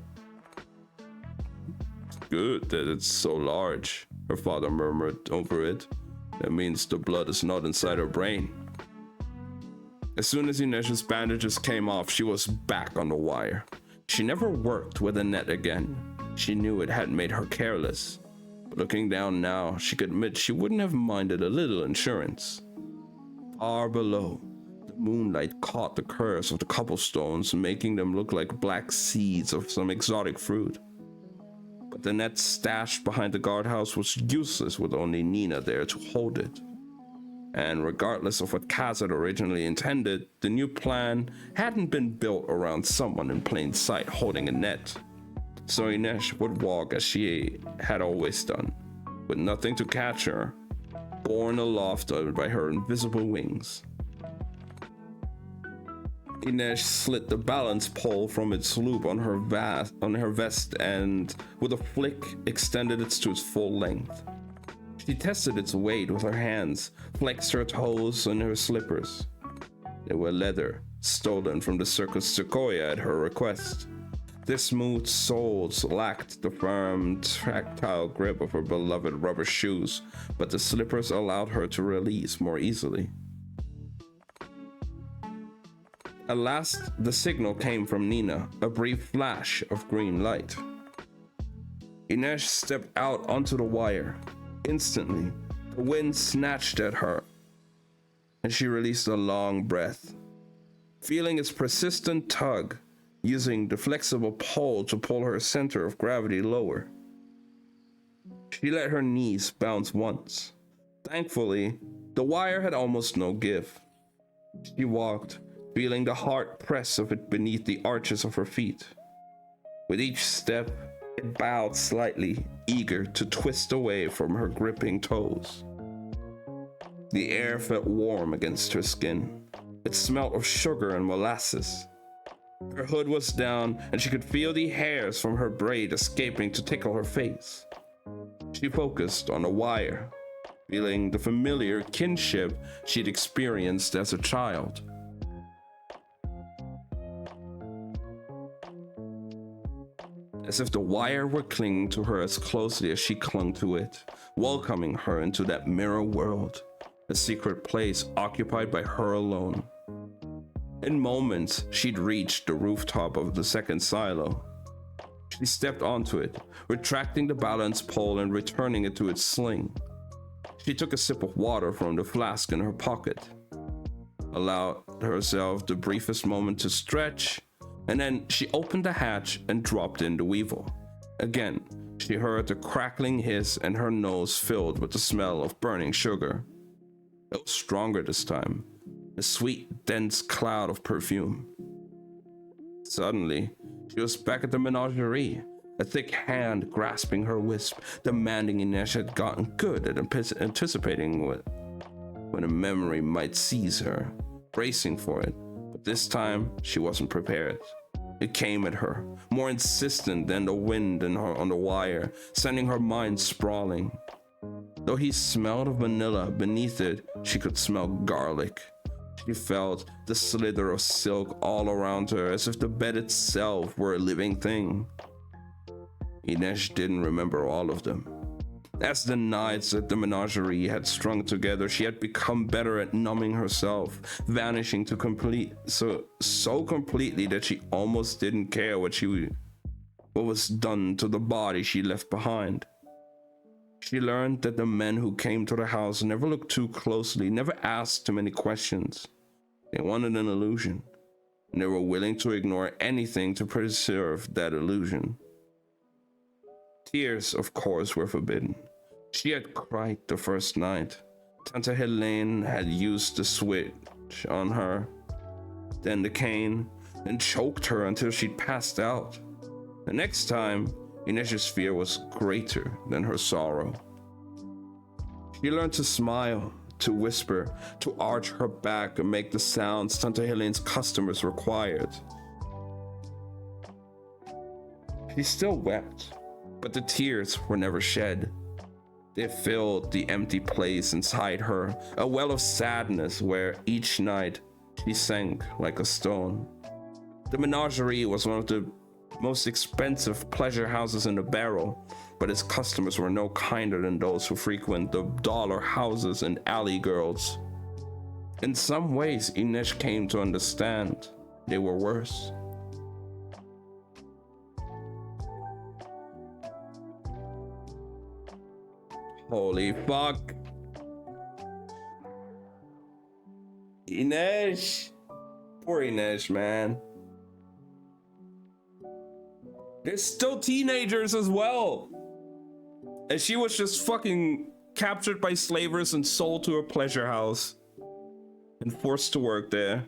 "Good that it's so large," her father murmured over it. "That means the blood is not inside her brain." As soon as Inesh's bandages came off, she was back on the wire. She never worked with a net again. She knew it had made her careless. But looking down now, she could admit she wouldn't have minded a little insurance. Far below, the moonlight caught the curves of the cobblestones, making them look like black seeds of some exotic fruit. But the net stashed behind the guardhouse was useless with only Nina there to hold it. And regardless of what Kaz had originally intended, the new plan hadn't been built around someone in plain sight holding a net. So Inesh would walk as she had always done, with nothing to catch her borne aloft by her invisible wings. Inej slid the balance pole from its loop on her vest and, with a flick, extended it to its full length. She tested its weight with her hands, flexed her toes and her slippers. They were leather, stolen from the Circus Sequoia at her request. Their smooth soles lacked the firm, tactile grip of her beloved rubber shoes, but the slippers allowed her to release more easily. At last, the signal came from Nina, a brief flash of green light. Inej stepped out onto the wire. Instantly, the wind snatched at her, and she released a long breath. Feeling its persistent tug, using the flexible pole to pull her center of gravity lower. She let her knees bounce once. Thankfully, the wire had almost no give. She walked, feeling the hard press of it beneath the arches of her feet. With each step, it bowed slightly, eager to twist away from her gripping toes. The air felt warm against her skin. It smelled of sugar and molasses. Her hood was down, and she could feel the hairs from her braid escaping to tickle her face. She focused on the wire, feeling the familiar kinship she'd experienced as a child. As if the wire were clinging to her as closely as she clung to it, welcoming her into that mirror world, a secret place occupied by her alone. In moments, she'd reached the rooftop of the second silo. She stepped onto it, retracting the balance pole and returning it to its sling. She took a sip of water from the flask in her pocket, allowed herself the briefest moment to stretch, and then she opened the hatch and dropped in the weevil. Again, she heard the crackling hiss and her nose filled with the smell of burning sugar. It was stronger this time, a sweet, dense cloud of perfume. Suddenly, she was back at the menagerie, a thick hand grasping her wisp, demanding Inej had gotten good at anticipating when a memory might seize her, bracing for it. But this time, she wasn't prepared. It came at her, more insistent than the wind on the wire, sending her mind sprawling. Though he smelled of vanilla, beneath it, she could smell garlic. She felt the slither of silk all around her, as if the bed itself were a living thing. Inej didn't remember all of them. As the nights at the menagerie had strung together, she had become better at numbing herself, vanishing so completely that she almost didn't care what was done to the body she left behind. She learned that the men who came to the house never looked too closely, never asked too many questions. They wanted an illusion, and they were willing to ignore anything to preserve that illusion. Tears, of course, were forbidden. She had cried the first night. Tante Helene had used the switch on her, then the cane, and choked her until she'd passed out. The next time, Inej's fear was greater than her sorrow. She learned to smile, to whisper, to arch her back and make the sounds Tante Helene's customers required. She still wept, but the tears were never shed. They filled the empty place inside her, a well of sadness where each night she sank like a stone. The menagerie was one of the most expensive pleasure houses in the barrel, but its customers were no kinder than those who frequent the dollar houses and alley girls. In some ways, Inej came to understand they were worse. Holy fuck. Inej. Poor Inej, man. They're still teenagers as well. And she was just fucking captured by slavers and sold to a pleasure house and forced to work there.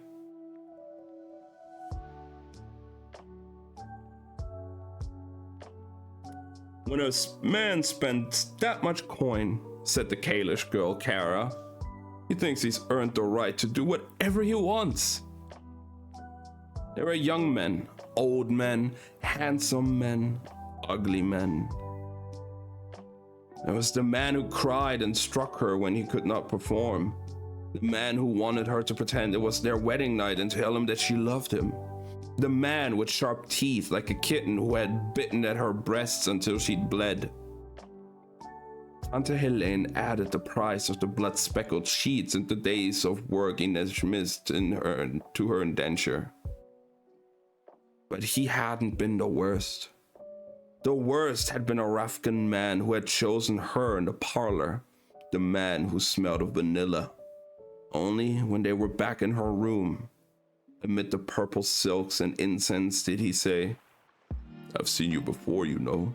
When a man spends that much coin, said the Kalish girl, Kara. He thinks he's earned the right to do whatever he wants. There are young men, old men, handsome men, ugly men. There was the man who cried and struck her when he could not perform. The man who wanted her to pretend it was their wedding night and tell him that she loved him. The man with sharp teeth like a kitten who had bitten at her breasts until she'd bled. Tante Helene added the price of the blood-speckled sheets and the days of work Inez missed to her indenture. But he hadn't been the worst. The worst had been a Rafkan man who had chosen her in the parlor, the man who smelled of vanilla. Only when they were back in her room, amid the purple silks and incense, did he say, "I've seen you before, you know."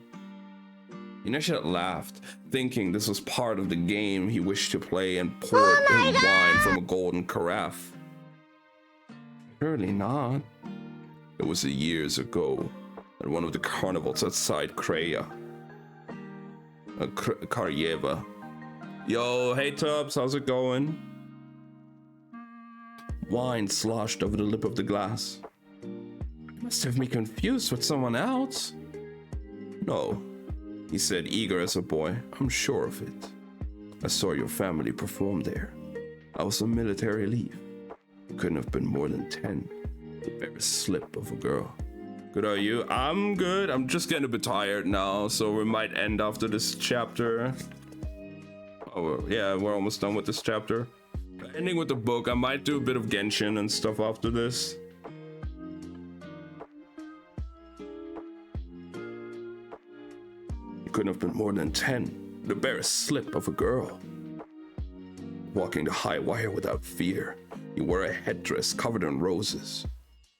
Inez had laughed, thinking this was part of the game he wished to play, and poured him wine from a golden carafe. Surely not. It was years ago, at one of the carnivals outside Kreia. Karyeva. Yo, hey Tubbs, how's it going? Wine sloshed over the lip of the glass. You must have me confused with someone else. No, he said, eager as a boy. I'm sure of it. I saw your family perform there. I was on military leave. Couldn't have been more than 10. The barest slip of a girl. Good, are you? I'm good. I'm just getting a bit tired now, so we might end after this chapter. Oh, yeah, we're almost done with this chapter. Ending with the book. I might do a bit of Genshin and stuff after this. You couldn't have been more than 10. The barest slip of a girl. Walking the high wire without fear. You wore a headdress covered in roses.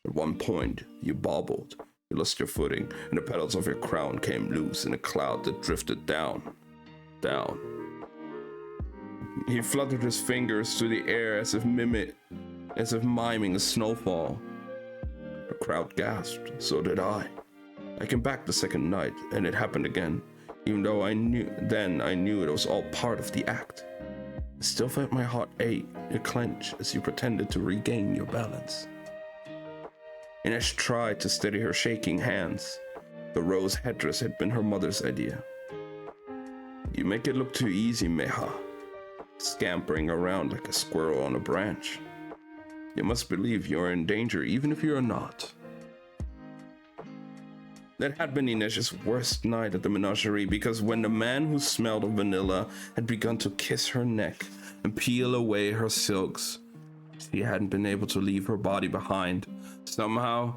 At one point, you bobbled. You lost your footing, and the petals of your crown came loose in a cloud that drifted down. Down. He fluttered his fingers through the air as if miming a snowfall. The crowd gasped, so did I. I came back the second night, and it happened again. Even though I knew it was all part of the act. I still felt my heart ache and clench as you pretended to regain your balance. Inez tried to steady her shaking hands. The rose headdress had been her mother's idea. You make it look too easy, Meha. Scampering around like a squirrel on a branch. You must believe you're in danger even if you're not. That had been Inez's worst night at the menagerie, because when the man who smelled of vanilla had begun to kiss her neck and peel away her silks, she hadn't been able to leave her body behind. Somehow,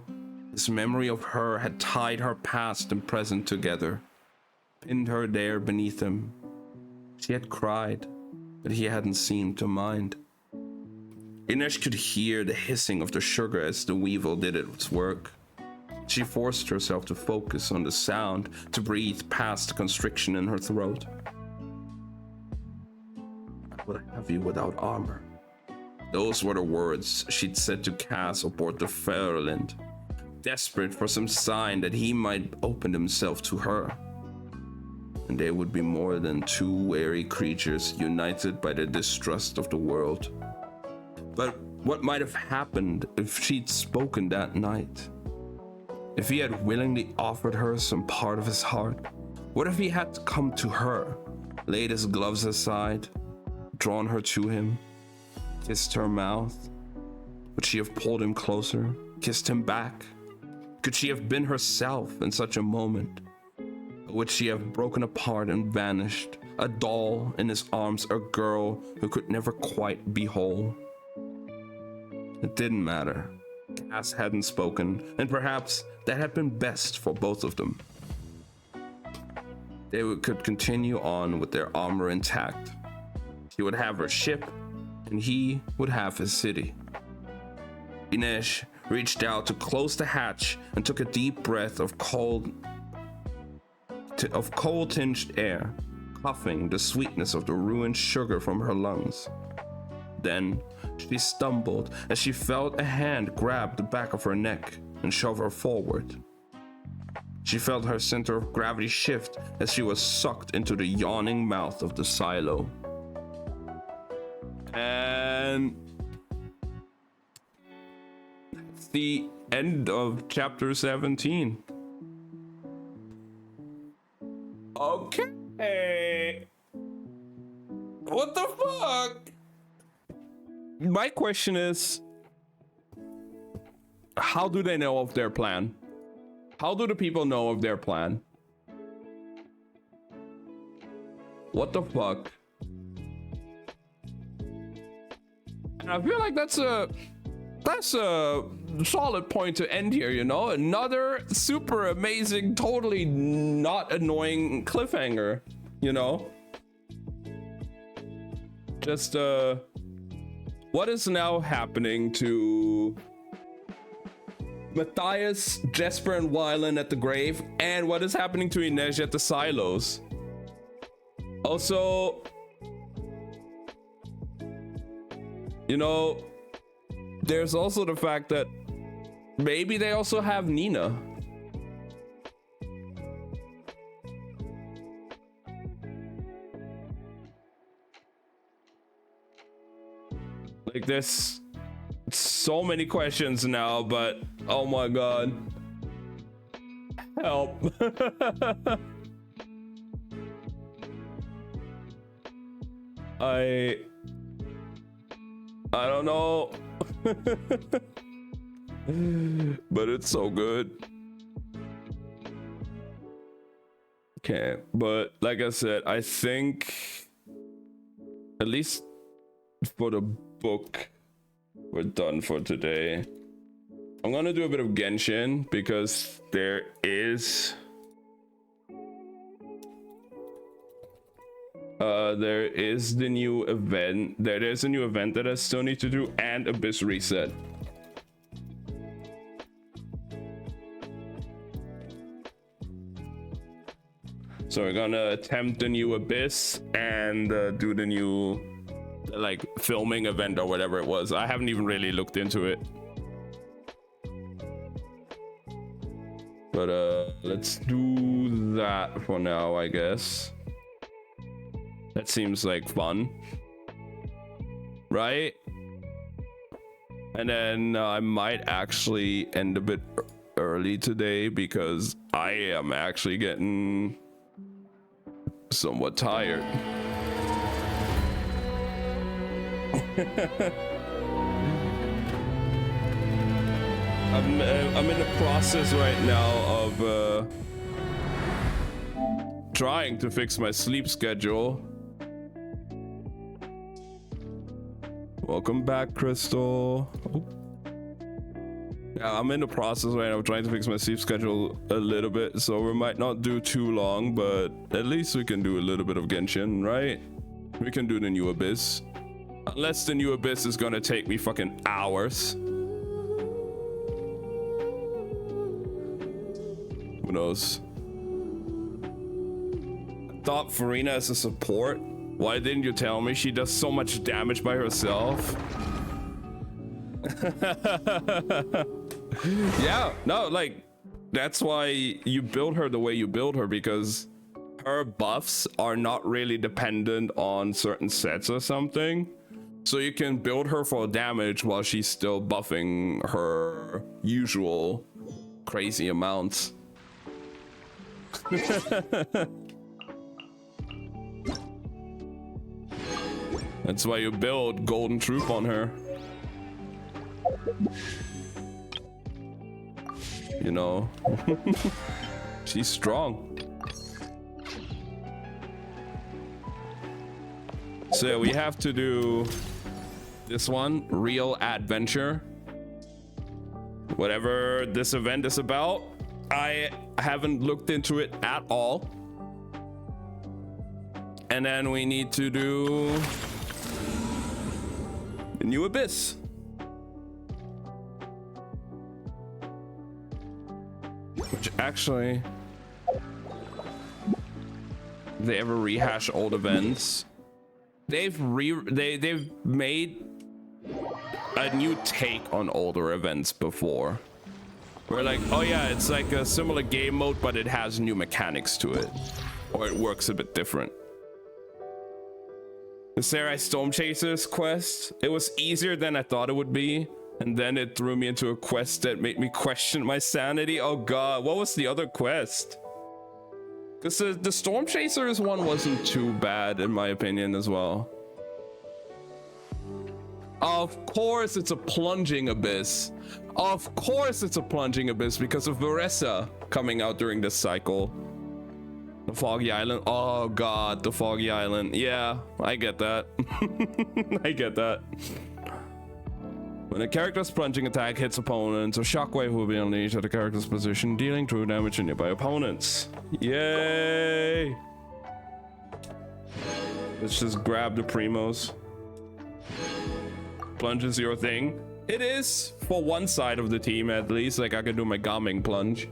this memory of her had tied her past and present together, pinned her there beneath him. She had cried, but he hadn't seemed to mind. Inez could hear the hissing of the sugar as the weevil did its work. She forced herself to focus on the sound, to breathe past the constriction in her throat. I will have you without armor. Those were the words she'd said to Cass aboard the Fairland, desperate for some sign that he might open himself to her. And they would be more than two wary creatures united by the distrust of the world. But what might have happened if she'd spoken that night? If he had willingly offered her some part of his heart? What if he had come to her, laid his gloves aside, drawn her to him, kissed her mouth? Would she have pulled him closer, kissed him back? Could she have been herself in such a moment? Or would she have broken apart and vanished, a doll in his arms, a girl who could never quite be whole? It didn't matter. Cass hadn't spoken, and perhaps that had been best for both of them. They could continue on with their armor intact. She would have her ship, and he would have his city. Inez reached out to close the hatch and took a deep breath of coal-tinged air, coughing the sweetness of the ruined sugar from her lungs. Then she stumbled as she felt a hand grab the back of her neck and shove her forward. She felt her center of gravity shift as she was sucked into the yawning mouth of the silo. And that's the end of chapter 17. Okay. What the fuck? My question is, how do they know of their plan? How do the people know of their plan? What the fuck? And I feel like that's a solid point to end here, you know? Another super amazing, totally not annoying cliffhanger, you know? Just what is now happening to Matthias, Jesper, and Wylan at the grave, and what is happening to Inej at the silos? Also, you know, there's also the fact that maybe they also have Nina. Like, there's so many questions now, but oh my god. Help. I don't know. But it's so good. Okay, but like I said, I think at least for the book, we're done for today. I'm gonna do a bit of Genshin because there is the new event. There's a new event that I still need to do, and Abyss Reset. So we're gonna attempt the new Abyss and do the new like filming event or whatever it was. I haven't even really looked into it. But let's do that for now, I guess. That seems like fun, right? And then I might actually end a bit early today because I am actually getting somewhat tired. I'm in the process right now of trying to fix my sleep schedule. Welcome back, Crystal. Oh. Yeah, I'm in the process right now of trying to fix my sleep schedule a little bit, so we might not do too long, but at least we can do a little bit of Genshin, right? We can do the new Abyss. Unless the new Abyss is gonna take me fucking hours. Who knows? I thought Farina as a support. Why didn't you tell me? She does so much damage by herself. Yeah, no, like, that's why you build her the way you build her, because her buffs are not really dependent on certain sets or something. So you can build her for damage while she's still buffing her usual crazy amounts. That's why you build Golden Troop on her. You know, she's strong. So we have to do this one, Real Adventure. Whatever this event is about, I haven't looked into it at all. And then we need to do the new Abyss. Which actually, they ever rehash old events? They've made a new take on older events before. We're like, oh yeah, it's like a similar game mode, but it has new mechanics to it, or it works a bit different. The Sarai Storm Chasers quest, it was easier than I thought it would be, and then it threw me into a quest that made me question my sanity. Oh god, what was the other quest? Because the Storm Chasers one wasn't too bad in my opinion as well. Of course it's a plunging abyss. Of course it's a plunging abyss because of Veressa coming out during this cycle. The Foggy Island. Oh god, the Foggy Island. Yeah, I get that. I get that. When a character's plunging attack hits opponents, a shockwave will be unleashed at the character's position, dealing true damage to nearby opponents. Yay! Let's just grab the Primos. Plunge is your thing. It is for one side of the team at least. Like I can do my Gaming plunge.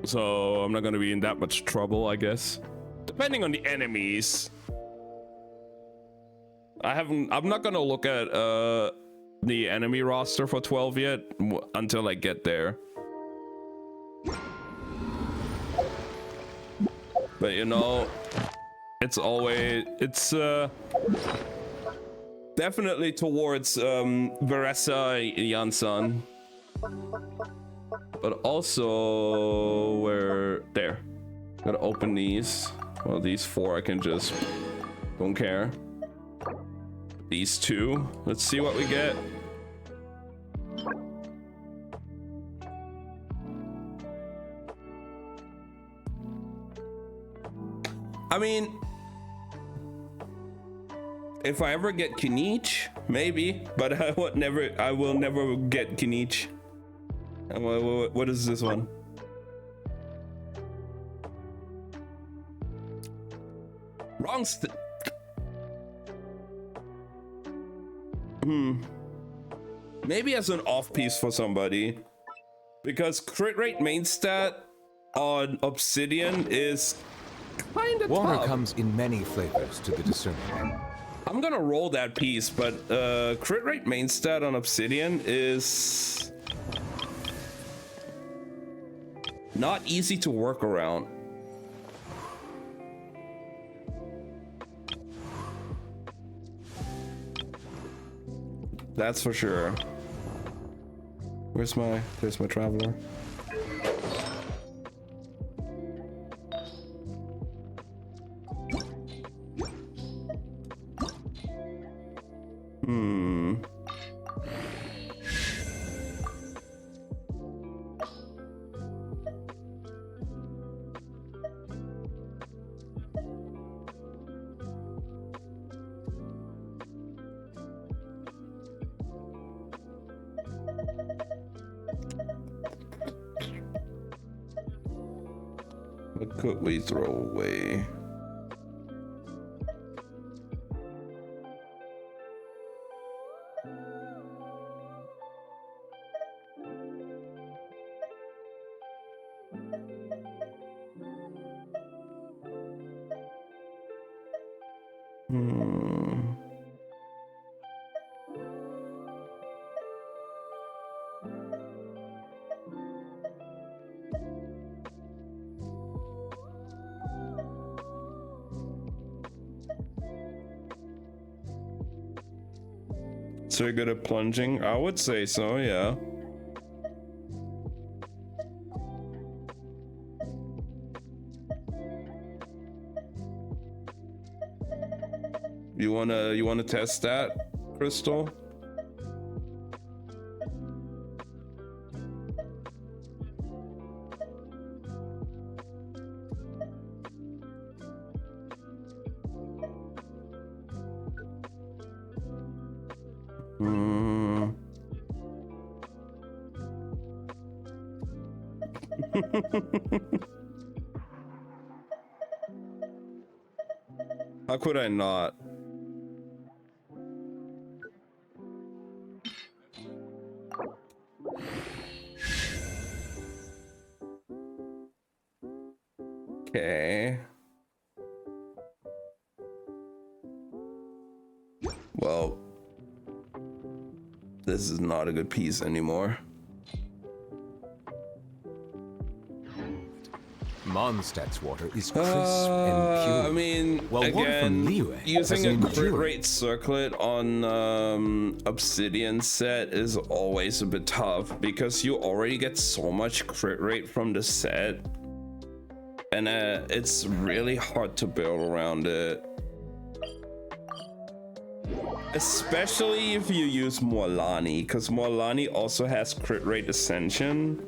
So I'm not gonna be in that much trouble, I guess. Depending on the enemies. I'm not gonna look at the enemy roster for 12 yet until I get there. But you know, it's definitely towards Veressa Janssen. But also, we're there. Gotta open these. Well, these 4 I can just don't care. These 2. Let's see what we get. I mean, if I ever get Kinich, maybe, but I will never get Kinich. What is this one? Wrong Maybe as an off piece for somebody, because crit rate main stat on Obsidian is kind of Water tough. comes in many flavors to the discerning. I'm gonna roll that piece, but crit rate main stat on Obsidian is not easy to work around. That's for sure. There's my traveler. What could we throw away? So you're good at plunging? I would say so, yeah. You wanna test that, Crystal? How could I not? Okay. Well, This is not a good piece anymore. Mondstadt's water is crisp and pure. I mean, While water again, from Liyue using has a an crit enduring- rate circlet on Obsidian set is always a bit tough because you already get so much crit rate from the set, and it's really hard to build around it. Especially if you use Mualani, because Mualani also has crit rate ascension.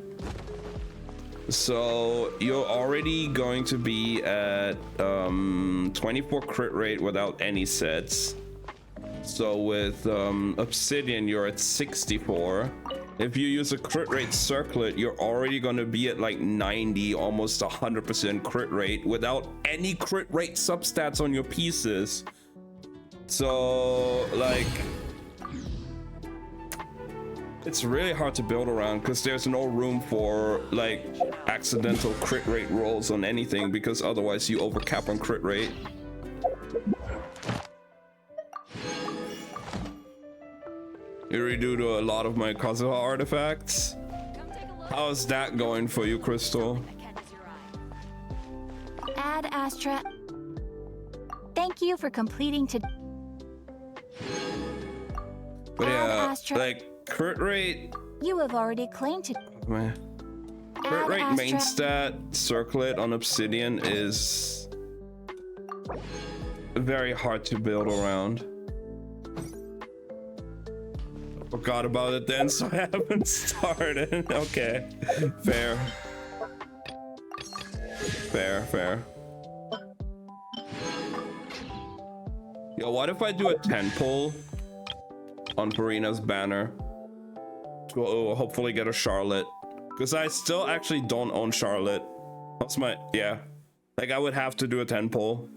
So you're already going to be at 24 crit rate without any sets. So with Obsidian, you're at 64. If you use a crit rate circlet, you're already going to be at like 90, almost 100% crit rate without any crit rate substats on your pieces. So like, it's really hard to build around because there's no room for like accidental crit rate rolls on anything, because otherwise you overcap on crit rate. You redo to a lot of my Kazuha artifacts. How's that going for you, Crystal? Ad Astra. Thank you for completing to. But Ad yeah, Astra. like crit rate, You have already claimed to. man. Crit Ad rate main Astra. stat circlet on Obsidian is very hard to build around. Forgot about it then, so I haven't started. Okay, fair. Fair. Yo, what if I do a 10 pull on Farina's banner to hopefully get a Charlotte? Because I still actually don't own Charlotte. That's my, yeah. Like, I would have to do a 10 pull.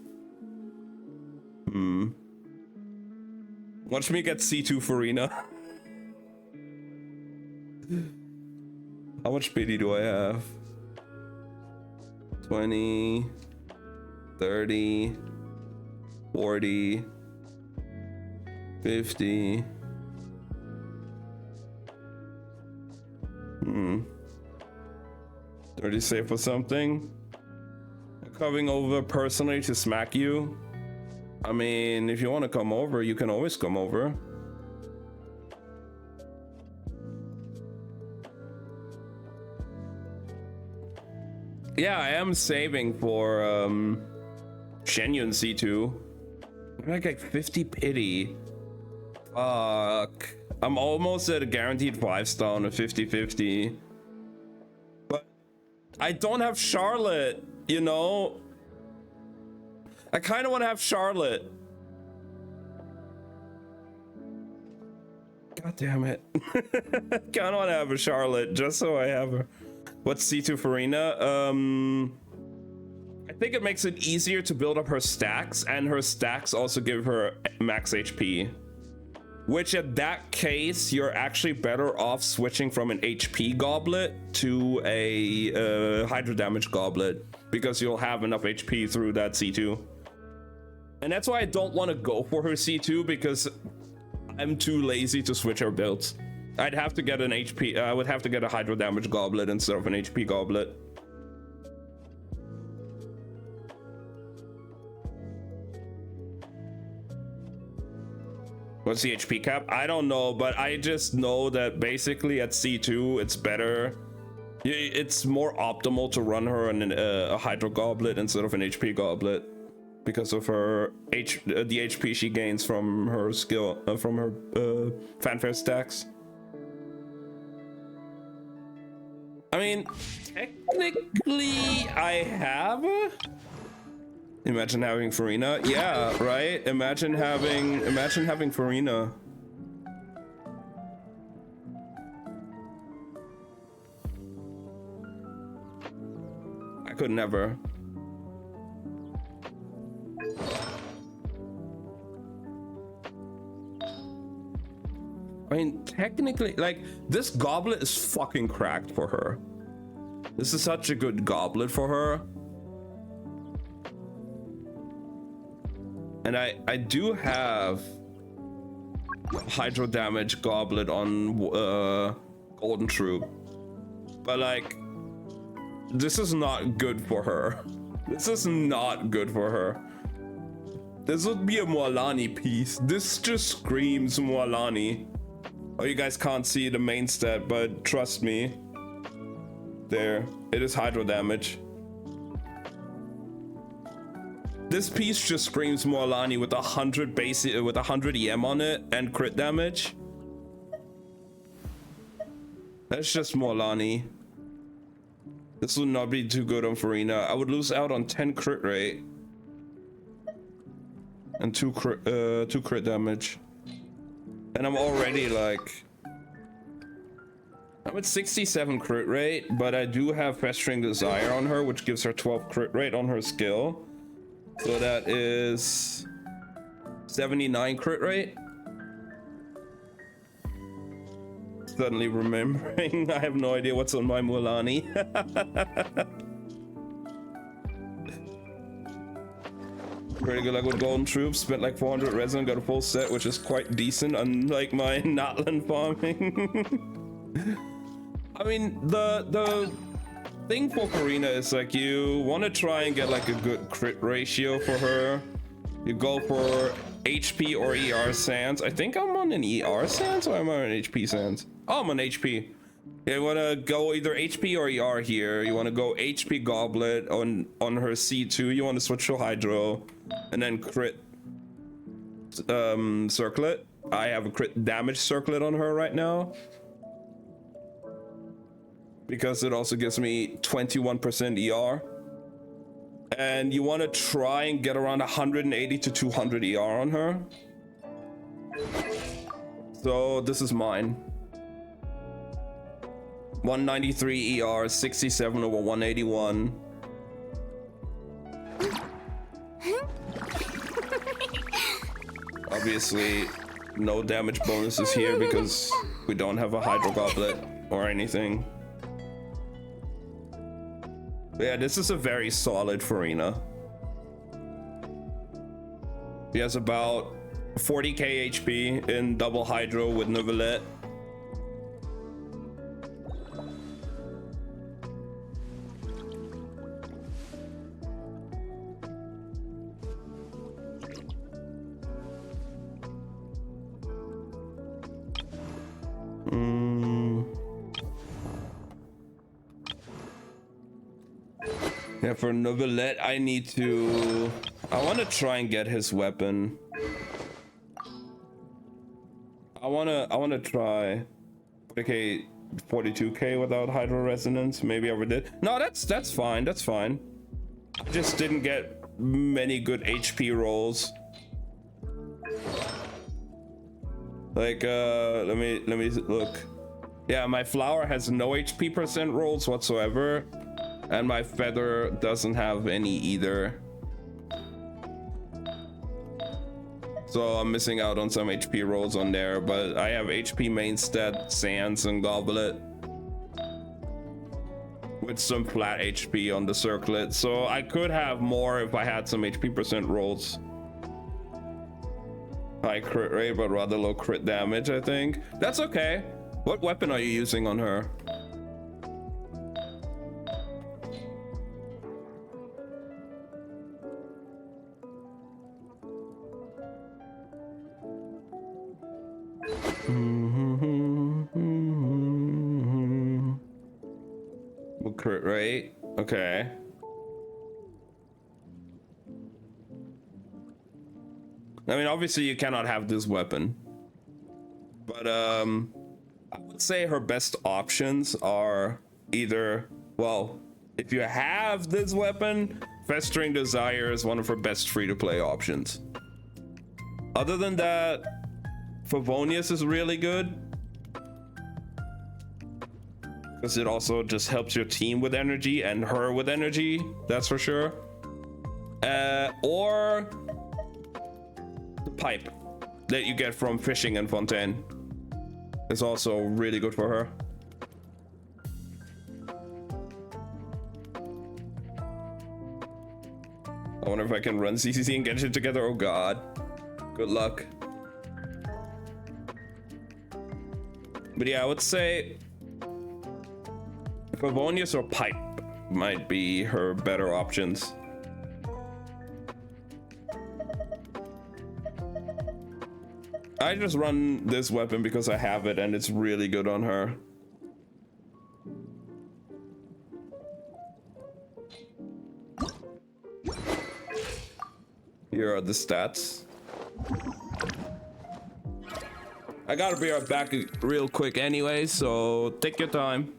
Watch me get C2 Farina. How much pity do I have? 20, 30, 40, 50. 30 safe for something. Coming over personally to smack you. I mean, if you want to come over, you can always come over. Yeah, I am saving for Shenyun C2. I'm like 50 pity. Fuck. I'm almost at a guaranteed 5-star on a 50-50. But I don't have Charlotte, you know? I kind of want to have Charlotte. God damn it. Kind of want to have a Charlotte just so I have her. What's C2 Farina? I think it makes it easier to build up her stacks, and her stacks also give her max HP. Which in that case, you're actually better off switching from an HP goblet to a Hydro damage goblet, because you'll have enough HP through that C2. And that's why I don't want to go for her C2, because I'm too lazy to switch her builds. I'd have to get an HP, I would have to get a Hydro damage goblet instead of an HP goblet. What's the HP cap? I don't know, but I just know that basically at C2 it's better. It's more optimal to run her in a Hydro goblet instead of an HP goblet, because of her the HP she gains from her skill, from her fanfare stacks. I mean, technically I have. Imagine having Farina. Yeah, right? Imagine having Farina. I could never. I mean, technically, like, this goblet is fucking cracked for her. This is such a good goblet for her. And I do have hydro damage goblet on Golden Troop. But like, this is not good for her. This is not good for her. This would be a Mualani piece. This just screams Mualani. Oh, you guys can't see the main stat, but trust me. There, it is hydro damage. This piece just screams Mualani with 100 basic, with 100 EM on it and crit damage. That's just Mualani. This would not be too good on Farina. I would lose out on 10 crit rate and 2 crit damage. And I'm already like, I'm at 67 crit rate, but I do have Festering Desire on her, which gives her 12 crit rate on her skill. So that is 79 crit rate. Suddenly remembering, I have no idea what's on my Mualani. Pretty good luck with Golden Troops. Spent like 400 resin, got a full set, which is quite decent, unlike my Natlan farming. I mean, the thing for Farina is like, you want to try and get like a good crit ratio for her. You go for HP or ER Sands. I think I'm on an ER Sands, or am I on HP Sands? Oh, I'm on HP. Yeah, you want to go either HP or ER here. You want to go HP Goblet on her C2. You want to switch to Hydro and then crit Circlet. I have a crit damage Circlet on her right now, because it also gives me 21% ER. And you want to try and get around 180 to 200 ER on her. So this is mine. 193 ER, 67 over 181. Obviously, no damage bonuses here because we don't have a Hydro Goblet or anything. But yeah, this is a very solid Farina. He has about 40k HP in double Hydro with Neuvillette. Yeah, for Neuvillette, I want to try and get his weapon. I want to try 40k, 42k without Hydro Resonance. Maybe I ever did. No, that's fine. That's fine. I just didn't get many good HP rolls. Like, let me look. Yeah, my Flower has no HP percent rolls whatsoever. And my Feather doesn't have any either. So I'm missing out on some HP rolls on there, but I have HP main stat, Sands, and Goblet. With some flat HP on the Circlet. So I could have more if I had some HP percent rolls. High crit rate, but rather low crit damage, I think. That's okay. What weapon are you using on her? Crit rate, okay. I mean, obviously you cannot have this weapon, but I would say her best options are either, well, if you have this weapon, Festering Desire is one of her best free-to-play options. Other than that, Favonius is really good, because it also just helps your team with energy and her with energy, that's for sure. Or the pipe that you get from fishing in Fontaine is also really good for her. I wonder if I can run CCC and get it together. Oh god, good luck. But yeah, I would say Favonius or Pipe might be her better options. I just run this weapon because I have it and it's really good on her. Here are the stats. I gotta be right back real quick anyway, so take your time.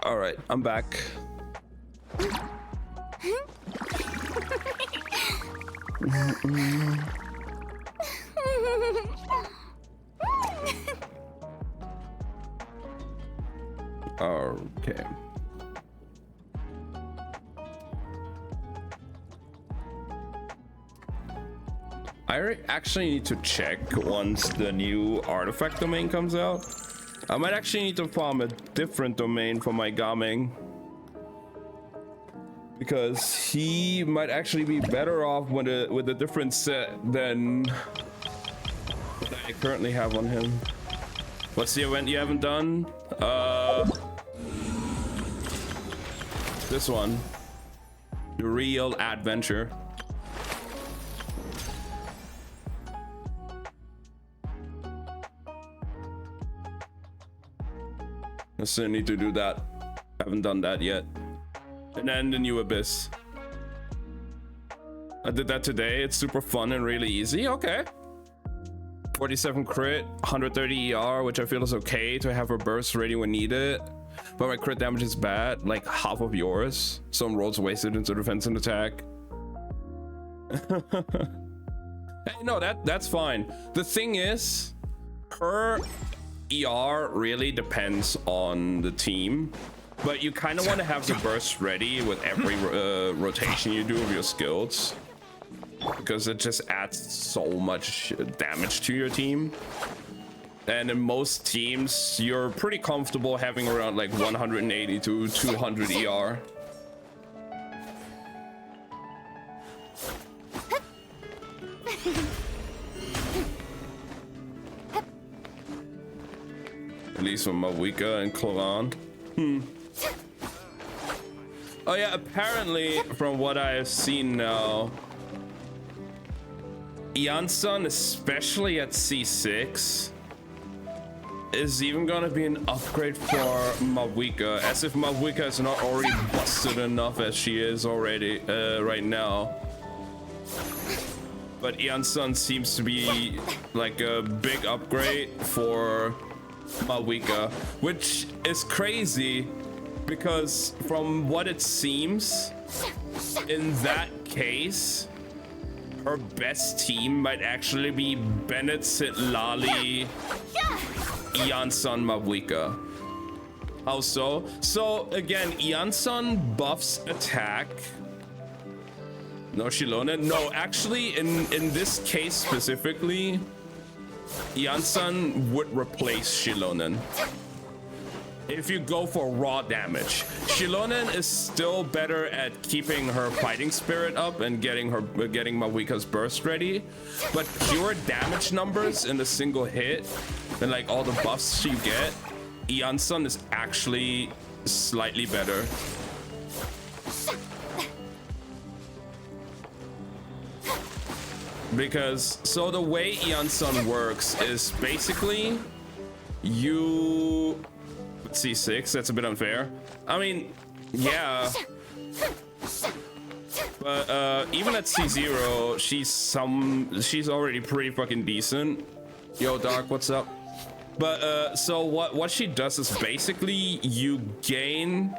All right, I'm back. Okay. I actually need to check once the new artifact domain comes out. I might actually need to farm a different domain for my Gaming, because he might actually be better off with a different set than what I currently have on him. What's the event you haven't done? This one, the real adventure. I still need to do that. Haven't done that yet. And then the new Abyss. I did that today. It's super fun and really easy. Okay. 47 crit, 130 ER, which I feel is okay to have her burst ready when needed. But my crit damage is bad, like half of yours. Some rolls wasted into defense and attack. Hey, no, that's fine. The thing is, her ER really depends on the team, but you kind of want to have the burst ready with every rotation you do of your skills, because it just adds so much damage to your team. And in most teams, you're pretty comfortable having around like 180 to 200 ER. At least with Mawika and Cloran. Oh yeah, apparently from what I have seen now, Yansan, especially at C6, is even gonna be an upgrade for Mawika, as if Mawika is not already busted enough as she is already right now. But Yansan seems to be like a big upgrade for Mawika, which is crazy because from what it seems, in that case, her best team might actually be Bennett, Sitlali, Yansan, Mawika. How so? So again, Yansan buffs attack No, Shilonen. No, actually, in this case specifically, Yansan would replace Shilonen. If you go for raw damage, Shilonen is still better at keeping her fighting spirit up and getting Mavuika's burst ready, but pure damage numbers in a single hit and like all the buffs you get, Yansan is actually slightly better. Because so the way Yansan works is basically you C6, that's a bit unfair. I mean, yeah. But even at C0, she's already pretty fucking decent. Yo, Dark, what's up? But so what she does is basically you gain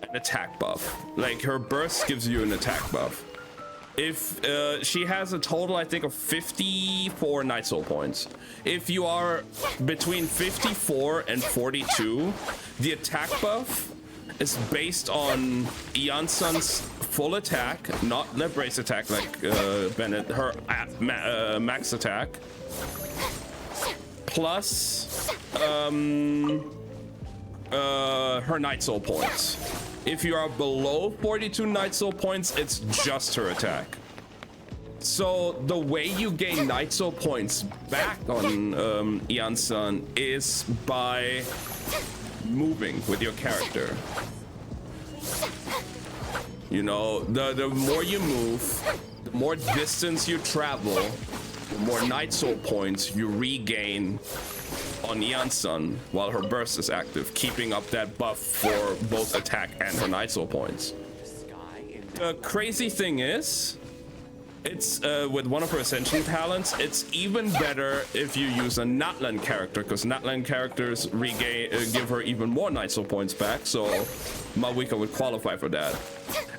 an attack buff. Like her burst gives you an attack buff. If she has a total, I think, of 54 Night Soul points. If you are between 54 and 42, the attack buff is based on Yansan's full attack, not the brace attack like Bennett, her max attack, plus her Night Soul points. If you are below 42 Night Soul points, it's just her attack. So the way you gain Night Soul points back on Yansan is by moving with your character. You know, the more you move, the more distance you travel, the more Night Soul points you regain on Yansan while her burst is active, keeping up that buff for both attack and her Night Soul points. The crazy thing is, it's with one of her Ascension talents, it's even better if you use a Natlan character, because Natlan characters give her even more Night Soul points back, so Mavuika would qualify for that.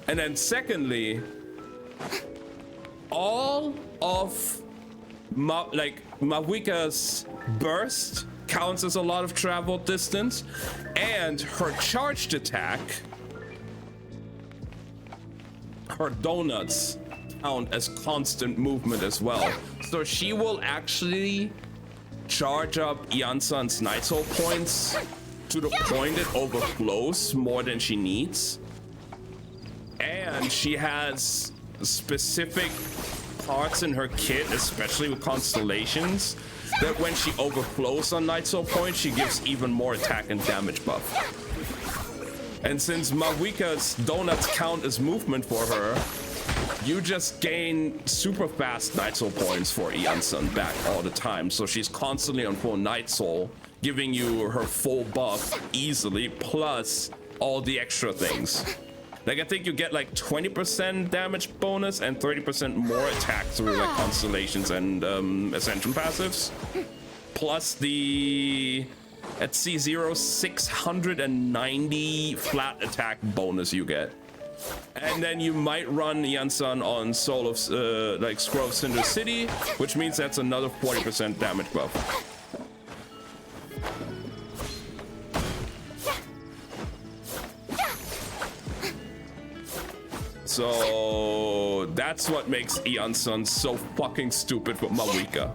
And then secondly, all of Mavuika's burst counts as a lot of travel distance, and her charged attack, her donuts, count as constant movement as well. So she will actually charge up Yansan's Night Soul points to the point it overflows more than she needs. And she has specific parts in her kit, especially with constellations, that when she overflows on Night Soul points, she gives even more attack and damage buff. And since Mavuika's donuts count as movement for her, you just gain super fast Night Soul points for Yansan back all the time. So she's constantly on full Night Soul, giving you her full buff easily, plus all the extra things. Like, I think you get like 20% damage bonus and 30% more attack through like constellations and Ascension passives. Plus the, at C0, 690 flat attack bonus you get. And then you might run Yansan on Soul of, like Scroll of Cinder City, which means that's another 40% damage buff. So that's what makes Yansan so fucking stupid with Mavuika.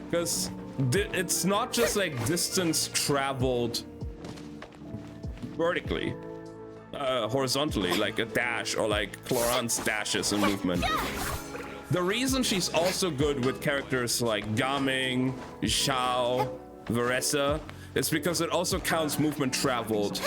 Because it's not just like distance traveled vertically, horizontally, like a dash or like Cloran's dashes and movement. The reason she's also good with characters like Gaming, Xiao, Veressa is because it also counts movement traveled